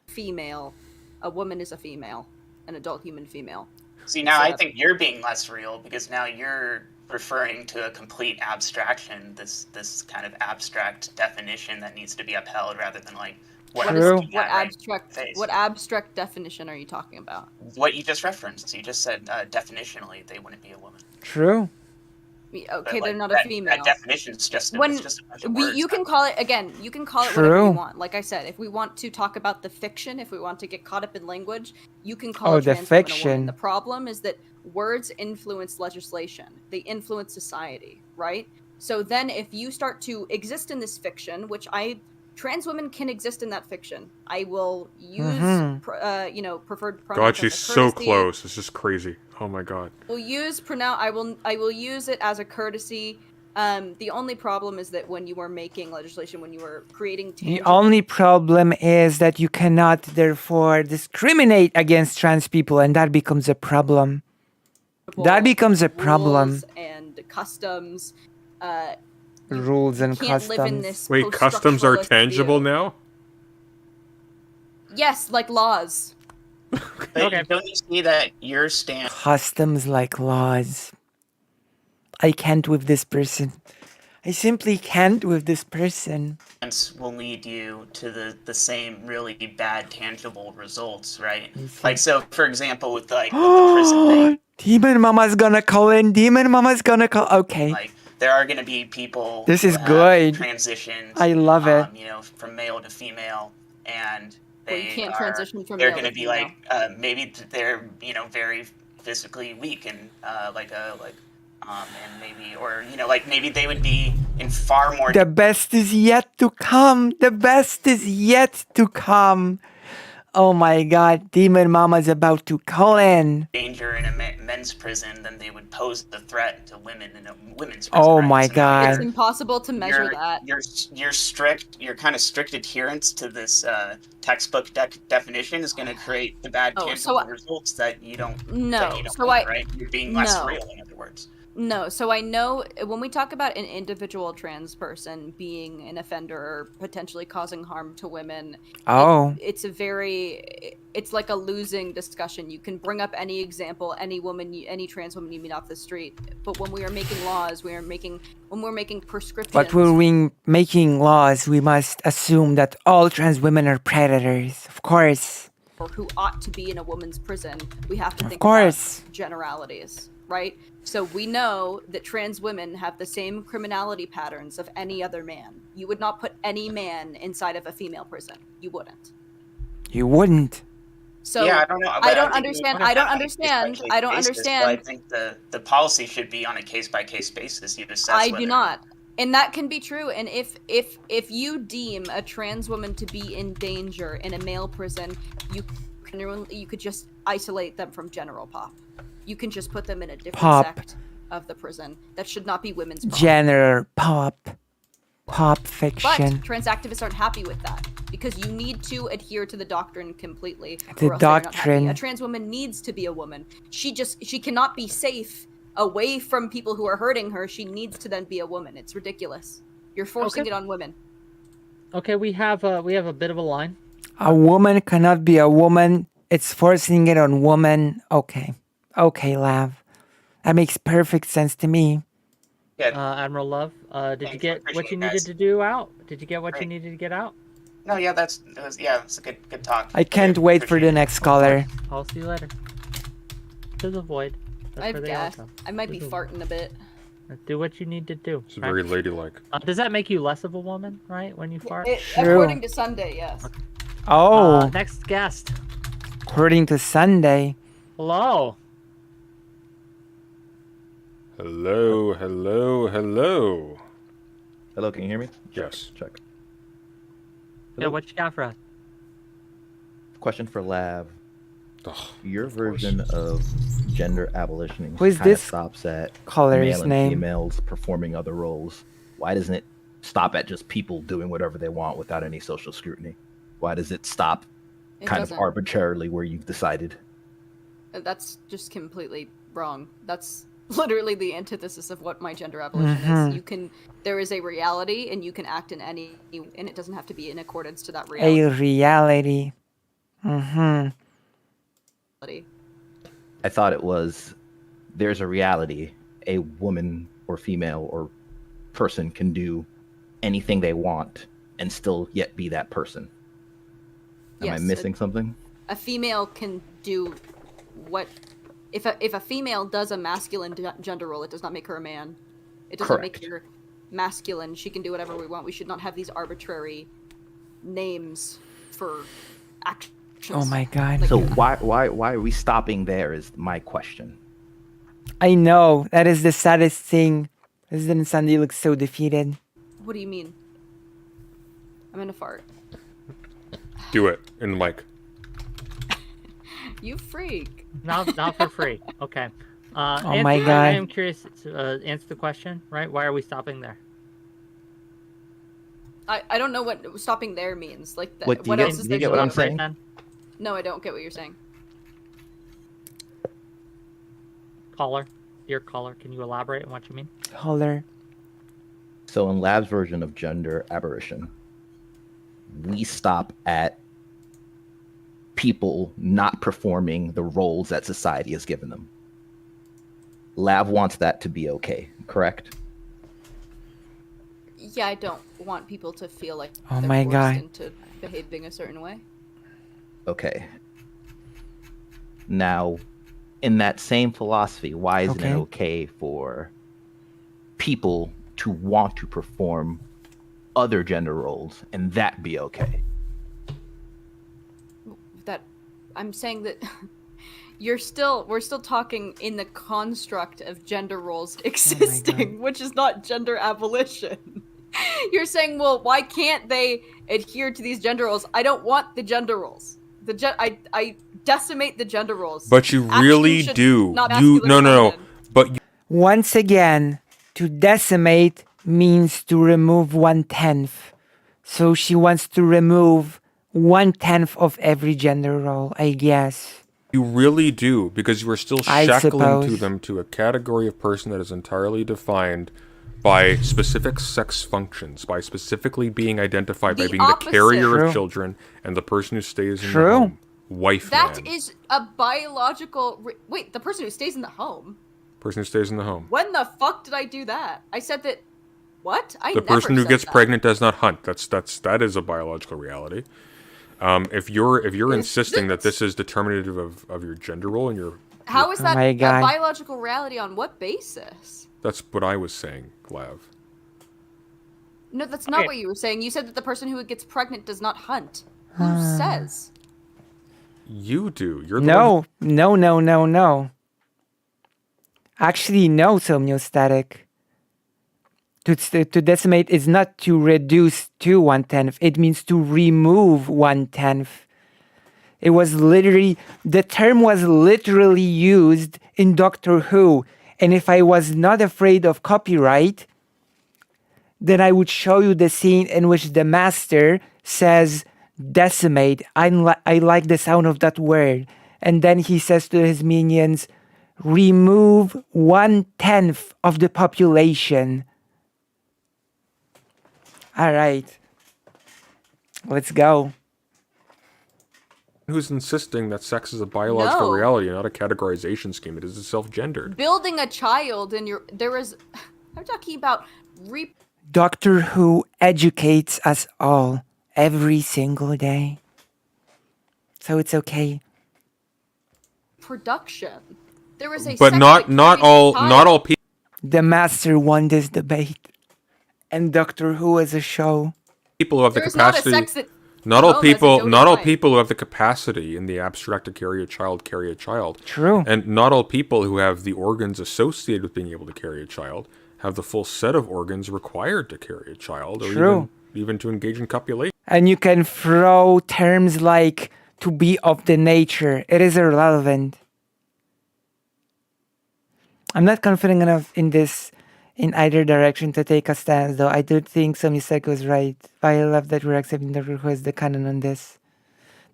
female, a woman is a female, an adult human female. See, now So I that- think you're being less real because now you're referring to a complete abstraction, this kind of abstract definition that needs to be upheld rather than like what I'm True. looking at right in the face. What abstract definition are you talking about? What you just referenced. You just said definitionally they wouldn't be a woman. True. Okay, But, they're like, not a female. That definition is just When it's just a bunch of words. you can call it again. You can call it True. whatever you want. Like I said, if we want to talk about the fiction, if we want to get caught up in language, you can call Oh, a the trans woman a fiction. woman. The problem is that words influence legislation. They influence society, right? So then, if you start to exist in this fiction, which trans women can exist in that fiction. I will use, preferred pronouns. God, as she's a so courtesy. close. It's just crazy. Oh my God. I will use it as a courtesy. The only problem is that when you are making legislation, when you are creating The tangible, only problem is that you cannot therefore discriminate against trans people, and that becomes a problem. That becomes a problem. rules and customs. Rules and Can't live in customs. this Wait, customs are post-structuralist tangible view. now? Yes, like laws. But Okay. don't you see that your stance Customs like laws. I can't with this person. I simply can't with this person. will lead you to the same really bad tangible results, right? I see. Like so, for example, with the prison thing, Demon Mama's gonna call in. Demon Mama's gonna call. Okay. like there are going to be people This who is have good. transitions. I love it. From male to female, and Well, you can't transition from they're male going to to be like maybe they're very physically weak and and maybe maybe they would be in far more The best is yet to come. The best is yet to come. Oh my God. Demon Mama's about to call in. danger in a men's prison than they would pose the threat to women in a women's prison. Oh right? my So now God. It's impossible to measure that. Your kind of strict adherence to this textbook definition is going to create the bad Oh, tangible so results that you don't. No, that you don't so want, I- right? You're being less no. real, in other words. No, so I know when we talk about an individual trans person being an offender or potentially causing harm to women, Oh. it's like a losing discussion. You can bring up any example, any trans woman you meet off the street, but when we are making laws, when we're making prescriptions. But when we're making laws, we must assume that all trans women are predators. Of course. or who ought to be in a woman's prison, we have to Of think course. about generalities, right? So we know that trans women have the same criminality patterns of any other man. You would not put any man inside of a female prison. You wouldn't. You wouldn't. So yeah, I don't know. I but don't think understand. we- I don't on a understand. case-by-case I don't basis, understand. But I think the policy should be on a case by case basis. You assess. I whether do not. And that can be true. And if you deem a trans woman to be in danger in a male prison, you could just isolate them from general pop. You can just put them in a different Pop. sect of the prison. That should not be women's problem. General pop But fiction. trans activists aren't happy with that because you need to adhere to the doctrine completely. The or else they're not happy. doctrine. A trans woman needs to be a woman. She cannot be safe away from people who are hurting her. She needs to then be a woman. It's ridiculous. You're forcing Okay. it on women. Okay, we have a bit of a line. A woman cannot be a woman. It's forcing it on woman. Okay. Okay, Lav. That makes perfect sense to me. Yeah. Admiral Love, did you Thanks, I get what appreciate you it, needed guys. to do out? Did you get what you Great. needed to get out? No, yeah, it's a good talk. I can't wait for the next caller. I'll see you later. To the void. That's I've where they all gassed. come. I might be To the- farting a bit. Do what you need to do. It's right? very ladylike. Does that make you less of a woman, right? When you fart? True. According to Sunday, yes. Oh, Next guest. according to Sunday. Hello. Hello, hello, hello. Hello, can you hear me? Yes. Check. Yeah, what you got for us? Question for Lav. Ugh, Your of course. version of gender abolition Who is kind of this stops at color's male and name? females performing other roles. Why doesn't it stop at just people doing whatever they want without any social scrutiny? Why does it stop It kind doesn't. of arbitrarily where you've decided? That's just completely wrong. That's literally the antithesis of what my gender abolition is. There is a reality, and you can act in any, and it doesn't have to be in accordance to that reality. A reality. Mm-hmm. I thought it was there's a reality. A woman or female or person can do anything they want and still yet be that person. Am I Yes, missing something? A female can do what if a female does a masculine gender role, it does not make her a man. It does not make Correct. her masculine. She can do whatever we want. We should not have these arbitrary names for actions. Oh my god. Like- So why are we stopping there is my question. I know. That is the saddest thing. President Sandy looks so defeated. What do you mean? I'm gonna fart. Do it in the mic. You freak. Not for free. Okay. Oh my I God. am curious to answer the question, right? Why are we stopping there? I don't know what stopping there means. Like, What, do what you else get- is do there you get to what I'm elaborate? saying? Then? No, I don't get what you're saying. Dear caller, can you elaborate on what you mean? Holler. So in Lab's version of gender aberration, we stop at people not performing the roles that society has given them. Lab wants that to be okay, correct? Yeah, I don't want people to feel like Oh they're my forced God. into behaving a certain way. Okay. Now, in that same philosophy, why isn't it Okay. okay for people to want to perform other gender roles and that be okay? That I'm saying that we're still talking in the construct of gender roles existing, which is not gender abolition. You're saying, well, why can't they adhere to these gender roles? I don't want the gender roles. I decimate the gender roles. But you Action really should do. not You masculine or no. feminine. But you Once again, to decimate means to remove 1/10. So she wants to remove 1/10 of every gender role, I guess. really do, because you are still I shackling to suppose. them to a category of person that is entirely defined by specific sex functions, by specifically being identified by The being opposite. the carrier True. of children and the person who stays in True. the home. Wife That man. is a biological. Wait, the person who stays in the home. Person who stays in the home. When the fuck did I do that? I said that. What? I The never person who said gets that. pregnant does not hunt. That is a biological reality. If you're insisting that this is determinative of your gender role and your How is Oh that my a God. biological reality on what basis? that's what I was saying, Glav. No, that's not Okay. what you were saying. You said that the person who gets pregnant does not hunt. Who says? You do. You're the one No. Actually, no, Somniostatic. To decimate is not to reduce to 1/10. It means to remove 1/10. It was literally, the term was literally used in Doctor Who. And if I was not afraid of copyright, then I would show you the scene in which the master says decimate. I like the sound of that word. And then he says to his minions, remove 1/10 of the population. All right. Let's go. who's insisting that sex is a biological No. reality, not a categorization scheme. It is self-gendered. Building a child and there is. I'm talking about Doctor Who educates us all every single day. So it's okay. reproduction. There is a But sex not that not carries a all child. not all people The master won this debate. And Doctor Who is a show. who have the There is not a capacity. sex that Not all home as a people, doted not all line. people who have the capacity in the abstract to carry a child carry a child. True. And not all people who have the organs associated with being able to carry a child have the full set of organs required to carry a child, or True. even to engage in copulation. And you can throw terms like to be of the nature. It is irrelevant. I'm not confident enough in this in either direction to take a stance, though. I do think Somiseko is right. I love that we're accepting Dr. Who as the canon on this.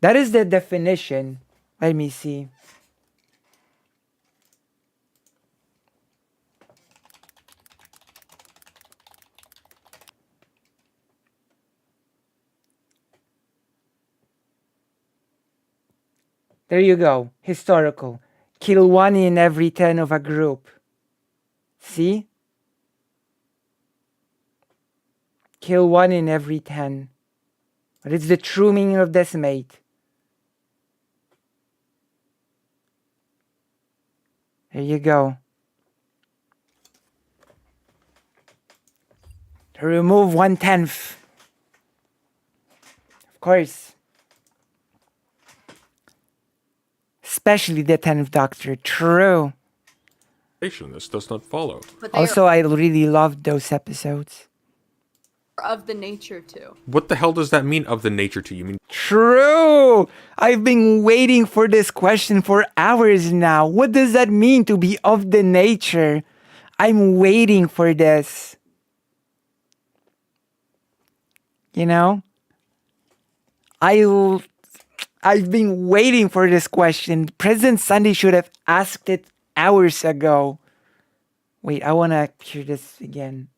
That is the definition. Let me see. There you go. Historical. Kill 1 in every 10 of a group. See? Kill 1 in every 10. But it's the true meaning of decimate. There you go. To remove 1/10. Of course. Especially the 10th Doctor. True. This does not follow. But they Also, I really loved those episodes. are of the nature too. What the hell does that mean, of the nature to you? You mean True! I've been waiting for this question for hours now. What does that mean to be of the nature? I'm waiting for this. You know? I've been waiting for this question. President Sunday should have asked it hours ago. Wait, I want to hear this again.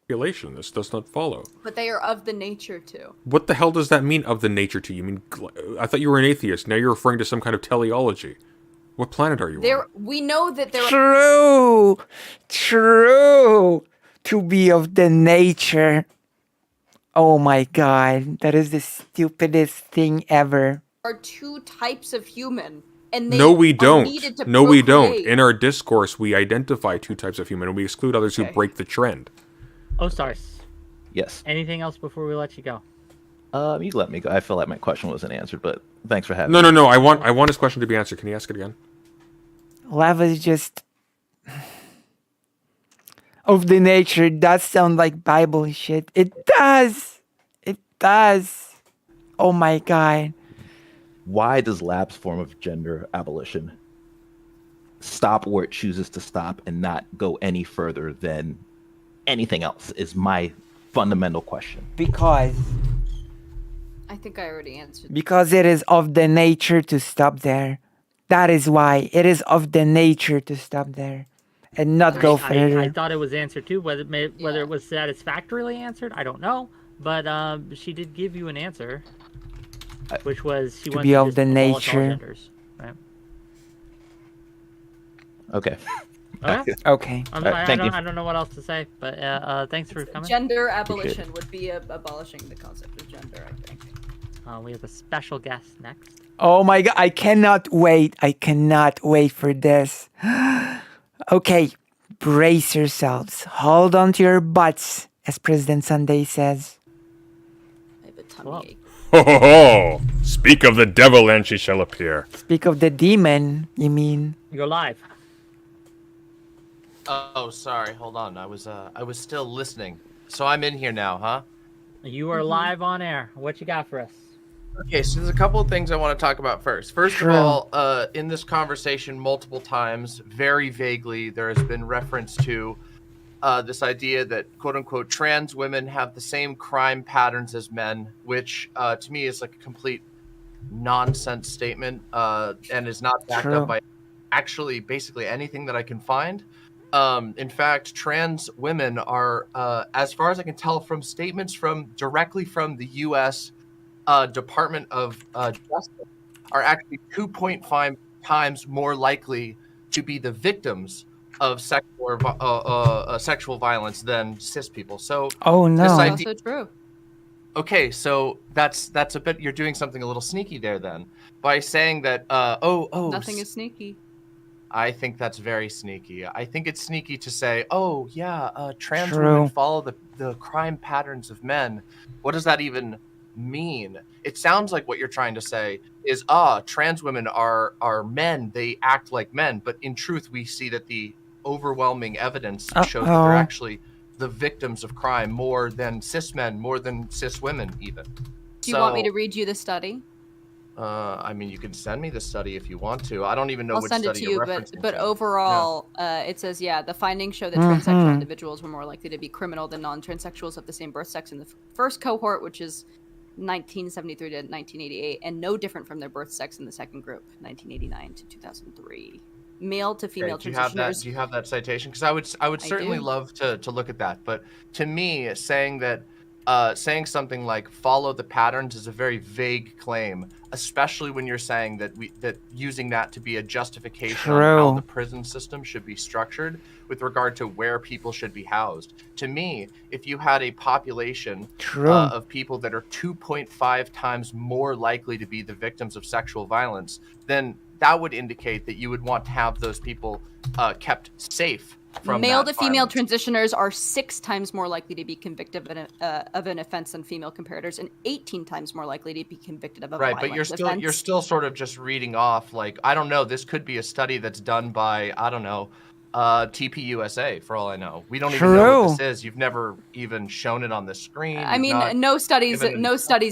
This does not follow. But they are of the nature too. What the hell does that mean, of the nature to you? You mean, I thought you were an atheist. Now you're referring to some kind of teleology. What planet are you on? We know that there True! True! To be of the nature. Oh my god, that is the stupidest thing ever. are two types of human. And they No, we are don't. needed to No, we don't. procreate. In our discourse, we identify two types of human, and we exclude others who Okay. break the trend. Oh, sorry. Yes. Anything else before we let you go? You let me go. I feel like my question wasn't answered, but thanks for having me. No. I want his question to be answered. Can you ask it again? Lava is just of the nature does sound like Bible shit. It does. It does. Oh my god. Why does Lab's form of gender abolition stop where it chooses to stop and not go any further than anything else is my fundamental question. Because I think I already answered. it is of the nature to stop there. That is why it is of the nature to stop there and not go further. I thought it was answered too. Whether Yeah. it was satisfactorily answered, I don't know. But she did give you an answer, which was she To wants be to of just the abolish all nature. genders, right? Okay. Okay. Okay. Thank you. I don't know what else to say, but thanks for coming. Gender abolition would be abolishing the concept of gender, I think. We have a special guest next. Oh my god, I cannot wait. I cannot wait for this. Okay, brace yourselves. Hold on to your butts, as President Sunday says. I have a tummy Whoa. ache. Ho ho ho! Speak of the devil, and she shall appear. Speak of the demon, you mean? You're live. Oh, sorry. Hold on. I was still listening. So I'm in here now, huh? You are live on air. What you got for us? Okay, so there's a couple of things I want to talk about first. First Sure. of all, in this conversation, multiple times, very vaguely, there has been reference to this idea that quote unquote trans women have the same crime patterns as men, which to me is like a complete nonsense statement and is not backed True. up by actually basically anything that I can find. In fact, trans women are, as far as I can tell from statements directly from the U.S. Department of Justice, are actually 2.5 times more likely to be the victims of sexual violence than cis people. So, Oh no. This That's idea- also true. okay, so that's a bit. You're doing something a little sneaky there, then, by saying that. Nothing is sneaky. I think that's very sneaky. I think it's sneaky to say, "Oh yeah, trans True. women follow the crime patterns of men." What does that even mean? It sounds like what you're trying to say is, trans women are men. They act like men, but in truth, we see that the overwhelming evidence shows that Uh-oh. they're actually the victims of crime more than cis men, more than cis women even. Do you want me to read you the study? I mean, you can send me the study if you want to. I don't even know I'll which send it study to you're you, referencing but to. overall, it says, the findings show that transsexual individuals were more likely to be criminal than non-transsexuals of the same birth sex in the first cohort, which is 1973 to 1988, and no different from their birth sex in the second group, 1989 to 2003. Male to female transitioners. Do you have that citation? Because I would certainly love to look at that. But to me, saying something like follow the patterns is a very vague claim, especially when you're saying that using that to be a justification on how the prison system should be structured with regard to where people should be housed. To me, if you had a population of people that are 2.5 times more likely to be the victims of sexual violence, then that would indicate that you would want to have those people kept safe from male to female violence. transitioners are 6 times more likely to be convicted of an offense than female comparators, and 18 times more likely to be convicted of a violent But offense. you're still sort of just reading off, like, I don't know, this could be a study that's done by, I don't know, TPUSA, for all I know. We don't even know what this is. You've never even shown it on the screen. I mean, no studies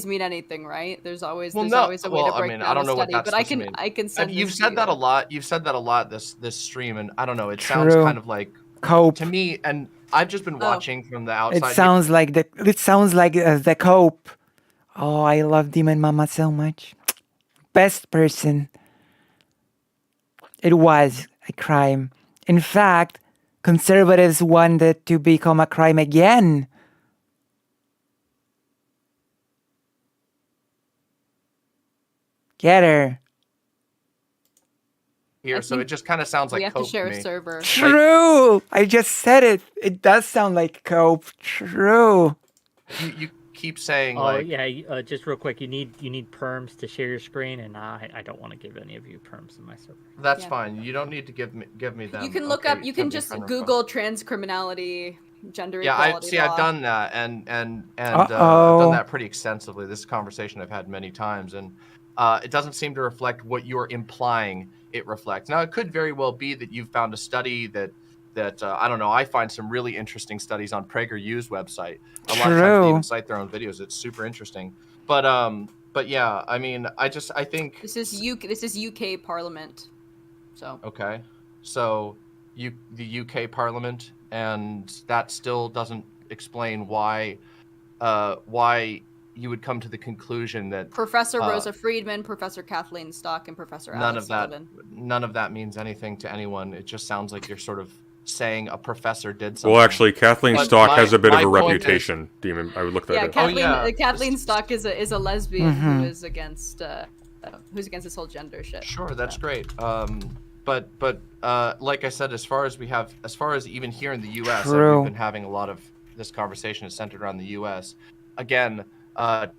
mean anything, right? There's always always a way to break down I don't know a study, what that's but I can send You've this said to that you. a lot. You've said that a lot this stream, and I don't know, it sounds kind of like cope to me, and I've just been watching from the outside. It sounds like the cope. Oh, I love Demon Mama so much. Best person. It was a crime. In fact, conservatives wanted to become a crime again. Get her. Here, so it just kind of sounds like we have to share to a server. True. I just said it. It does sound like cope. True. You keep saying just real quick, you need perms to share your screen, and I don't want to give any of you perms in my server. That's fine. You don't need to give me them. You can look up. You can just Google trans criminality, gender equality. I've done that, and I've done that pretty extensively. This conversation I've had many times, and it doesn't seem to reflect what you're implying it reflects. Now, it could very well be that you've found a study that I don't know. I find some really interesting studies on PragerU's website. A lot of times they even cite their own videos. It's super interesting. But yeah, I mean, I think this is UK Parliament. So okay, so the UK Parliament, and that still doesn't explain why you would come to the conclusion that Professor Rosa Friedman, Professor Kathleen Stock, and Professor Alex Sullivan. None of that means anything to anyone. It just sounds like you're sort of saying a professor did something. Well, actually, Kathleen Stock has a bit of a reputation, Demon. I would look that up. Kathleen Stock is a lesbian who is against this whole gender shit. Sure, that's great. But like I said, as far as even here in the U.S., we've been having a lot of this conversation is centered around the U.S. Again,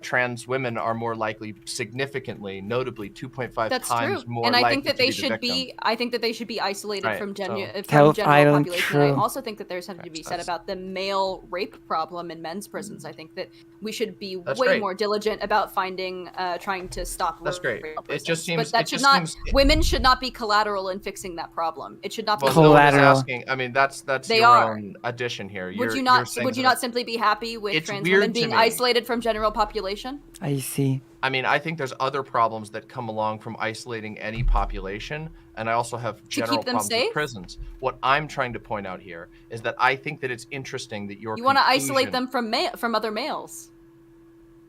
trans women are more likely, significantly, notably 2.5 times more. And I think that they should be. I think that they should be isolated from general population. And I also think that there's something to be said about the male rape problem in men's prisons. I think that we should be way more diligent about trying to stop. That's great. It just seems. But that women should not be collateral in fixing that problem. It should not be collateral. I mean, that's your own addition here. Would you not simply be happy with trans women being isolated from general population? I see. I mean, I think there's other problems that come along from isolating any population, and I also have general problems with prisons. What I'm trying to point out here is that I think that it's interesting that you want to isolate them from other males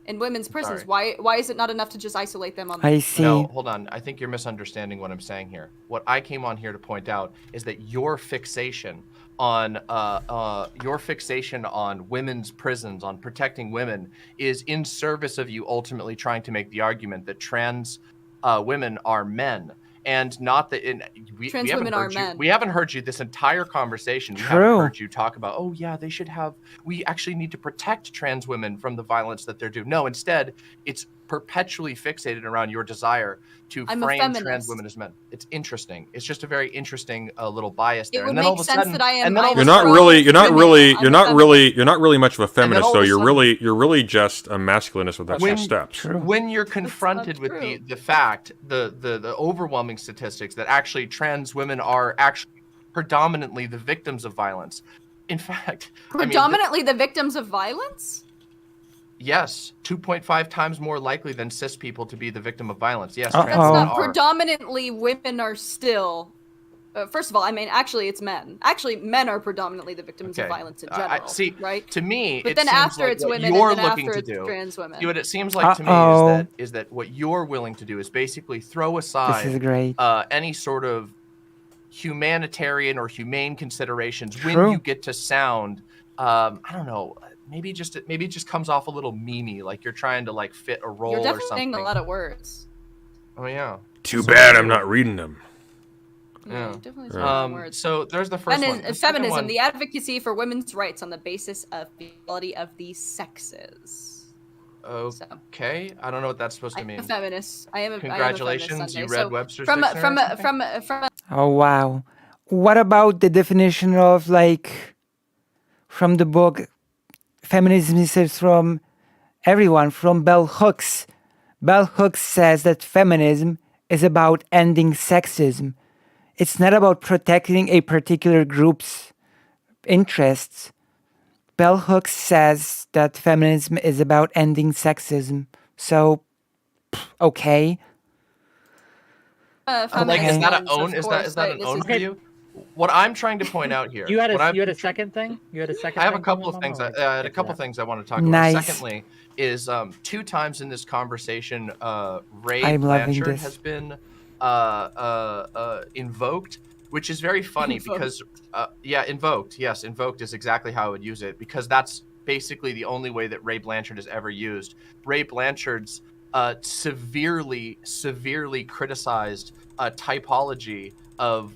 in women's prisons. Why is it not enough to just isolate them on? I see. No, hold on. I think you're misunderstanding what I'm saying here. What I came on here to point out is that your fixation on women's prisons, on protecting women, is in service of you ultimately trying to make the argument that trans women are men, and not that we haven't heard you this entire conversation. We haven't heard you talk about, oh yeah, we actually need to protect trans women from the violence that they're doing. No, instead, it's perpetually fixated around your desire to frame trans women as men. It's interesting. It's just a very interesting little bias there. It would make sense that I am. You're not really much of a feminist, though. You're really just a masculinist with extra steps. When you're confronted with the fact, the overwhelming statistics that actually trans women are actually predominantly the victims of violence, In fact, Predominantly the victims of violence? Yes, 2.5 times more likely than cis people to be the victim of violence. Yes, Uh-oh. trans That's women not are. predominantly women are still. First of all, I mean, actually, it's men. Actually, men are predominantly the victims of Okay. violence in general. See, right? to me, But it then seems after like it's what women, you're and then looking after to it's do. trans women. See, what it seems like to me is that what you're willing to do is basically throw This is aside great. any sort of humanitarian or humane considerations when True. you get to sound. I don't know. Maybe it just comes off a little memey, like you're trying to like fit a role You're or definitely something. saying a lot of words. Oh yeah. Too So bad are I'm you. not reading them. Yeah, Yeah. you're definitely saying a lot of words. So there's the first one. The second Feminism, one- the advocacy for women's rights on the basis of equality of the sexes. Okay, I don't know what that's supposed to I'm mean. a feminist. I am a Congratulations, feminist you Sunday. read Webster's from a, dictionary or from something? a, from a, Oh wow. What about the definition of like from the book Feminism is from everyone, from Bell Hooks. Bell Hooks says that feminism is about ending sexism. It's not about protecting a particular group's interests. Bell Hooks says that feminism is about ending sexism. So, okay. Like, is that an lens, own? of Is course, that right, an this own is- for you? What I'm trying to point out here. You had what I'm- a second thing. You had a second. I have a thing couple going of on, things. or I had a get to couple that? things I want to talk Nice. about. Secondly, is 2 times in this conversation, Ray I'm loving Blanchard this. has been invoked, which is very funny because invoked. Yes, invoked is exactly how I would use it, because that's basically the only way that Ray Blanchard is ever used. Ray Blanchard's severely criticized typology of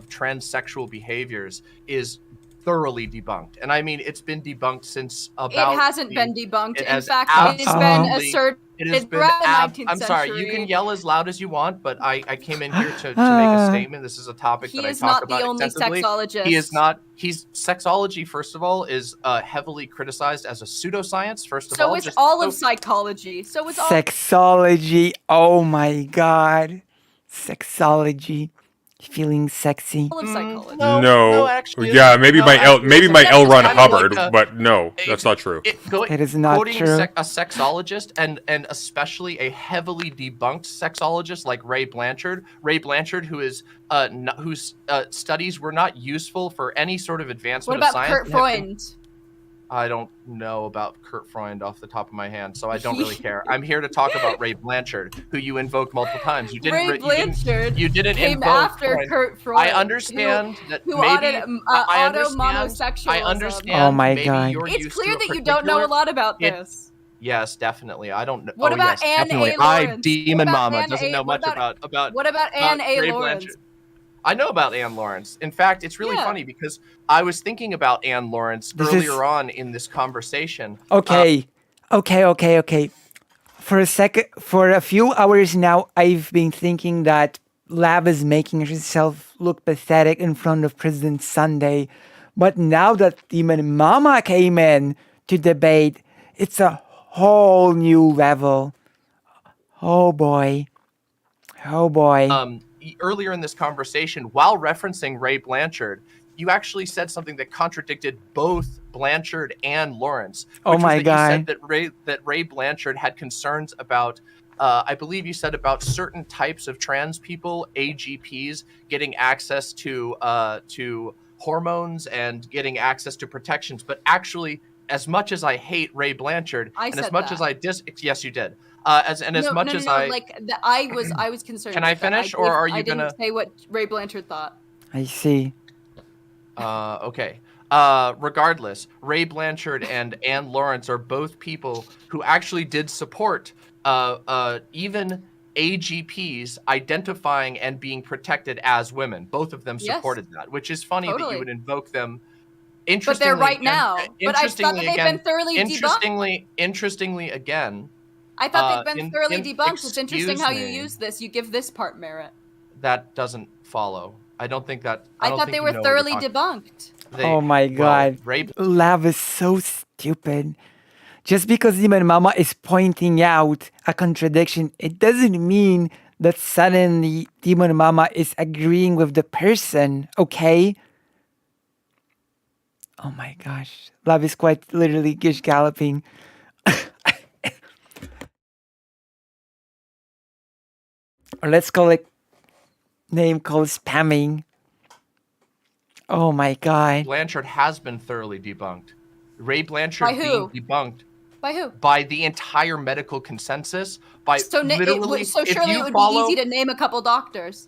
transsexual behaviors is thoroughly debunked, and I mean it's been debunked since about. It hasn't been debunked. It In has fact, it has been absolutely- asserted It has been. throughout the 19th I'm sorry. You can century. yell as loud as you want, but I came in here to make a statement. This is a topic He that I is talk not about the only extensively. sexologist. He is not. He's sexology. First of all, is heavily criticized as a pseudoscience. First of all, So is all of psychology. So is all. Sexology. Oh my god. Sexology. Feeling sexy. All of psychology. No, actually, yeah, maybe no, my L, actually, maybe it's my a- L. Ron it's kind of Hubbard, like a- but no, that's not true. It is not quoting true. A sexologist and especially a heavily debunked sexologist like Ray Blanchard. Ray Blanchard, who is whose studies were not useful for any sort of What advancement about of science. Kurt and have been- Freund? I don't know about Kurt Freund off the top of my hand, so I don't really care. I'm here to talk about Ray Blanchard, who you invoked multiple times. You didn't. Ray Blanchard You didn't came invoke after Freund. Kurt Freund. I understand that who maybe I understand. monosexualism. I understand. Oh my maybe God. You're It's used clear to a that you don't know a particular- lot about It- this. Yes, definitely. I don't know. What oh, about yes, Anne definitely. A. Lawrence? I Demon What about Mama Anne doesn't A. know what much about- about. What about Anne A. Ray Lawrence? Blanchard. I know about Anne Lawrence. In fact, it's really Yeah. funny because I was thinking about Anne Lawrence This earlier is- on in this conversation. Okay. Okay. For a few hours now, I've been thinking that Lav is making herself look pathetic in front of President Sunday. But now that Demon Mama came in to debate, it's a whole new level. Oh boy. Earlier in this conversation, while referencing Ray Blanchard, you actually said something that contradicted both Blanchard and Lawrence. Oh Which my was that God. You said that Ray Blanchard had concerns about, I believe you said about certain types of trans people, AGPs, getting access to hormones and getting access to protections. But actually, as much as I hate Ray Blanchard, I and said as much that. as I yes, you did. As much as I I was concerned. Can I with that. finish, or are you I didn't gonna- say what Ray Blanchard thought? I see. Okay. Regardless, Ray Blanchard and Anne Lawrence are both people who actually did support even AGPs identifying and being protected as women. Both of them Yes. supported that, which is funny that Totally. you would invoke them. But they're right now. But I thought that they've been thoroughly debunked. Interestingly, again, I thought they've been in- thoroughly in- debunked. It's interesting excuse how you me. use this. You give this part merit. that doesn't follow. I don't think that. I don't thought think they you were know what you're thoroughly talking- debunked. They- Oh my well, God. Ray Lav is so stupid. Just because Demon Mama is pointing out a contradiction, it doesn't mean that suddenly Demon Mama is agreeing with the person, okay? Oh my gosh. Love is quite literally gish galloping. Or let's call it name called spamming. Oh my god. Blanchard has been thoroughly debunked. Ray Blanchard By who? being debunked By who? by the entire medical consensus. By So, literally, so if surely you it would follow, be easy to name a couple doctors.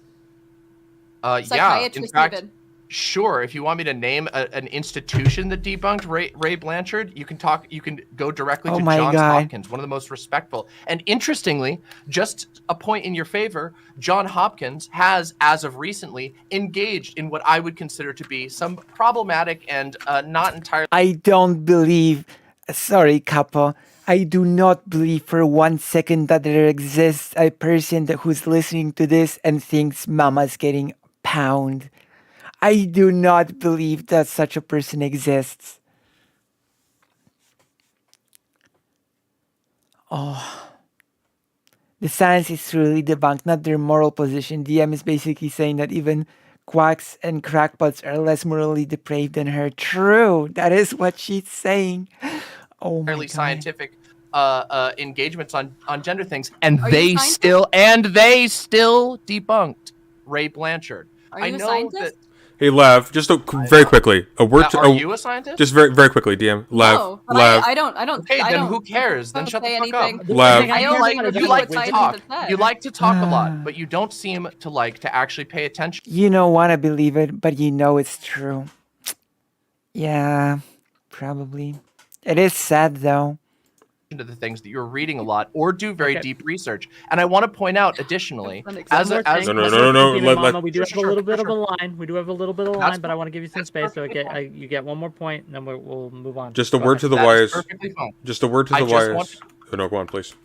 yeah, in Psychiatrists fact, even. sure. If you want me to name an institution that debunked Ray Blanchard, you can talk. You can go directly Oh to my Johns God. Hopkins, one of the most respectful. And interestingly, just a point in your favor, John Hopkins has, as of recently, engaged in what I would consider to be some problematic and not entirely. I don't believe. Sorry, Capo. I do not believe for 1 second that there exists a person who's listening to this and thinks Mama's getting pound. I do not believe that such a person exists. Oh. The science is truly debunked, not their moral position. DM is basically saying that even quacks and crackpots are less morally depraved than her. True. That is what she's saying. Oh my God. Scientific engagements on gender things, and Are you a they scientist? still debunked Ray Blanchard. Are you I a know scientist? Hey, Lev, just very quickly, a word to are you a scientist? just very quickly, DM. Lev, No, but Lev. I don't. Okay, I then don't, who cares? Then don't shut the say fuck anything. up. Lev. I don't like You like what to scientists talk. have said. You like to talk a lot, but you don't seem to like to actually pay attention. You don't want to believe it, but you know it's true. Yeah, probably. It is sad though. To the things that you're reading a lot or do very Okay. deep research. And I want to point out additionally, One as example. a, as No, no, One no, more no, thing, let- Mama, let- we do Sure, have a little sure, bit of a sure. line. We do have a little bit of a That's line, but I want to give you some that's space so perfectly you get one more point, and then we'll move on. Just a Go word ahead. to the That is wise. perfectly fine. Just a word to I the just wise. want- Oh, no, go on, please.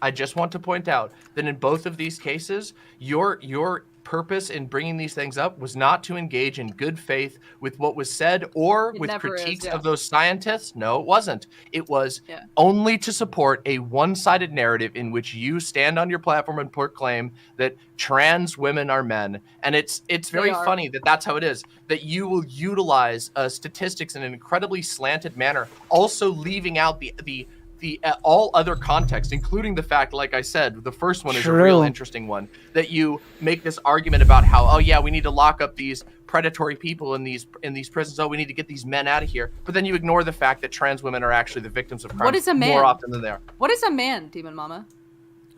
I just want to point out that in both of these cases, your purpose in bringing these things up was not to engage in good faith with what was said or It with never is, critiques yeah. of those scientists. No, it wasn't. It was Yeah. only to support a one-sided narrative in which you stand on your platform and proclaim that trans women are men. And it's very are. funny that that's how it is, that you will utilize statistics in an incredibly slanted manner, also leaving out the all other context, including the fact, like I said, the first one is a real True. interesting one, that you make this argument about how, oh yeah, we need to lock up these predatory people in these prisons. Oh, we need to get these men out of here. But then you ignore the fact that trans women are actually the victims of crime What is a man? more often than they are. What is a man, Demon Mama?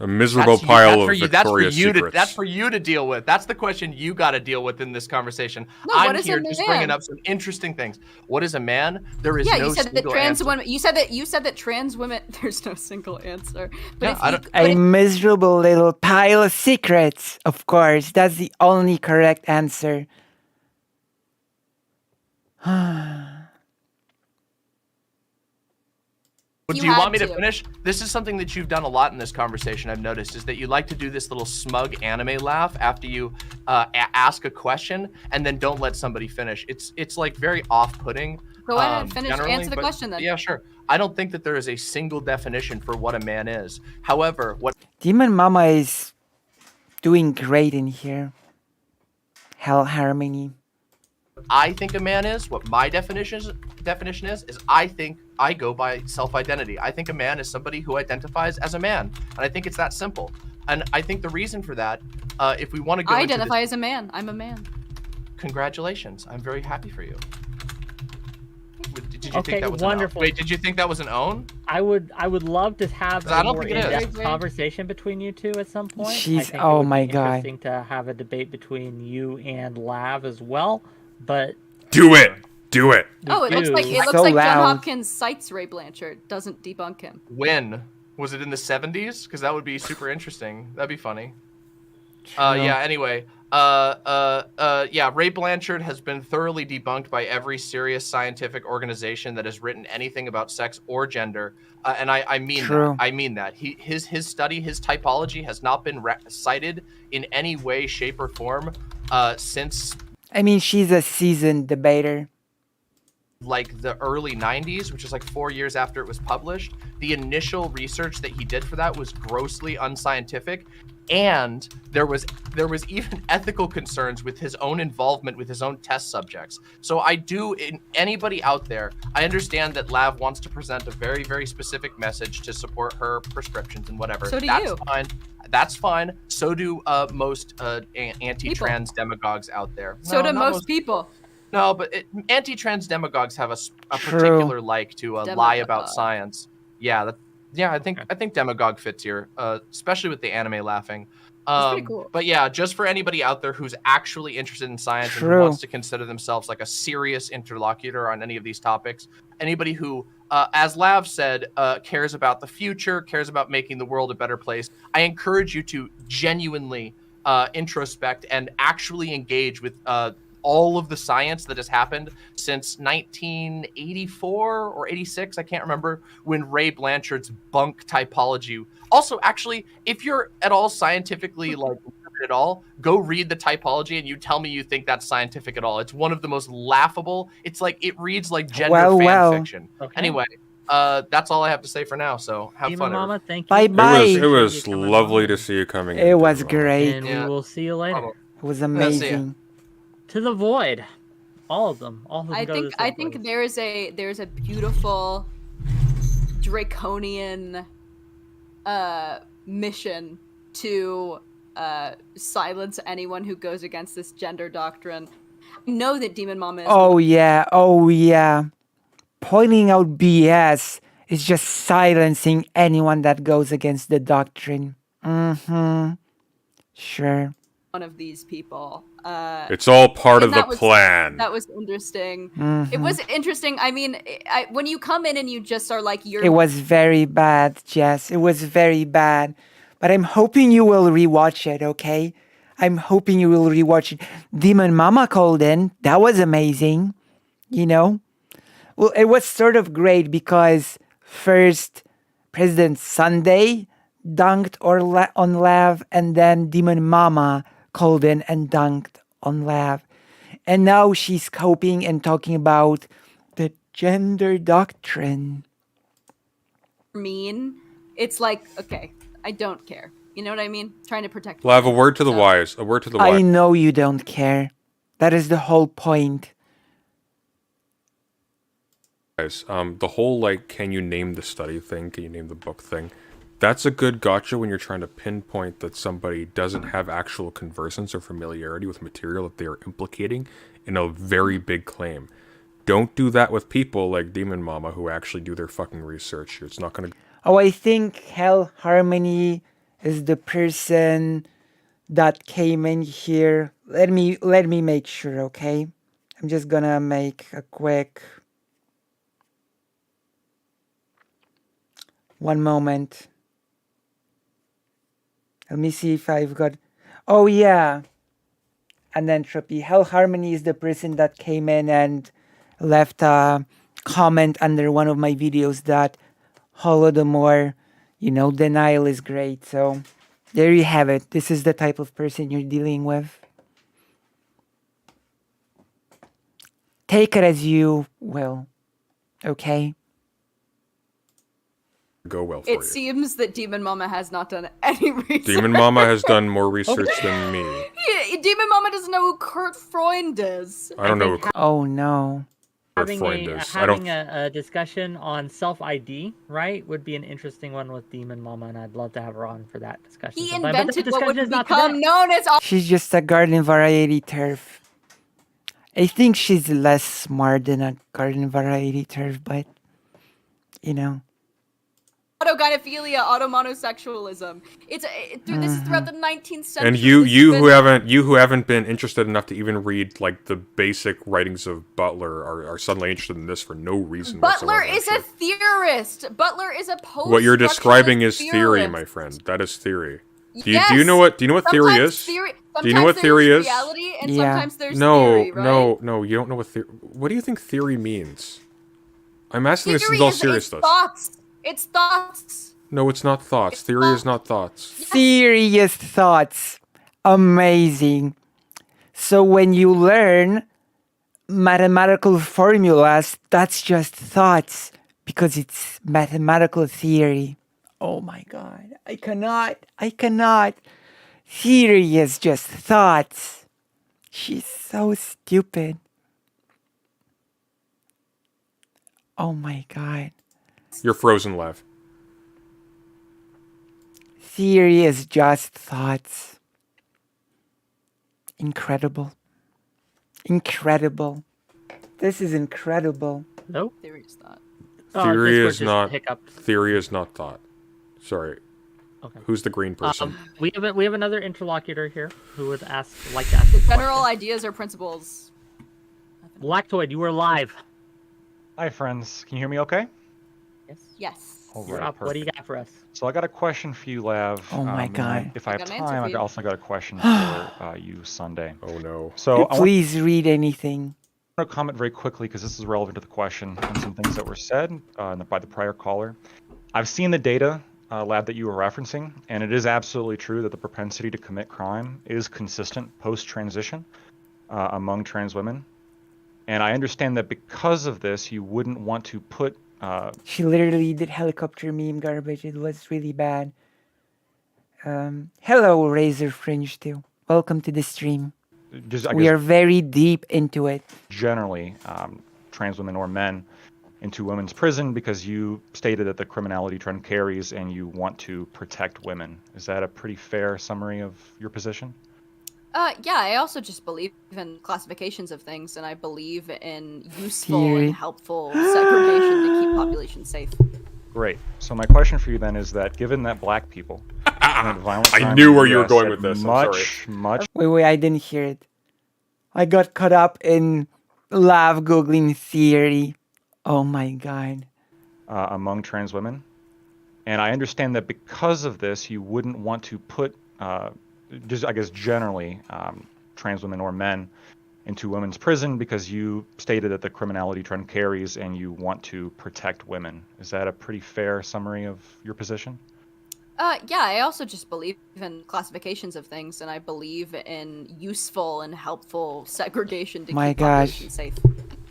A miserable That's pile for of you, that's for Victoria's you Secrets. that's for you to deal with. That's the question you got to deal with in this conversation. No, I'm what is a here just bringing man? up some interesting things. What is a man? There is Yeah, no you said that single trans answer. women. You said that trans women. There's no single answer. But Yeah, if I you, don't- but A if- miserable little pile of secrets. Of course, that's the only correct answer. But You do you had want me to to. finish? This is something that you've done a lot in this conversation, I've noticed, is that you like to do this little smug anime laugh after you ask a question and then don't let somebody finish. It's like very off-putting. Go ahead, finish. generally, Answer the but- question then. Yeah, sure. I don't think that there is a single definition for what a man is. However, what Demon Mama is doing great in here. Hell Harmony. I think a man is, what my definition is I think I go by self-identity. I think a man is somebody who identifies as a man, and I think it's that simple. And I think the reason for that, if we want to go I into this- identify as a man. I'm a man. Congratulations. I'm very happy for you. Did you Okay, think that was wonderful. an own? Wait, did you think that was an own? I would love to have I a don't more think it is. in-depth Agree. conversation between you two at some point. I She's- think it oh would be my God. interesting to have a debate between you and Lav as well, but Do it. Do it. we Oh, it looks like do- So John loud. Hopkins cites Ray Blanchard, doesn't debunk him. When? Was it in the 70s? Because that would be super interesting. That'd be funny. True. Yeah, anyway. Yeah, Ray Blanchard has been thoroughly debunked by every serious scientific organization that has written anything about sex or gender. And I mean True. that. I mean that. His study, his typology has not been cited in any way, shape, or form since I mean, she's a seasoned debater. like the early 90s, which is like 4 years after it was published. The initial research that he did for that was grossly unscientific. and there was even ethical concerns with his own involvement with his own test subjects. So anybody out there, I understand that Lav wants to present a very, very specific message to support her prescriptions and whatever. So do That's you. fine. That's fine. So do most anti-trans demagogues out there. So do not most people. No, but anti-trans demagogues have a True. particular like to lie about Demagogue. science. Yeah, I think demagogue fits here, especially with the anime laughing. That's pretty cool. But yeah, just for anybody out there who's actually interested in science and True. who wants to consider themselves like a serious interlocutor on any of these topics, anybody who, as Lav said, cares about the future, cares about making the world a better place, I encourage you to genuinely introspect and actually engage with all of the science that has happened since 1984 or 86, I can't remember, when Ray Blanchard's bunk typology. Also, actually, if you're at all scientifically at all, go read the typology and you tell me you think that's scientific at all. It's one of the most laughable. It's like it reads like gender fan fiction. Okay. Anyway, that's all I have to say for now. So have Demon fun. Mama, thank you. Bye-bye. It was Appreciate you coming lovely on. to see you coming in. It was Demon Mama. great. And Yeah. we will see you later. It was see ya. amazing. To the void. All of them. All of them. I go to think the I same think place. there's a beautiful draconian mission to silence anyone who goes against this gender doctrine. I know that Demon Mama is Oh yeah. Pointing out BS is just silencing anyone that goes against the doctrine. Mm-hmm. Sure. one of these people. It's all part of and the that was- plan. That was interesting. Mhm. It was interesting. I mean, when you come in and you just are like, you're It was very bad, Jess. It was very bad. But I'm hoping you will rewatch it, okay? I'm hoping you will rewatch it. Demon Mama called in. That was amazing. You know? Well, it was sort of great because first President Sunday dunked on Lav, and then Demon Mama called in and dunked on Lav. And now she's coping and talking about the gender doctrine. mean. It's like, okay, I don't care. You know what I mean? Trying to protect. Well, I have a women. word to the So- wise. A word to the I wise. know you don't care. That is the whole point. The whole like, can you name the study thing? Can you name the book thing? That's a good gotcha when you're trying to pinpoint that somebody doesn't have actual conversance or familiarity with material that they are implicating in a very big claim. Don't do that with people like Demon Mama who actually do their fucking research. It's not gonna. Oh, I think Hell Harmony is the person that came in here. Let me make sure, okay? I'm just gonna make a quick 1 moment. Let me see if I've got. Oh yeah, an entropy. Hell Harmony is the person that came in and left a comment under one of my videos that Holodomor, denial is great. So there you have it. This is the type of person you're dealing with. Take it as you will. Okay? Go well for It you. seems that Demon Mama has not done any research. Demon Mama has done more research than me. Yeah, Demon Mama doesn't know who Kurt Freund is. I don't know who Oh no. Kurt Having, Freund a, is. I don't. having a discussion on self-ID, right, would be an interesting one with Demon Mama, and I'd love to have her on for that discussion. He sometime, but that invented what would discussion is not become today. known as She's just a garden variety turf. I think she's less smart than a garden variety turf, but autogynephilia, automonosexualism. This is throughout the 19th century. And This you has been- who haven't been interested enough to even read like the basic writings of Butler are suddenly interested in this for no reason Butler whatsoever. is a theorist. Butler is a post. What you're describing is theory, my friend. That is theory. Do you Yes. know what theory Sometimes is? theory- Do you know what sometimes theory there's is? Reality and Yeah. sometimes there's No, theory, right? no, you don't know what theory. What do you think theory means? I'm asking this Theory in all is seriousness. thoughts. It's thoughts. No, it's not thoughts. Theory is not thoughts. serious thoughts. Amazing. So when you learn mathematical formulas, that's just thoughts because it's mathematical theory. Oh my god. I cannot. Theory is just thoughts. She's so stupid. Oh my god. You're frozen, Lev. Theory is just thoughts. Incredible. Incredible. This is incredible. Nope. Theory is not. Theory Discord is just not. hiccuped. Theory is not thought. Sorry. Okay. Who's the green person? We have another interlocutor here who would like to ask. The a general question. ideas or principles. Lactoid, you were live. Hi, friends. Can you hear me okay? Yes. Yes. All You're right, up. What do you perfect. got for us? So I got a question for you, Lav. Oh my and God. if I have got an answer time, for I you. also got a question for you, Sunday. Oh no. So I want Please read anything. to comment very quickly because this is relevant to the question and some things that were said by the prior caller. I've seen the data, Lab, that you were referencing, and it is absolutely true that the propensity to commit crime is consistent post-transition among trans women. And I understand that because of this, you wouldn't want to put She literally did helicopter meme garbage. It was really bad. Hello, Razor Fringe too. Welcome to the stream. I We guess, are very deep into it. generally trans women or men into women's prison because you stated that the criminality trend carries and you want to protect women. Is that a pretty fair summary of your position? Yeah, I also just believe in classifications of things, and I believe in useful Theory. and helpful segregation to keep populations safe. Great. So my question for you then is that given that black people commit violent I crimes knew in the where you were US going at with this. I'm sorry. much Wait, I didn't hear it. I got caught up in love googling theory. Oh my god. among trans women, and I understand that because of this, you wouldn't want to put, I guess generally, trans women or men into women's prison because you stated that the criminality trend carries and you want to protect women. Is that a pretty fair summary of your position? Yeah, I also just believe in classifications of things, and I believe in useful and helpful segregation to My keep gosh. populations safe.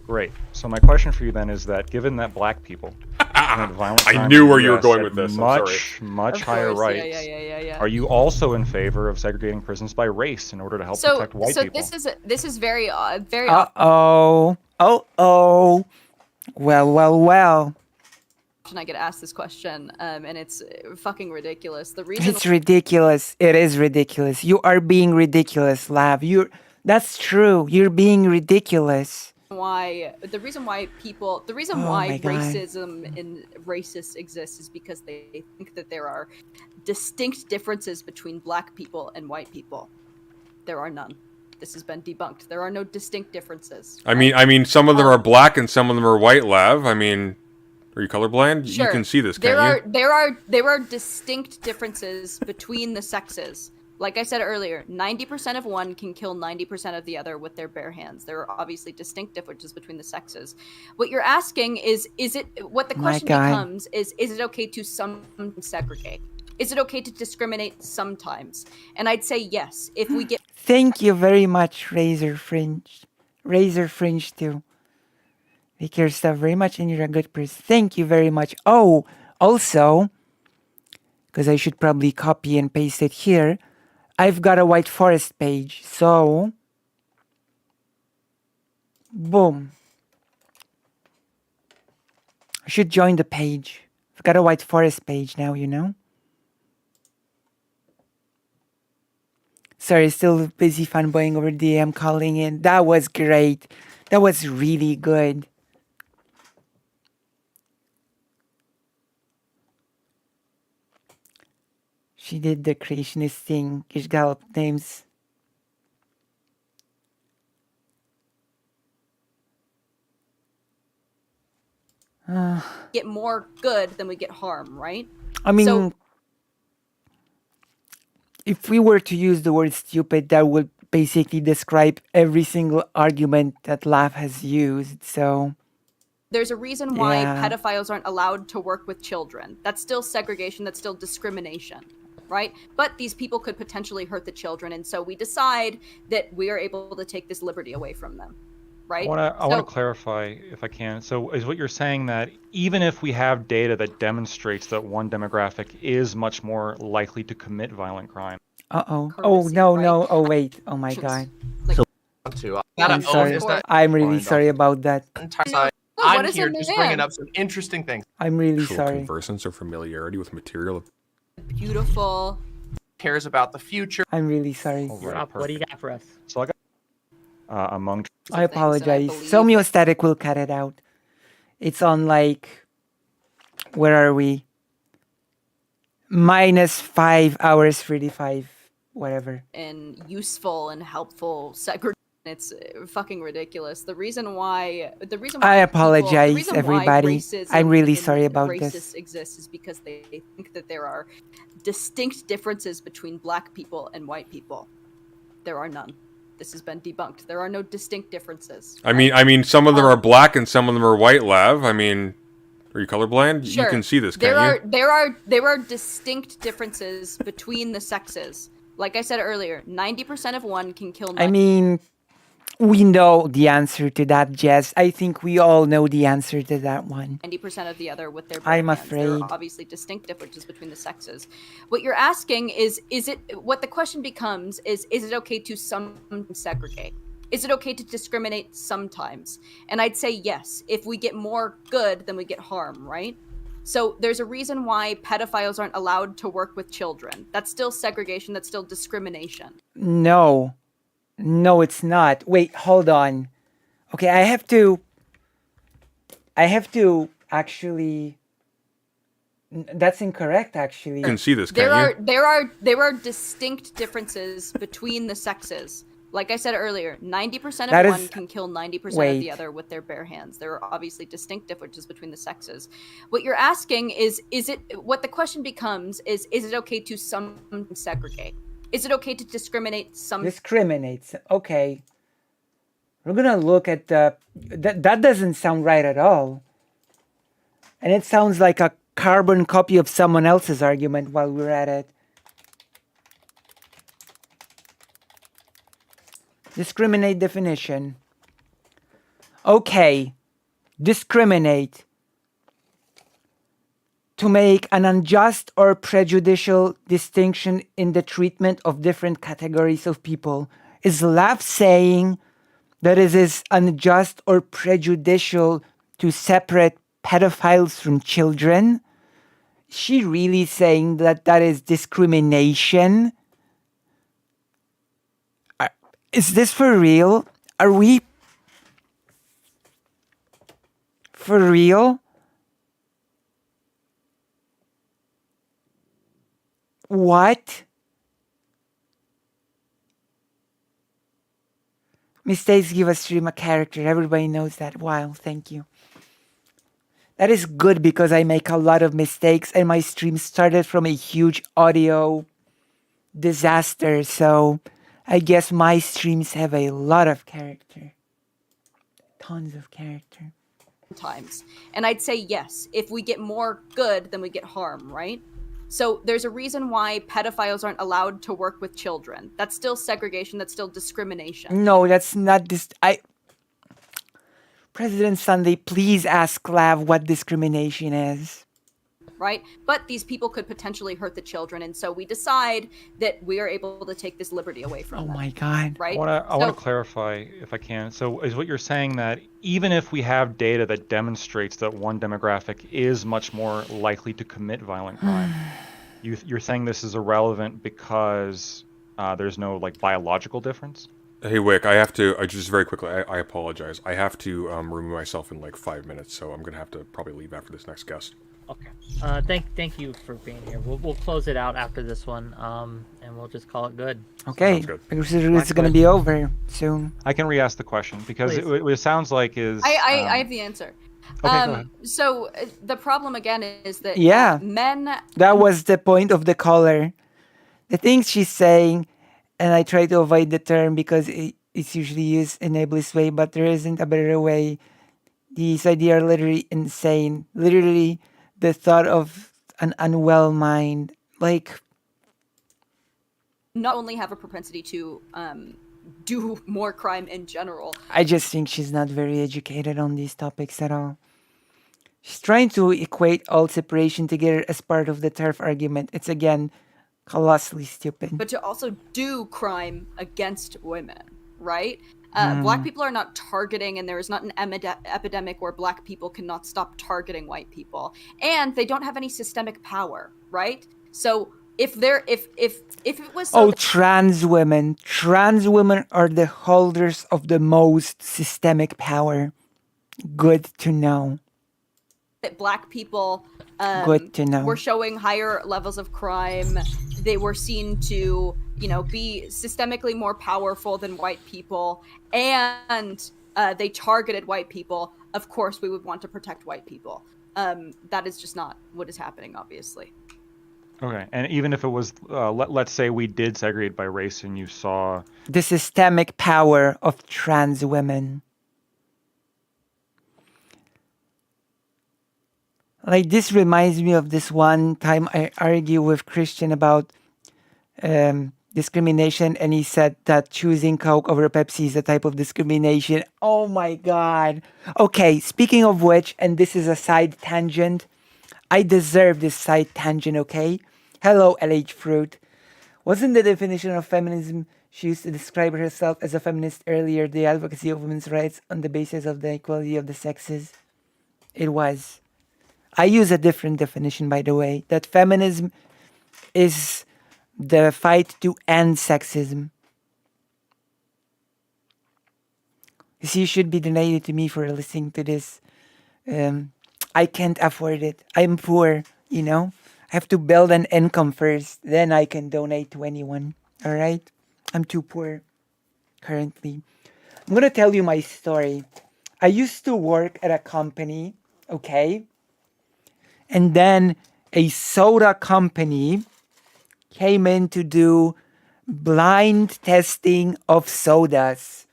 Great. So my question for you then is that given that black people commit violent I crimes knew in the where you were US going at with this. I'm much Of higher course, rights. Yeah. Are you also in favor of segregating prisons by race in order to help protect white people? This is very Uh-oh. Oh. Well. often I get asked this question, and it's fucking ridiculous. The reason It's ridiculous. It is ridiculous. You are being ridiculous, Lav. That's true. You're being ridiculous. why Oh my God. racism and racists exist is because they think that there are distinct differences between black people and white people. There are none. This has been debunked. There are no distinct differences. I mean, some of them are black and some of them are white, Lev. I mean, are you colorblind? Sure. You can see this, can't you? There are distinct differences between the sexes. Like I said earlier, 90% of one can kill 90% of the other with their bare hands. There are obviously distinct differences between the sexes. What you're asking is it what the My question God. becomes is it okay to segregate? Is it okay to discriminate sometimes? And I'd say yes. If we get Thank you very much, Razor Fringe. Razor Fringe too. Take your stuff very much and you're a good person. Thank you very much. Oh, also, because I should probably copy and paste it here, I've got a White Forest page. So, boom. I should join the page. I've got a White Forest page now, you know? Sorry, still busy fanboying over DM calling in. That was great. That was really good. She did the creationist thing. Gish Gallop names. get more good than we get harm, right? I mean, So- if we were to use the word stupid, that would basically describe every single argument that Laugh has used. So, There's a reason why Yeah. pedophiles aren't allowed to work with children. That's still segregation, that's still discrimination, right? But these people could potentially hurt the children, and so we decide that we are able to take this liberty away from them, right? I want to clarify, if I can. So is what you're saying that even if we have data that demonstrates that one demographic is much more likely to commit violent crime, Oh courtesy, no right? no. Oh wait. Oh my god. Like, To Yeah, I'm that sorry. is that I'm really mind sorry off about that. the entire No, side. what I'm is a here just bringing man? up some interesting things. I'm really Actual sorry. conversance or familiarity with material. Beautiful. Cares about the future. I'm really sorry. All You're right, up. What do you perfect. got for us? So I got among I Things, and I apologize. believe Homeostatic will cut it out. It's on like, where are we? -5 hours 35, whatever. and useful and helpful segregation. It's fucking ridiculous. The reason why I people, apologize, the reason why everybody. racism I'm really and sorry about racists this. exist is because they think that there are distinct differences between black people and white people. There are none. This has been debunked. There are no distinct differences. I mean, some of them are black and some of them are white. Lav. I mean, are you colorblind? Sure. You can see this, There can't you? there are distinct differences between the sexes. Like I said earlier, 90% of one can kill 90%. I mean, we know the answer to that, Jess. I think we all know the answer to that one. 90% of the other with their bare I'm hands. There afraid. are obviously distinct differences between the sexes. What you're asking is it what the question becomes is it okay to sometimes segregate? Is it okay to discriminate sometimes? And I'd say yes. If we get more good than we get harm, right? So there's a reason why pedophiles aren't allowed to work with children. That's still segregation, that's still discrimination. No. No, it's not. Wait, hold on. Okay, I have to actually. That's incorrect, actually. You can see this, There can't you? there are distinct differences between the sexes. Like I said earlier, 90% of That is- one can kill 90% of wait. the other with their bare hands. There are obviously distinct differences between the sexes. What you're asking is it what the question becomes is it okay to sometimes segregate? Is it okay to discriminate some? Discriminates. Okay. We're gonna look at the. That doesn't sound right at all. And it sounds like a carbon copy of someone else's argument while we're at it. Discriminate definition. Okay. Discriminate. To make an unjust or prejudicial distinction in the treatment of different categories of people. Is Lav saying that it is unjust or prejudicial to separate pedophiles from children? Is she really saying that that is discrimination? Is this for real? Are we for real? What? Mistakes give a stream a character. Everybody knows that. Wow, thank you. That is good because I make a lot of mistakes and my stream started from a huge audio disaster. So I guess my streams have a lot of character. Tons of character. Times. And I'd say yes. If we get more good than we get harm, right? So there's a reason why pedophiles aren't allowed to work with children. That's still segregation, that's still discrimination. No, that's not this. President Sunday, please ask Lav what discrimination is. Right? But these people could potentially hurt the children, and so we decide that we are able to take this liberty away from them. Oh my god. Right? I want to clarify, if I can. So is what you're saying that even if we have data that demonstrates that one demographic is much more likely to commit violent crime, you're saying this is irrelevant because there's no like biological difference? Hey Wick, I have to. I just very quickly. I apologize. I have to remove myself in like 5 minutes, so I'm gonna have to probably leave after this next guest. Okay. Thank you for being here. We'll close it out after this one, and we'll just call it good. Okay, Sounds good. because it's gonna be over soon. I can re-ask the question because Please. it sounds like is. I have the answer. Okay, go ahead. So the problem again is that Yeah. men. That was the point of the caller. The things she's saying, and I try to avoid the term because it's usually used in ableist way, but there isn't a better way. These ideas are literally insane. Literally, the thought of an unwell mind. Like, Not only have a propensity to do more crime in general. I just think she's not very educated on these topics at all. She's trying to equate all separation together as part of the turf argument. It's again Colossally stupid. but to also do crime against women, right? Black people are not targeting, and there is not an epidemic where black people cannot stop targeting white people, and they don't have any systemic power, right? So if it was so trans women are the holders of the most systemic power. Good to know. that black people Good to know. were showing higher levels of crime, they were seen to, be systemically more powerful than white people, and they targeted white people, of course we would want to protect white people. That is just not what is happening, obviously. Okay, and even if it was, let's say we did segregate by race, and you saw the systemic power of trans women. Like, this reminds me of this one time I argue with Christian about discrimination, and he said that choosing Coke over Pepsi is a type of discrimination. Oh my God. Okay, speaking of which, and this is a side tangent, I deserve this side tangent, okay? Hello, LH Fruit. Wasn't the definition of feminism she used to describe herself as a feminist earlier the advocacy of women's rights on the basis of the equality of the sexes? It was. I use a different definition, by the way, that feminism is the fight to end sexism. You see, you should be donated to me for listening to this. I can't afford it. I'm poor, I have to build an income first, then I can donate to anyone. All right? I'm too poor currently. I'm going to tell you my story. I used to work at a company, okay? And then a soda company came in to do blind testing of sodas.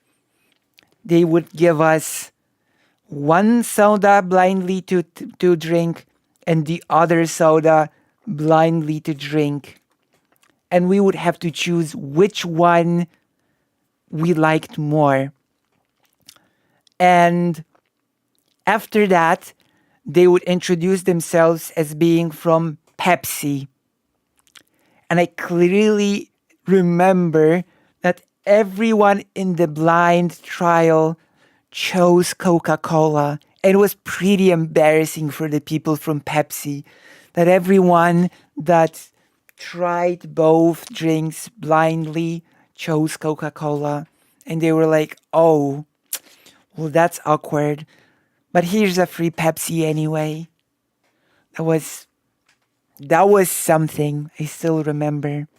They would give us one soda blindly to drink and the other soda blindly to drink. And we would have to choose which one we liked more. And after that, they would introduce themselves as being from Pepsi. And I clearly remember that everyone in the blind trial chose Coca-Cola. It was pretty embarrassing for the people from Pepsi that everyone that tried both drinks blindly chose Coca-Cola. And they were like, oh, well, that's awkward. But here's a free Pepsi anyway. That was something. I still remember.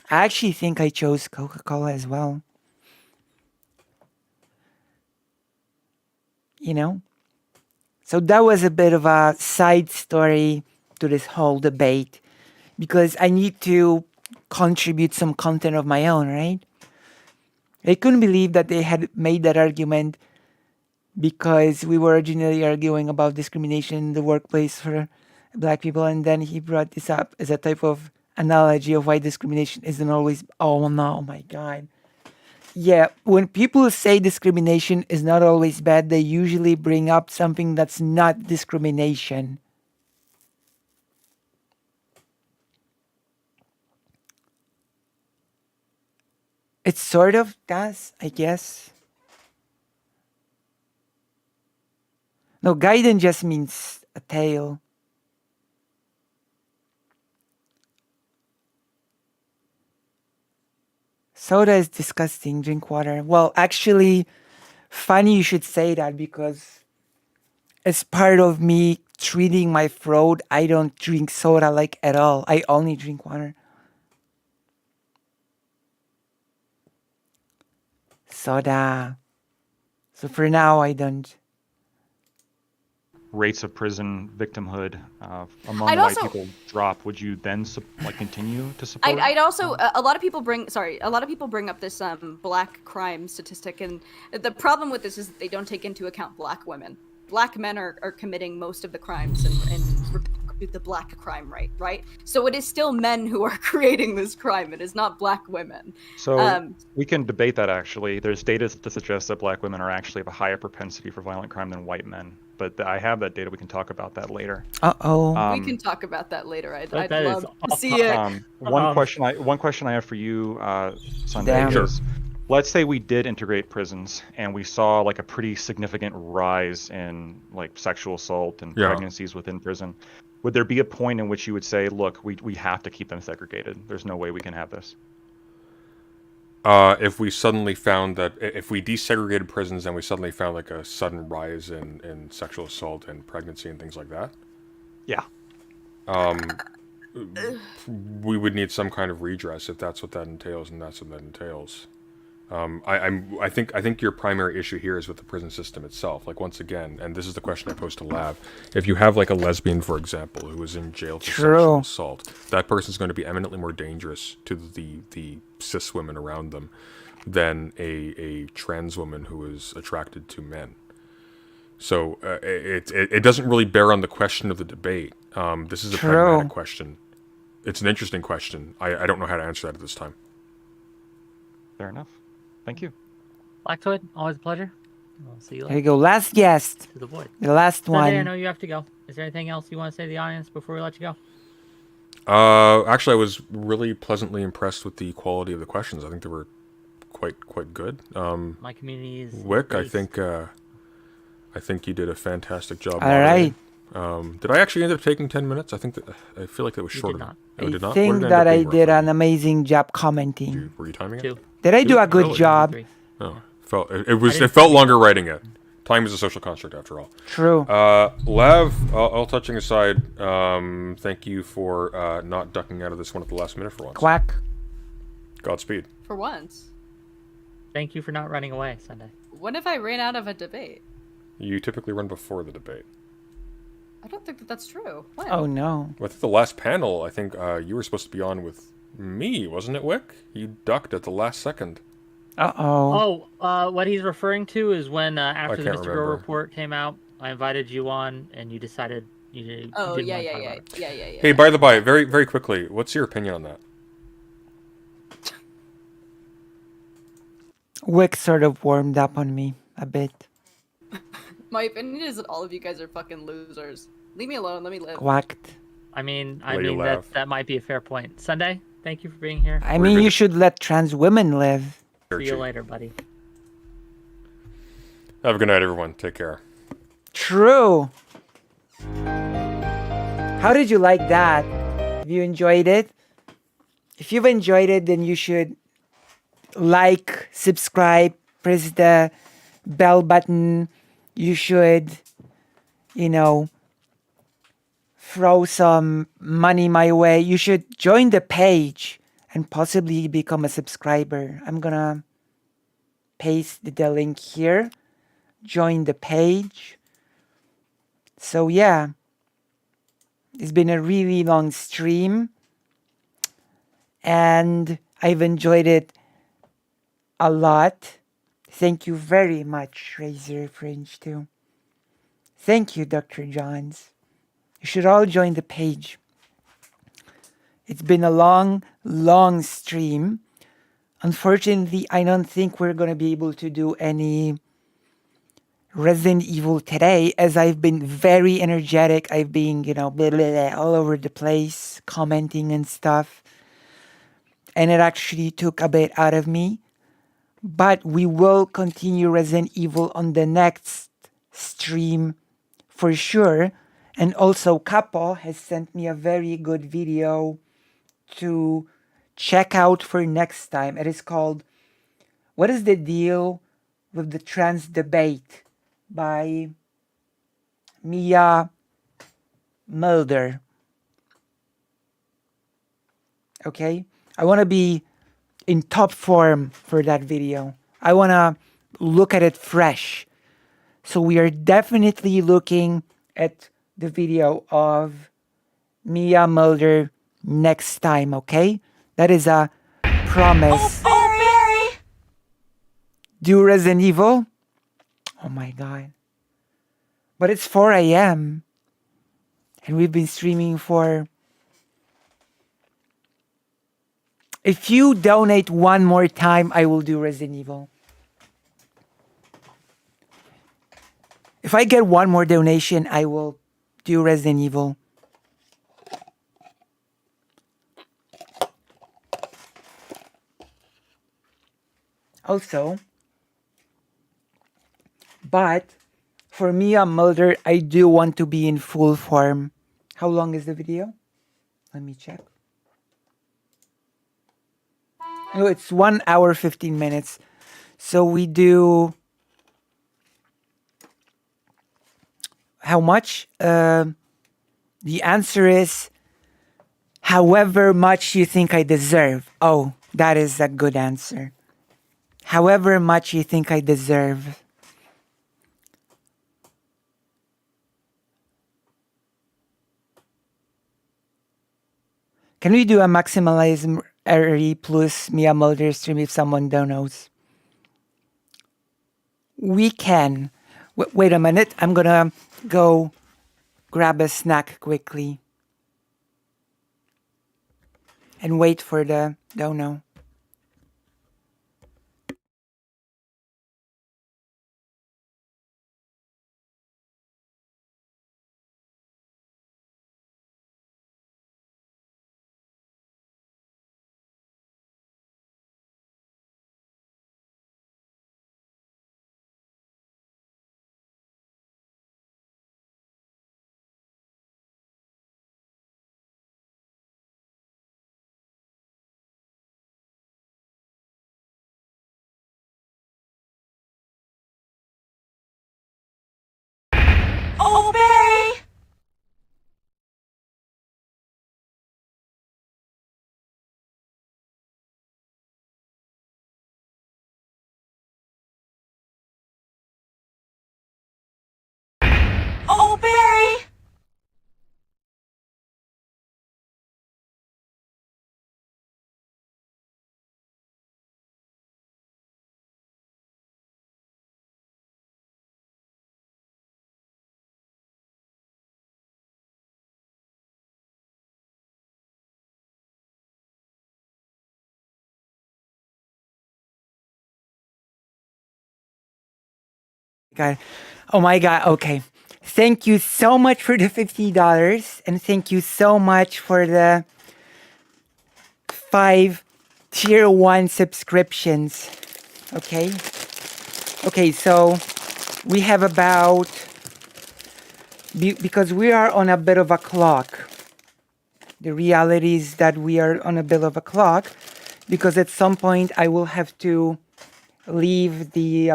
I actually think I chose Coca-Cola as well. So that was a bit of a side story to this whole debate, because I need to contribute some content of my own, right? I couldn't believe that they had made that argument, because we were originally arguing about discrimination in the workplace for black people, and then he brought this up as a type of analogy of why discrimination isn't always, oh no, my God. Yeah, when people say discrimination is not always bad, they usually bring up something that's not discrimination. It sort of does, I guess. No, Gaiden just means a tail. Soda is disgusting. Drink water. Well, actually, funny you should say that, because as part of me treating my throat, I don't drink soda like at all. I only drink water. Soda. So for now, I don't. rates of prison victimhood among I'd white also- people drop, would you then continue to support? I'd also a lot of people bring up this black crime statistic, and the problem with this is that they don't take into account black women. Black men are committing most of the crimes in the black crime rate, right? So it is still men who are creating this crime. It is not black women. So we can debate that actually. There's data to suggest that black women are actually have a higher propensity for violent crime than white men. But I have that data. We can talk about that later. We can talk about that later. I'd love to see it. One question I have for you, Sunday, Damn. is let's say we did integrate prisons and we saw like a pretty significant rise in like sexual assault and pregnancies within prison. Would there be a point in which you would say, look, we have to keep them segregated? There's no way we can have this. If we suddenly found that, if we desegregated prisons and we suddenly found like a sudden rise in sexual assault and pregnancy and things like that, yeah, we would need some kind of redress if that's what that entails, and that's what that entails. I think your primary issue here is with the prison system itself. Like, once again, and this is the question I posed to Lav, if you have like a lesbian, for example, who was in jail for sexual assault, that person's going to be eminently more dangerous to the cis women around them than a trans woman who is attracted to men. So it doesn't really bear on the question of the debate. This is a pragmatic question. It's an interesting question. I don't know how to answer that at this time. Fair enough. Thank you. Blacktoid, always a pleasure. We'll see you later. Here you go. Last guest. To the void. The last one. Sunday, I know you have to go. Is there anything else you want to say to the audience before we let you go? Actually, I was really pleasantly impressed with the quality of the questions. I think they were quite good. My community is Wick, I think you did a fantastic job. All right. Did I actually end up taking 10 minutes? I feel like that was shorter. I think that I did an amazing job commenting. Were you timing it? Did I do a good job? No, it felt longer writing it. Time is a social construct, after all. True. Lav, all touching aside, thank you for not ducking out of this one at the last minute for once. Quack. Godspeed. For once. Thank you for not running away, Sunday. When if I ran out of a debate? You typically run before the debate. I don't think that's true. When? Oh no. Well, I think the last panel, you were supposed to be on with me, wasn't it, Wick? You ducked at the last second. Uh-oh. What he's referring to is when after the Mr. remember. Girl report came out, I invited you on, and you decided you didn't want to talk about it. Yeah. Hey, by the by, very, very quickly, what's your opinion on that? Wick sort of warmed up on me a bit. My opinion is that all of you guys are fucking losers. Leave me alone. Let me live. Quacked. I mean Lav. that might be a fair point. Sunday, thank you for being here. I mean, you should let trans women live. See you later, buddy. Have a good night, everyone. Take care. True. How did you like that? Have you enjoyed it? If you've enjoyed it, then you should like, subscribe, press the bell button. You should, throw some money my way. You should join the page and possibly become a subscriber. I'm gonna paste the link here. Join the page. So yeah, it's been a really long stream and I've enjoyed it a lot. Thank you very much, Razor Fringe, too. Thank you, Dr. Johns. You should all join the page. It's been a long, long stream. Unfortunately, I don't think we're going to be able to do any Resident Evil today, as I've been very energetic. I've been, blah, blah, blah, all over the place, commenting and stuff. And it actually took a bit out of me. But we will continue Resident Evil on the next stream for sure. And also, Capo has sent me a very good video to check out for next time. It is called What is the Deal with the Trans Debate by Mia Mulder. Okay? I want to be in top form for that video. I want to look at it fresh. So we are definitely looking at the video of Mia Mulder next time, okay? That is a promise. Oh, Mary! Do Resident Evil? Oh my god. But it's 4 a.m. And we've been streaming for... If you donate one more time, I will do Resident Evil. If I get one more donation, I will do Resident Evil. Also, but for Mia Mulder, I do want to be in full form. How long is the video? Let me check. Oh, it's 1 hour 15 minutes. So we do how much? The answer is however much you think I deserve. Oh, that is a good answer. However much you think I deserve. Can we do a maximalize RE plus Mia Mulder stream if someone donates? We can. Wait a minute. I'm gonna go grab a snack quickly. And wait for the dono. Oh, Barry! Oh, Barry! God. Oh my God. Okay. Thank you so much for the $50. And thank you so much for the 5 tier 1 subscriptions. Okay. Okay. So we have about, because we are on a bit of a clock. The reality is that we are on a bit of a clock because at some point I will have to leave the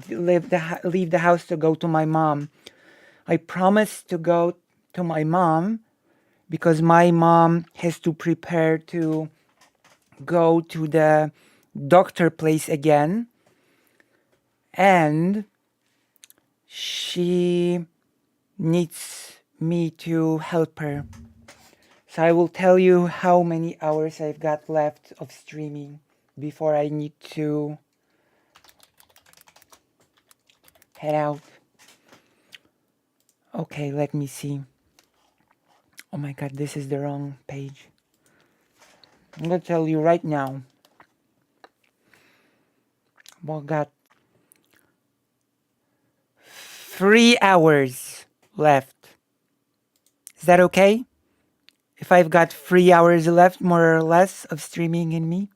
leave the house to go to my mom. I promised to go to my mom because my mom has to prepare to go to the doctor place again, and she needs me to help her. So I will tell you how many hours I've got left of streaming before I need to head out. Okay, let me see. Oh my God, this is the wrong page. I'm gonna tell you right now. Well, got 3 hours left. Is that okay? If I've got 3 hours left, more or less, of streaming in me?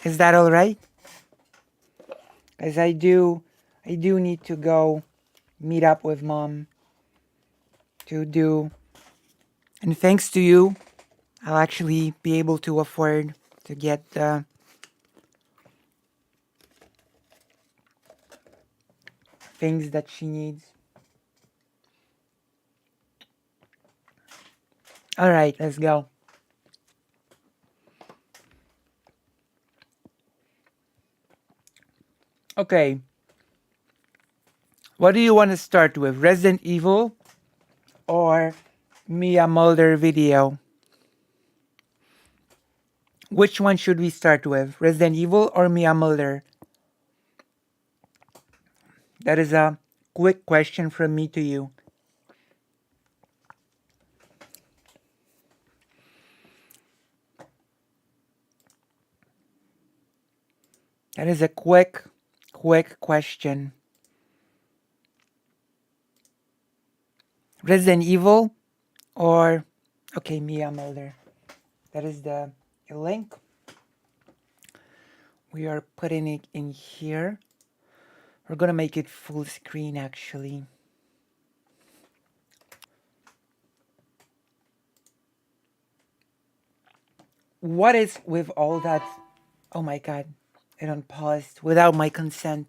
Is that all right? As I do need to go meet up with mom to do, and thanks to you, I'll actually be able to afford to get the things that she needs. All right, let's go. Okay. What do you want to start with? Resident Evil or Mia Mulder video? Which one should we start with? Resident Evil or Mia Mulder? That is a quick question from me to you. That is a quick question. Resident Evil or okay, Mia Mulder. That is the link. We are putting it in here. We're gonna make it full screen actually. What is with all that? Oh my god, it unpaused without my consent.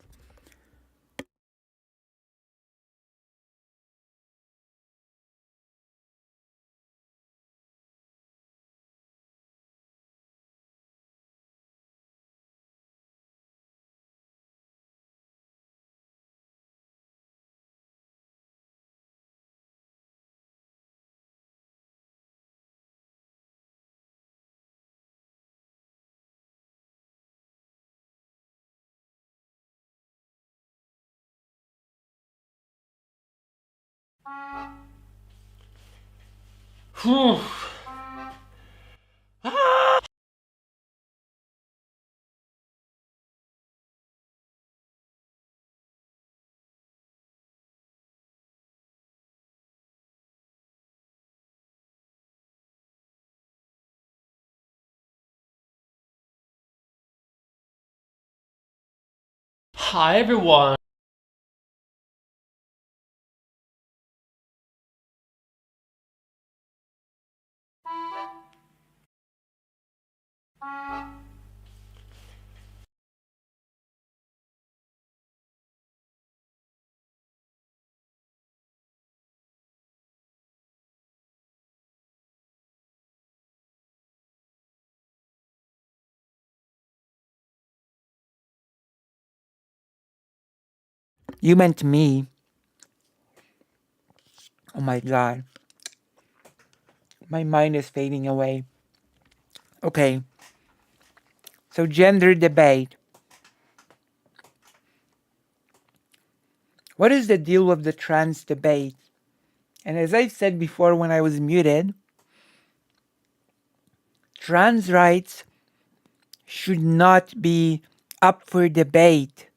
Whew. Hi everyone. You meant me. Oh my god. My mind is fading away. Okay. So gender debate. What is the deal with the trans debate? And as I said before when I was muted, trans rights should not be up for debate.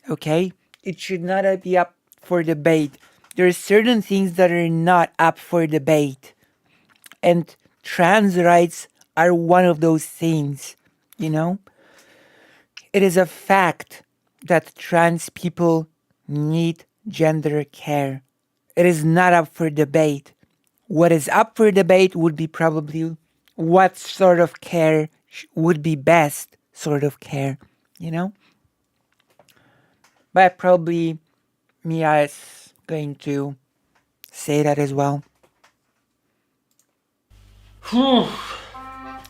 Okay? It should not be up for debate. There are certain things that are not up for debate. And trans rights are one of those things, you know? It is a fact that trans people need gender care. It is not up for debate. What is up for debate would be probably what sort of care would be best sort of care, you know? But probably Mia is going to say that as well. Whew.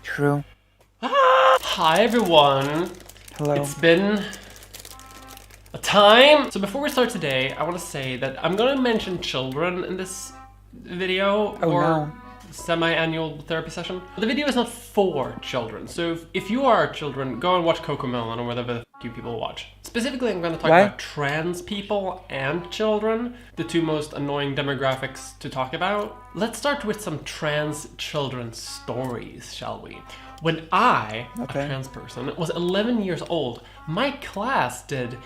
True. Hi everyone. Hello. It's been a time. So before we start today, I want to say that I'm gonna mention children in this video Oh, or no. semi-annual therapy session. The video is not for children, so if you are children, go and watch Cocomelon or whatever the you people watch. Specifically, I'm gonna talk What? about trans people and children, the two most annoying demographics to talk about. Let's start with some trans children stories, shall we? When I, Okay. a trans person, was 11 years old, my class did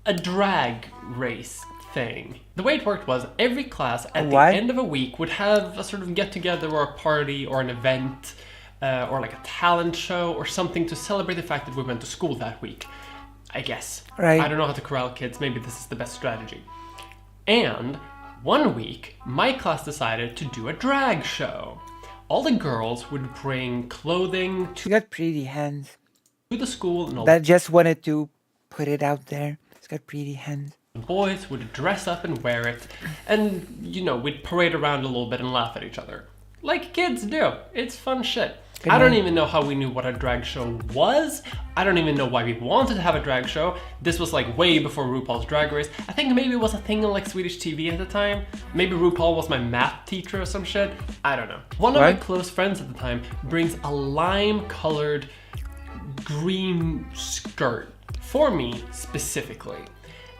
a drag race thing. The way it worked was every class at the What? end of a week would have a sort of get together or a party or an event or like a talent show or something to celebrate the fact that we went to school that week. I guess. Right. I don't know how to corral kids. Maybe this is the best strategy. And one week, my class decided to do a drag show. All the girls would bring clothing She got pretty hands. to the school and all That just wanted to put it out there. It's got pretty hands. the boys would dress up and wear it. And, you know, we'd parade around a little bit and laugh at each other. Like kids do. It's fun shit. Good I don't night. even know how we knew what a drag show was. I don't even know why we wanted to have a drag show. This was like way before RuPaul's Drag Race. I think maybe it was a thing on like Swedish TV at the time. Maybe RuPaul was my math teacher or some shit. I don't know. One of my What? close friends at the time brings a lime-colored green skirt for me specifically.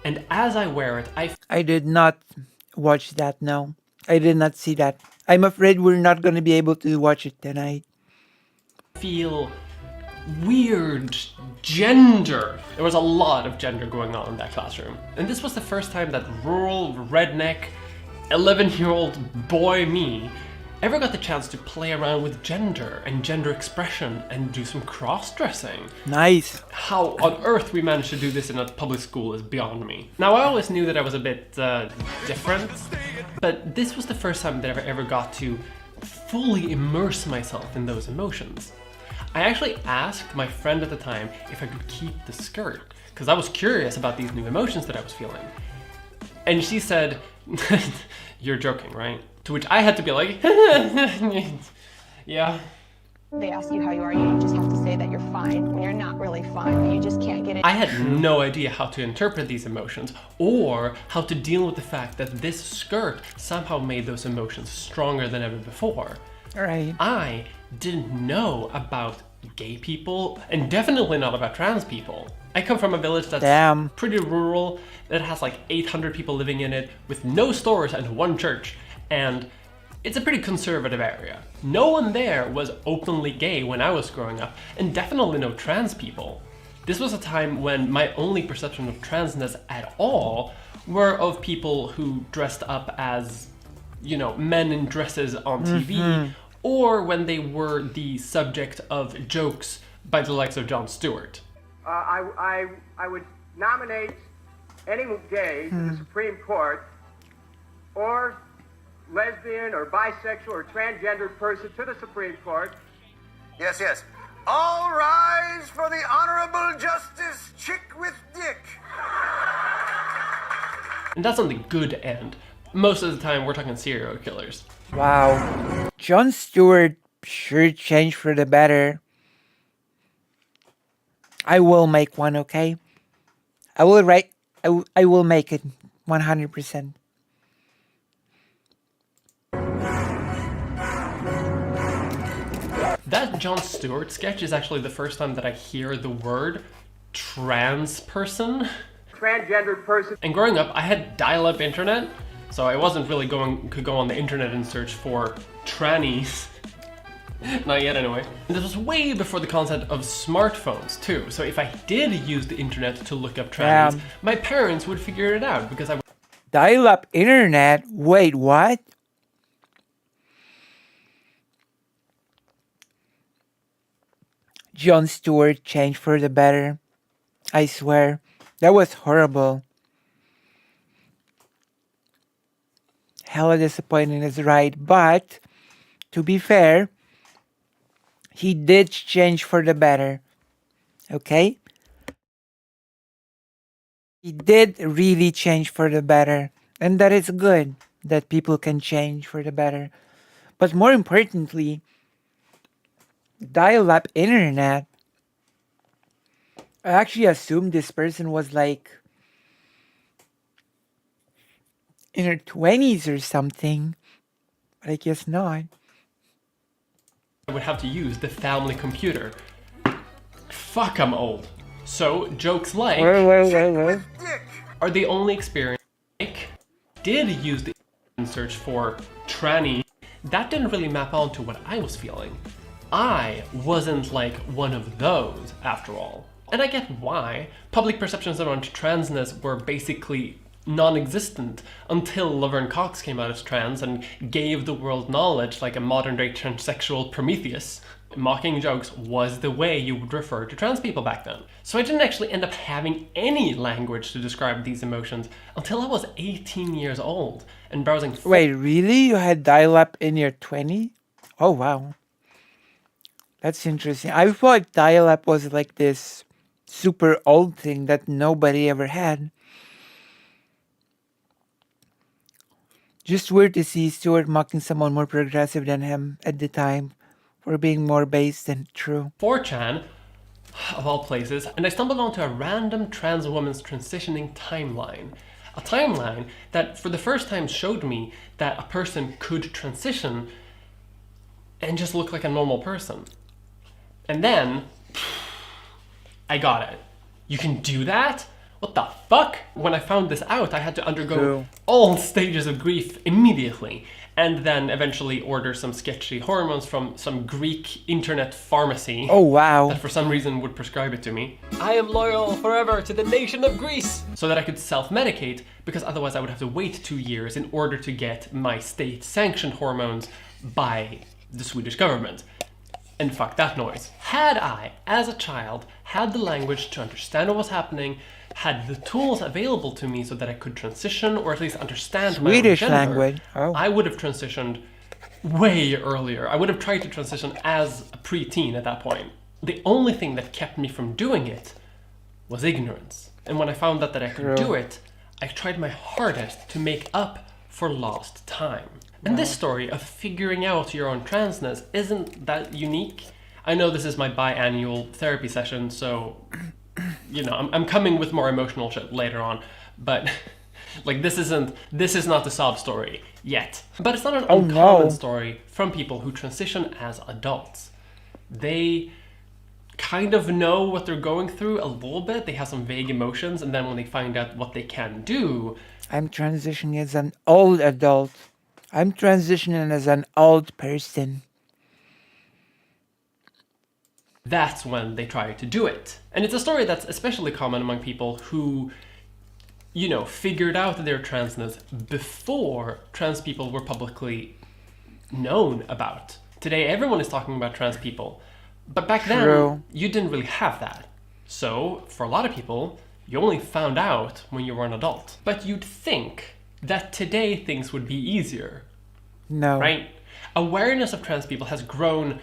And as I wear it, I did not watch that, no. I did not see that. I'm afraid we're not going to be able to watch it tonight. feel weird gender. There was a lot of gender going on in that classroom. And this was the first time that rural, redneck, 11-year-old boy me ever got the chance to play around with gender and gender expression and do some cross-dressing. Nice. How on earth we managed to do this in a public school is beyond me. Now, I always knew that I was a bit different, but this was the first time that I ever got to fully immerse myself in those emotions. I actually asked my friend at the time if I could keep the skirt, because I was curious about these new emotions that I was feeling. And she said, "You're joking, right?" To which I had to be like, yeah. They ask you how you are, you just have to say that you're fine when you're not really fine, but you just can't get it. I had no idea how to interpret these emotions or how to deal with the fact that this skirt somehow made those emotions stronger than ever before. Right. I didn't know about gay people and definitely not about trans people. I come from a village that's pretty rural, that has like 800 people living in it with no stores and one church. And it's a pretty conservative area. No one there was openly gay when I was growing up, and definitely no trans people. This was a time when my only perception of transness at all were of people who dressed up as, you know, men in dresses on TV, or when they were the subject of jokes by the likes of Jon Stewart. I would nominate any gay to the Supreme Court, or lesbian or bisexual or transgendered person to the Supreme Court. Yes, yes. All rise for the Honorable Justice Chick with Dick. And that's on the good end. Most of the time, we're talking serial killers. Wow. Jon Stewart sure changed for the better. I will make one, okay? I will make it 100%. That Jon Stewart sketch is actually the first time that I hear the word trans person. Transgendered person. And growing up, I had dial-up internet, so I wasn't really could go on the internet and search for trannies. Not yet, anyway. And this was way before the concept of smartphones, too. So if I did use the internet to look up trannies, my parents would figure it out because I would... Dial-up internet? Wait, what? Jon Stewart changed for the better. I swear. That was horrible. Hella disappointing is right, but to be fair, he did change for the better. Okay? He did really change for the better. And that is good that people can change for the better. But more importantly, dial-up internet. I actually assumed this person was like in her 20s or something, but I guess not. I would have to use the family computer. Fuck, I'm old. So jokes like are the only experience like did use the search for tranny. That didn't really map onto what I was feeling. I wasn't like one of those, after all. And I get why. Public perceptions around transness were basically non-existent until Laverne Cox came out as trans and gave the world knowledge like a modern-day transsexual Prometheus. Mocking jokes was the way you would refer to trans people back then. So I didn't actually end up having any language to describe these emotions until I was 18 years old and browsing... Wait, really? You had dial-up in your 20s? Oh, wow. That's interesting. I thought dial-up was like this super old thing that nobody ever had. Just weird to see Stewart mocking someone more progressive than him at the time for being more based than true. 4chan, of all places, and I stumbled onto a random trans woman's transitioning timeline. A timeline that for the first time showed me that a person could transition and just look like a normal person. And then, I got it. You can do that? What the fuck? When I found this out, I had to undergo True. all stages of grief immediately, and then eventually order some sketchy hormones from some Greek internet pharmacy. Oh, wow. That for some reason would prescribe it to me. I am loyal forever to the nation of Greece! So that I could self-medicate, because otherwise I would have to wait 2 years in order to get my state-sanctioned hormones by the Swedish government. And fuck that noise. Had I, as a child, had the language to understand what was happening, had the tools available to me so that I could transition or at least understand my own Swedish gender, language. Oh. I would have transitioned way earlier. I would have tried to transition as a preteen at that point. The only thing that kept me from doing it was ignorance. And when I found out that I could do it, I tried my hardest to make up for lost time. And this story of figuring out your own transness isn't that unique. I know this is my biannual therapy session, so, you know, I'm coming with more emotional shit later on, but like this is not the sob story yet. But it's not an uncommon story from people who transition as adults. They kind of know what they're going through a little bit, they have some vague emotions, and then when they find out what they can do... I'm transitioning as an old adult. I'm transitioning as an old person. That's when they try to do it. And it's a story that's especially common among people who, you know, figured out their transness before trans people were publicly known about. Today, everyone is talking about trans people. But back then, you didn't really have that. So, for a lot of people, you only found out when you were an adult. But you'd think that today things would be easier. No. Right? Awareness of trans people has grown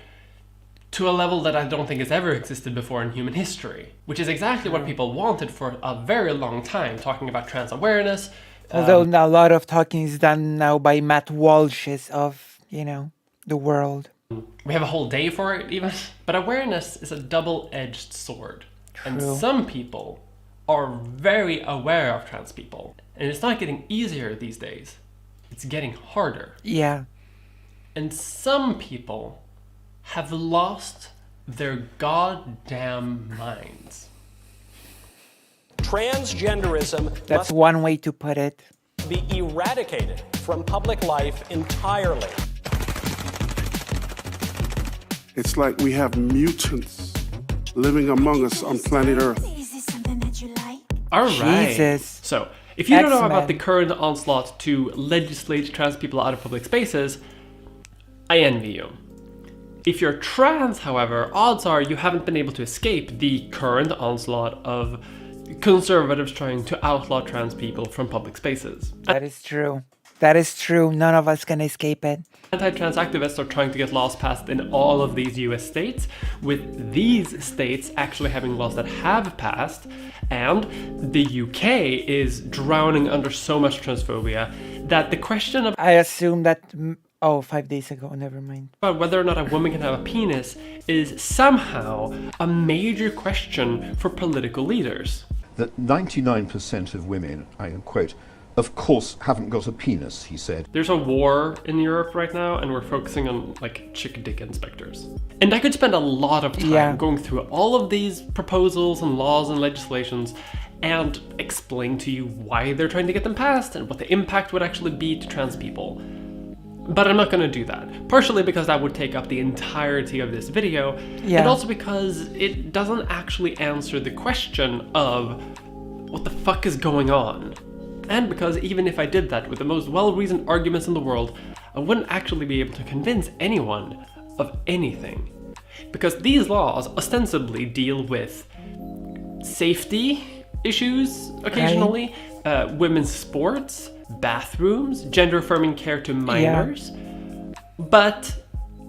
to a level that I don't think has ever existed before in human history, which is exactly what people wanted for a very long time, talking about trans awareness. Although a lot of talking is done now by Matt Walsh's of, you know, the world. We have a whole day for it even. But awareness is a double-edged sword. And some people are very aware of trans people. And it's not getting easier these days. It's getting harder. Yeah. And some people have lost their goddamn minds. Transgenderism That's one way to put it. Be eradicated from public life entirely. It's like we have mutants living among us on planet Earth. All right. Jesus. So, if you don't know X-Men. about the current onslaught to legislate trans people out of public spaces, I envy you. If you're trans, however, odds are you haven't been able to escape the current onslaught of conservatives trying to outlaw trans people from public spaces. That is true. That is true. None of us can escape it. Anti-trans activists are trying to get laws passed in all of these US states, with these states actually having laws that have passed, and the UK is drowning under so much transphobia that the question of... I assume that... 5 days ago, never mind. But whether or not a woman can have a penis is somehow a major question for political leaders. That 99% of women, I quote, of course haven't got a penis, he said. There's a war in Europe right now, and we're focusing on, like, chick dick inspectors. And I could spend a lot of time going through all of these proposals and laws and legislations and explain to you why they're trying to get them passed and what the impact would actually be to trans people. But I'm not going to do that. Partially because that would take up the entirety of this video, and also because it doesn't actually answer the question of what the fuck is going on. And because even if I did that with the most well-reasoned arguments in the world, I wouldn't actually be able to convince anyone of anything. Because these laws ostensibly deal with safety issues occasionally, women's sports, bathrooms, gender-affirming care to minors, but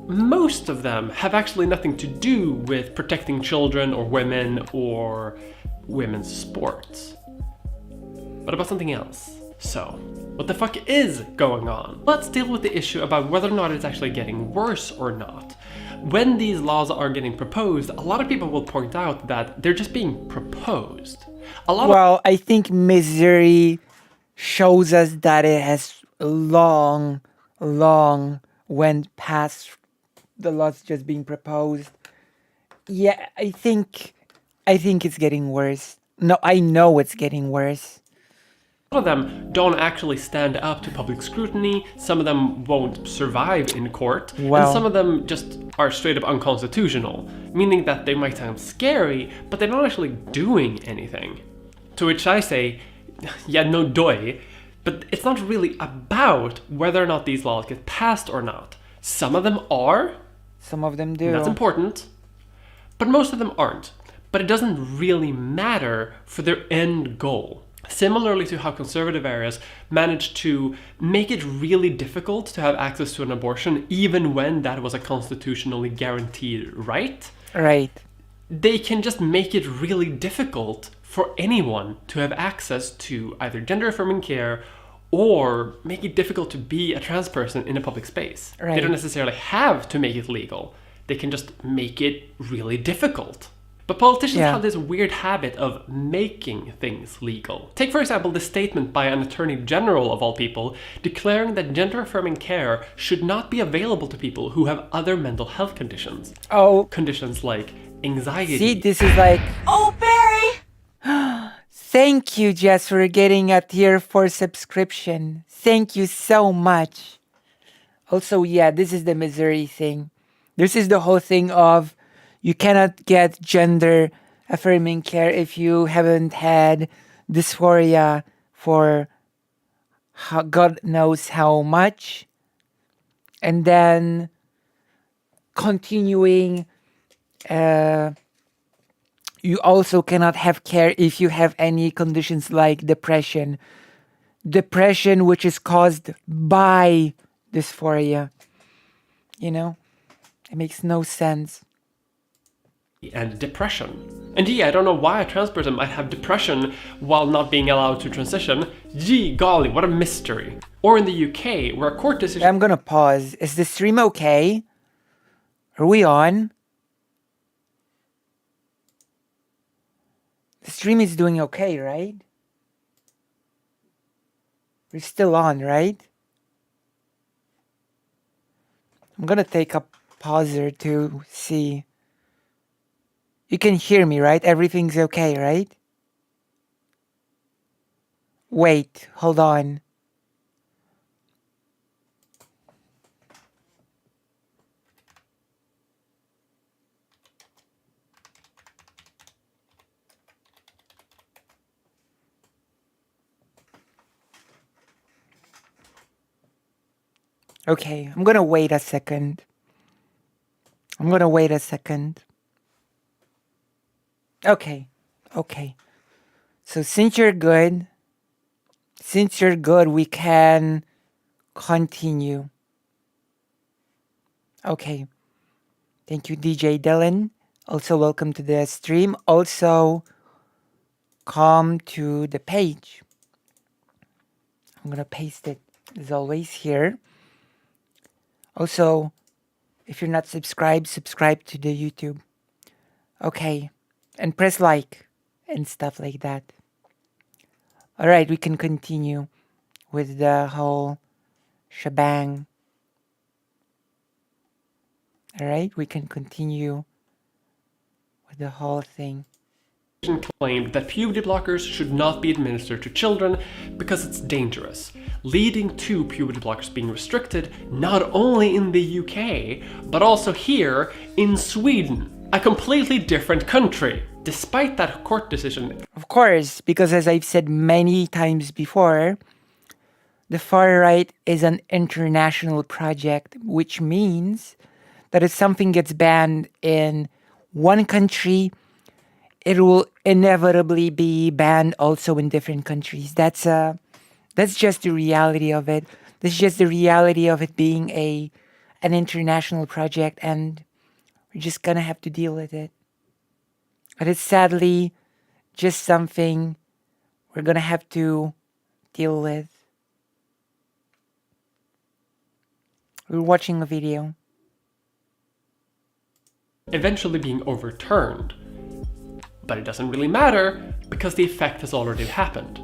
most of them have actually nothing to do with protecting children or women or women's sports. What about something else? So, what the fuck is going on? Let's deal with the issue about whether or not it's actually getting worse or not. When these laws are getting proposed, a lot of people will point out that they're just being proposed. I think Missouri shows us that it has long went past the laws just being proposed. Yeah, I think it's getting worse. No, I know it's getting worse. A lot of them don't actually stand up to public scrutiny, some of them won't survive in court, and some of them just are straight up unconstitutional, meaning that they might sound scary, but they're not actually doing anything. To which I say, yeah, no doy, but it's not really about whether or not these laws get passed or not. Some of them are. Some of them do. That's important. But most of them aren't. But it doesn't really matter for their end goal. Similarly to how conservative areas managed to make it really difficult to have access to an abortion, even when that was a constitutionally guaranteed right. Right. They can just make it really difficult for anyone to have access to either gender-affirming care or make it difficult to be a trans person in a public space. Right. They don't necessarily have to make it legal. They can just make it really difficult. But politicians have this weird habit of making things legal. Take, for example, the statement by an attorney general, of all people, declaring that gender-affirming care should not be available to people who have other mental health conditions. Oh. Conditions like anxiety. See, this is like... Oh, Barry! Thank you, Jess, for getting a tier 4 subscription. Thank you so much. Also, yeah, this is the Missouri thing. This is the whole thing of you cannot get gender-affirming care if you haven't had dysphoria for God knows how much. And then continuing, you also cannot have care if you have any conditions like depression. Depression which is caused by dysphoria. You know? It makes no sense. And depression. And gee, I don't know why a trans person might have depression while not being allowed to transition. Gee, golly, what a mystery. Or in the UK, where a court decision... I'm gonna pause. Is the stream okay? Are we on? The stream is doing okay, right? We're still on, right? I'm gonna take a pauser to see. You can hear me, right? Everything's okay, right? Wait, hold on. Okay, I'm gonna wait a second. Okay. So since you're good, we can continue. Okay. Thank you, DJ Dylan. Also, welcome to the stream. Also, come to the page. I'm gonna paste it as always here. Also, if you're not subscribed, subscribe to the YouTube. Okay. And press like and stuff like that. All right, we can continue with the whole shebang. All right, we can continue with the whole thing. Claimed that puberty blockers should not be administered to children because it's dangerous, leading to puberty blockers being restricted not only in the UK, but also here in Sweden, a completely different country, despite that court decision. Of course, because as I've said many times before, the far right is an international project, which means that if something gets banned in one country, it will inevitably be banned also in different countries. That's just the reality of it. That's just the reality of it being an international project, and we're just gonna have to deal with it. But it's sadly just something we're gonna have to deal with. We're watching a video. Eventually being overturned. But it doesn't really matter because the effect has already happened.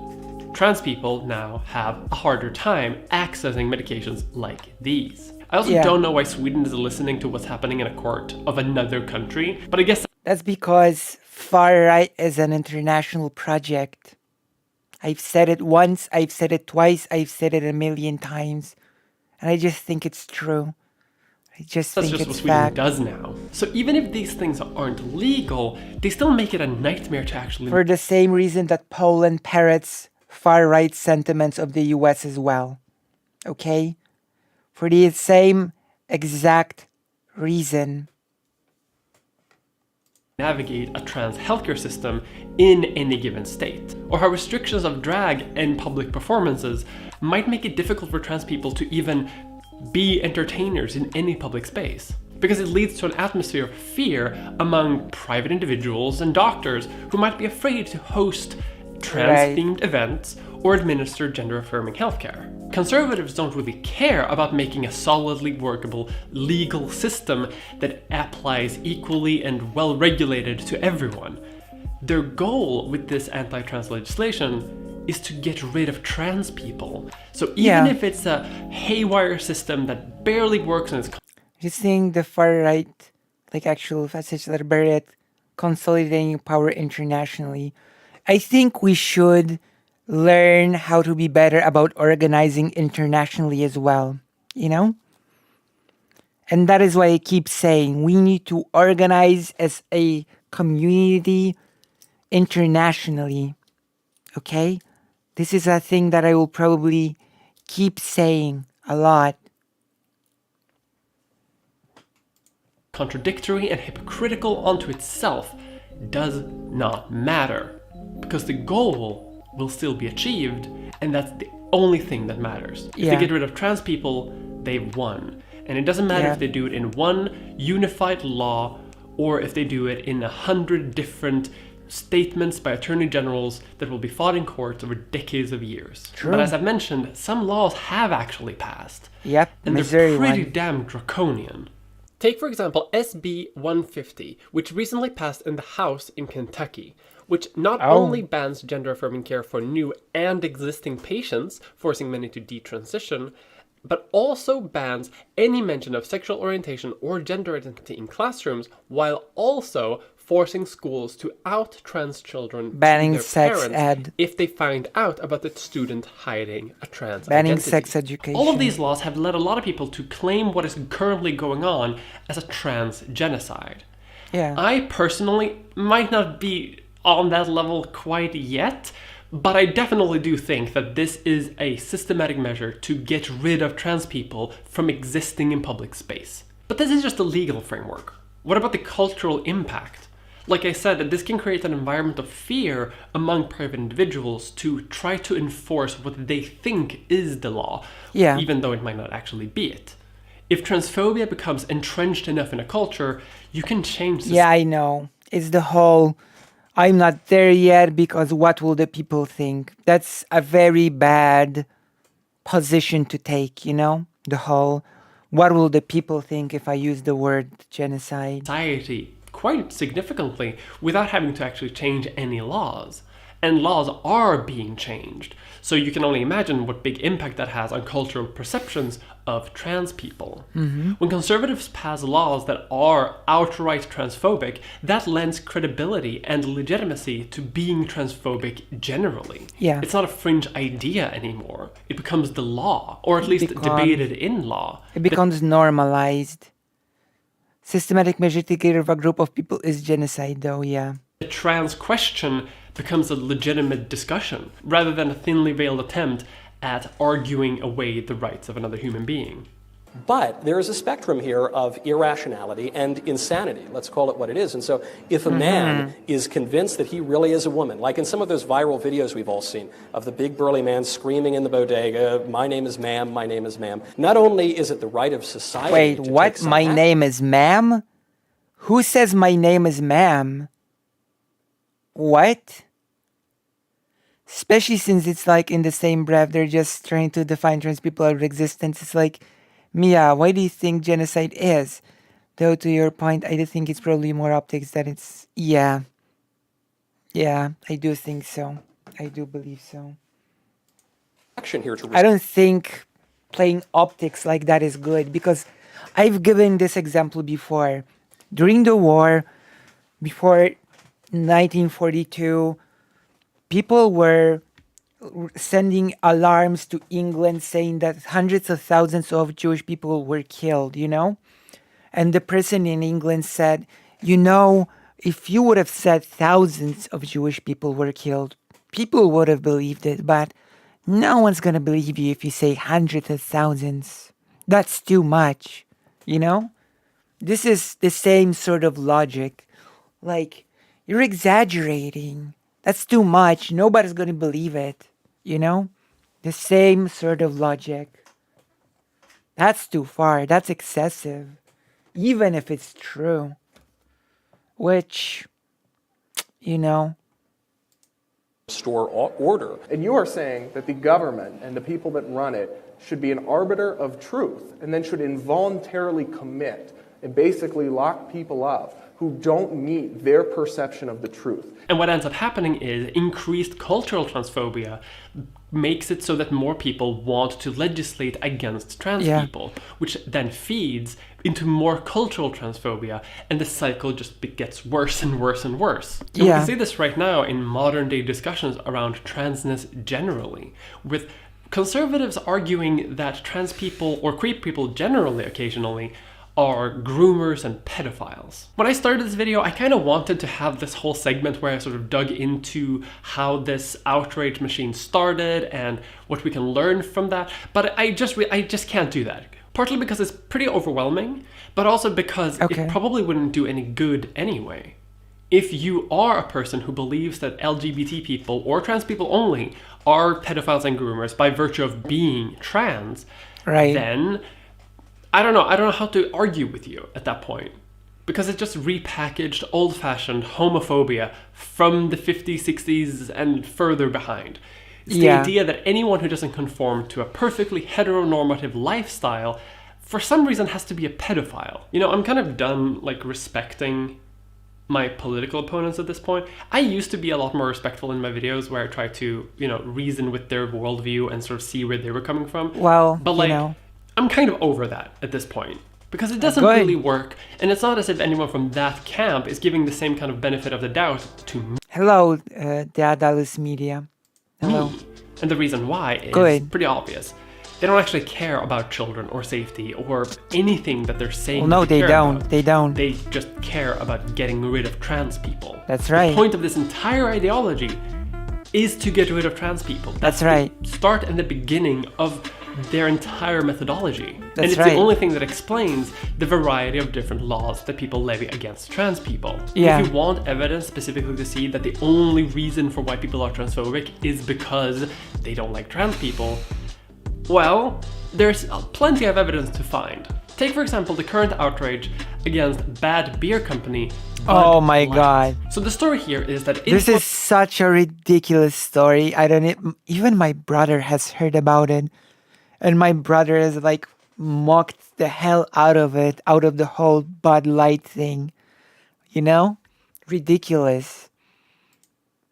Trans people now have a harder time accessing medications like these. I also don't know why Sweden is listening to what's happening in a court of another country, but I guess that's because far right is an international project. I've said it once, I've said it twice, I've said it a million times. And I just think it's true. I just That's think just what it's Sweden fact. does now. So even if these things aren't legal, they still make it a nightmare to actually... For the same reason that Poland parrots far-right sentiments of the US as well. Okay? For the same exact reason. Navigate a trans healthcare system in any given state, or how restrictions of drag in public performances might make it difficult for trans people to even be entertainers in any public space, because it leads to an atmosphere of fear among private individuals and doctors who might be afraid to host trans-themed events or administer gender-affirming healthcare. Conservatives don't really care about making a solidly workable legal system that applies equally and well-regulated to everyone. Their goal with this anti-trans legislation is to get rid of trans people. So even if it's a haywire system that barely works in its... Just seeing the far right, like actual facets that are very at consolidating power internationally. I think we should learn how to be better about organizing internationally as well, you know? And that is why I keep saying we need to organize as a community internationally, okay? This is a thing that I will probably keep saying a lot. Contradictory and hypocritical onto itself does not matter, because the goal will still be achieved, and that's the only thing that matters. If they get rid of trans people, they've won. And it doesn't matter if they do it in one unified law or if they do it in 100 different statements by attorney generals that will be fought in courts over decades of years. True. But as I've mentioned, some laws have actually passed. Yep, and Missouri they're pretty one. damn draconian. Take, for example, SB 150, which recently passed in the House in Kentucky, which not only bans gender-affirming care for new and existing patients, forcing many to detransition, but also bans any mention of sexual orientation or gender identity in classrooms, while also forcing schools to out trans children Banning to their sex parents ed. if they find out about the student hiding a trans Banning identity. sex education. All of these laws have led a lot of people to claim what is currently going on as a trans genocide. Yeah. I personally might not be on that level quite yet, but I definitely do think that this is a systematic measure to get rid of trans people from existing in public space. But this is just the legal framework. What about the cultural impact? Like I said, this can create an environment of fear among private individuals to try to enforce what they think is the law, even though it might not actually be it. If transphobia becomes entrenched enough in a culture, you can change this. Yeah, I know. It's the whole, I'm not there yet because what will the people think? That's a very bad position to take, you know? The whole, what will the people think if I use the word genocide? Society quite significantly without having to actually change any laws. And laws are being changed. So you can only imagine what big impact that has on cultural perceptions of trans people. Mhm. When conservatives pass laws that are outright transphobic, that lends credibility and legitimacy to being transphobic generally. Yeah. It's not a fringe idea anymore. It becomes the law, or at least becomes- debated in law. It becomes normalized. Systematic measure to get rid of a group of people is genocide, though, yeah. The trans question becomes a legitimate discussion, rather than a thinly veiled attempt at arguing away the rights of another human being. But there is a spectrum here of irrationality and insanity. Let's call it what it is. And so if a man is convinced that he really is a woman, like in some of those viral videos we've all seen of the big burly man screaming in the bodega, my name is ma'am, my name is ma'am. Not only is it the right of society Wait, to what? take some My action- name is ma'am? Who says my name is ma'am? What? Especially since it's like in the same breath, they're just trying to define trans people out of existence. It's like, Mia, why do you think genocide is? Though to your point, I do think it's probably more optics than it's... Yeah. Yeah, I do think so. I do believe so. action here to I don't think playing optics like that is good because I've given this example before. During the war, before 1942, people were sending alarms to England saying that hundreds of thousands of Jewish people were killed, you know? And the person in England said, you know, if you would have said thousands of Jewish people were killed, people would have believed it, but no one's going to believe you if you say hundreds of thousands. That's too much, you know? This is the same sort of logic. Like, you're exaggerating. That's too much. Nobody's going to believe it, you know? The same sort of logic. That's too far. That's excessive. Even if it's true. Which, you know. Store order. And you are saying that the government and the people that run it should be an arbiter of truth and then should involuntarily commit and basically lock people up who don't meet their perception of the truth. And what ends up happening is increased cultural transphobia makes it so that more people want to legislate against trans people, which then feeds into more cultural transphobia, and the cycle just gets worse and worse and worse. And we can see this right now in modern day discussions around transness generally, with conservatives arguing that trans people, or queer people generally occasionally, are groomers and pedophiles. When I started this video, I kind of wanted to have this whole segment where I sort of dug into how this outrage machine started and what we can learn from that, but I just can't do that. Partly because it's pretty overwhelming, but also because it probably wouldn't do any good anyway. If you are a person who believes that LGBT people, or trans people only, are pedophiles and groomers by virtue of being trans, then I don't know how to argue with you at that point, because it's just repackaged, old-fashioned homophobia from the 50s, 60s, and further behind. It's the idea that anyone who doesn't conform to a perfectly heteronormative lifestyle, for some reason, has to be a pedophile. You know, I'm kind of done, like, respecting my political opponents at this point. I used to be a lot more respectful in my videos, where I try to, you know, reason with their worldview and sort of see where they were coming from. Well, but like, you know, I'm kind of over that at this point, because it doesn't really work, and it's not as if anyone from that camp is giving the same kind of benefit of the doubt to me. Hello, Daedalus Media. Hello. And the reason why is pretty obvious. They don't actually care about children or safety or anything that they're saying. Well, no, they don't. About. They don't. They just care about getting rid of trans people. That's right. The point of this entire ideology is to get rid of trans people. That's right. The start and the beginning of their entire methodology. That's and it's right. the only thing that explains the variety of different laws that people levy against trans people. Yeah. If you want evidence specifically to see that the only reason for why people are transphobic is because they don't like trans people, well, there's plenty of evidence to find. Take, for example, the current outrage against Bad Beer Company. Oh my God. So the story here is that this is such a ridiculous story. I don't even my brother has heard about it. And my brother has like mocked the hell out of it, out of the whole Bud Light thing. You know? Ridiculous.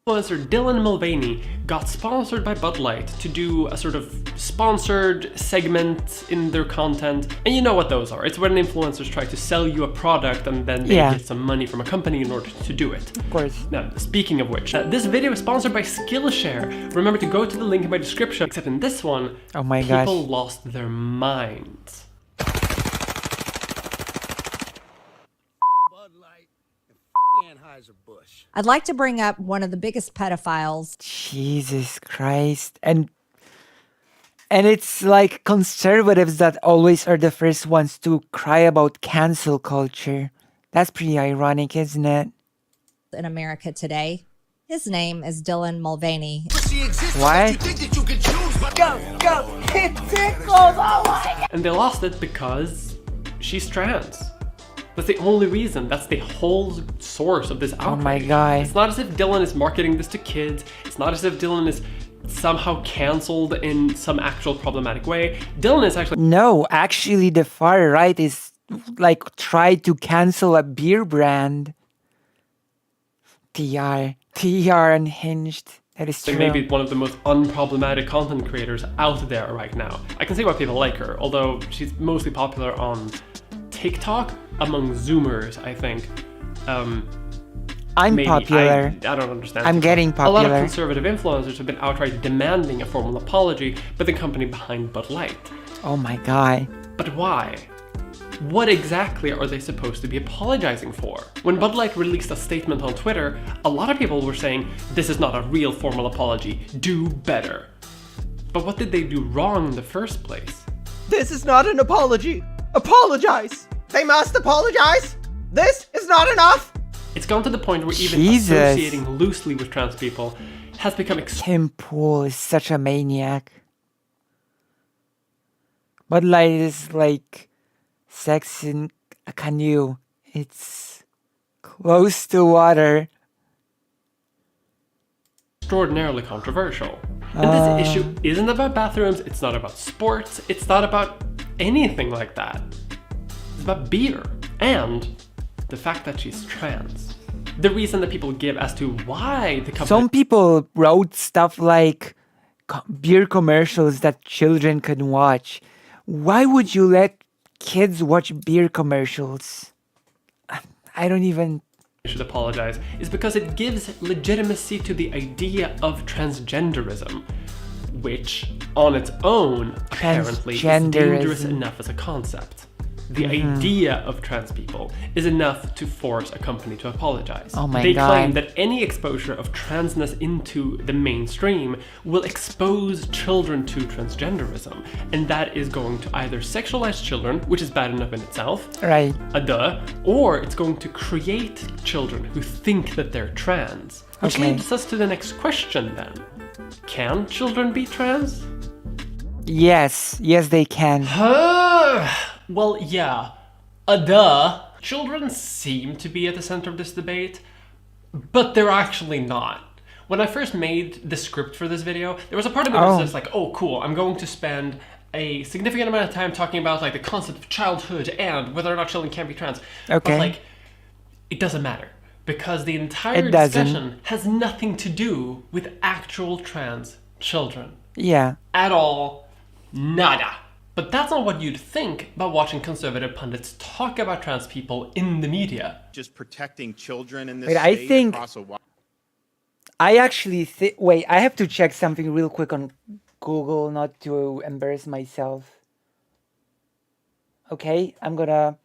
Influencer Dylan Mulvaney got sponsored by Bud Light to do a sort of sponsored segment in their content. And you know what those are. It's when influencers try to sell you a product and then they get some money from a company in order to do it. Of course. Now, speaking of which, this video is sponsored by Skillshare. Remember to go to the link in my description, except in this one, oh my gosh, people lost their minds. I'd like to bring up one of the biggest pedophiles. Jesus Christ. And it's like conservatives that always are the first ones to cry about cancel culture. That's pretty ironic, isn't it? In America today. His name is Dylan Mulvaney. What? Go! It tickles! Oh my God! And they lost it because she's trans. That's the only reason. That's the whole source of this outrage. Oh my God. It's not as if Dylan is marketing this to kids. It's not as if Dylan is somehow canceled in some actual problematic way. Dylan is actually... No, actually the far right is like tried to cancel a beer brand. TR unhinged. That is true. Maybe one of the most unproblematic content creators out there right now. I can see why people like her, although she's mostly popular on TikTok among Zoomers, I think. I'm maybe popular. I don't understand. I'm getting A lot of popular. conservative influencers have been outright demanding a formal apology by the company behind Bud Light. Oh my god. But why? What exactly are they supposed to be apologizing for? When Bud Light released a statement on Twitter, a lot of people were saying, this is not a real formal apology, do better. But what did they do wrong in the first place? This is not an apology. Apologize. They must apologize. This is not enough. It's gone to the point where even Jesus. associating loosely with trans people has become Tim Pool is such a maniac. Bud Light is like sex in a canoe. It's close to water. extraordinarily controversial. And this issue isn't about bathrooms, it's not about sports, it's not about anything like that. It's about beer and the fact that she's trans. The reason that people give as to why the company... Some people wrote stuff like beer commercials that children can watch. Why would you let kids watch beer commercials? I don't even... should apologize is because it gives legitimacy to the idea of transgenderism, which on its own apparently is dangerous enough as a concept. The idea of trans people is enough to force a company to apologize. Oh my They God. claim that any exposure of transness into the mainstream will expose children to transgenderism, and that is going to either sexualize children, which is bad enough in itself, Right. or it's going to create children who think that they're trans. Which Okay. leads us to the next question then. Can children be trans? Yes, they can. Well, yeah. Children seem to be at the center of this debate, but they're actually not. When I first made the script for this video, there was a part of me that was just like, oh cool, I'm going to spend a significant amount of time talking about like the concept of childhood and whether or not children can be trans. Okay. But like, it doesn't matter. Because the entire It doesn't. discussion has nothing to do with actual trans children. Yeah. At all. Nada. But that's not what you'd think by watching conservative pundits talk about trans people in the media. Just protecting children in this Wait, I state think- across a wide... I actually think... Wait, I have to check something real quick on Google, not to embarrass myself. Okay, I'm gonna...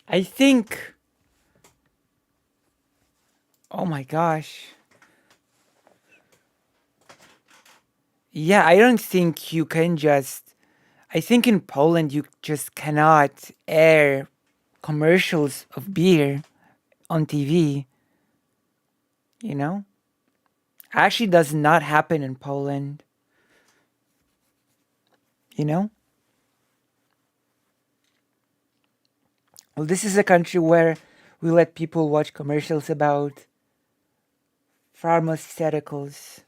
I think... Oh my gosh. Yeah, I don't think you can just... I think in Poland you just cannot air commercials of beer on TV. You know? Actually does not happen in Poland. You know? Well, this is a country where we let people watch commercials about pharmaceuticals.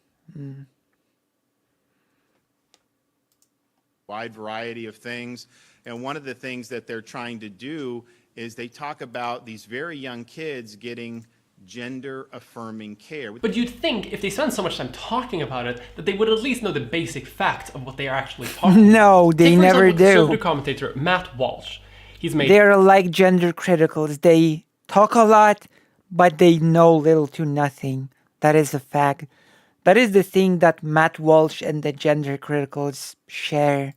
wide variety of things. And one of the things that they're trying to do is they talk about these very young kids getting gender affirming care. But you'd think if they spend so much time talking about it, that they would at least know the basic facts of what they are actually talking about. No, they Take, for never example, do. conservative commentator Matt Walsh. He's made... They're like gender criticals. They talk a lot, but they know little to nothing. That is a fact. That is the thing that Matt Walsh and the gender criticals share.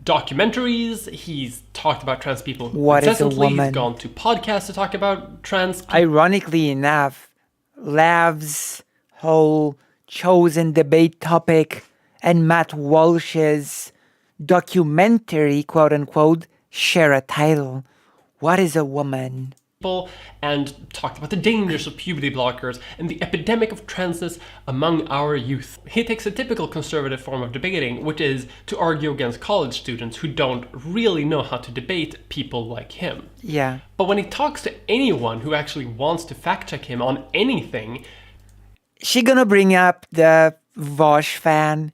Documentaries, he's talked about trans people What is a incessantly, woman? he's gone to podcasts to talk about trans people. Ironically enough, Lav's whole chosen debate topic and Matt Walsh's documentary, quote unquote, share a title. What is a woman? and talked about the dangers of puberty blockers and the epidemic of transness among our youth. He takes a typical conservative form of debating, which is to argue against college students who don't really know how to debate people like him. Yeah. But when he talks to anyone who actually wants to fact check him on anything, she gonna bring up the Vosh fan.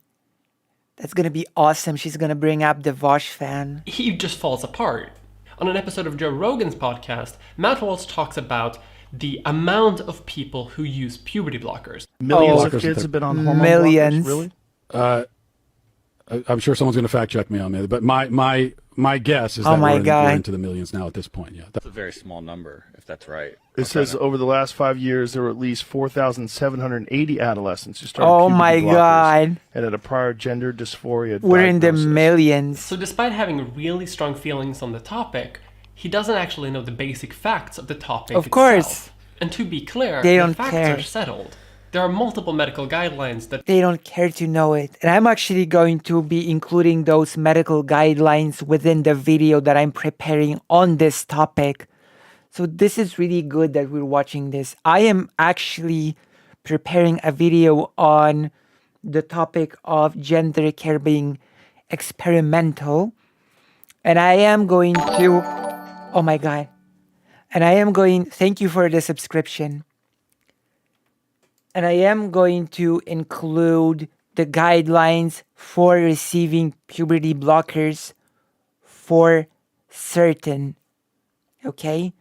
That's gonna be awesome. She's gonna bring up the Vosh fan. He just falls apart. On an episode of Joe Rogan's podcast, Matt Walsh talks about the amount of people who use puberty blockers. Millions of kids have been on hormone millions. blockers, really? I'm sure someone's going to fact check me on that, but my guess is that we're into the millions now at this point. Yeah, That's a very small number, if that's right. It says over the last 5 years, there were at least 4,780 adolescents who started Oh puberty my blockers God. and had a prior gender dysphoria We're in the diagnosis. millions. So despite having really strong feelings on the topic, he doesn't actually know the basic facts of the topic Of course. itself. And to be clear, They the don't facts care. are settled. There are multiple medical guidelines that They don't care to know it. And I'm actually going to be including those medical guidelines within the video that I'm preparing on this topic. So this is really good that we're watching this. I am actually preparing a video on the topic of gender care being experimental. And I am going to, oh my God. And I am going, thank you for the subscription. And I am going to include the guidelines for receiving puberty blockers for certain. Okay?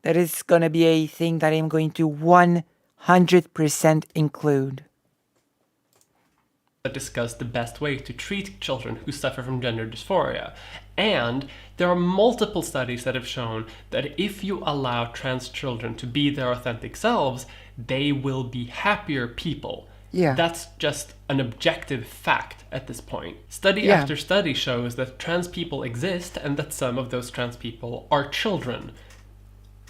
That is going to be a thing that I'm going to 100% include. discuss the best way to treat children who suffer from gender dysphoria. And there are multiple studies that have shown that if you allow trans children to be their authentic selves, they will be happier people. Yeah. That's just an objective fact at this point. Study Yeah. after study shows that trans people exist and that some of those trans people are children.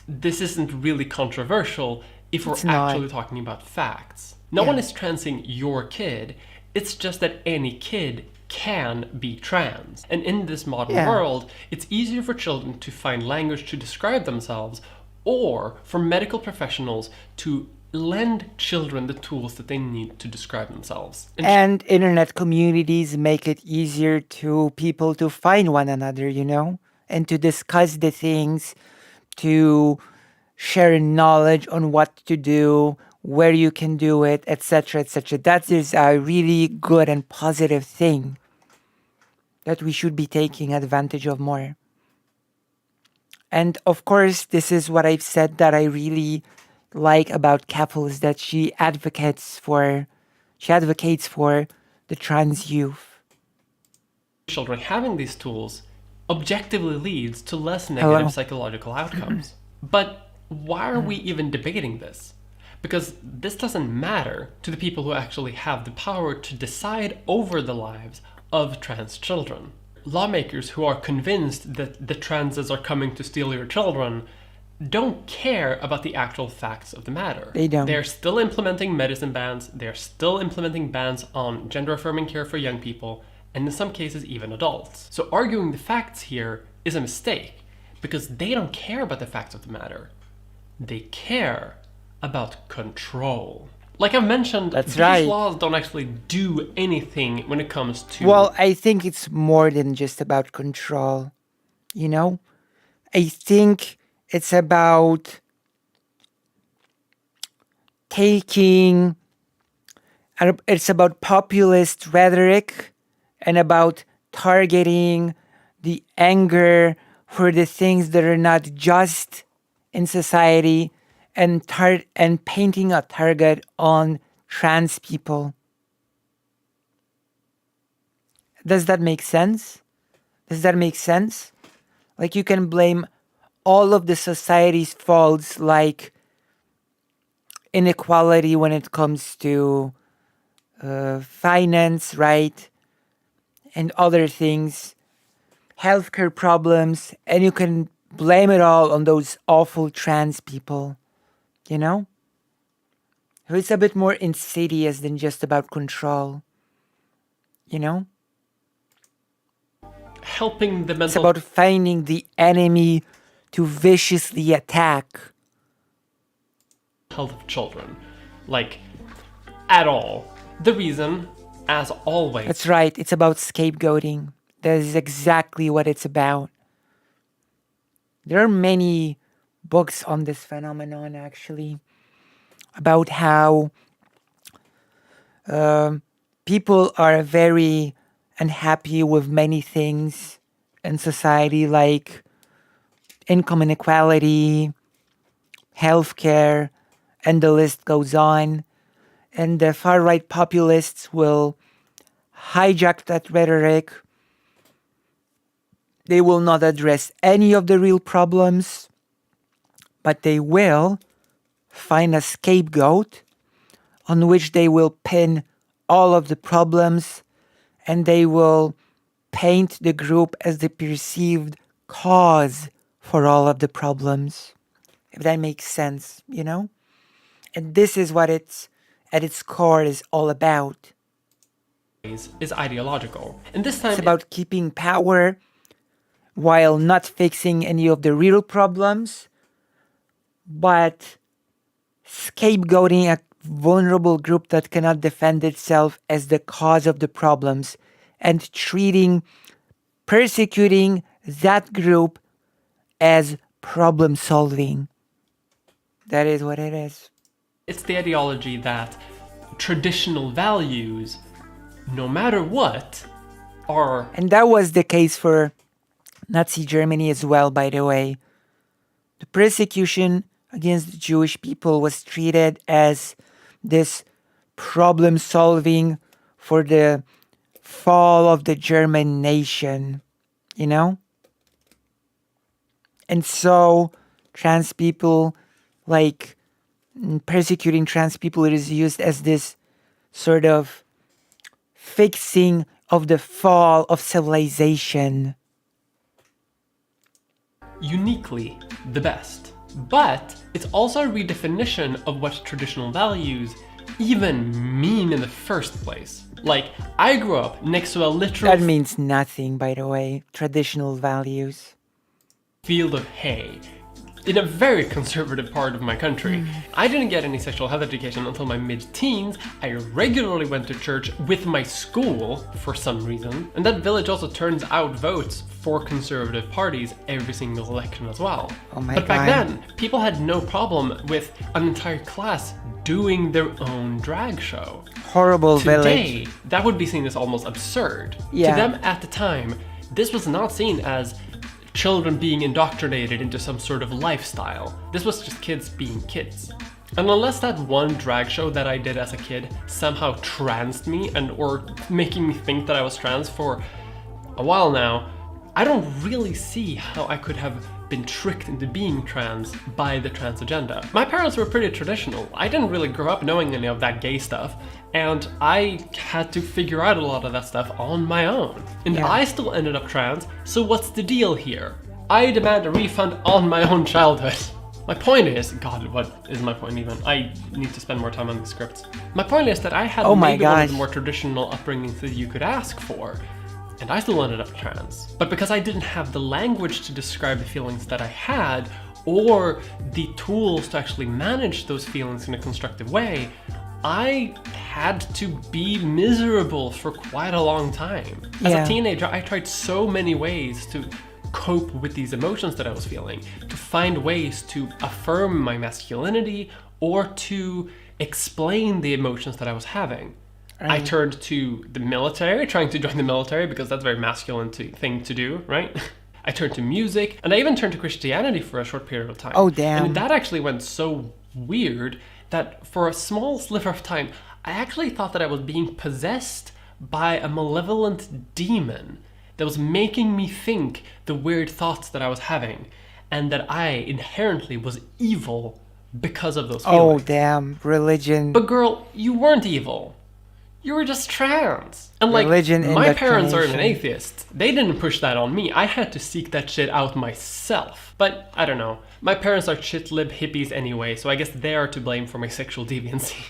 This isn't really controversial if we're It's not. actually talking about facts. No one is transing your kid. It's just that any kid can be trans. And in this modern Yeah. world, it's easier for children to find language to describe themselves or for medical professionals to lend children the tools that they need to describe themselves. And internet communities make it easier to people to find one another, you know, and to discuss the things, to share knowledge on what to do, where you can do it, etc., etc. That is a really good and positive thing that we should be taking advantage of more. And of course, this is what I've said that I really like about Keppel is that she advocates for the trans youth. Children having these tools objectively leads to less negative Hello. psychological outcomes. But why are we even debating this? Because this doesn't matter to the people who actually have the power to decide over the lives of trans children. Lawmakers who are convinced that the transes are coming to steal your children don't care about the actual facts of the matter. They don't. They're still implementing medicine bans, they're still implementing bans on gender-affirming care for young people, and in some cases even adults. So arguing the facts here is a mistake, because they don't care about the facts of the matter. They care about control. Like I've mentioned, That's these right. laws don't actually do anything when it comes to... Well, I think it's more than just about control, you know? I think it's about it's about populist rhetoric and about targeting the anger for the things that are not just in society and painting a target on trans people. Does that make sense? Does that make sense? Like you can blame all of the society's faults like inequality when it comes to finance, right? And other things, healthcare problems, and you can blame it all on those awful trans people, you know? So it's a bit more insidious than just about control, you know? helping the mental... It's about finding the enemy to viciously attack health of children, like, at all. The reason, as always. That's right, it's about scapegoating. That is exactly what it's about. There are many books on this phenomenon, actually, about how people are very unhappy with many things in society, like income inequality, healthcare, and the list goes on. And the far-right populists will hijack that rhetoric. They will not address any of the real problems, but they will find a scapegoat on which they will pin all of the problems, and they will paint the group as the perceived cause for all of the problems. If that makes sense, you know? And this is what it's, at its core, is all about. Is ideological. And this time it's about keeping power while not fixing any of the real problems, but scapegoating a vulnerable group that cannot defend itself as the cause of the problems, and persecuting that group as problem solving. That is what it is. It's the ideology that traditional values, no matter what, are... And that was the case for Nazi Germany as well, by the way. The persecution against the Jewish people was treated as this problem solving for the fall of the German nation, you know? And so trans people, like persecuting trans people, is used as this sort of fixing of the fall of civilization. Uniquely the best. But it's also a redefinition of what traditional values even mean in the first place. Like, I grew up next to a literal... That means nothing, by the way. Traditional values. Field of hay. In a very conservative part of my country. I didn't get any sexual health education until my mid-teens. I regularly went to church with my school for some reason. And that village also turns out votes for conservative parties every single election as well. Oh my but back God. then, people had no problem with an entire class doing their own drag show. Horrible Today, village. that would be seen as almost absurd. Yeah. To them at the time, this was not seen as children being indoctrinated into some sort of lifestyle. This was just kids being kids. And unless that one drag show that I did as a kid somehow transed me or making me think that I was trans for a while now, I don't really see how I could have been tricked into being trans by the trans agenda. My parents were pretty traditional. I didn't really grow up knowing any of that gay stuff, and I had to figure out a lot of that stuff on my own. And I still ended up trans, so what's the deal here? I demand a refund on my own childhood. My point is, God, what is my point even? I need to spend more time on the scripts. My point is that I had maybe one of the more traditional upbringings that you could ask for, and I still ended up trans. But because I didn't have the language to describe the feelings that I had, or the tools to actually manage those feelings in a constructive way, I had to be miserable for quite a long time. As a teenager, I tried so many ways to cope with these emotions that I was feeling, to find ways to affirm my masculinity or to explain the emotions that I was having. I turned to the military, trying to join the military because that's a very masculine thing to do, right? I turned to music, and I even turned to Christianity for a short period of time. Oh, damn. And that actually went so weird that for a small sliver of time, I actually thought that I was being possessed by a malevolent demon that was making me think the weird thoughts that I was having, and that I inherently was evil because of those feelings. Oh, damn. Religion. But girl, you weren't evil. You were just trans. And like, Religion my parents are an indoctrination. atheist. They didn't push that on me. I had to seek that shit out myself. But I don't know. My parents are chit-lib hippies anyway, so I guess they are to blame for my sexual deviancy.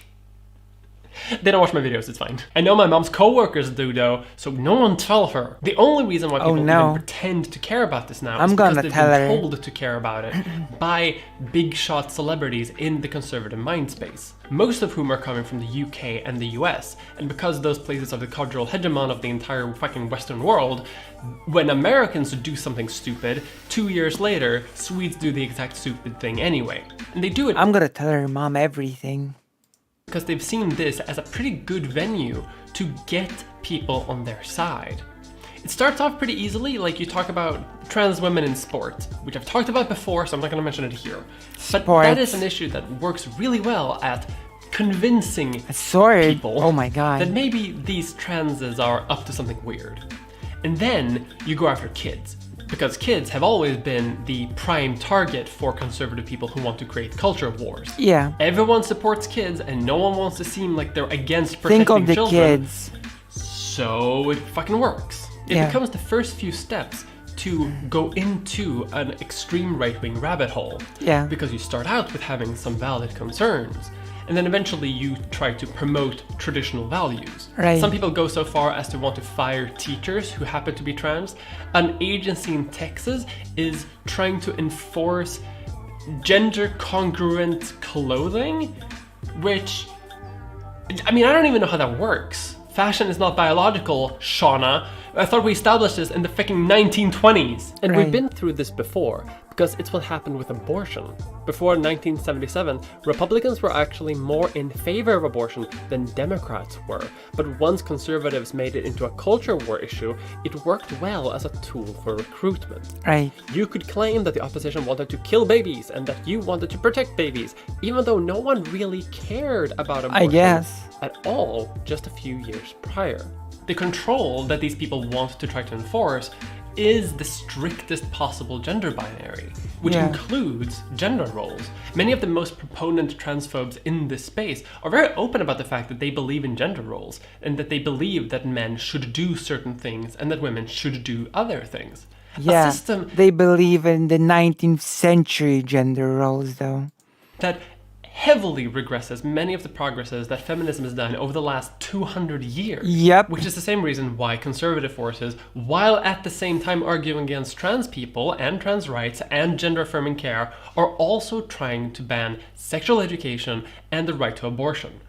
They don't watch my videos, it's fine. I know my mom's co-workers do though, so no one tell her. The only reason why people even pretend to care about this now is because they've been told to care about it by big shot celebrities in the conservative mind space. Most of whom are coming from the UK and the US, and because those places are the cultural hegemon of the entire fucking Western world, when Americans do something stupid, 2 years later, Swedes do the exact stupid thing anyway. And they do it— I'm gonna tell her mom everything. Because they've seen this as a pretty good venue to get people on their side. It starts off pretty easily, like you talk about trans women in sport, which I've talked about before, so I'm not going to mention it here. But that is an issue that works really well at convincing people that maybe these transes are up to something weird. And then you go after kids. Because kids have always been the prime target for conservative people who want to create culture wars. Yeah. Everyone supports kids and no one wants to seem like they're against protecting children. Think of the kids. So it fucking works. It becomes the first few steps to go into an extreme right-wing rabbit hole. Yeah. Because you start out with having some valid concerns. And then eventually you try to promote traditional values. Right. Some people go so far as to want to fire teachers who happen to be trans. An agency in Texas is trying to enforce gender congruent clothing, which, I mean, I don't even know how that works. Fashion is not biological, Shauna. I thought we established this in the fucking 1920s. And we've been through this before, because it's what happened with abortion. Before 1977, Republicans were actually more in favor of abortion than Democrats were. But once conservatives made it into a culture war issue, it worked well as a tool for recruitment. Right. You could claim that the opposition wanted to kill babies and that you wanted to protect babies, even though no one really cared about abortion at all just a few years prior. The control that these people want to try to enforce is the strictest possible gender binary, which includes gender roles. Many of the most proponent transphobes in this space are very open about the fact that they believe in gender roles and that they believe that men should do certain things and that women should do other things. Yeah, they believe in the 19th century gender roles though. That heavily regresses many of the progresses that feminism has done over the last 200 years. Yep. Which is the same reason why conservative forces, while at the same time arguing against trans people and trans rights and gender-affirming care, are also trying to ban sexual education and the right to abortion.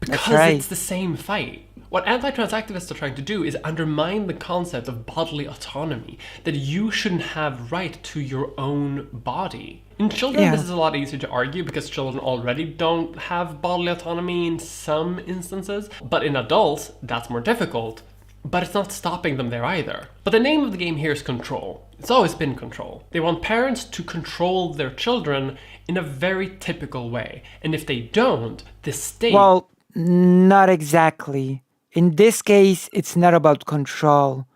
Because it's the same fight. What anti-trans activists are trying to do is undermine the concept of bodily autonomy, that you shouldn't have right to your own body. In children, this is a lot easier to argue because children already don't have bodily autonomy in some instances, but in adults, that's more difficult. But it's not stopping them there either. But the name of the game here is control. It's always been control. They want parents to control their children in a very typical way. And if they don't, the state... Well, not exactly. In this case, it's not about control.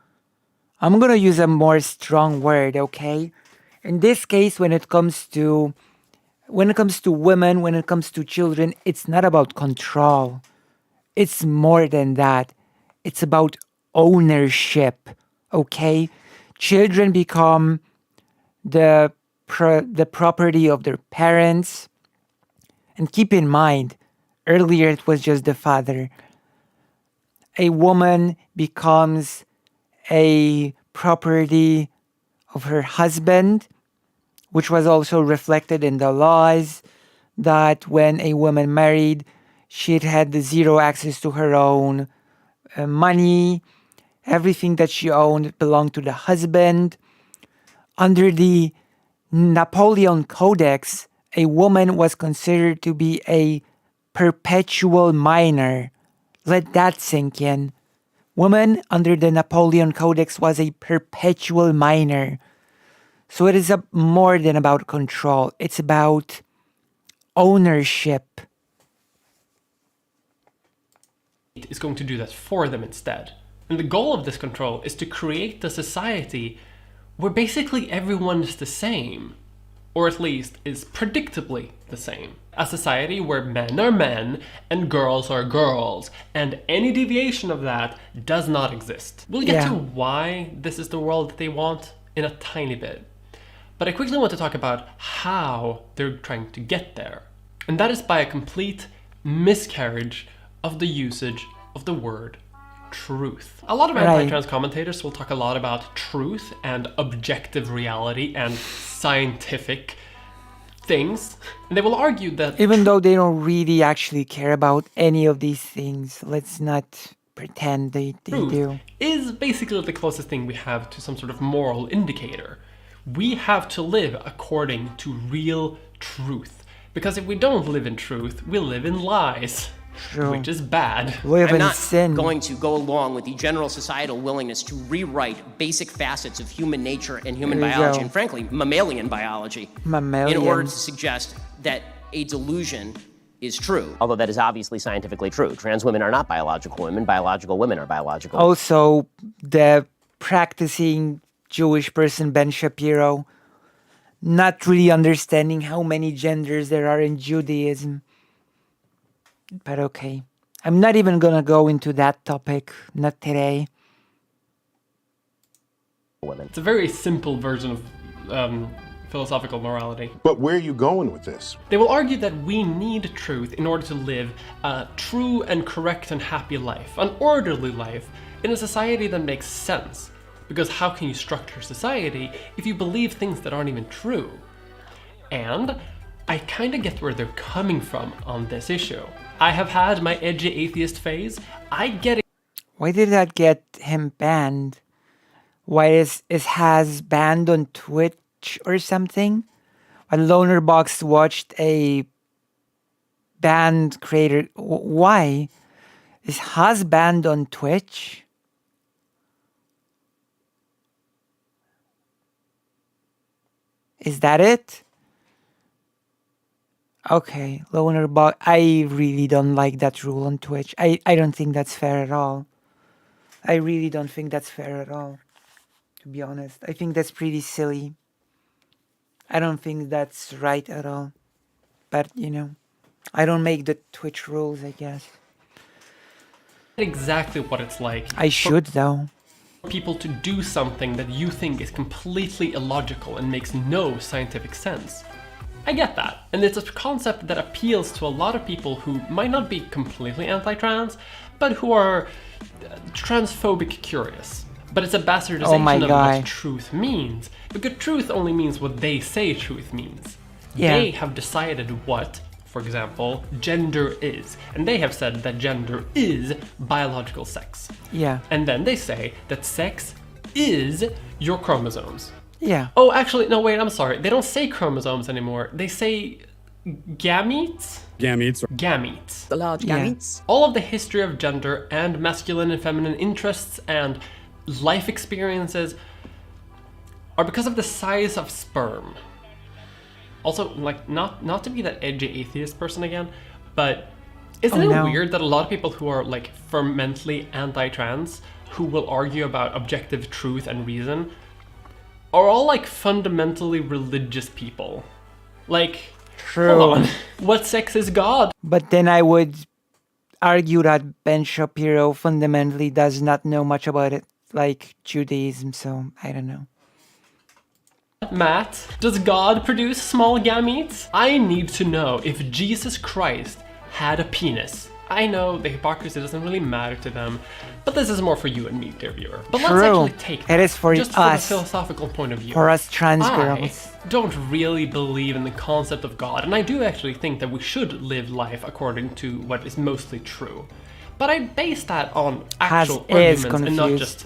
I'm gonna use a more strong word, okay? In this case, when it comes to women, when it comes to children, it's not about control. It's more than that. It's about ownership, okay? Children become the property of their parents. And keep in mind, earlier it was just the father. A woman becomes a property of her husband, which was also reflected in the laws that when a woman married, she had zero access to her own money. Everything that she owned belonged to the husband. Under the Napoleon Codex, a woman was considered to be a perpetual minor. Let that sink in. Woman under the Napoleon Codex was a perpetual minor. So it is more than about control. It's about ownership. Is going to do that for them instead. And the goal of this control is to create a society where basically everyone is the same, or at least is predictably the same. A society where men are men and girls are girls, and any deviation of that does not exist. We'll get to why this is the world that they want in a tiny bit. But I quickly want to talk about how they're trying to get there. And that is by a complete miscarriage of the usage of the word truth. A lot of Right. anti-trans commentators will talk a lot about truth and objective reality and scientific things, and they will argue that Even though they don't really actually care about any of these things, let's not pretend they truth do. is basically the closest thing we have to some sort of moral indicator. We have to live according to real truth, because if we don't live in truth, we live in lies. True. Which is bad. I'm not going to go along with the general societal willingness to rewrite basic facets of human nature and human There you biology, go. and frankly, mammalian biology, Mammalian. in order to suggest that a delusion is true. Although that is obviously scientifically true. Trans women are not biological women. Biological women are biological. Also, the practicing Jewish person, Ben Shapiro, not really understanding how many genders there are in Judaism. But okay. I'm not even gonna go into that topic, not today. It's a very simple version of philosophical morality. But where are you going with this? They will argue that we need truth in order to live a true and correct and happy life, an orderly life, in a society that makes sense. Because how can you structure society if you believe things that aren't even true? And I kind of get where they're coming from on this issue. I have had my edgy atheist phase. I get it. Why did that get him banned? Why is Has banned on Twitch or something? A Loner Box watched a band creator. Why? Is Has banned on Twitch? Is that it? Okay, Loner Box. I really don't like that rule on Twitch. I don't think that's fair at all. I really don't think that's fair at all. To be honest, I think that's pretty silly. I don't think that's right at all. But, you know, I don't make the Twitch rules, I guess. Exactly what it's like. I should, though. People to do something that you think is completely illogical and makes no scientific sense. I get that, and it's a concept that appeals to a lot of people who might not be completely anti-trans, but who are transphobic curious. But it's a bastardization of what truth means, because truth only means what they say truth means. Yeah. They have decided what, for example, gender is, and they have said that gender is biological sex. Yeah. And then they say that sex is your chromosomes. Yeah. Oh, actually, no, wait, I'm sorry. They don't say chromosomes anymore. They say gametes? Gametes. Gametes. The large gametes. All of the history of gender and masculine and feminine interests and life experiences are because of the size of sperm. Also, like, not to be that edgy atheist person again, but isn't it weird that a lot of people who are, like, fervently anti-trans, who will argue about objective truth and reason, are all, like, fundamentally religious people? Like, True. hold on, what sex is God? But then I would argue that Ben Shapiro fundamentally does not know much about it, like Judaism, so I don't know. Matt, does God produce small gametes? I need to know if Jesus Christ had a penis. I know the hypocrisy doesn't really matter to them, but this is more for you and me, dear viewer. But let's actually take It is for just us. from a philosophical point of view. For us trans I girls. don't really believe in the concept of God, and I do actually think that we should live life according to what is mostly true. But I base that on actual arguments and not just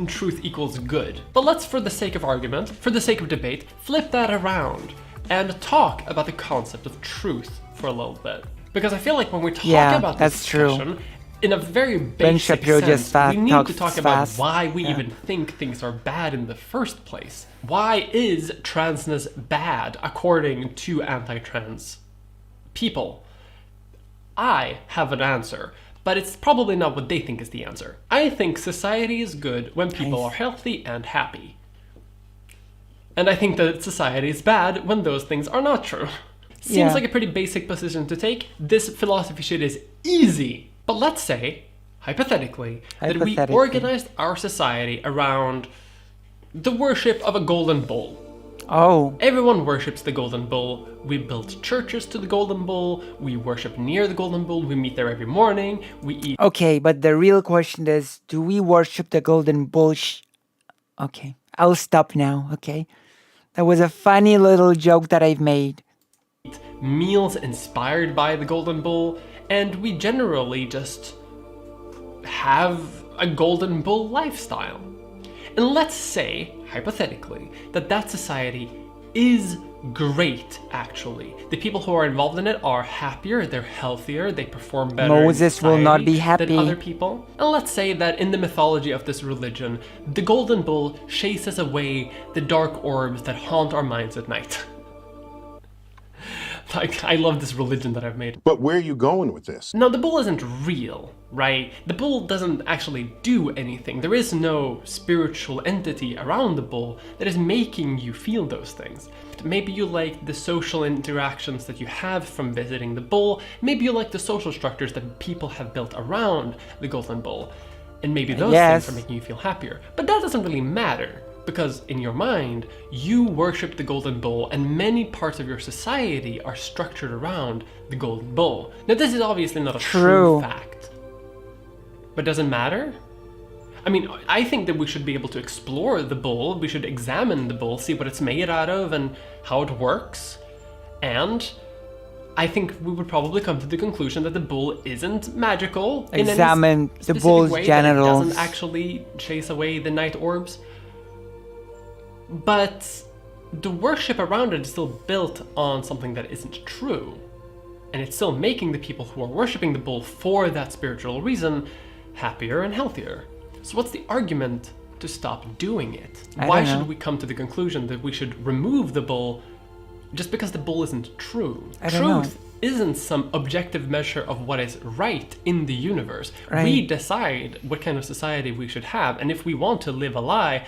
truth equals good. But let's, for the sake of argument, for the sake of debate, flip that around and talk about the concept of truth for a little bit. Because I feel like when we talk about this discussion, in a very basic sense, we need to talk about why we even think things are bad in the first place. Why is transness bad according to anti-trans people? I have an answer, but it's probably not what they think is the answer. I think society is good when people are healthy and happy. And I think that society is bad when those things are not true. Seems like a pretty basic position to take. This philosophy shit is easy. But let's say, hypothetically, that we organized our society around the worship of a golden bull. Oh. Everyone worships the golden bull. We built churches to the golden bull. We worship near the golden bull. We meet there every morning. We eat. Okay, but the real question is, do we worship the golden bull? Okay, I'll stop now, okay? That was a funny little joke that I've made. Meals inspired by the golden bull, and we generally just have a golden bull lifestyle. And let's say, hypothetically, that society is great, actually. The people who are involved in it are happier, they're healthier, they perform better Moses will not be happy than other people. And let's say that in the mythology of this religion, the golden bull chases away the dark orbs that haunt our minds at night. Like, I love this religion that I've made. But where are you going with this? No, the bull isn't real, right? The bull doesn't actually do anything. There is no spiritual entity around the bull that is making you feel those things. Maybe you like the social interactions that you have from visiting the bull. Maybe you like the social structures that people have built around the golden bull. And maybe those things are making you feel happier. But that doesn't really matter. Because in your mind, you worship the golden bull and many parts of your society are structured around the golden bull. Now this is obviously not a true fact. But does it matter? I mean, I think that we should be able to explore the bull, we should examine the bull, see what it's made out of and how it works. And I think we would probably come to the conclusion that the bull isn't magical. Examine in the bull's way, genitals. That it doesn't actually chase away the night orbs. But the worship around it is still built on something that isn't true. And it's still making the people who are worshipping the bull for that spiritual reason happier and healthier. So what's the argument to stop doing it? Why should we come to the conclusion that we should remove the bull just because the bull isn't true? Truth isn't some objective measure of what is right in the universe. Right. We decide what kind of society we should have, and if we want to live a lie,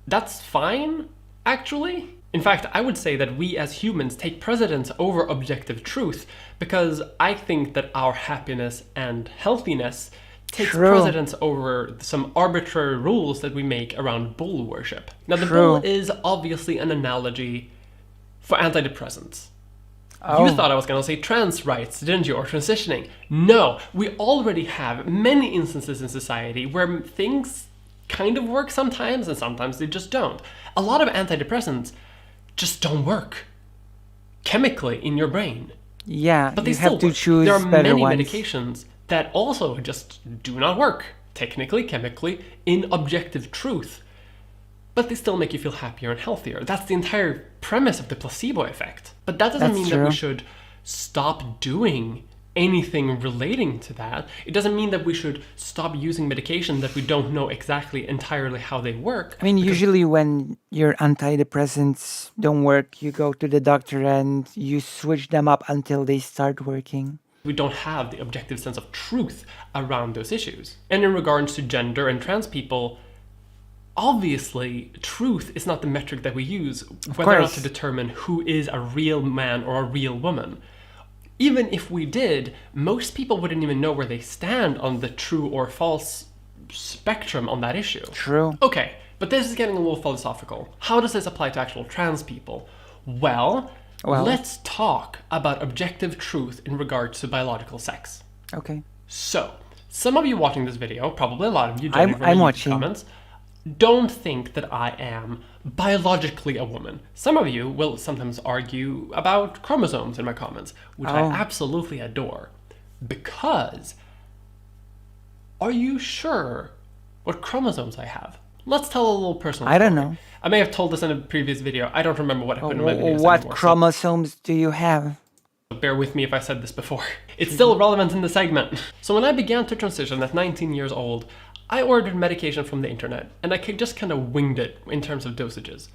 that's fine, actually. In fact, I would say that we as humans take precedence over objective truth because I think that our happiness and healthiness takes precedence over some arbitrary rules that we make around bull worship. Now, the bull is obviously an analogy for antidepressants. You thought I was going to say trans rights, didn't you, or transitioning? No, we already have many instances in society where things kind of work sometimes and sometimes they just don't. A lot of antidepressants just don't work chemically in your brain. Yeah, but they you still have to work. choose There are better many ones. medications that also just do not work, technically, chemically, in objective truth. But they still make you feel happier and healthier. That's the entire premise of the placebo effect. But that doesn't mean that we should stop doing anything relating to that. It doesn't mean that we should stop using medication that we don't know exactly entirely how they work. I mean, usually when your antidepressants don't work, you go to the doctor and you switch them up until they start working. We don't have the objective sense of truth around those issues. And in regards to gender and trans people, obviously, truth is not the metric that we use whether or not to determine who is a real man or a real woman. Even if we did, most people wouldn't even know where they stand on the true or false spectrum on that issue. True. Okay, but this is getting a little philosophical. How does this apply to actual trans people? Well, let's talk about objective truth in regards to biological sex. Okay. So, some of you watching this video, probably a lot of you, I'm watching. Comments, don't think that I am biologically a woman. Some of you will sometimes argue about chromosomes in my comments, which I absolutely adore. Because, are you sure what chromosomes I have? Let's tell a little personal story. I don't know. I may have told this in a previous video. I don't remember what happened in my videos What anymore, chromosomes do you have? so bear with me if I said this before. It's still relevant in the segment. So when I began to transition at 19 years old, I ordered medication from the internet, and I just kind of winged it in terms of dosages.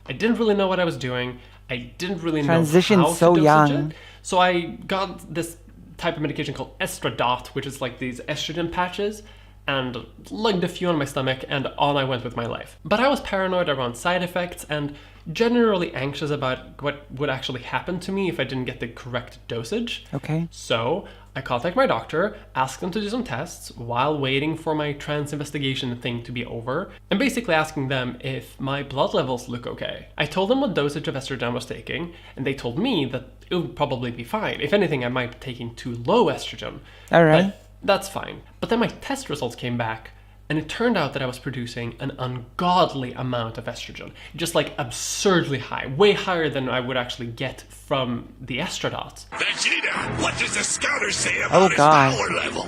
I didn't really know what I was doing. I didn't really know how so to dosage young. it. So I got this type of medication called Estradot, which is like these estrogen patches and lugged a few on my stomach, and on I went with my life. But I was paranoid around side effects and generally anxious about what would actually happen to me if I didn't get the correct dosage. Okay. So I contacted my doctor, asked them to do some tests while waiting for my trans investigation thing to be over, and basically asking them if my blood levels look okay. I told them what dosage of estrogen I was taking, and they told me that it would probably be fine. If anything, I might be taking too low estrogen. All right. But that's fine. But then my test results came back, and it turned out that I was producing an ungodly amount of estrogen. Just like absurdly high, way higher than I would actually get from the estradiol. Vegeta, what does the scouter say about his power level?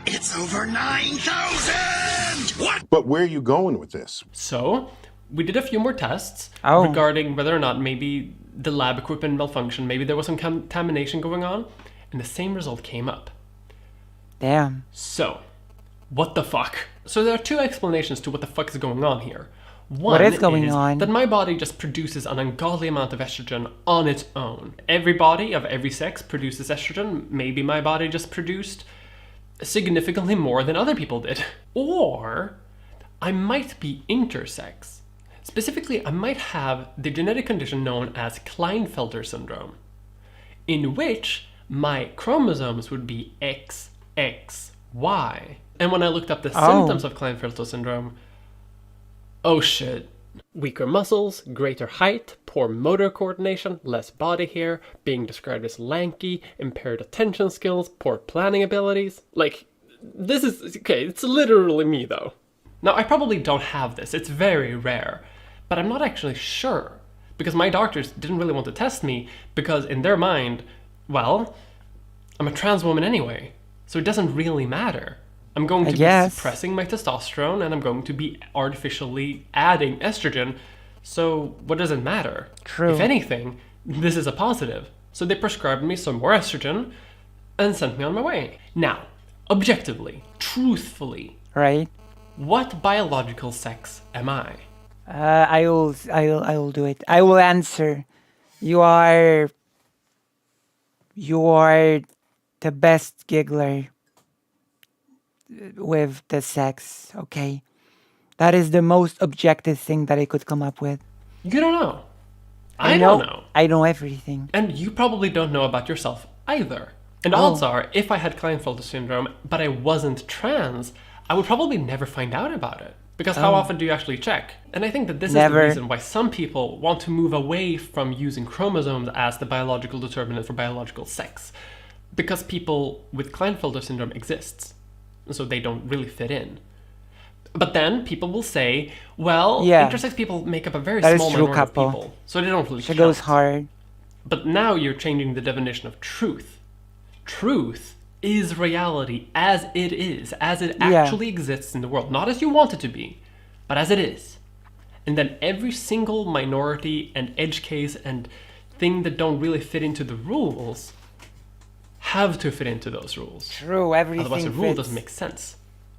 It's over 9,000! What? But where are you going with this? So, we did a few more tests regarding whether or not maybe the lab equipment malfunctioned, maybe there was some contamination going on, and the same result came up. Damn. So, what the fuck? So there are two explanations to what the fuck is going on here. One what is going on? That my body just produces an ungodly amount of estrogen on its own. Every body of every sex produces estrogen. Maybe my body just produced significantly more than other people did. Or I might be intersex. Specifically, I might have the genetic condition known as Klinefelter syndrome, in which my chromosomes would be XXY. And when I looked up the symptoms of Klinefelter syndrome, oh shit. Weaker muscles, greater height, poor motor coordination, less body hair, being described as lanky, impaired attention skills, poor planning abilities. Like, this is, okay, it's literally me though. Now, I probably don't have this, it's very rare, but I'm not actually sure, because my doctors didn't really want to test me, because in their mind, well, I'm a trans woman anyway, so it doesn't really matter. I'm going to be suppressing my testosterone, and I'm going to be artificially adding estrogen, so what does it matter? True. If anything, this is a positive. So they prescribed me some more estrogen and sent me on my way. Now, objectively, truthfully, right? What biological sex am I? I will do it. I will answer. You are the best giggler with the sex, okay? That is the most objective thing that I could come up with. You don't know. I don't know. I know everything. And you probably don't know about yourself either. And odds are, if I had Klinefelter syndrome, but I wasn't trans, I would probably never find out about it. Because how often do you actually check? And I think that this is the reason why some people want to move away from using chromosomes as the biological determinant for biological sex. Because people with Klinefelter syndrome exists. So they don't really fit in. But then people will say, well, intersex people make up a very small minority of people. So they don't really count. It goes hard. But now you're changing the definition of truth. Truth is reality as it actually exists in the world. Not as you want it to be, but as it is. And then every single minority and edge case and thing that don't really fit into the rules have to fit into those rules. True, everything Otherwise the rule doesn't make sense.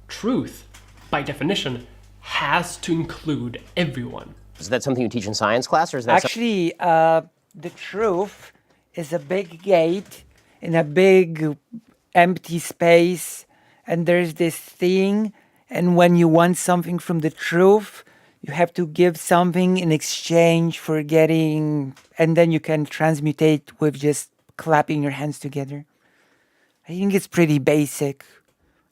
Truth, by definition, has to include everyone. Is that something you teach in science class, or is that actually the truth is a big gate in a big empty space, and there's this thing, and when you want something from the truth, you have to give something in exchange for getting, and then you can transmutate with just clapping your hands together. I think it's pretty basic.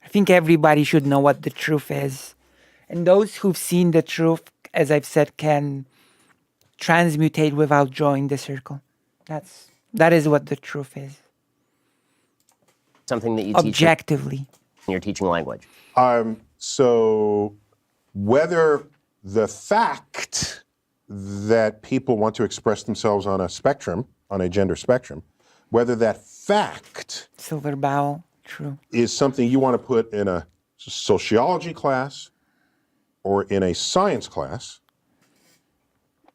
I think everybody should know what the truth is. And those who've seen the truth, as I've said, can transmutate without drawing the circle. That is what the truth is. Something that you objectively teach in your teaching language? So whether the fact that people want to express themselves on a spectrum, on a gender spectrum, whether that fact silver bow, true, is something you want to put in a sociology class or in a science class,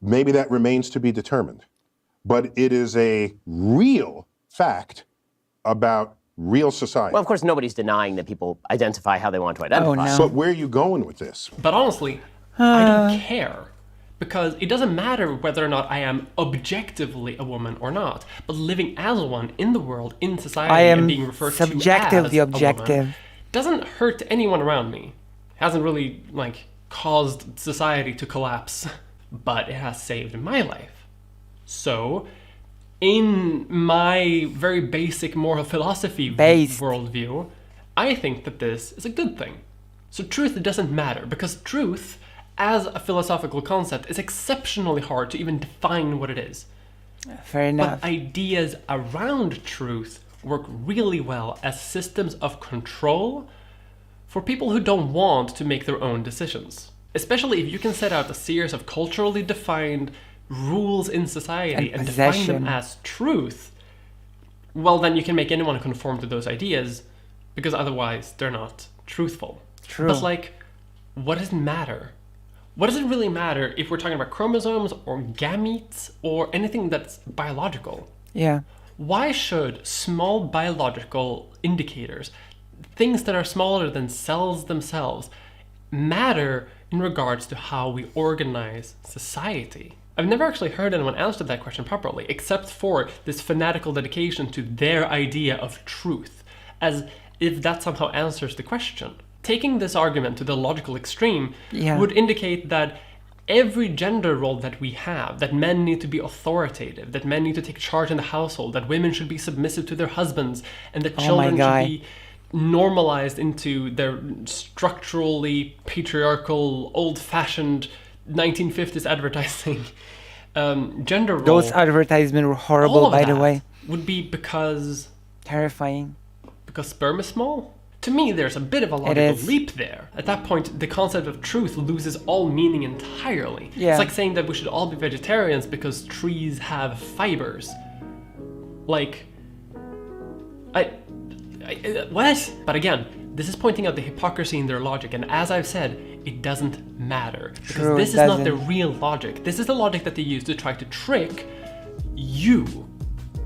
maybe that remains to be determined. But it is a real fact about real society. Well, of course, nobody's denying that people identify how they want to identify. Oh, no. But where are you going with this? But honestly, I don't care. Because it doesn't matter whether or not I am objectively a woman or not, but living as one in the world, in society, and being referred to as subjectively a objective. woman doesn't hurt anyone around me. It hasn't really, like, caused society to collapse, but it has saved my life. So, in my very basic moral philosophy worldview, I think that this is a good thing. So truth doesn't matter, because truth, as a philosophical concept, is exceptionally hard to even define what it is. Fair enough. But ideas around truth work really well as systems of control for people who don't want to make their own decisions. Especially if you can set out a series of culturally defined rules in society and define them as truth, well, then you can make anyone conform to those ideas, because otherwise they're not truthful. True. But like, what does it matter? What does it really matter if we're talking about chromosomes or gametes or anything that's biological? Yeah. Why should small biological indicators, things that are smaller than cells themselves, matter in regards to how we organize society? I've never actually heard anyone answer that question properly, except for this fanatical dedication to their idea of truth, as if that somehow answers the question. Taking this argument to the logical extreme would indicate that every gender role that we have, that men need to be authoritative, that men need to take charge in the household, that women should be submissive to their husbands, and that children should be normalized into their structurally patriarchal, old-fashioned 1950s advertising gender role. Those advertisements were horrible, by the way. Would be because... Terrifying. Because sperm is small? To me, there's a bit of a logical leap there. At that point, the concept of truth loses all meaning entirely. Yeah. It's like saying that we should all be vegetarians because trees have fibers. Like... what? But again, this is pointing out the hypocrisy in their logic, and as I've said, it doesn't matter. Because this is not the real logic. This is the logic that they use to try to trick you,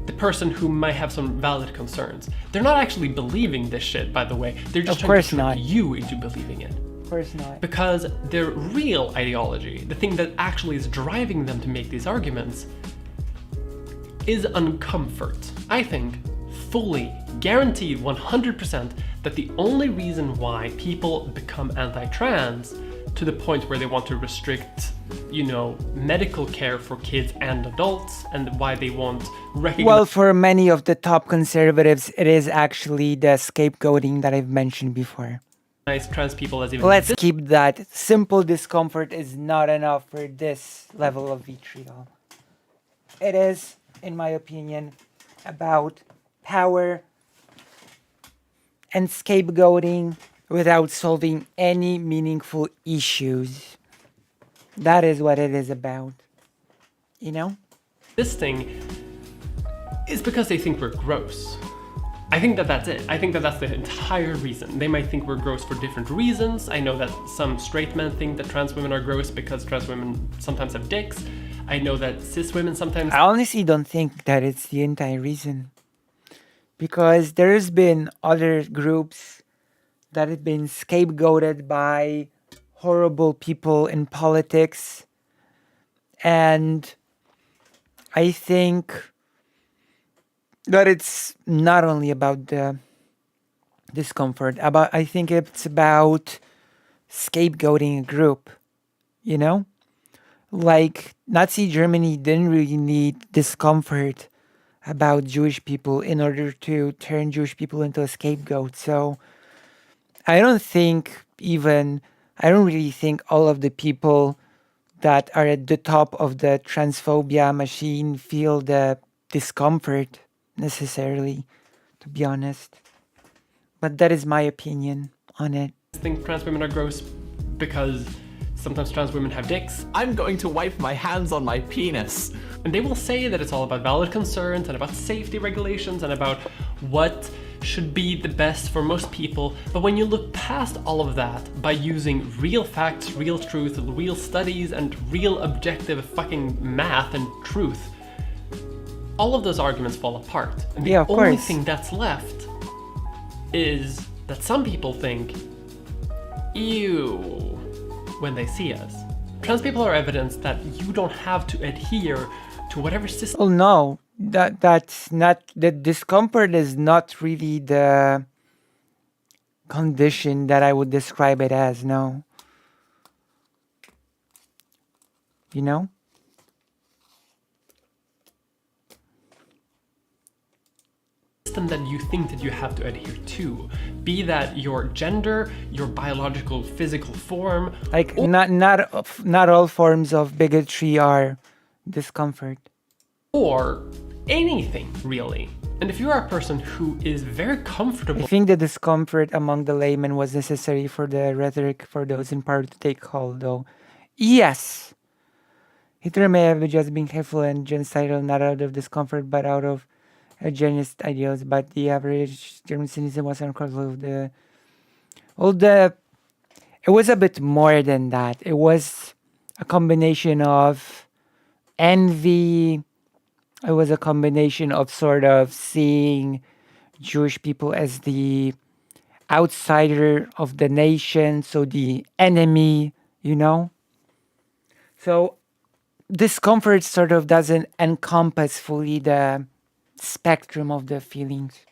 the person who might have some valid concerns. They're not actually believing this shit, by the way. They're just trying to trick you into believing it. Of course not. Because their real ideology, the thing that actually is driving them to make these arguments, is uncomfort. I think fully guaranteed 100% that the only reason why people become anti-trans to the point where they want to restrict, you know, medical care for kids and adults, and why they want recognition. Well, for many of the top conservatives, it is actually the scapegoating that I've mentioned before. Trans people as even... Let's keep that. Simple discomfort is not enough for this level of vitriol. It is, in my opinion, about power and scapegoating without solving any meaningful issues. That is what it is about. You know? This thing is because they think we're gross. I think that that's it. I think that that's the entire reason. They might think we're gross for different reasons. I know that some straight men think that trans women are gross because trans women sometimes have dicks. I know that cis women sometimes... I honestly don't think that it's the entire reason. Because there's been other groups that have been scapegoated by horrible people in politics. And I think that it's not only about the discomfort, I think it's about scapegoating a group, you know? Like, Nazi Germany didn't really need discomfort about Jewish people in order to turn Jewish people into a scapegoat. So I don't really think all of the people that are at the top of the transphobia machine feel the discomfort necessarily, to be honest. But that is my opinion on it. I think trans women are gross because sometimes trans women have dicks. I'm going to wipe my hands on my penis. And they will say that it's all about valid concerns and about safety regulations and about what should be the best for most people. But when you look past all of that by using real facts, real truth, real studies, and real objective fucking math and truth, all of those arguments fall apart. And the only thing that's left is that some people think, ew, when they see us. Trans people are evidence that you don't have to adhere to whatever system. Oh no, that's not, the discomfort is not really the condition that I would describe it as, no. You know? System that you think that you have to adhere to, be that your gender, your biological physical form, like not all forms of bigotry are discomfort, or anything really. And if you are a person who is very comfortable, I think the discomfort among the laymen was necessary for the rhetoric for those in power to take hold, though. Yes, Hitler may have just been hateful and genocidal, not out of discomfort but out of eugenist ideals, but the average German citizen was uncomfortable with it was a bit more than that. It was a combination of envy. It was a combination of sort of seeing Jewish people as the outsider of the nation, so the enemy, you know? So discomfort sort of doesn't encompass fully the spectrum of the feelings.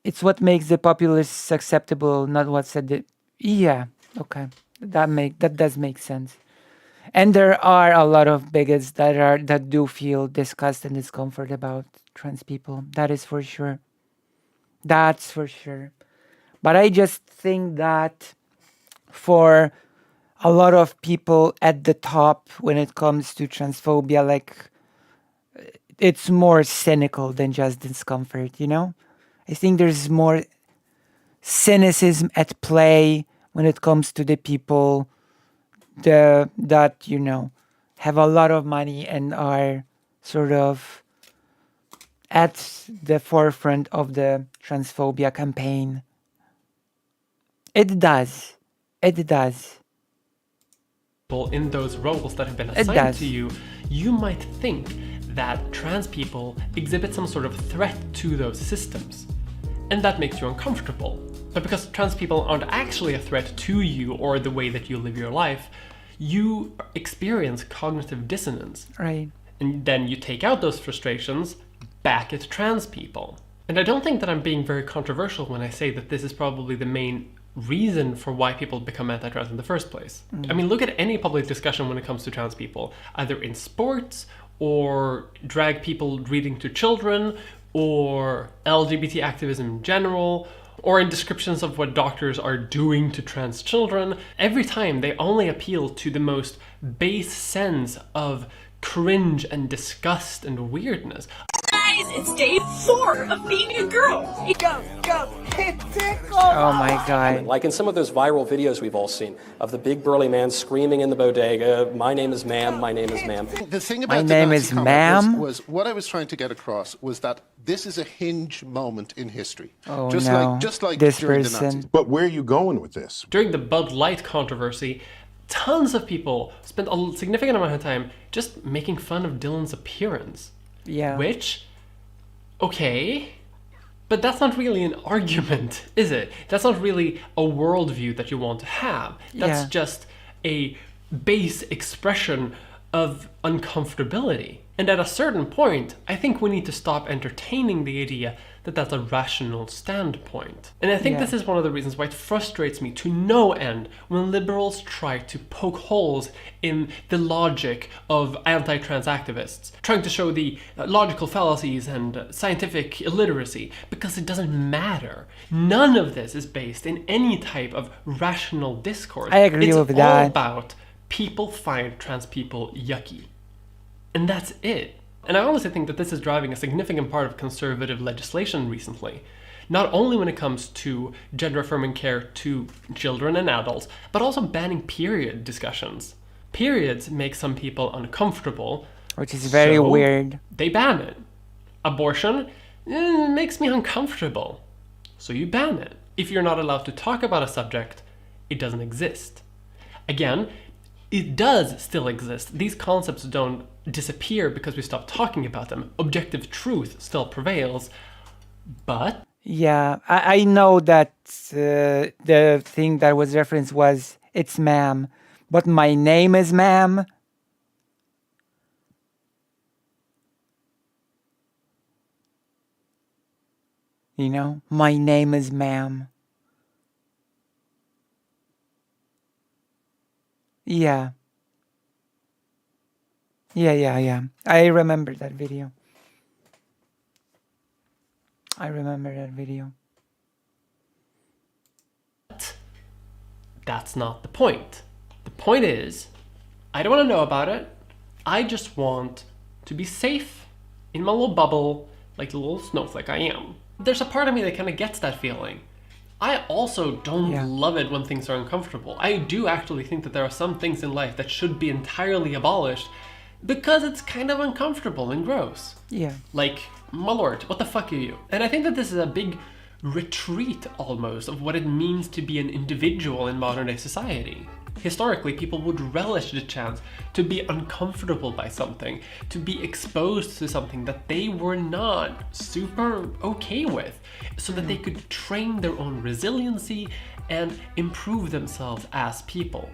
It's what makes the populace acceptable, not what said it. Yeah, okay. That does make sense. And there are a lot of bigots that do feel disgust and discomfort about trans people. That is for sure. That's for sure. But I just think that for a lot of people at the top when it comes to transphobia, like it's more cynical than just discomfort, you know? I think there's more cynicism at play when it comes to the people that, you know, have a lot of money and are sort of at the forefront of the transphobia campaign. It does. in those roles that have been assigned to you, you might think that trans people exhibit some sort of threat to those systems. And that makes you uncomfortable. But because trans people aren't actually a threat to you or the way that you live your life, you experience cognitive dissonance. Right. And then you take out those frustrations back at trans people. And I don't think that I'm being very controversial when I say that this is probably the main reason for why people become anti-trans in the first place. I mean, look at any public discussion when it comes to trans people, either in sports or drag people reading to children or LGBT activism in general, or in descriptions of what doctors are doing to trans children. Every time they only appeal to the most base sense of cringe and disgust and weirdness. Guys, it's day 4 of being a girl. Go, it tickles. Oh my God. Like in some of those viral videos we've all seen of the big burly man screaming in the bodega, "My name is ma'am, my name is ma'am." The thing about My the name Nazi is comment ma'am? was what I was trying to get across was that this is a hinge moment in history. Oh just no. just like this during person. the Nazis. But where are you going with this? During the Bud Light controversy, tons of people spent a significant amount of time just making fun of Dylan's appearance. Yeah. Which, okay, but that's not really an argument, is it? That's not really a worldview that you want to have. That's Yeah. just a base expression of uncomfortability. And at a certain point, I think we need to stop entertaining the idea that that's a rational standpoint. And I think Yeah. this is one of the reasons why it frustrates me to no end when liberals try to poke holes in the logic of anti-trans activists, trying to show the logical fallacies and scientific illiteracy, because it doesn't matter. None of this is based in any type of rational discourse. I agree with It's that. all about people find trans people yucky. And that's it. And I honestly think that this is driving a significant part of conservative legislation recently. Not only when it comes to gender-affirming care to children and adults, but also banning period discussions. Periods make some people uncomfortable. Which is very so weird. They ban it. Abortion makes me uncomfortable. So you ban it. If you're not allowed to talk about a subject, it doesn't exist. Again, it does still exist. These concepts don't disappear because we stop talking about them. Objective truth still prevails, but... Yeah, I know that the thing that was referenced was, it's ma'am, but my name is ma'am. You know, my name is ma'am. Yeah. Yeah. I remember that video. But that's not the point. The point is, I don't want to know about it. I just want to be safe in my little bubble, like the little snowflake I am. There's a part of me that kind of gets that feeling. I also don't love it when things are uncomfortable. I do actually think that there are some things in life that should be entirely abolished because it's kind of uncomfortable and gross. Yeah. Like, my lord, what the fuck are you? And I think that this is a big retreat almost of what it means to be an individual in modern day society. Historically, people would relish the chance to be uncomfortable by something, to be exposed to something that they were not super okay with, so that they could train their own resiliency and improve themselves as people.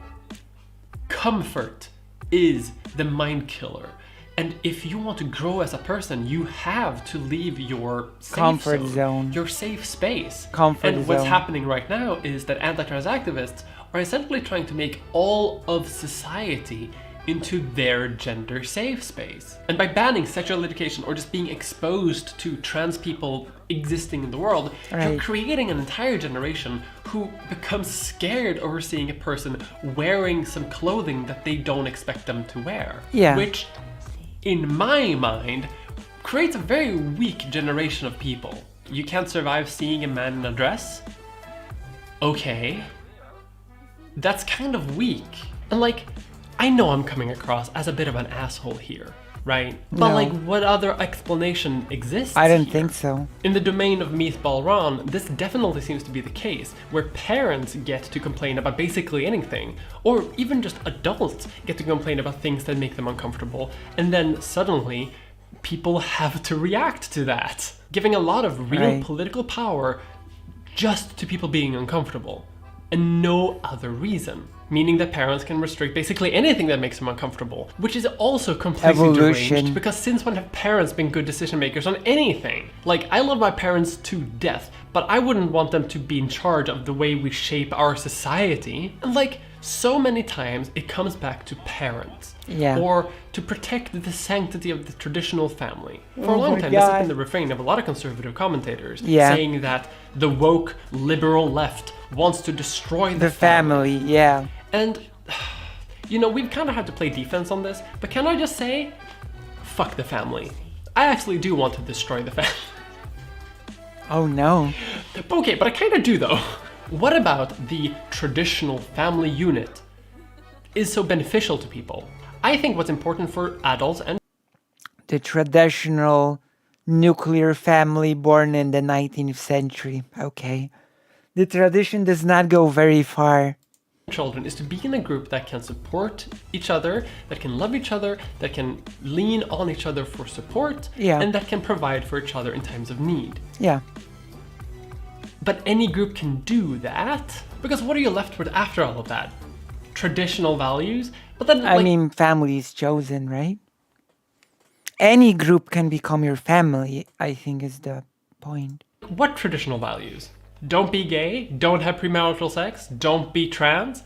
Comfort is the mind killer. And if you want to grow as a person, you have to leave your comfort zone, your safe space. And what's happening right now is that anti-trans activists are essentially trying to make all of society into their gender safe space. And by banning sexual education or just being exposed to trans people existing in the world, you're creating an entire generation who becomes scared over seeing a person wearing some clothing that they don't expect them to wear. Yeah. Which, in my mind, creates a very weak generation of people. You can't survive seeing a man in a dress? Okay. That's kind of weak. And like, I know I'm coming across as a bit of an asshole here, right? But like, what other explanation exists I didn't here? think so. In the domain of Meatball Ron, this definitely seems to be the case, where parents get to complain about basically anything, or even just adults get to complain about things that make them uncomfortable, and then suddenly, people have to react to that, giving a lot of real political power just to people being uncomfortable, and no other reason. Meaning that parents can restrict basically anything that makes them uncomfortable, which is also completely deranged, because since when have parents been good decision makers on anything? Like, I love my parents to death, but I wouldn't want them to be in charge of the way we shape our society. And like, so many times it comes back to parents. Yeah. Or to protect the sanctity of the traditional family. For a long time, this has been the refrain of a lot of conservative commentators, saying that the woke liberal left wants to destroy the family. Yeah. And, you know, we've kind of had to play defense on this, but can I just say, fuck the family. I actually do want to destroy the family. Oh no. Okay, but I kind of do though. What about the traditional family unit is so beneficial to people? I think what's important for adults and the traditional nuclear family born in the 19th century. Okay. The tradition does not go very far. Children is to be in a group that can support each other, that can love each other, that can lean on each other for support, and that can provide for each other in times of need. Yeah. But any group can do that, because what are you left with after all of that? Traditional values? But then, I mean, family is chosen, right? Any group can become your family, I think is the point. What traditional values? Don't be gay, don't have premarital sex, don't be trans.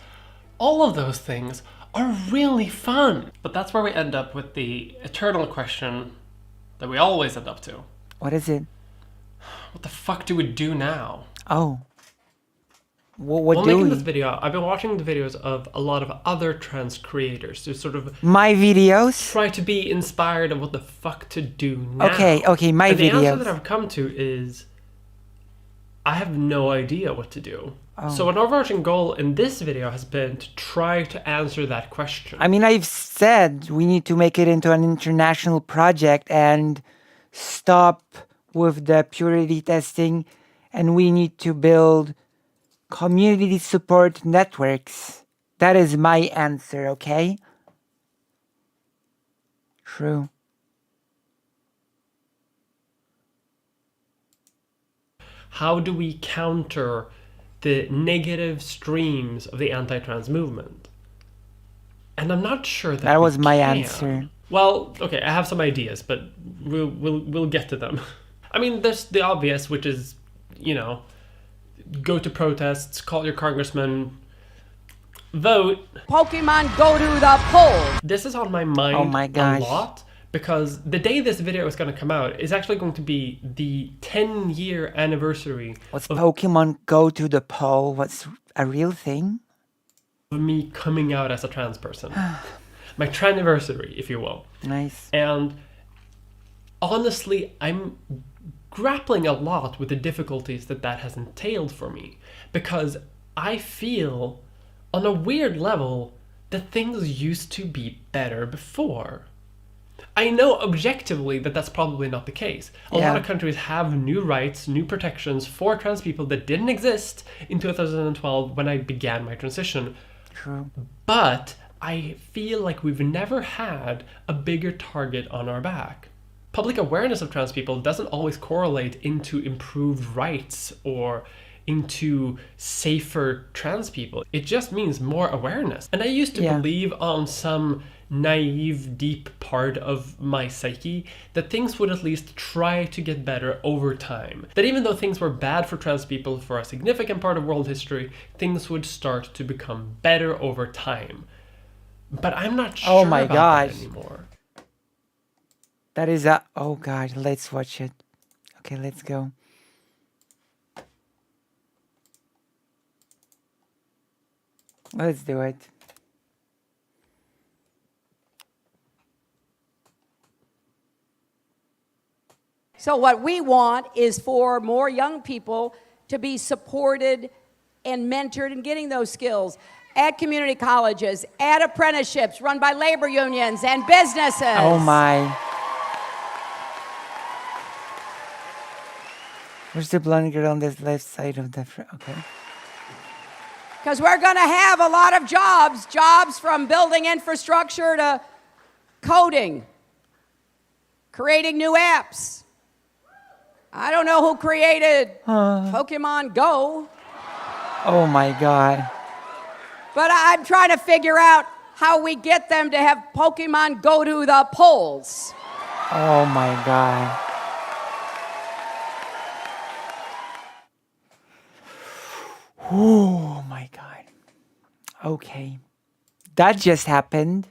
All of those things are really fun. But that's where we end up with the eternal question that we always end up to. What is it? What the fuck do we do now? Oh. What do making we? this video, I've been watching the videos of a lot of other trans creators to sort of... My videos? Try to be inspired of what the fuck to do now. Okay, my and the videos. answer that I've come to is... I have no idea what to do. Oh. So an overarching goal in this video has been to try to answer that question. I mean, I've said we need to make it into an international project and stop with the purity testing, and we need to build community support networks. That is my answer, okay? True. How do we counter the negative streams of the anti-trans movement? And I'm not sure that was my answer. Well, okay, I have some ideas, but we'll get to them. I mean, there's the obvious, which is you know, go to protests, call your congressman, vote. Pokemon go to the polls. This is on my mind Oh my gosh. a lot because the day this video is going to come out is actually going to be the 10-year anniversary What's Pokemon go to the poll? What's a real thing? of me coming out as a trans person. My tranniversary, if you will. Nice. And honestly, I'm grappling a lot with the difficulties that has entailed for me because I feel on a weird level that things used to be better before. I know objectively that that's probably not the case. A lot of countries have new rights, new protections for trans people that didn't exist in 2012 when I began my transition. True. But I feel like we've never had a bigger target on our back. Public awareness of trans people doesn't always correlate into improved rights or into safer trans people. It just means more awareness. And I used to believe on some naive, deep part of my psyche that things would at least try to get better over time. That even though things were bad for trans people for a significant part of world history, things would start to become better over time. But I'm not sure about that anymore. That is a... Oh god, let's watch it. Okay, let's go. Let's do it. So what we want is for more young people to be supported and mentored in getting those skills at community colleges, at apprenticeships run by labor unions and businesses. Oh my. Where's the blonde girl on this left side of the... Okay. Because we're going to have a lot of jobs from building infrastructure to coding, creating new apps. I don't know who created Pokemon Go. Oh my god. But I'm trying to figure out how we get them to have Pokemon go to the polls. Oh my god. Oh my god. Okay. That just happened.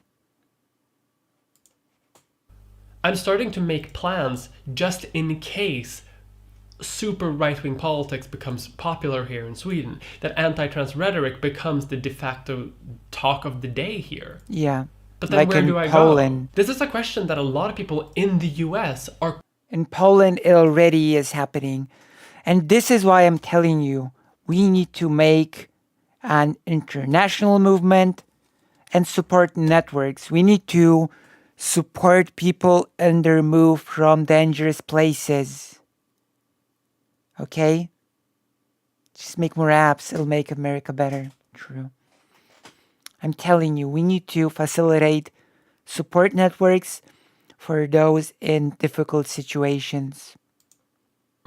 I'm starting to make plans just in case super right-wing politics becomes popular here in Sweden, that anti-trans rhetoric becomes the de facto talk of the day here. Yeah. But then where do I go? This is a question that a lot of people in the US are... In Poland, it already is happening. And this is why I'm telling you, we need to make an international movement and support networks. We need to support people in their move from dangerous places. Okay? Just make more apps. It'll make America better. True. I'm telling you, we need to facilitate support networks for those in difficult situations.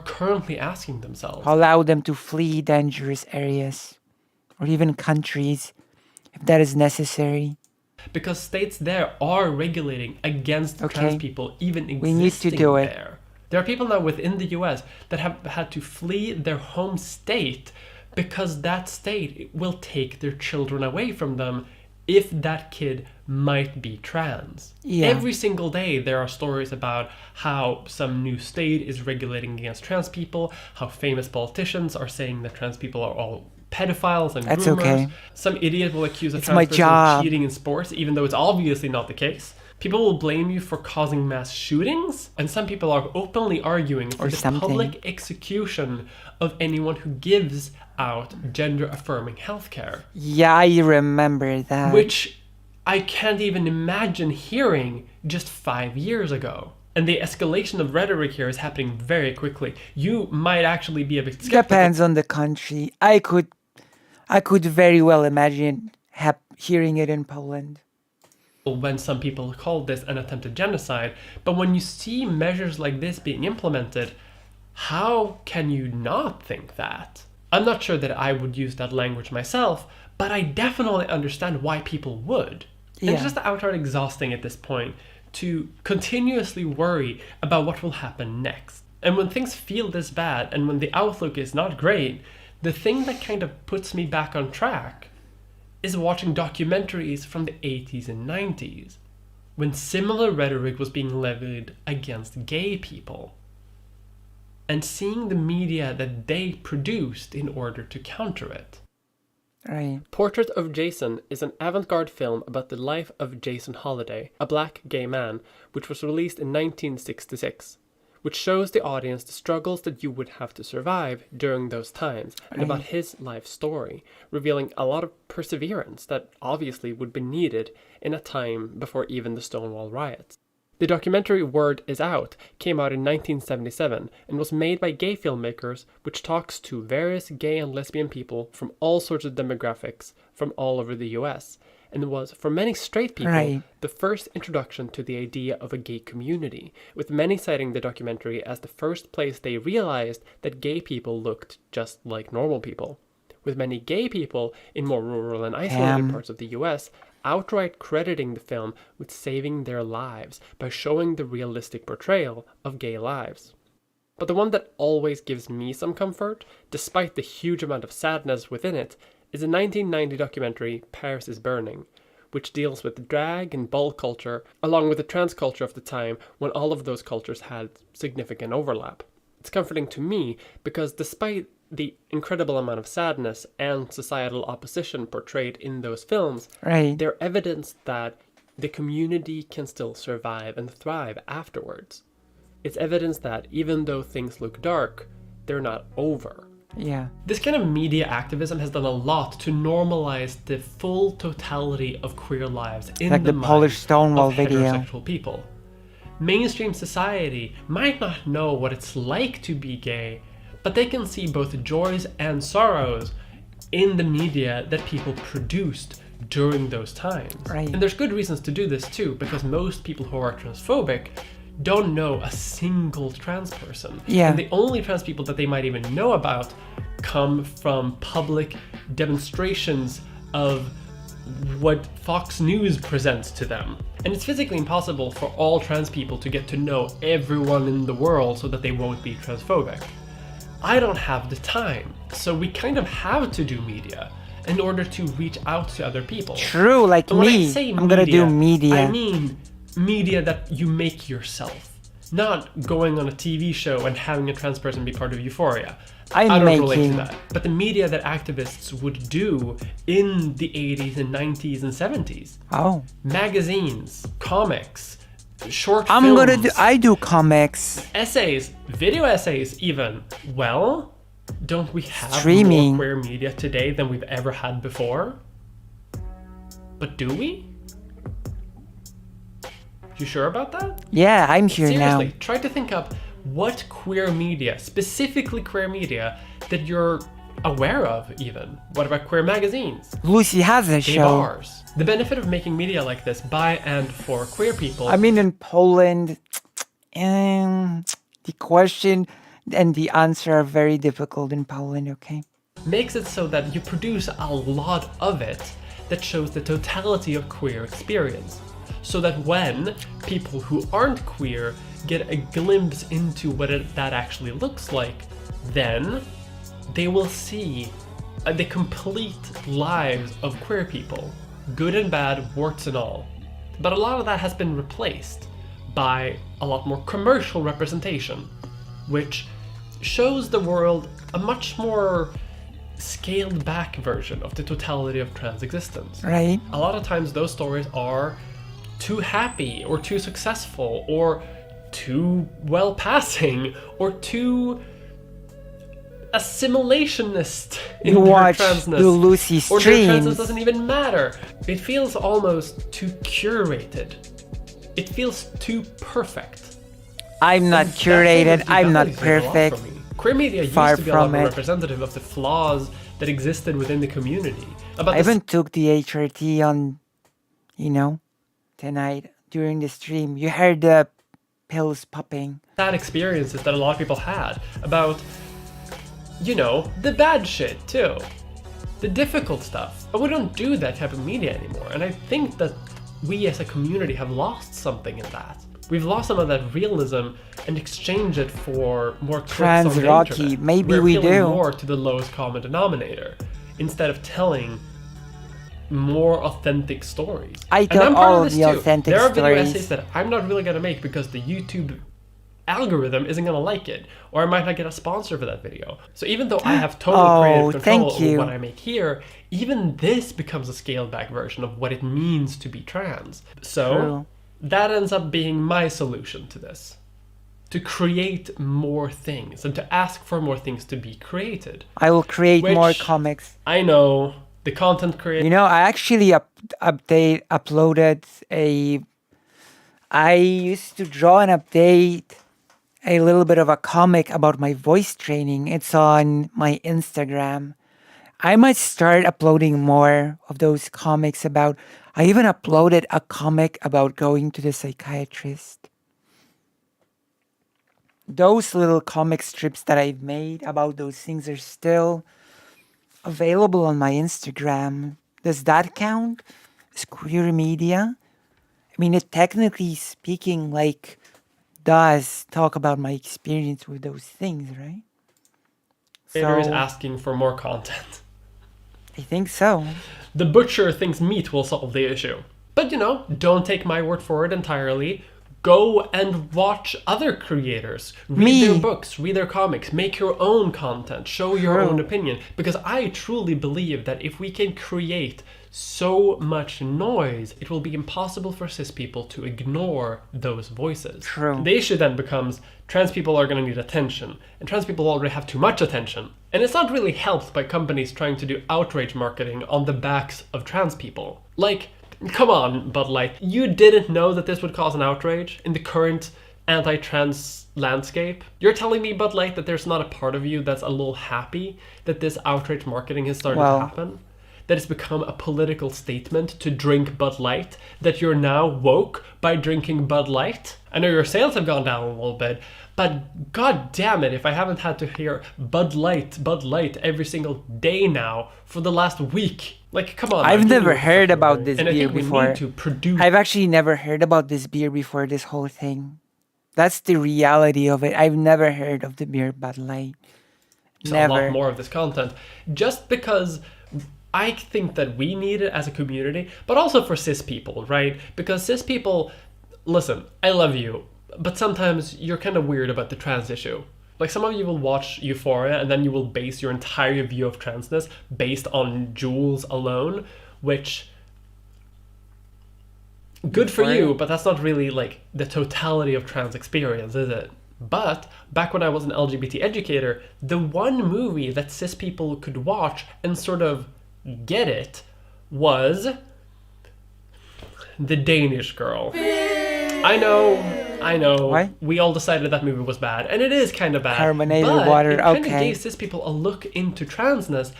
Currently asking themselves. Allow them to flee dangerous areas or even countries if that is necessary. Because states there are regulating against trans people even existing we need to do it. there. There are people now within the US that have had to flee their home state because that state will take their children away from them if that kid might be trans. Yeah. Every single day there are stories about how some new state is regulating against trans people, how famous politicians are saying that trans people are all pedophiles and That's groomers. okay. Some idiot will accuse a It's trans my person job. of cheating in sports, even though it's obviously not the case. People will blame you for causing mass shootings, and some people are openly arguing for the public execution of anyone who gives out gender-affirming healthcare. Yeah, I remember that. Which I can't even imagine hearing just 5 years ago. And the escalation of rhetoric here is happening very quickly. You might actually be a bit skeptical. Depends on the country. I could very well imagine hearing it in Poland. When some people call this an attempted genocide, but when you see measures like this being implemented, how can you not think that? I'm not sure that I would use that language myself, but I definitely understand why people would. And it's just outright exhausting at this point to continuously worry about what will happen next. And when things feel this bad, and when the outlook is not great, the thing that kind of puts me back on track is watching documentaries from the 80s and 90s, when similar rhetoric was being levied against gay people, and seeing the media that they produced in order to counter it. Right. Portrait of Jason is an avant-garde film about the life of Jason Holiday, a black gay man, which was released in 1966, which shows the audience the struggles that you would have to survive during those times, and about his life story, revealing a lot of perseverance that obviously would be needed in a time before even the Stonewall riots. The documentary Word Is Out came out in 1977 and was made by gay filmmakers, which talks to various gay and lesbian people from all sorts of demographics from all over the US, and was, for many straight people, the first introduction to the idea of a gay community, with many citing the documentary as the first place they realized that gay people looked just like normal people, with many gay people in more rural and isolated parts of the US outright crediting the film with saving their lives by showing the realistic portrayal of gay lives. But the one that always gives me some comfort, despite the huge amount of sadness within it, is a 1990 documentary, Paris is Burning, which deals with drag and ball culture, along with the trans culture of the time when all of those cultures had significant overlap. It's comforting to me because despite the incredible amount of sadness and societal opposition portrayed in those films, they're evidence that the community can still survive and thrive afterwards. It's evidence that even though things look dark, they're not over. Yeah. This kind of media activism has done a lot to normalize the full totality of queer lives in like the Polish Stonewall video. Heterosexual people. Mainstream society might not know what it's like to be gay, but they can see both joys and sorrows in the media that people produced during those times. And there's good reasons to do this too, because most people who are transphobic don't know a single trans person. And the only trans people that they might even know about come from public demonstrations of what Fox News presents to them. And it's physically impossible for all trans people to get to know everyone in the world so that they won't be transphobic. I don't have the time, so we kind of have to do media in order to reach out to other people. True, like and when me. I say I'm gonna do media. I mean media that you make yourself, not going on a TV show and having a trans person be part of Euphoria. I don't relate to that. But the media that activists would do in the 80s and 90s and 70s. Oh. Magazines, comics, short films. I do comics. Essays, video essays even. Well, don't we have Streaming. more queer media today than we've ever had before? But do we? You sure about that? Yeah, I'm here now. Seriously, try to think up what queer media, specifically queer media, that you're aware of even. What about queer magazines? Lucy has a Gay show. bars. The benefit of making media like this by and for queer people. I mean, in Poland, the question and the answer are very difficult in Poland, okay? Makes it so that you produce a lot of it that shows the totality of queer experience. So that when people who aren't queer get a glimpse into what that actually looks like, then they will see the complete lives of queer people, good and bad, warts and all. But a lot of that has been replaced by a lot more commercial representation, which shows the world a much more scaled back version of the totality of trans existence. Right. A lot of times those stories are too happy or too successful or too well passing or too assimilationist in You their watch transness. the Lucy Or their transness streams. doesn't even matter. It feels almost too curated. It feels too perfect. I'm not And that thing curated. has I'm not devalued a lot perfect. for me. Queer media used Far to be a lot from more it. representative of the flaws that existed within the community. About I even took the HRT on, tonight during the stream. You heard the pills popping. sad experiences that a lot of people had about, the bad shit too. The difficult stuff. But we don't do that type of media anymore. And I think that we as a community have lost something in that. We've lost some of that realism and exchanged it for more clicks Trans on the Rocky. internet. Maybe We're we appealing do. more to the lowest common denominator instead of telling more authentic stories. I And tell I'm part all of of this the too. authentic There are video stories. essays that I'm not really gonna make because the YouTube algorithm isn't gonna like it, or I might not get a sponsor for that video. So even though I have total Oh, creative control thank over you. what I make here, even this becomes a scaled back version of what it means to be trans. So True. that ends up being my solution to this. To create more things and to ask for more things to be created. I will create more Which, comics. I know, the content creator. You know, I actually uploaded a... I used to draw and update a little bit of a comic about my voice training. It's on my Instagram. I might start uploading more of those comics about... I even uploaded a comic about going to the psychiatrist. Those little comic strips that I've made about those things are still available on my Instagram. Does that count as queer media? I mean, it technically speaking, like, does talk about my experience with those things, right? Creator is asking for more content. I think so. The butcher thinks meat will solve the issue. But you know, don't take my word for it entirely. Go and watch other creators. Read their books, read their comics, make your own content, show your own opinion. Because I truly believe that if we can create so much noise, it will be impossible for cis people to ignore those voices. True. The issue then becomes trans people are going to need attention, and trans people already have too much attention. And it's not really helped by companies trying to do outrage marketing on the backs of trans people. Like, come on, Bud Light. You didn't know that this would cause an outrage in the current anti-trans landscape? You're telling me, Bud Light, that there's not a part of you that's a little happy that this outrage marketing has started to happen? That it's become a political statement to drink Bud Light? That you're now woke by drinking Bud Light? I know your sales have gone down a little bit, but god damn it if I haven't had to hear Bud Light every single day now for the last week. Like, come on. I've never heard about this and I beer think we before. need to produce... I've actually never heard about this beer before this whole thing. That's the reality of it. I've never heard of the beer Bud Light. A lot more of this content. Just because I think that we need it as a community, but also for cis people, right? Because cis people, listen, I love you, but sometimes you're kind of weird about the trans issue. Like, some of you will watch Euphoria and then you will base your entire view of transness based on Jules alone, which... Good for you, but that's not really, like, the totality of trans experience, is it? But, back when I was an LGBT educator, the one movie that cis people could watch and sort of get it was The Danish Girl. I know. What? We all decided that movie was bad, and it is kind of bad. Carbonated but water, it kind of okay. gave cis people a look into transness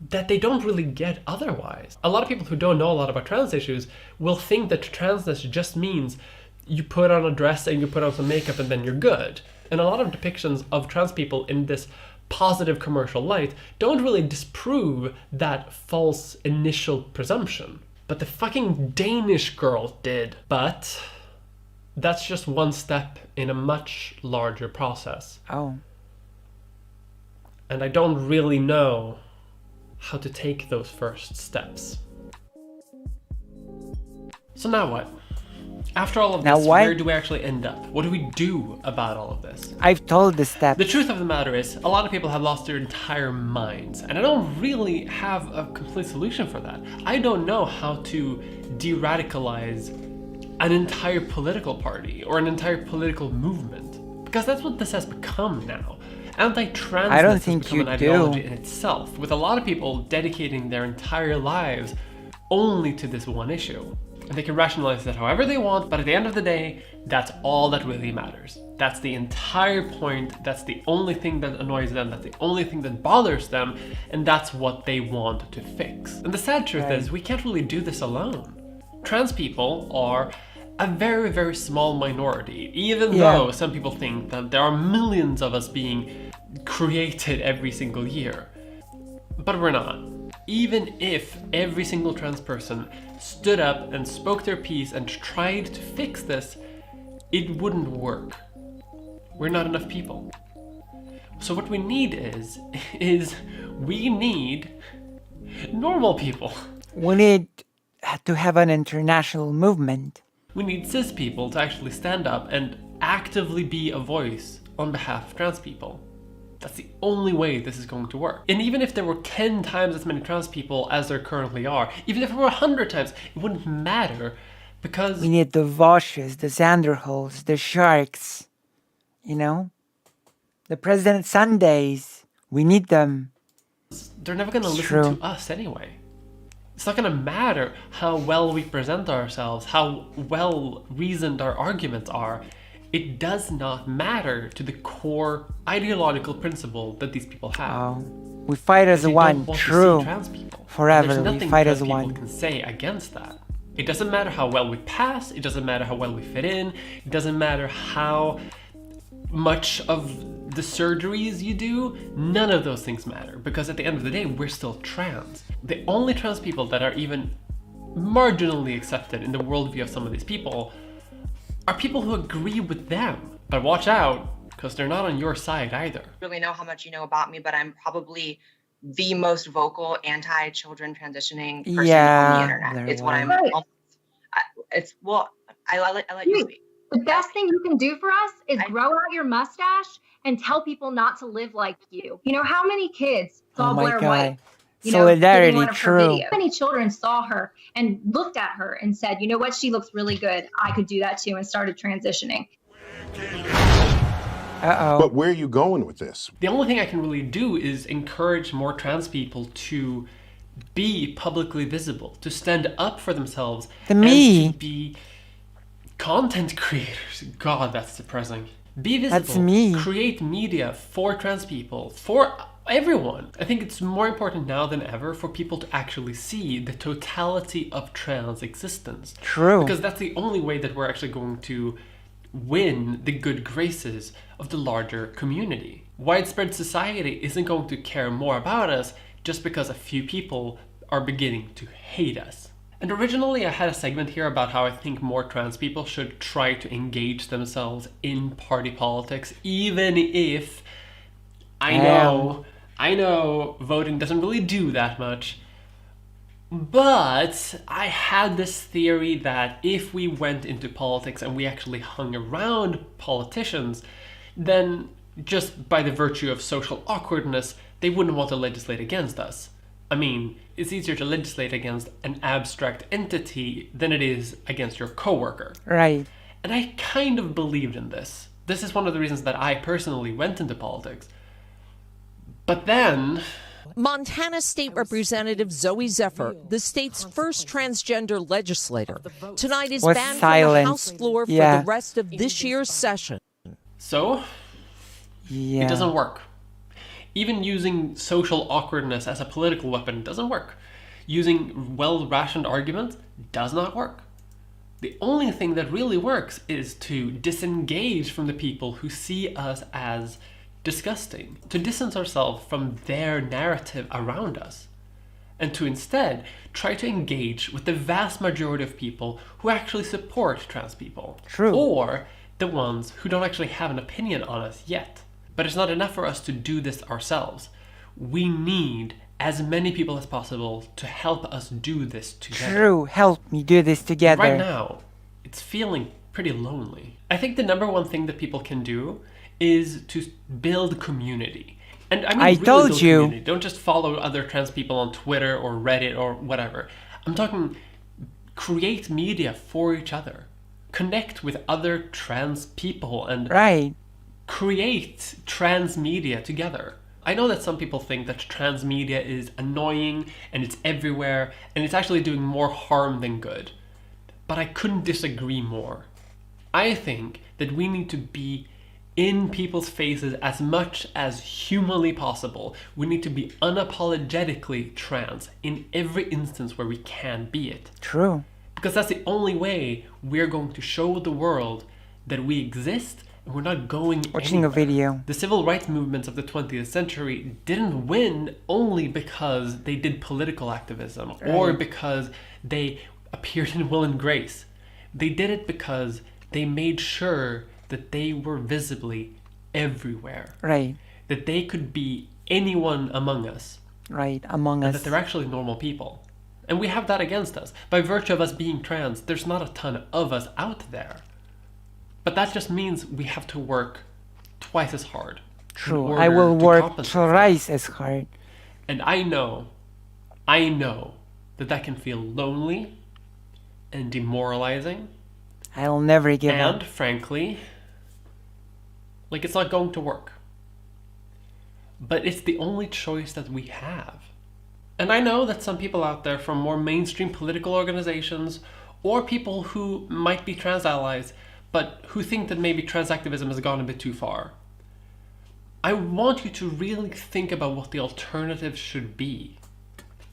that they don't really get otherwise. A lot of people who don't know a lot about trans issues will think that transness just means you put on a dress and you put on some makeup and then you're good. And a lot of depictions of trans people in this positive commercial light don't really disprove that false initial presumption. But the fucking Danish Girl did. But that's just one step in a much larger process. Oh. And I don't really know how to take those first steps. So now what? After all of Now this, what? where do we actually end up? What do we do about all of this? I've told the steps. The truth of the matter is, a lot of people have lost their entire minds, and I don't really have a complete solution for that. I don't know how to de-radicalize an entire political party or an entire political movement, because that's what this has become now. Anti-transness I don't has think become you an ideology do. in itself, with a lot of people dedicating their entire lives only to this one issue. And they can rationalize that however they want, but at the end of the day, that's all that really matters. That's the entire point, that's the only thing that annoys them, that's the only thing that bothers them, and that's what they want to fix. And the sad truth is, we can't really do this alone. Trans people are a very, very small minority, even though some people think that there are millions of us being created every single year. But we're not. Even if every single trans person stood up and spoke their piece and tried to fix this, it wouldn't work. We're not enough people. So what we need is we need normal people. We need to have an international movement. We need cis people to actually stand up and actively be a voice on behalf of trans people. That's the only way this is going to work. And even if there were 10 times as many trans people as there currently are, even if there were 100 times, it wouldn't matter because... We need the Voshes, the Zanderhols, the Sharks, you know? The President Sundays. We need them. They're never going to listen to us anyway. It's not going to matter how well we present ourselves, how well reasoned our arguments are. It does not matter to the core ideological principle that these people have. We fight as one. True. Forever. There's We nothing fight trans as people one. can say against that. It doesn't matter how well we pass. It doesn't matter how well we fit in. It doesn't matter how much of the surgeries you do. None of those things matter because at the end of the day, we're still trans. The only trans people that are even marginally accepted in the worldview of some of these people are people who agree with them. But watch out, because they're not on your side either. Really know how much you know about me, but I'm probably the most vocal anti-children transitioning person on the internet. It's what I'm. It's well, I let you speak. The best thing you can do for us is grow out your mustache and tell people not to live like you. You know, how many kids saw Blair White? You know, Solidarity, one of her true. videos? How many children saw her and looked at her and said, you know what, she looks really good. I could do that too, and started transitioning. But where are you going with this? The only thing I can really do is encourage more trans people to be publicly visible, to stand up for themselves, and to be content creators. God, that's depressing. Be visible. That's me. Create media for trans people, for everyone. I think it's more important now than ever for people to actually see the totality of trans existence. True. Because that's the only way that we're actually going to win the good graces of the larger community. Widespread society isn't going to care more about us just because a few people are beginning to hate us. And originally I had a segment here about how I think more trans people should try to engage themselves in party politics, even if I know voting doesn't really do that much. But I had this theory that if we went into politics and we actually hung around politicians, then just by the virtue of social awkwardness, they wouldn't want to legislate against us. I mean, it's easier to legislate against an abstract entity than it is against your coworker. Right. And I kind of believed in this. This is one of the reasons that I personally went into politics. But then... Montana State Representative Zoe Zephyr, the state's first transgender legislator, tonight is banned from the House floor for the rest of this year's session. So, it doesn't work. Even using social awkwardness as a political weapon doesn't work. Using well-rationed arguments does not work. The only thing that really works is to disengage from the people who see us as disgusting, to distance ourselves from their narrative around us, and to instead try to engage with the vast majority of people who actually support trans people. True. Or the ones who don't actually have an opinion on us yet. But it's not enough for us to do this ourselves. We need as many people as possible to help us do this together. True, help me do this together. Right now, it's feeling pretty lonely. I think the number one thing that people can do is to build community. And I mean, I really told build you. Community. Don't just follow other trans people on Twitter or Reddit or whatever. I'm talking create media for each other. Connect with other trans people and create trans media together. I know that some people think that trans media is annoying and it's everywhere and it's actually doing more harm than good. But I couldn't disagree more. I think that we need to be in people's faces as much as humanly possible. We need to be unapologetically trans in every instance where we can be it. True. Because that's the only way we're going to show the world that we exist and we're not going Watching anywhere. a video. The civil rights movements of the 20th century didn't win only because they did political activism or because they appeared in Will and Grace. They did it because they made sure that they were visibly everywhere. Right. That they could be anyone among us. Right, among and us. That they're actually normal people. And we have that against us. By virtue of us being trans, there's not a ton of us out there. But that just means we have to work twice as hard. True, I will work twice as hard. And I know that can feel lonely and demoralizing. I'll never give up. And frankly, like it's not going to work. But it's the only choice that we have. And I know that some people out there from more mainstream political organizations or people who might be trans allies, but who think that maybe trans activism has gone a bit too far. I want you to really think about what the alternative should be.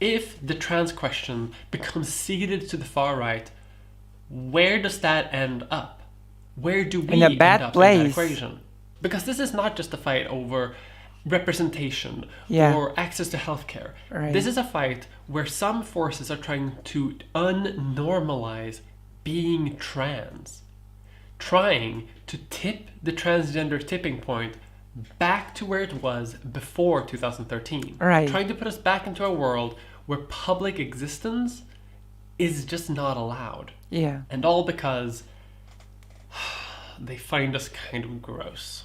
If the trans question becomes ceded to the far right, where does that end up? Where do we in a bad end up place. In that equation? Because this is not just a fight over representation or access to healthcare. Right. This is a fight where some forces are trying to unnormalize being trans, trying to tip the transgender tipping point back to where it was before 2013. Right. Trying to put us back into a world where public existence is just not allowed. Yeah. And all because they find us kind of gross.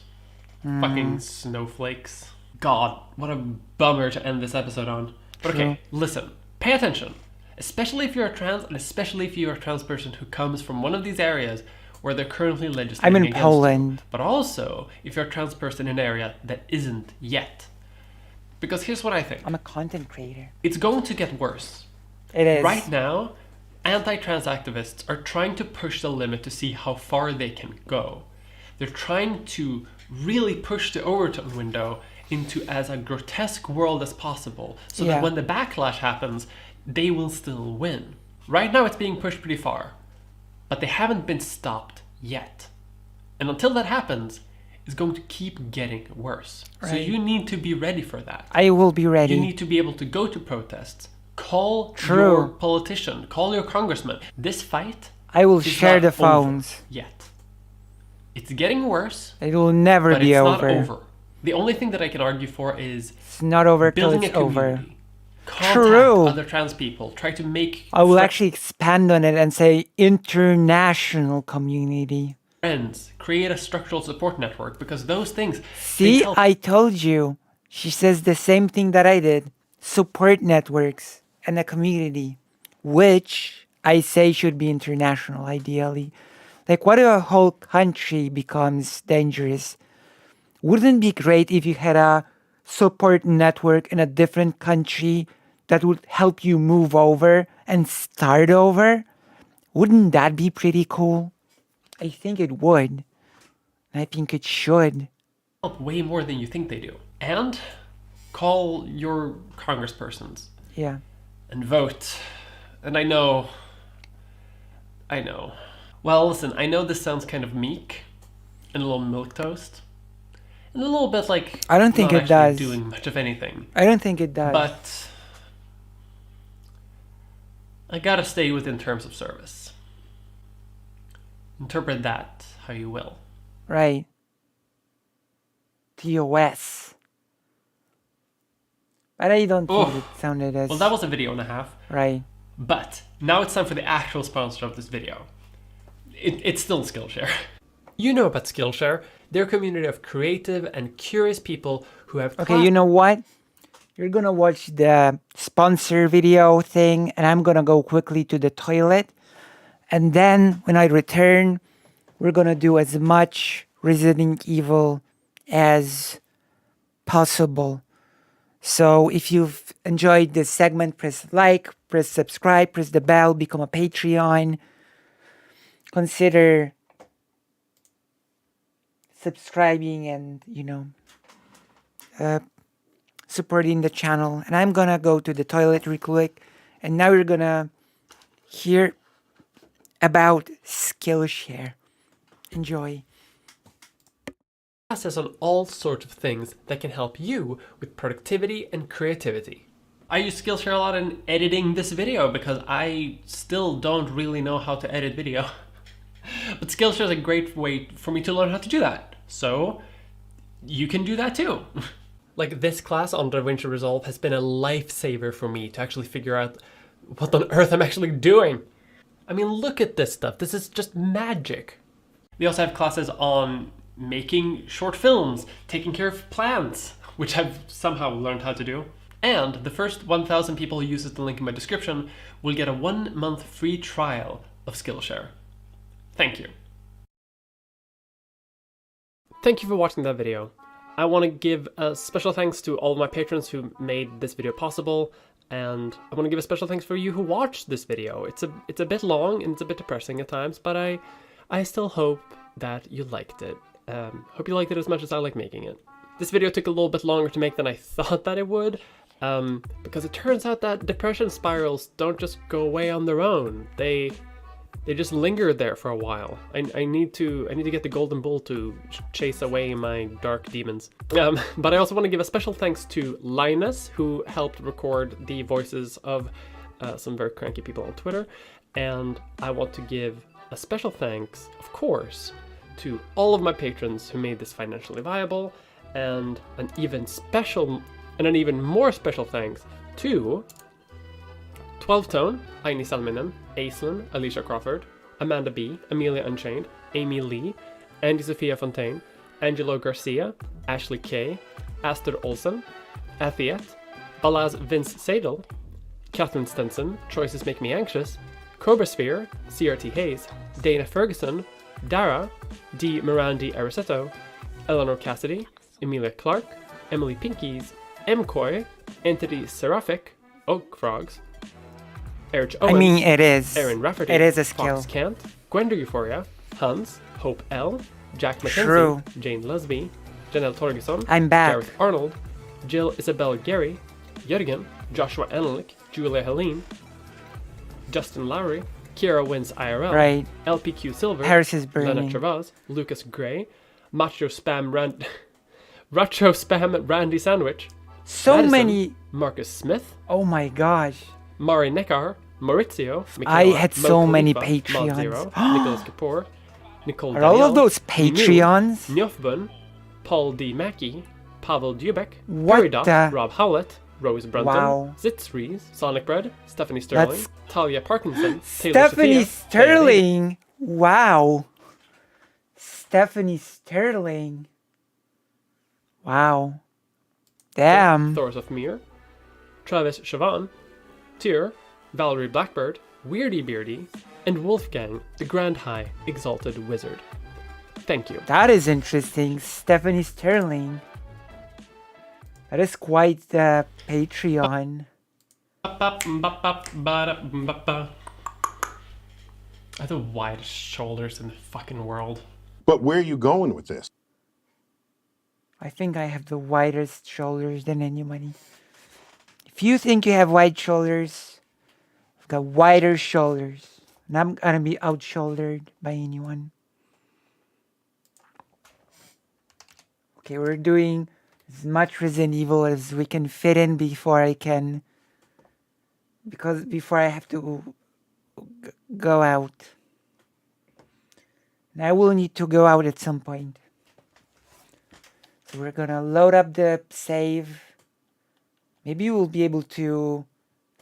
Fucking snowflakes. God, what a bummer to end this episode on. But okay, listen. Pay attention. Especially if you're a trans, and especially if you're a trans person who comes from one of these areas where they're currently legislating I'm in against Poland. you. But also, if you're a trans person in an area that isn't yet. Because here's what I think. I'm a content creator. It's going to get worse. It is. Right now, anti-trans activists are trying to push the limit to see how far they can go. They're trying to really push the Overton window into as a grotesque world as possible, so that when the backlash happens, they will still win. Right now it's being pushed pretty far, but they haven't been stopped yet. And until that happens, it's going to keep getting worse. Right. So you need to be ready for that. I will be ready. You need to be able to go to protests, call your politician, call your congressman. This fight I will is share not the phones. over yet. It's getting worse. It will never but be it's over. Not over. The only thing that I can argue for is it's not over till building it's a community. over. Contact other trans people. Try to make I will actually expand on it and say international community. Friends. Create a structural support network, because those things. See, I told you. She says the same thing that I did. Support networks and a community, which I say should be international, ideally. Like, what if a whole country becomes dangerous? Wouldn't it be great if you had a support network in a different country that would help you move over and start over? Wouldn't that be pretty cool? I think it would. I think it should. Help way more than you think they do. And call your congresspersons. Yeah. And vote. And I know. Well, listen, I know this sounds kind of meek and a little milquetoast. And a little bit like I don't think not it does. Doing much of anything. I don't think it does. But I gotta stay within terms of service. Interpret that how you will. Right. TOS. But I don't think it sounded as... Well, that was a video and a half. Right. But now it's time for the actual sponsor of this video. It's still Skillshare. You know about Skillshare. They're a community of creative and curious people who have... Okay, you know what? You're gonna watch the sponsor video thing, and I'm gonna go quickly to the toilet. And then, when I return, we're gonna do as much Resident Evil as possible. So if you've enjoyed this segment, press like, press subscribe, press the bell, become a Patreon. Consider subscribing and, supporting the channel. And I'm gonna go to the toilet real quick. And now we're gonna hear about Skillshare. Enjoy. Classes on all sorts of things that can help you with productivity and creativity. I use Skillshare a lot in editing this video because I still don't really know how to edit video. But Skillshare is a great way for me to learn how to do that. So you can do that too. Like this class on DaVinci Resolve has been a lifesaver for me to actually figure out what on earth I'm actually doing. I mean, look at this stuff. This is just magic. We also have classes on making short films, taking care of plants, which I've somehow learned how to do. And the first 1,000 people who uses the link in my description will get a 1-month free trial of Skillshare. Thank you. Thank you for watching that video. I want to give a special thanks to all of my patrons who made this video possible, and I want to give a special thanks for you who watched this video. It's a bit long and it's a bit depressing at times, but I still hope that you liked it. Hope you liked it as much as I like making it. This video took a little bit longer to make than I thought that it would, because it turns out that depression spirals don't just go away on their own. They just linger there for a while. I need to get the golden bull to chase away my dark demons. But I also want to give a special thanks to Linus, who helped record the voices of some very cranky people on Twitter. And I want to give a special thanks, of course, to all of my patrons who made this financially viable, and an even more special thanks to 12Tone, Aini Salminen, Aislinn, Alicia Crawford, Amanda B, Amelia Unchained, Amy Lee, Andy Sophia Fontaine, Angelo Garcia, Ashley K, Aster Olsen, Athiet, Balaz Vince Seidel, Catherine Stenson, Choices Make Me Anxious, Cobra Sphere, CRT Hayes, Dana Ferguson, Dara, D. Mirandi Arisetto, Eleanor Cassidy, Emilia Clark, Emily Pinkies, M. Coy, Entity Seraphic, Oak Frogs, Erich Owens, I mean, it is. Aaron Rafferty, It is a skill. Fox Kant, Gwender Euphoria, Hans, Hope L, Jack McKenzie, True. Jane Lusby, Janelle Torgesson, I'm back. Gareth Arnold, Jill Isabel Gary, Jürgen, Joshua Enelick, Julia Helene, Justin Lowry, Kiera Wins IRL, Right. LPQ Silver, Paris is Lena burning. Travas, Lucas Gray, Macho Spam Randy Sandwich, So Madison, many. Marcus Smith, Oh my gosh. Mari Neckar, Maurizio, I Michaela, had Mo so many Khalifa, Mod Patreons. Zero, Nicholas Kapoor, Nicole Are all of Danielle, those Minu, Patreons? Njofbun, Paul D. Mackey, Pavel Dubek, What Peridot, the- Rob Howlett, Rose Brunton, Wow. Zitzrees, Sonic Bread, Stephanie Sterling, That's- Talia Parkinson, Taylor Stephanie Sophia, Sterling. Wow. Stephanie Sterling. Wow. Damn. Thoros of Mir, Travis Chavan, Tyr, Valerie Blackbird, Weirdy Beardy, and Wolfgang, the Grand High Exalted Wizard. Thank you. That is interesting. Stephanie Sterling. That is quite the Patreon. I have the widest shoulders in the fucking world. But where are you going with this? I think I have the widest shoulders than anybody. If you think you have wide shoulders, I've got wider shoulders. And I'm gonna be out-shouldered by anyone. Okay, we're doing as much Resident Evil as we can fit in before I can... before I have to go out. And I will need to go out at some point. So we're gonna load up the save. Maybe we'll be able to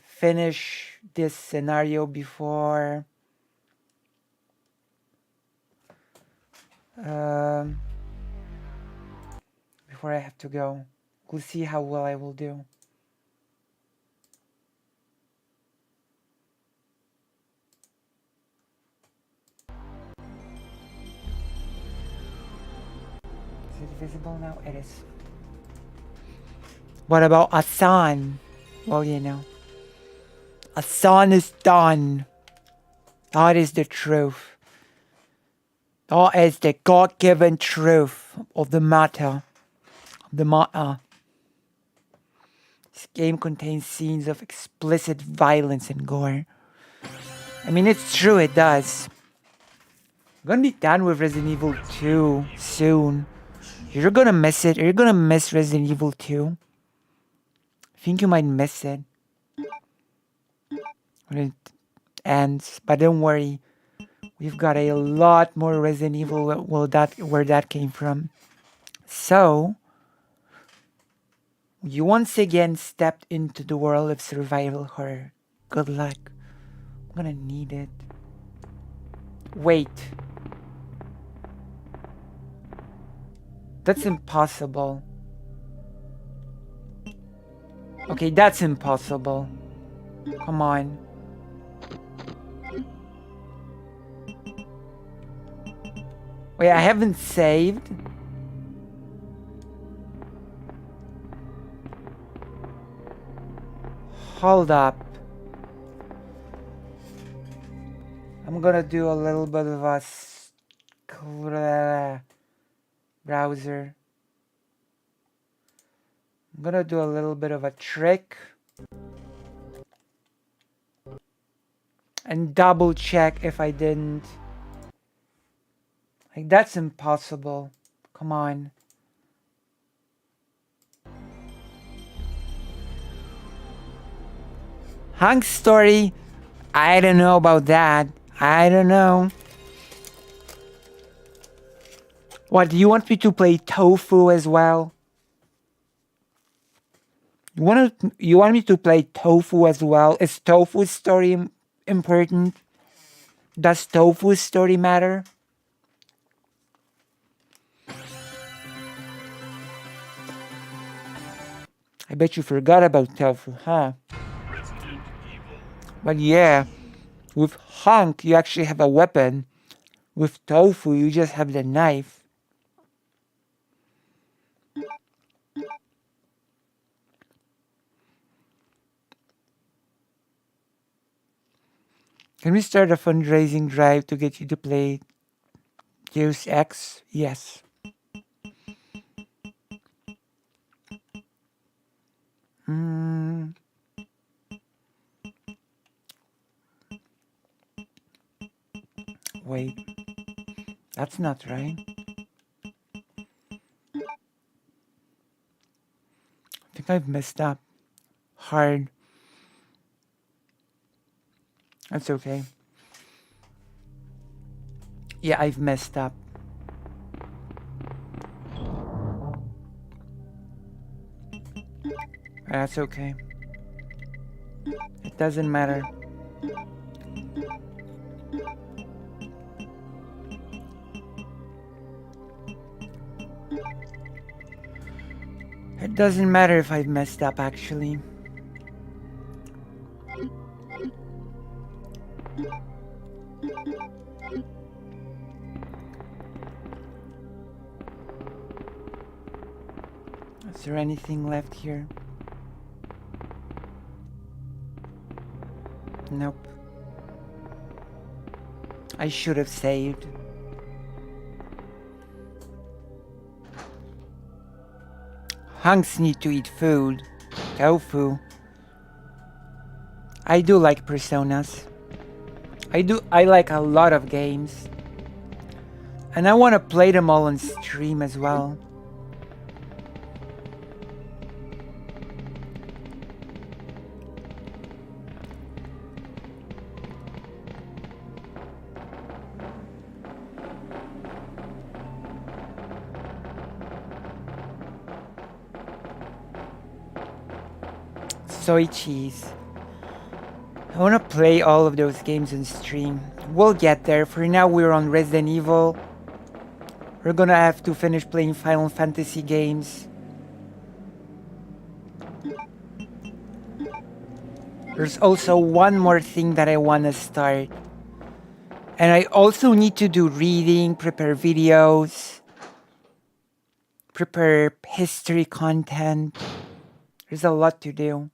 finish this scenario before before I have to go. We'll see how well I will do. Is it visible now? It is. What about Asan? Well, you know. Asan is done. That is the truth. That is the God-given truth of the matter. This game contains scenes of explicit violence and gore. I mean, it's true, it does. I'm gonna be done with Resident Evil 2 soon. You're gonna miss it. You're gonna miss Resident Evil 2. I think you might miss it when it ends. But don't worry. We've got a lot more Resident Evil where that came from. So, you once again stepped into the world of survival horror. Good luck. I'm gonna need it. Wait. That's impossible. Okay, that's impossible. Come on. Wait, I haven't saved? Hold up. I'm gonna do a little bit of a browser. I'm gonna do a little bit of a trick. And double check if I didn't. Like, that's impossible. Come on. Hank's story. I don't know about that. I don't know. What, do you want me to play Tofu as well? You want me to play Tofu as well? Is Tofu's story important? Does Tofu's story matter? I bet you forgot about Tofu, huh? But yeah, with Hank, you actually have a weapon. With Tofu, you just have the knife. Can we start a fundraising drive to get you to play Deus Ex? Yes. Wait. That's not right. I think I've messed up. Hard. That's okay. Yeah, I've messed up. That's okay. It doesn't matter. It doesn't matter if I've messed up, actually. Is there anything left here? Nope. I should have saved. Hunks need to eat food. Tofu. I do like Personas. I like a lot of games. And I want to play them all on stream as well. Soy cheese. I want to play all of those games on stream. We'll get there. For now, we're on Resident Evil. We're gonna have to finish playing Final Fantasy games. There's also one more thing that I want to start. And I also need to do reading, prepare videos, prepare history content. There's a lot to do.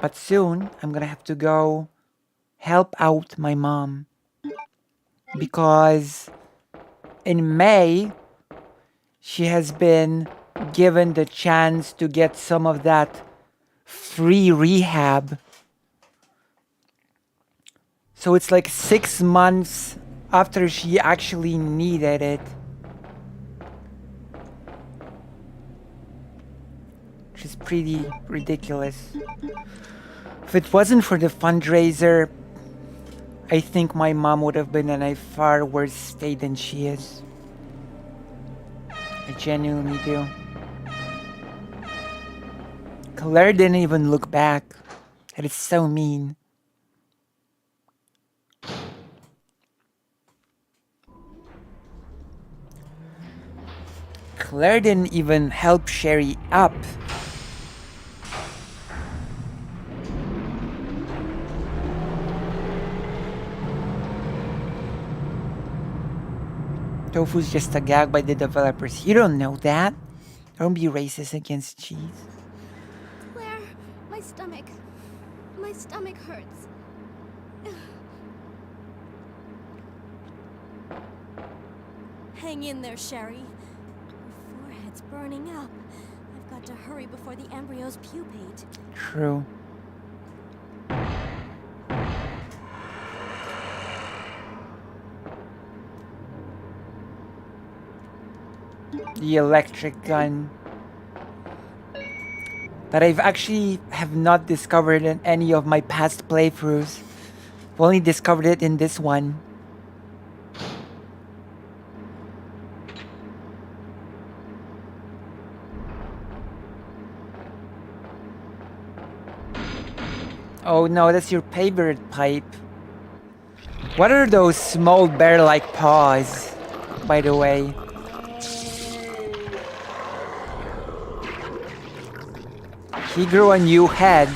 But soon, I'm gonna have to go help out my mom. Because in May, she has been given the chance to get some of that free rehab. So it's like 6 months after she actually needed it. Which is pretty ridiculous. If it wasn't for the fundraiser, I think my mom would have been in a far worse state than she is. I genuinely do. Claire didn't even look back. That is so mean. Claire didn't even help Sherry up. Tofu's just a gag by the developers. You don't know that. Don't be racist against cheese. Claire, my stomach. My stomach hurts. Hang in there, Sherry. Your forehead's burning up. I've got to hurry before the embryos pupate. True. The electric gun that I've actually have not discovered in any of my past playthroughs. I've only discovered it in this one. Oh no, that's your favorite pipe. What are those small bear-like paws, by the way? He grew a new head.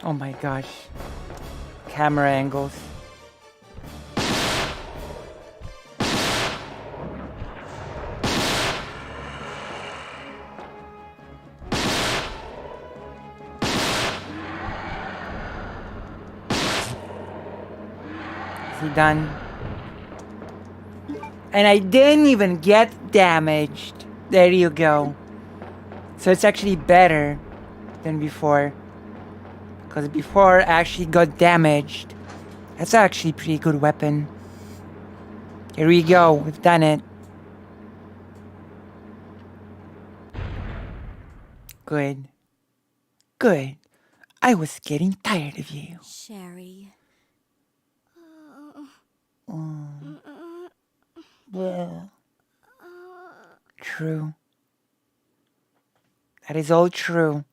Oh my gosh. Camera angles. Is he done? And I didn't even get damaged. There you go. So it's actually better than before. Because before I actually got damaged. That's actually a pretty good weapon. Here we go. We've done it. Good. Good. I was getting tired of you. Sherry. Yeah. True. That is all true.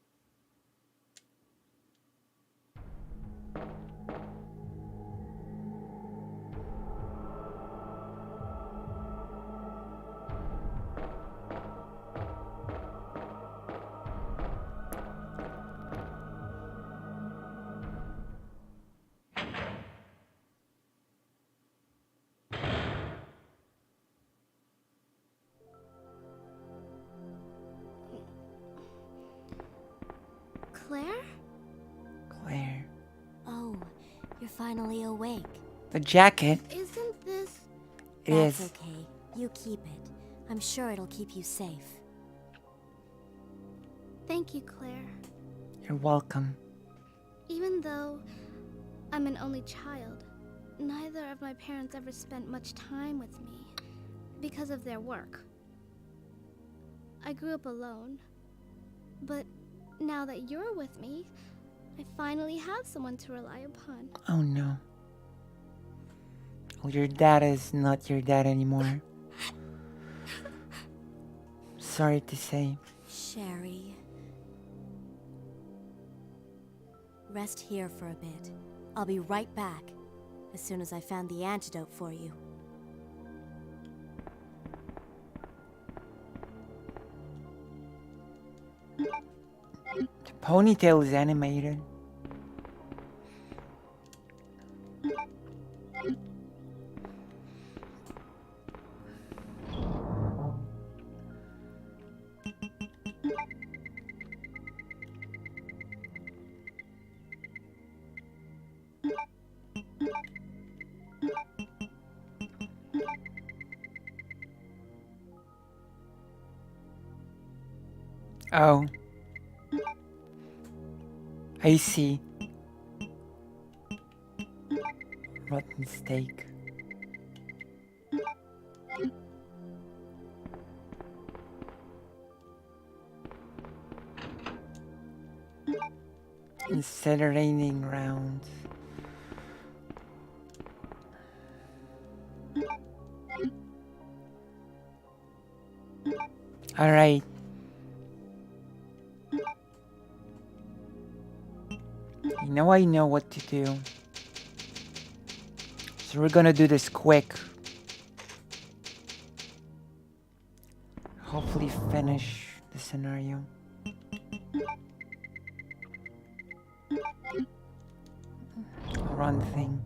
Claire? Claire. Oh, you're finally awake. The jacket. Isn't this... It That's is. okay. You keep it. I'm sure it'll keep you safe. Thank you, Claire. You're welcome. Even though I'm an only child, neither of my parents ever spent much time with me because of their work. I grew up alone, but now that you're with me, I finally have someone to rely upon. Oh no. Oh, your dad is not your dad anymore. Sorry to say. Sherry. Rest here for a bit. I'll be right back as soon as I found the antidote for you. The ponytail is animated. Oh. I see. Rotten steak. Incinerating rounds. All right. Now I know what to do. So we're gonna do this quick. Hopefully finish the scenario. Run thing.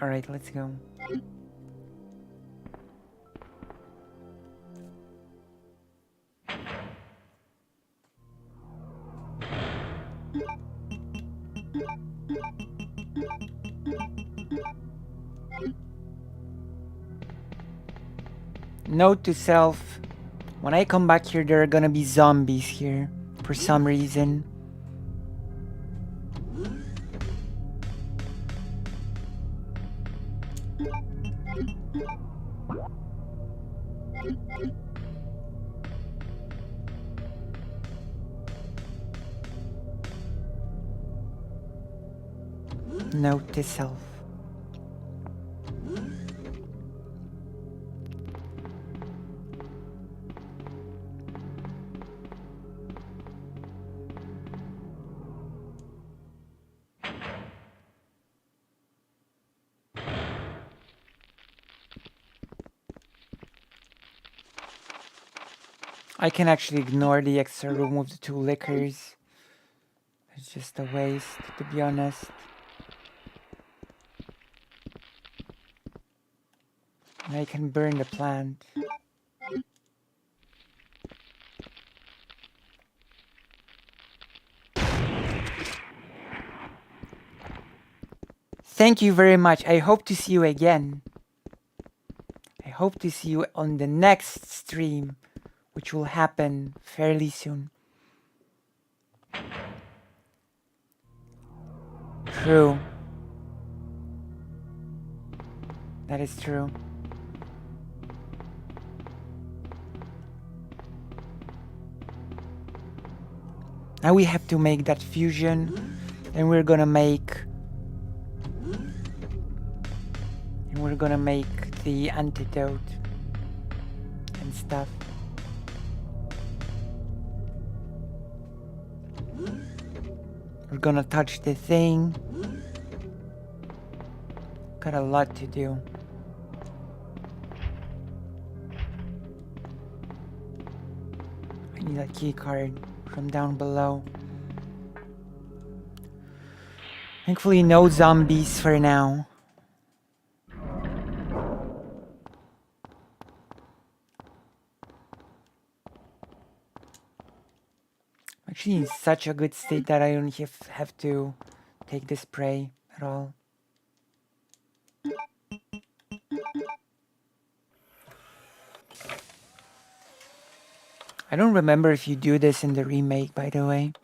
All right, let's go. Note to self, when I come back here, there are gonna be zombies here for some reason. Note to self. I can actually ignore the extra room with the 2 liquors. It's just a waste, to be honest. And I can burn the plant. Thank you very much. I hope to see you again. I hope to see you on the next stream, which will happen fairly soon. True. That is true. Now we have to make that fusion, and we're gonna make the antidote and stuff. We're gonna touch the thing. Got a lot to do. I need a key card from down below. Thankfully, no zombies for now. Actually in such a good state that I don't have to take the spray at all. I don't remember if you do this in the remake, by the way.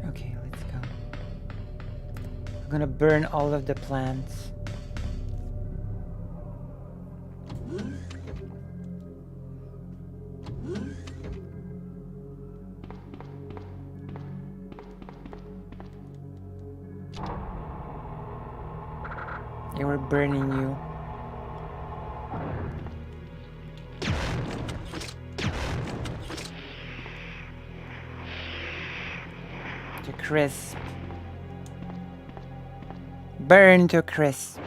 Okay, let's go. I'm gonna burn all of the plants. They were burning you. To crisp. Burn to crisp.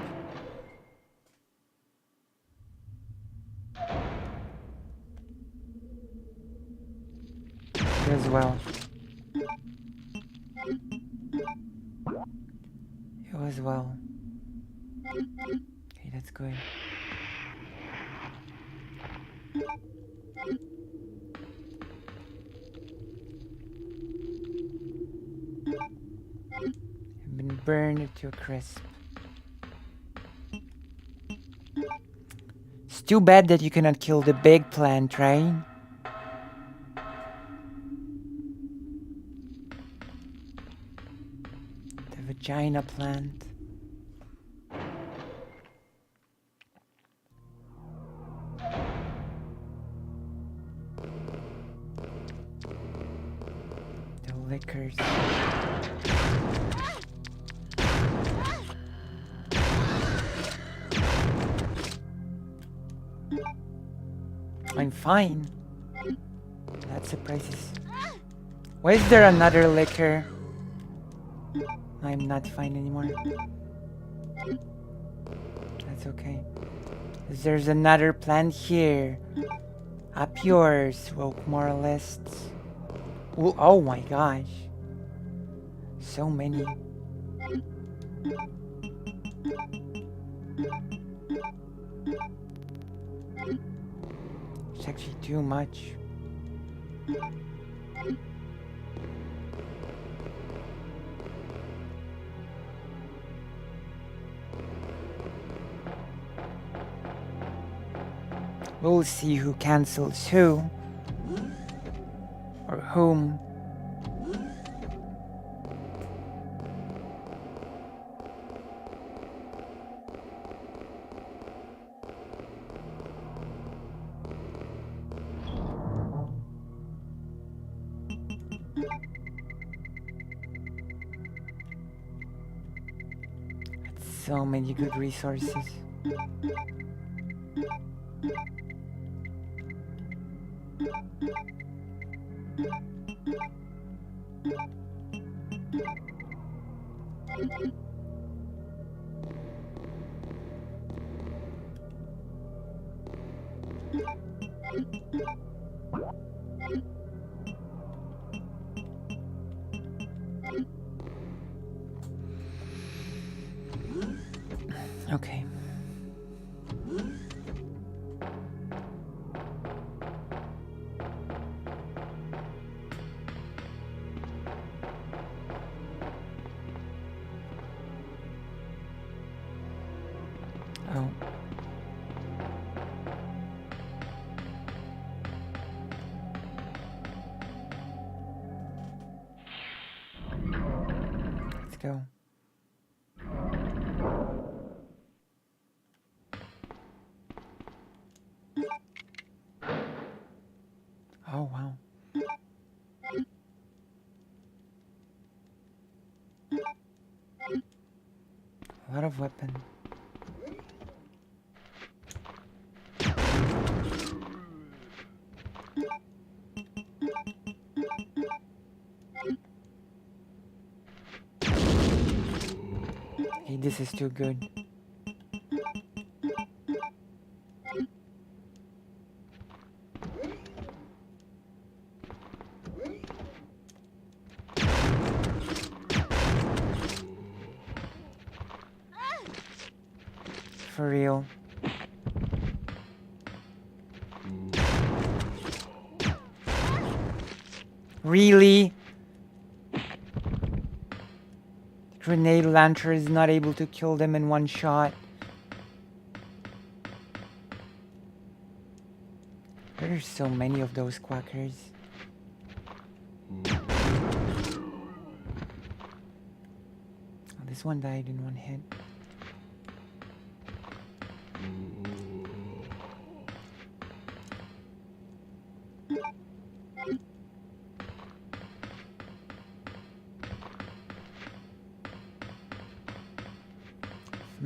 You as well. You as well. Okay, that's good. I've been burned to a crisp. It's too bad that you cannot kill the big plant, right? The vagina plant. The liquors. I'm fine. That surprises. Why is there another liquor? I'm not fine anymore. That's okay. There's another plant here. Up yours, woke moralists. Ooh, oh my gosh. So many. It's actually too much. We'll see who cancels who. Or whom. So many good resources. Okay. Oh. Let's go. Oh, wow. A lot of weapon. Hey, this is too good. For real. Really? The grenade launcher is not able to kill them in one shot. There's so many of those quackers. Oh, this one died in one hit.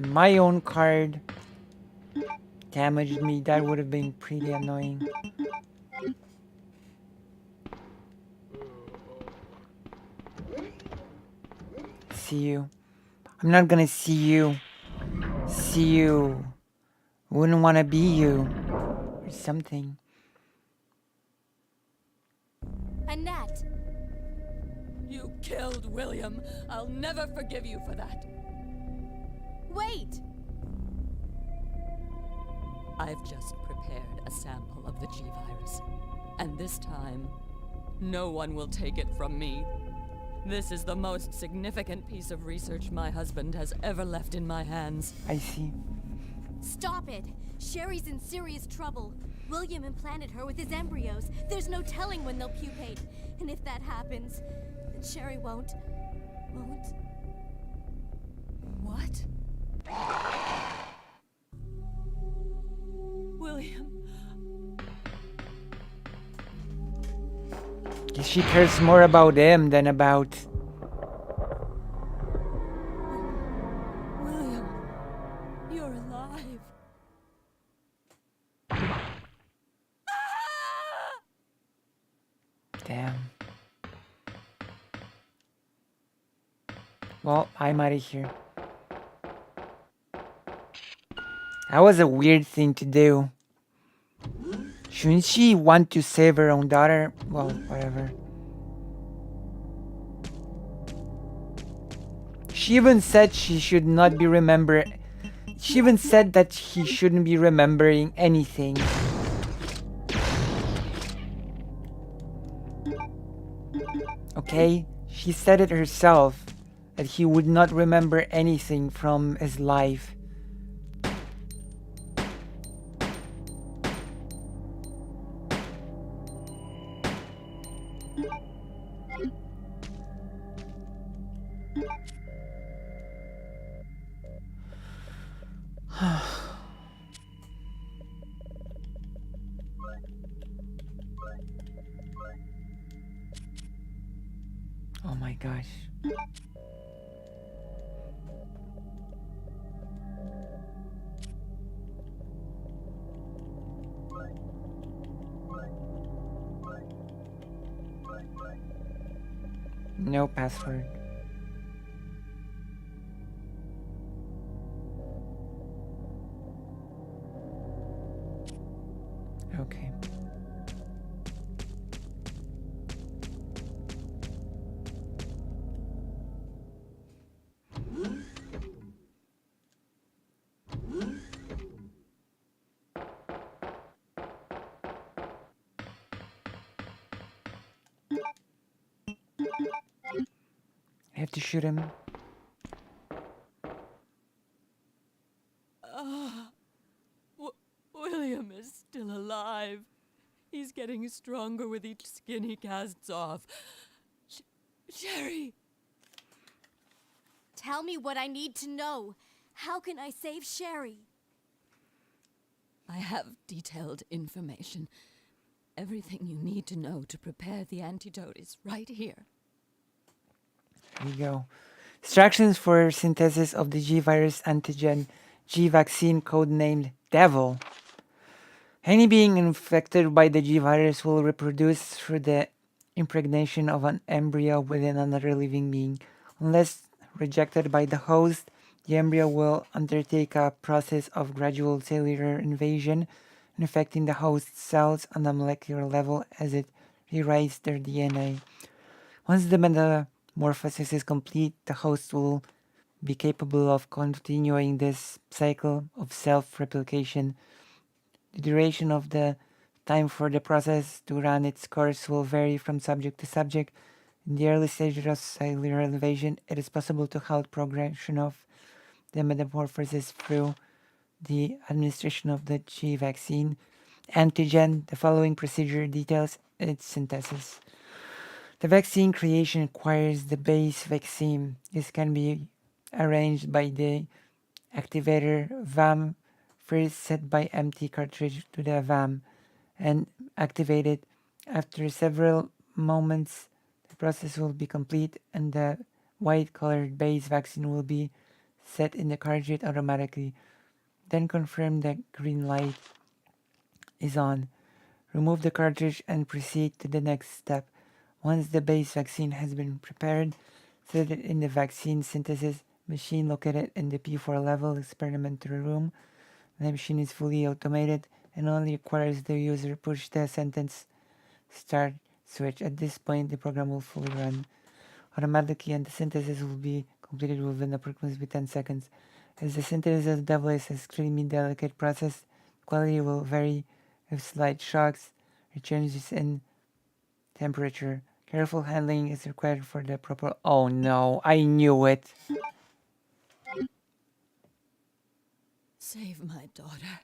my own card damaged me. That would have been pretty annoying. See you. I'm not gonna see you. See you. Wouldn't want to be you. Or something. Annette! You killed William. I'll never forgive you for that. Wait! I've just prepared a sample of the G virus. And this time, no one will take it from me. This is the most significant piece of research my husband has ever left in my hands. I see. Stop it! Sherry's in serious trouble. William implanted her with his embryos. There's no telling when they'll pupate. And if that happens, then Sherry won't... What? William. She cares more about him than about... William, you're alive. Damn. Well, I'm out of here. That was a weird thing to do. Shouldn't she want to save her own daughter? Well, whatever. She even said she should not be remembered. She even said that he shouldn't be remembering anything. Okay? She said it herself, that he would not remember anything from his life. Oh my gosh. No password. Okay. I have to shoot him. William is still alive. He's getting stronger with each skin he casts off. Sherry! Tell me what I need to know. How can I save Sherry? I have detailed information. Everything you need to know to prepare the antidote is right here. There you go. Instructions for synthesis of the G virus antigen G vaccine, codenamed Devil. Any being infected by the G virus will reproduce through the impregnation of an embryo within another living being. Unless rejected by the host, the embryo will undertake a process of gradual cellular invasion, infecting the host cells on a molecular level as it rewrites their DNA. Once the metamorphosis is complete, the host will be capable of continuing this cycle of self-replication. The duration of the time for the process to run its course will vary from subject to subject. In the early stages of cellular invasion, it is possible to halt progression of the metamorphosis through the administration of the G vaccine antigen. The following procedure details its synthesis. The vaccine creation requires the base vaccine. This can be arranged by the activator VAM. First set by empty cartridge to the VAM and activated. After several moments, the process will be complete and the white colored base vaccine will be set in the cartridge automatically. Then confirm the green light is on. Remove the cartridge and proceed to the next step. Once the base vaccine has been prepared, set it in the vaccine synthesis machine located in the P4 level experimental room. The machine is fully automated and only requires the user push the sentence start switch. At this point, the program will fully run automatically and the synthesis will be completed within approximately 10 seconds. As the synthesis level is an extremely delicate process, quality will vary with slight shocks or changes in temperature. Careful handling is required for the proper... Oh no, I knew it. Save my daughter.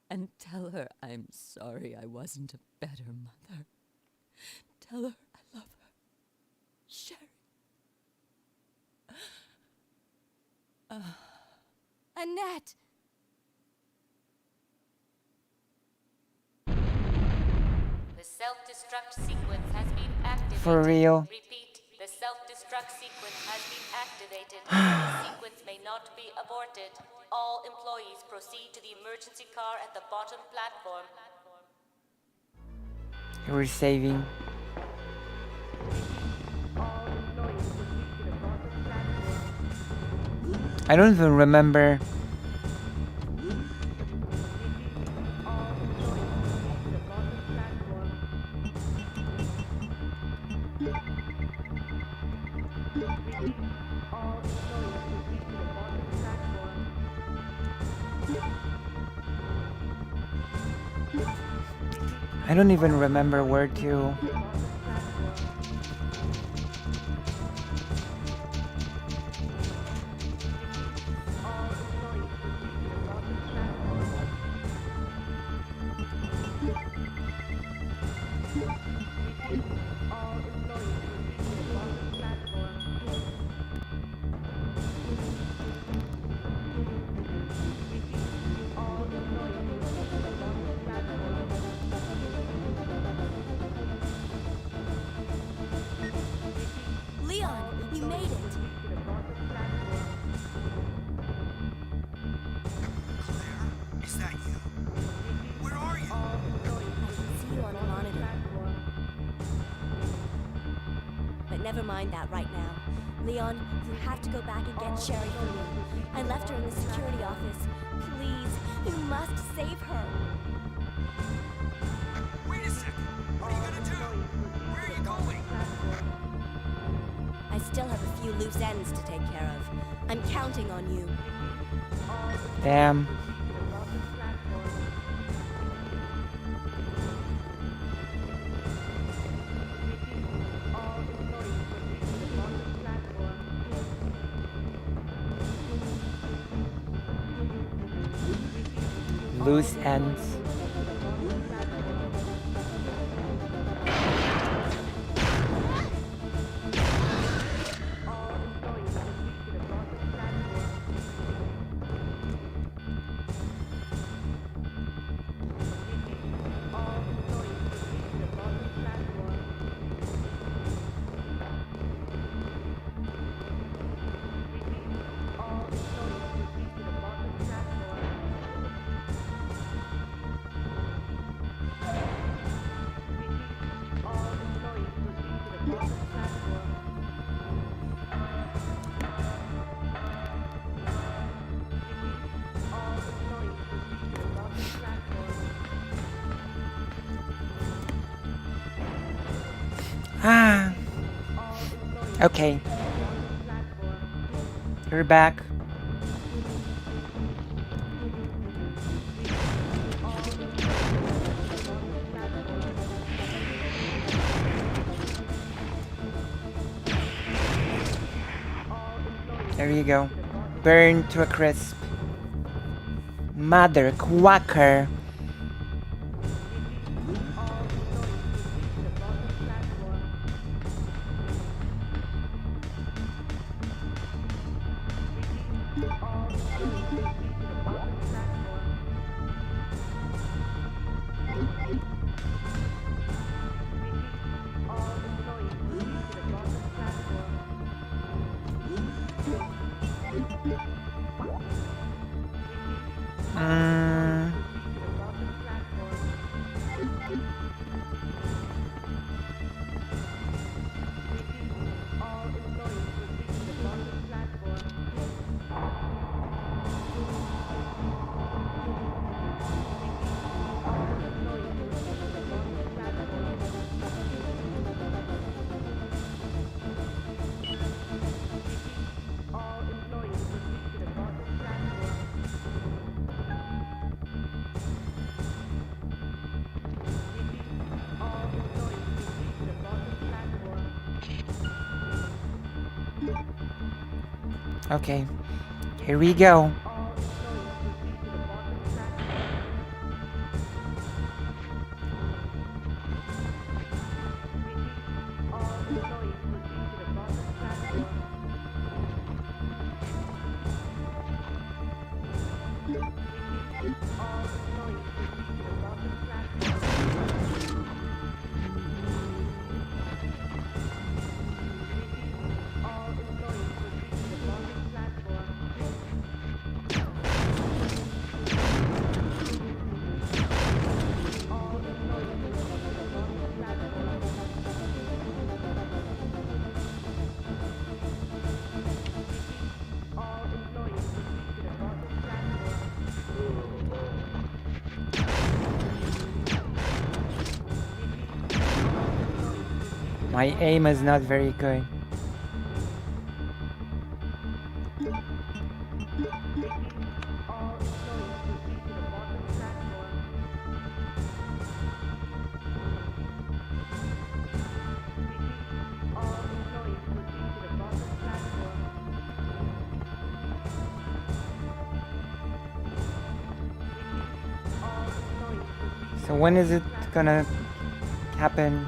And tell her I'm sorry I wasn't a better mother. Tell her I love her. Sherry. Annette! The self-destruct sequence has been activated. For real? Repeat, the self-destruct sequence has been activated. The sequence may not be aborted. All employees proceed to the emergency car at the bottom platform. You were saving. I don't even remember. I don't even remember where to. Leon, you made it. Claire, is that you? Where are you? I can see you on a monitor. But never mind that right now. Leon, you have to go back and get Sherry for me. I left her in the security office. Please, you must save her. Wait a second. What are you gonna do? Where are you going? I still have a few loose ends to take care of. I'm counting on you. Damn. Loose ends. Ah. Okay. You're back. There you go. Burn to a crisp. Mother quacker. Okay, here we go. My aim is not very good. So when is it gonna happen?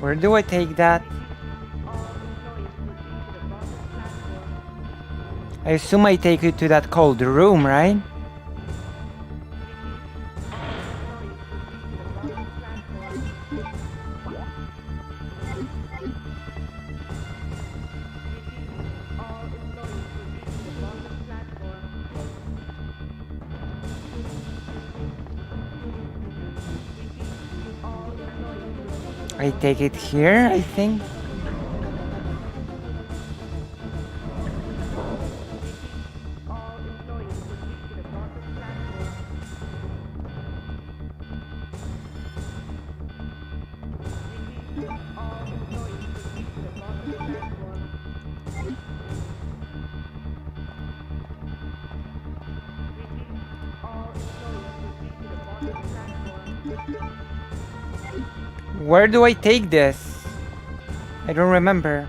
Where do I take that? I assume I take it to that cold room, right? I take it here, I think. Where do I take this? I don't remember.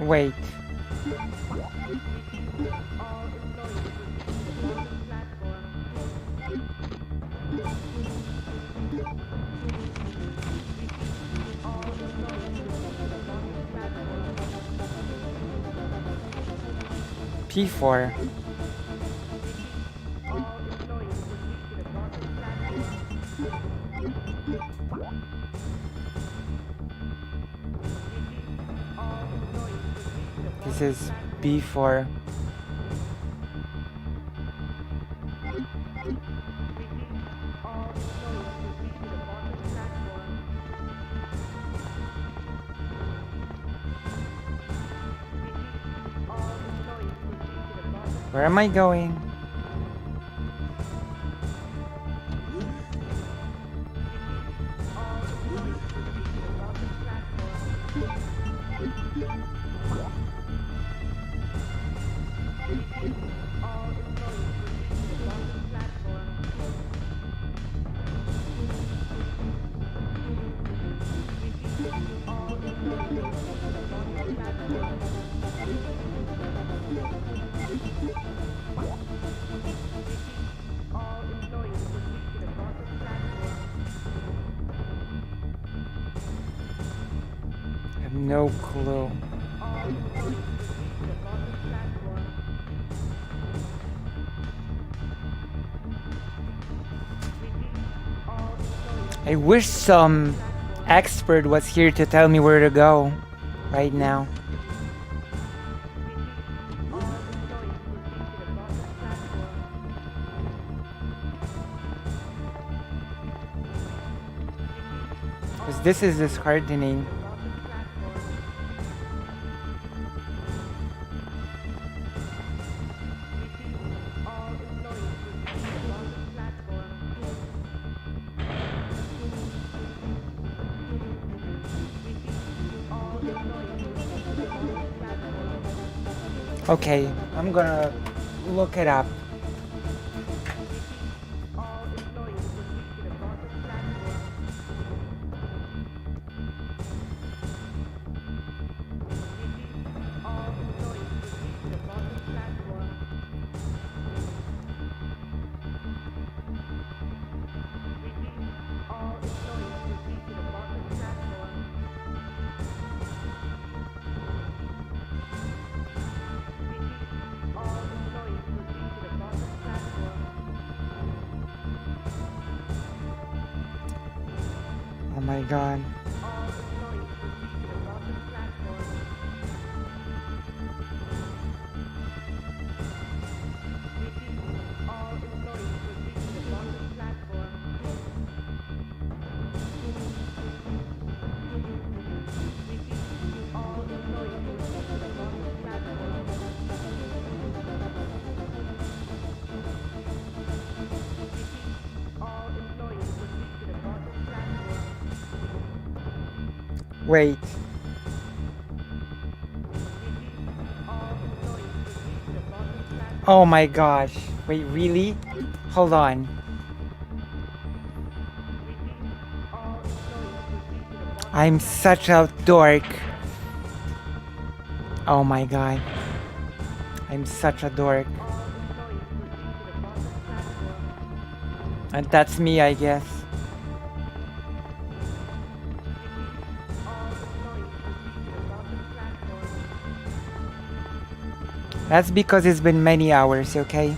Wait. P4. This is B4. Where am I going? I have no clue. I wish some expert was here to tell me where to go right now. Because this is disheartening. Okay, I'm gonna look it up. Oh my god. Wait. Oh my gosh. Wait, really? Hold on. I'm such a dork. Oh my god. I'm such a dork. And that's me, I guess. That's because it's been many hours, okay?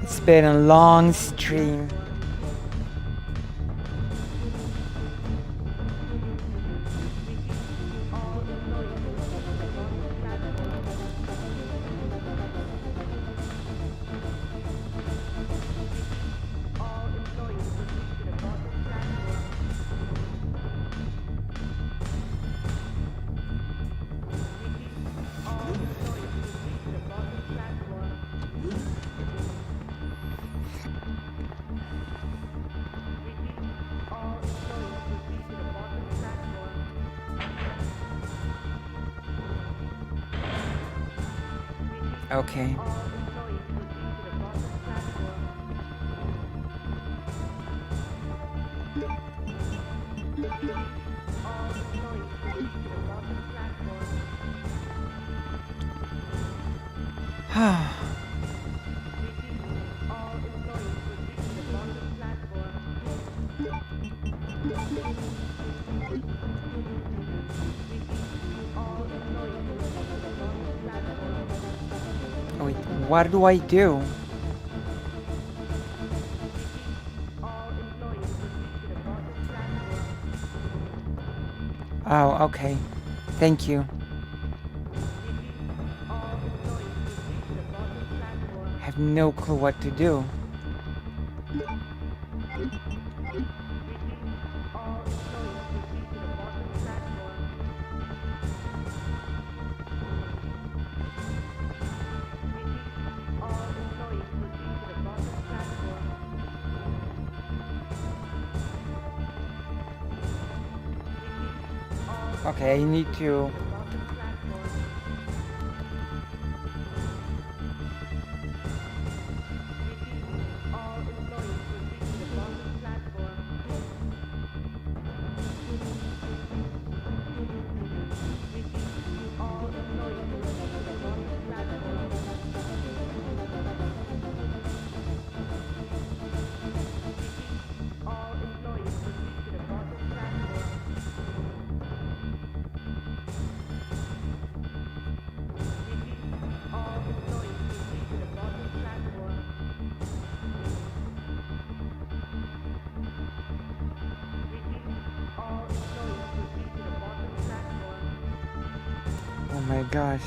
It's been a long stream. Okay. Wait, what do I do? Oh, okay. Thank you. I have no clue what to do. Okay, I need to... Oh my gosh.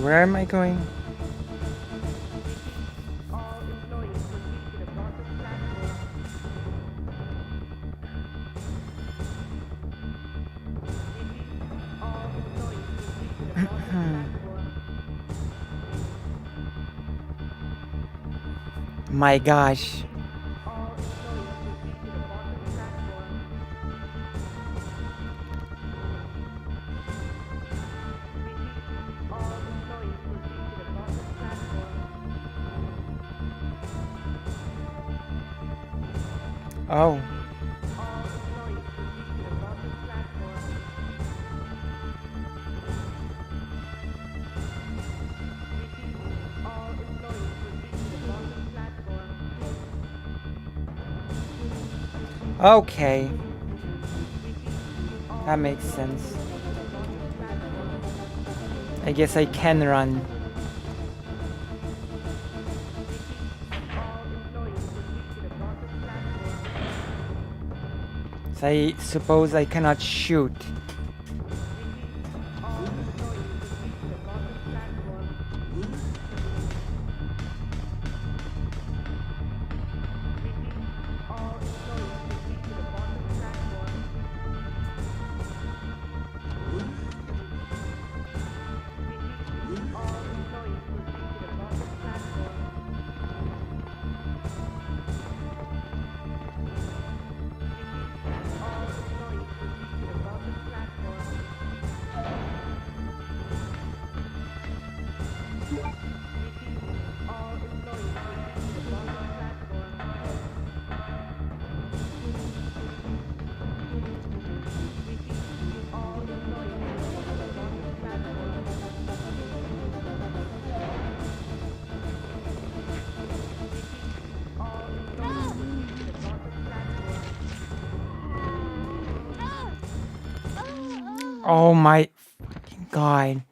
Where am I going? My gosh. Oh. Okay. That makes sense. I guess I can run. So I suppose I cannot shoot. Oh my fucking god.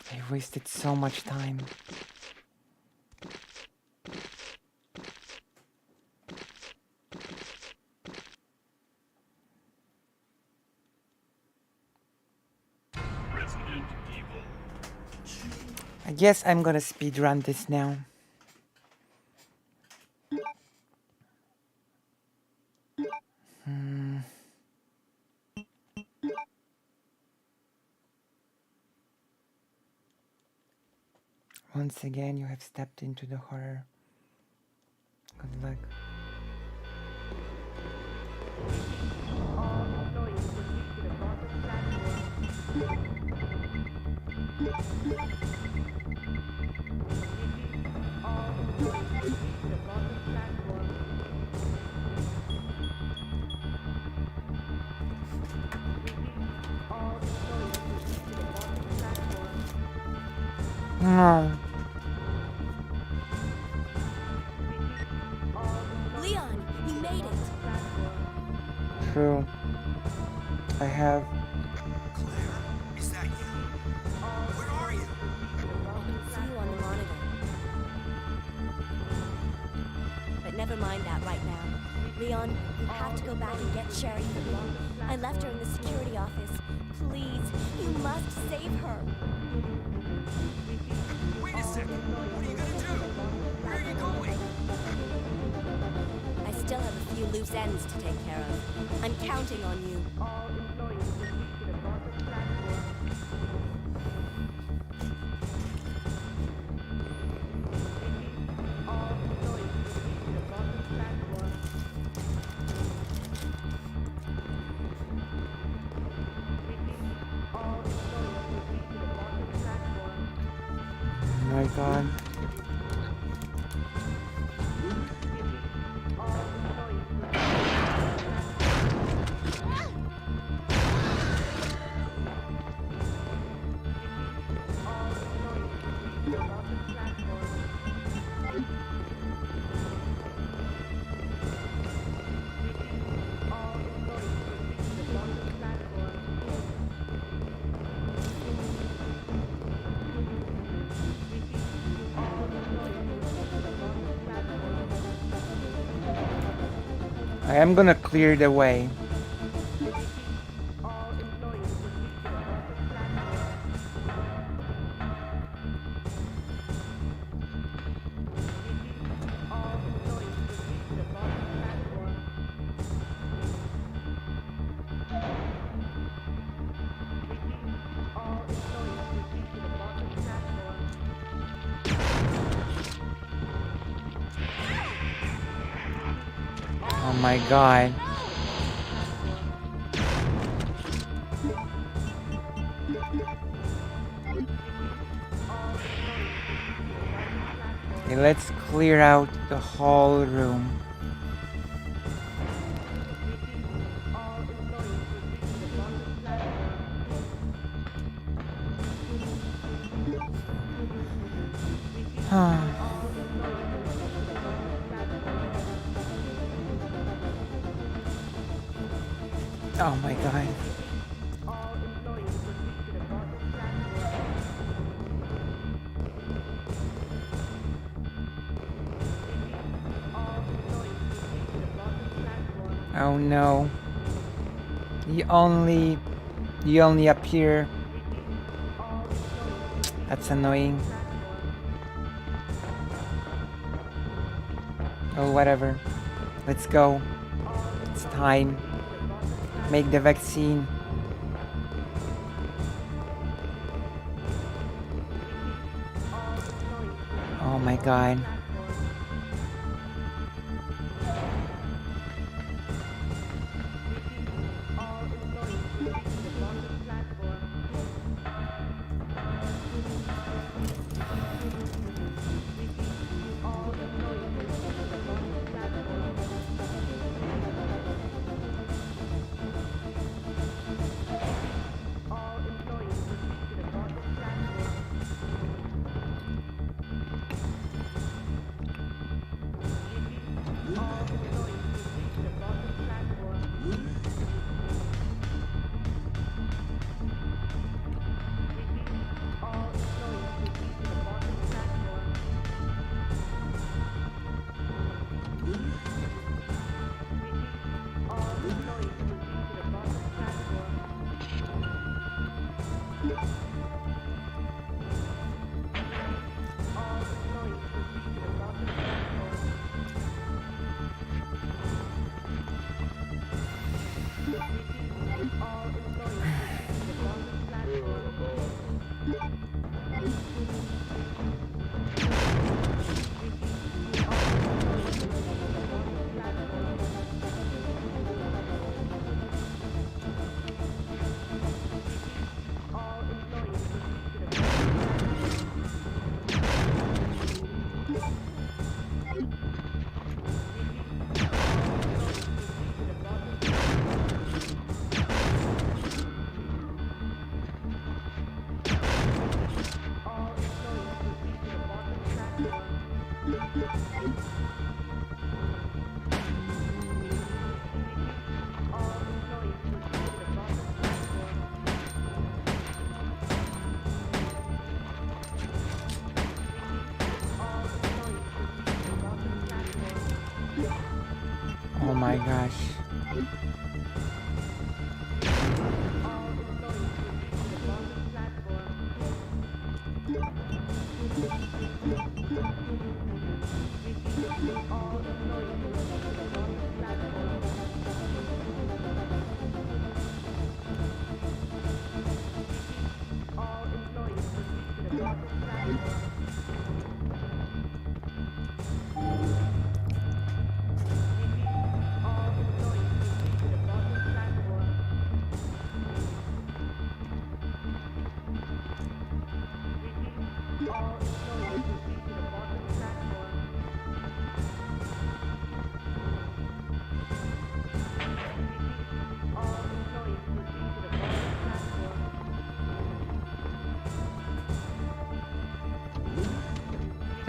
I wasted so much time. I guess I'm gonna speedrun this now. Once again, you have stepped into the horror. Good luck. No. Leon, you made it. True. I have. Claire, is that you? Where are you? I can see you on the monitor. But never mind that right now. Leon, you have to go back and get Sherry for me. I left her in the security office. Please, you must save her. Wait a second. What are you gonna do? Where are you going? I still have a few loose ends to take care of. I'm counting on you. Oh my god. I am gonna clear the way. Oh my god. Okay, let's clear out the whole room. Oh my god. Oh no. You only appear. That's annoying. Oh, whatever. Let's go. It's time. Make the vaccine. Oh my god. my gosh.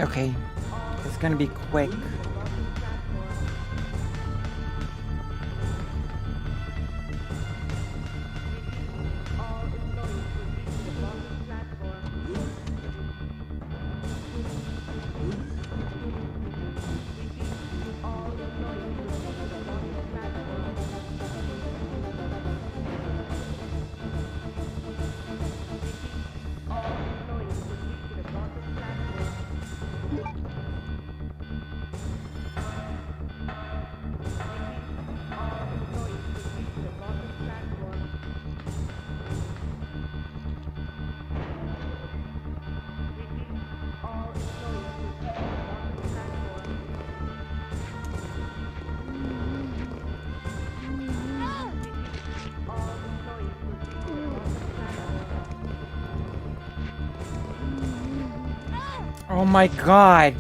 Okay, it's gonna be quick. Oh my god!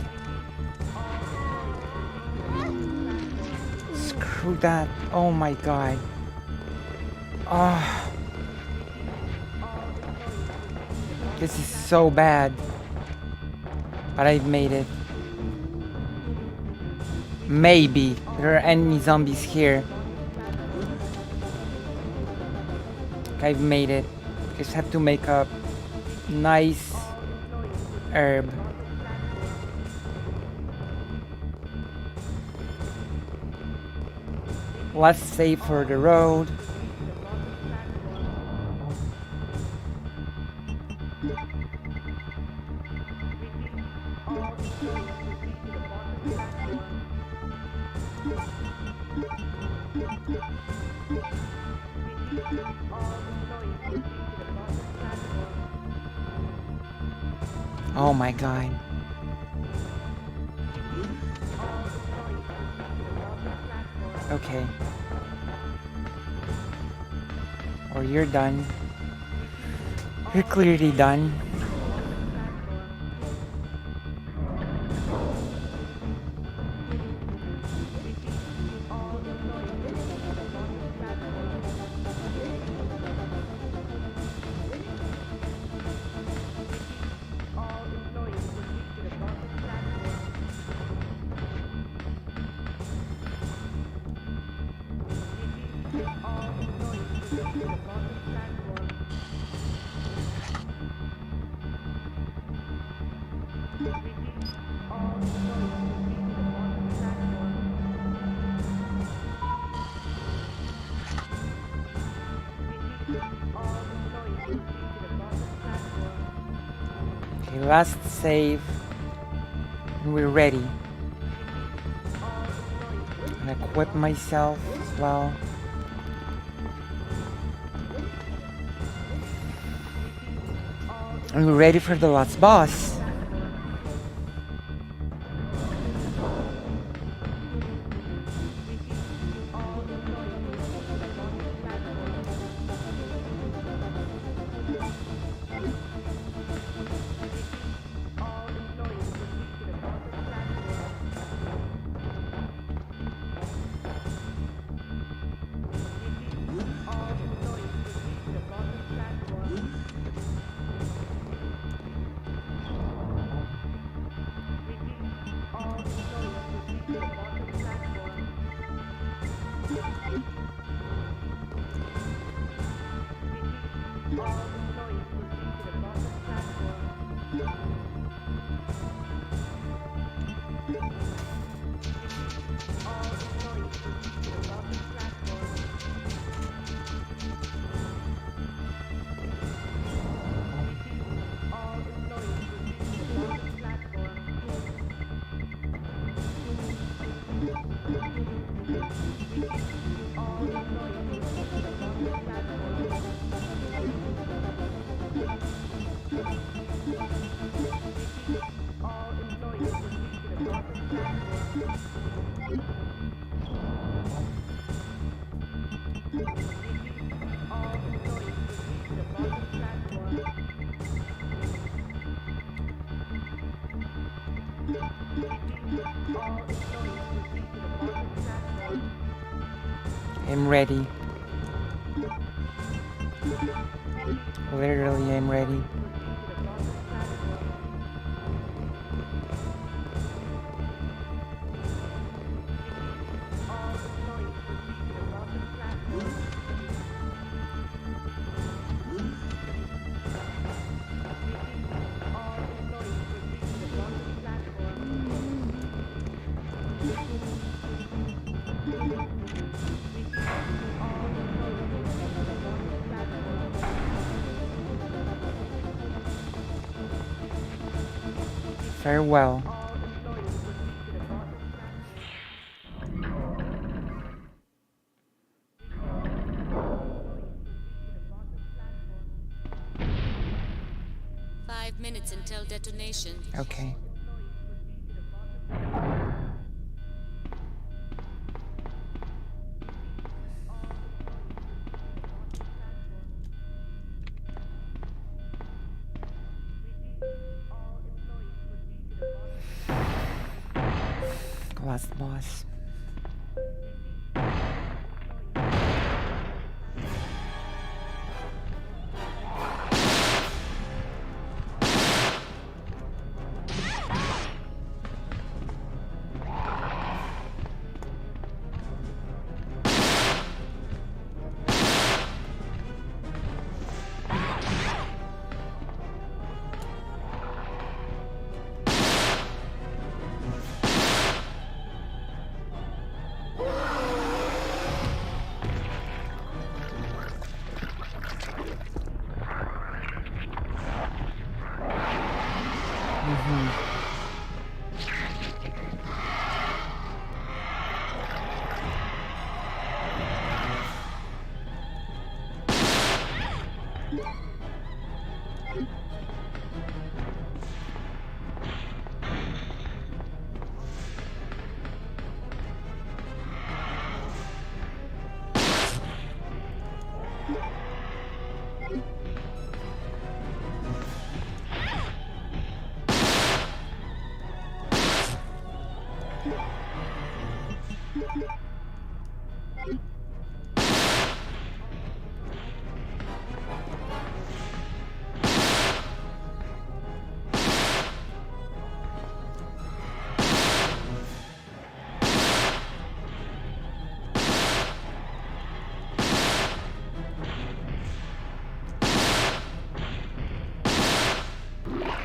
Screw that. Oh my god. Oh. This is so bad. But I've made it. Maybe. There are enemy zombies here. I've made it. Just have to make a nice herb. Let's save for the road. Oh my god. Okay. Or you're done. You're clearly done. Okay, last save. And we're ready. And equip myself as well. And we're ready for the last boss. I'm ready. Literally, I'm ready. Farewell. Minutes until detonation. Okay. Last boss.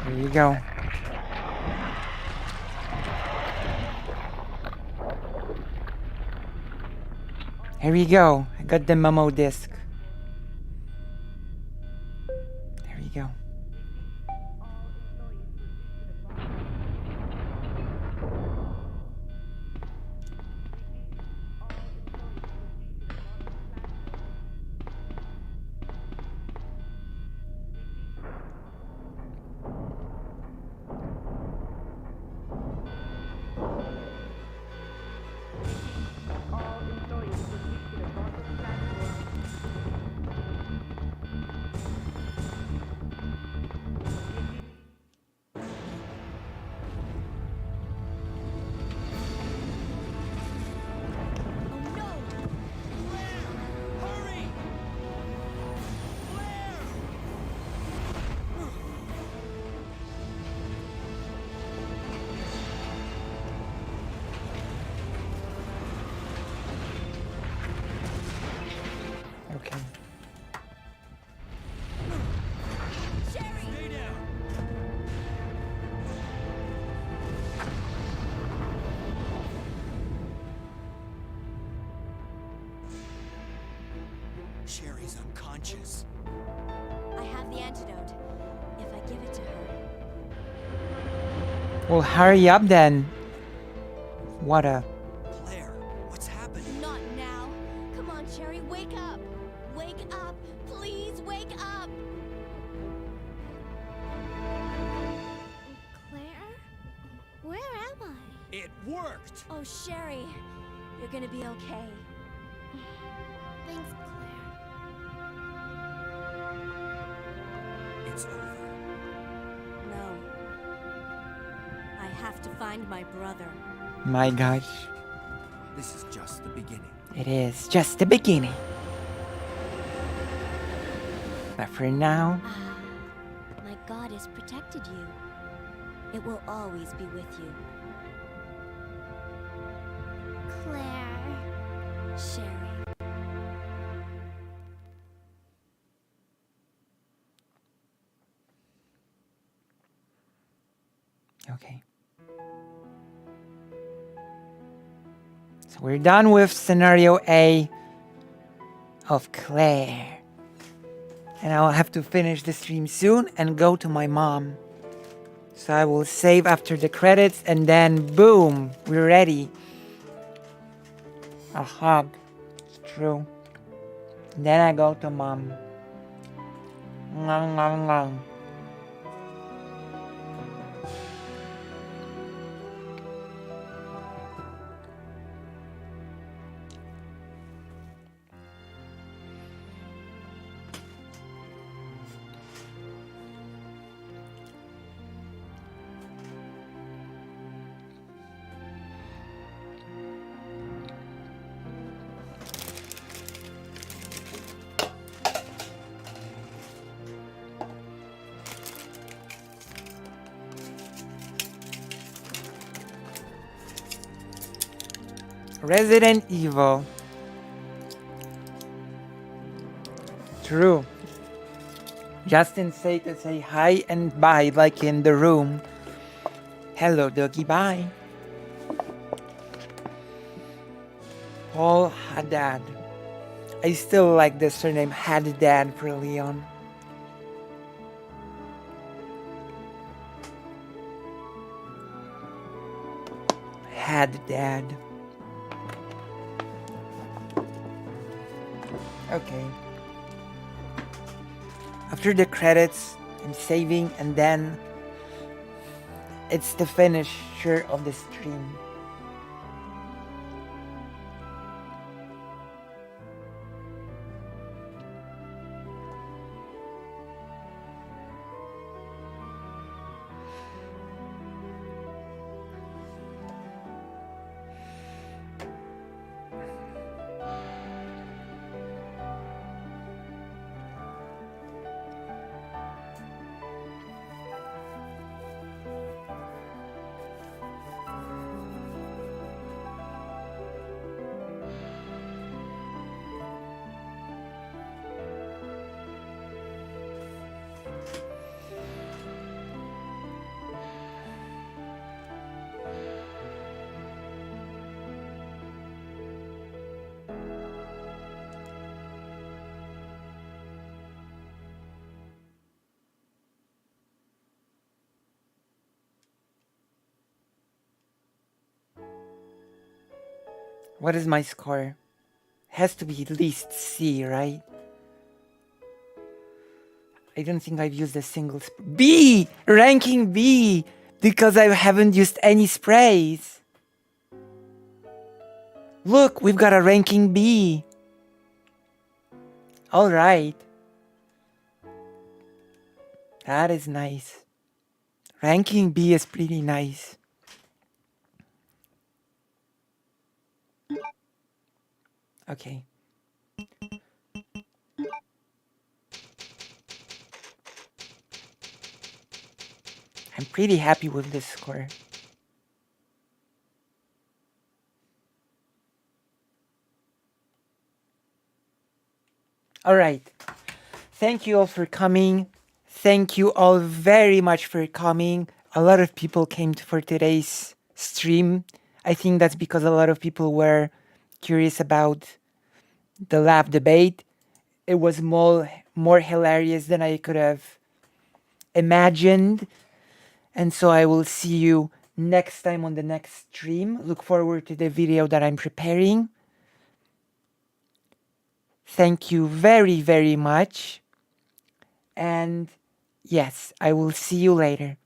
There you go. Here we go. I got the memo disc. There you go. Okay. Sherry's unconscious. I have the antidote. If I give it to her. Well, hurry up then. What a... Claire, what's happening? Not now. Come on, Sherry, wake up. Wake up. Please wake up. Claire? Where am I? It worked! Oh, Sherry, you're gonna be okay. Thanks, Claire. It's over. No. I have to find my brother. My gosh. This is just the beginning. It is just the beginning. But for now... My goddess protected you. It will always be with you. Claire. Sherry. Okay. So we're done with scenario A of Claire. And I'll have to finish the stream soon and go to my mom. So I will save after the credits and then boom, we're ready. A hug. It's true. And then I go to mom. Ngang, ngang, ngang. Resident Evil. True. Justin said to say hi and bye like in the room. Hello, doggy, bye. Paul Haddad. I still like the surname Haddad for Leon. Haddad. Okay. After the credits, I'm saving and then it's the finisher of the stream. What is my score? Has to be at least C, right? I don't think I've used a single B! Ranking B! Because I haven't used any sprays. Look, we've got a ranking B. Alright. That is nice. Ranking B is pretty nice. Okay. I'm pretty happy with this score. Alright. Thank you all for coming. Thank you all very much for coming. A lot of people came for today's stream. I think that's because a lot of people were curious about the lab debate. It was more hilarious than I could have imagined. And so I will see you next time on the next stream. Look forward to the video that I'm preparing. Thank you very, very much. And yes, I will see you later.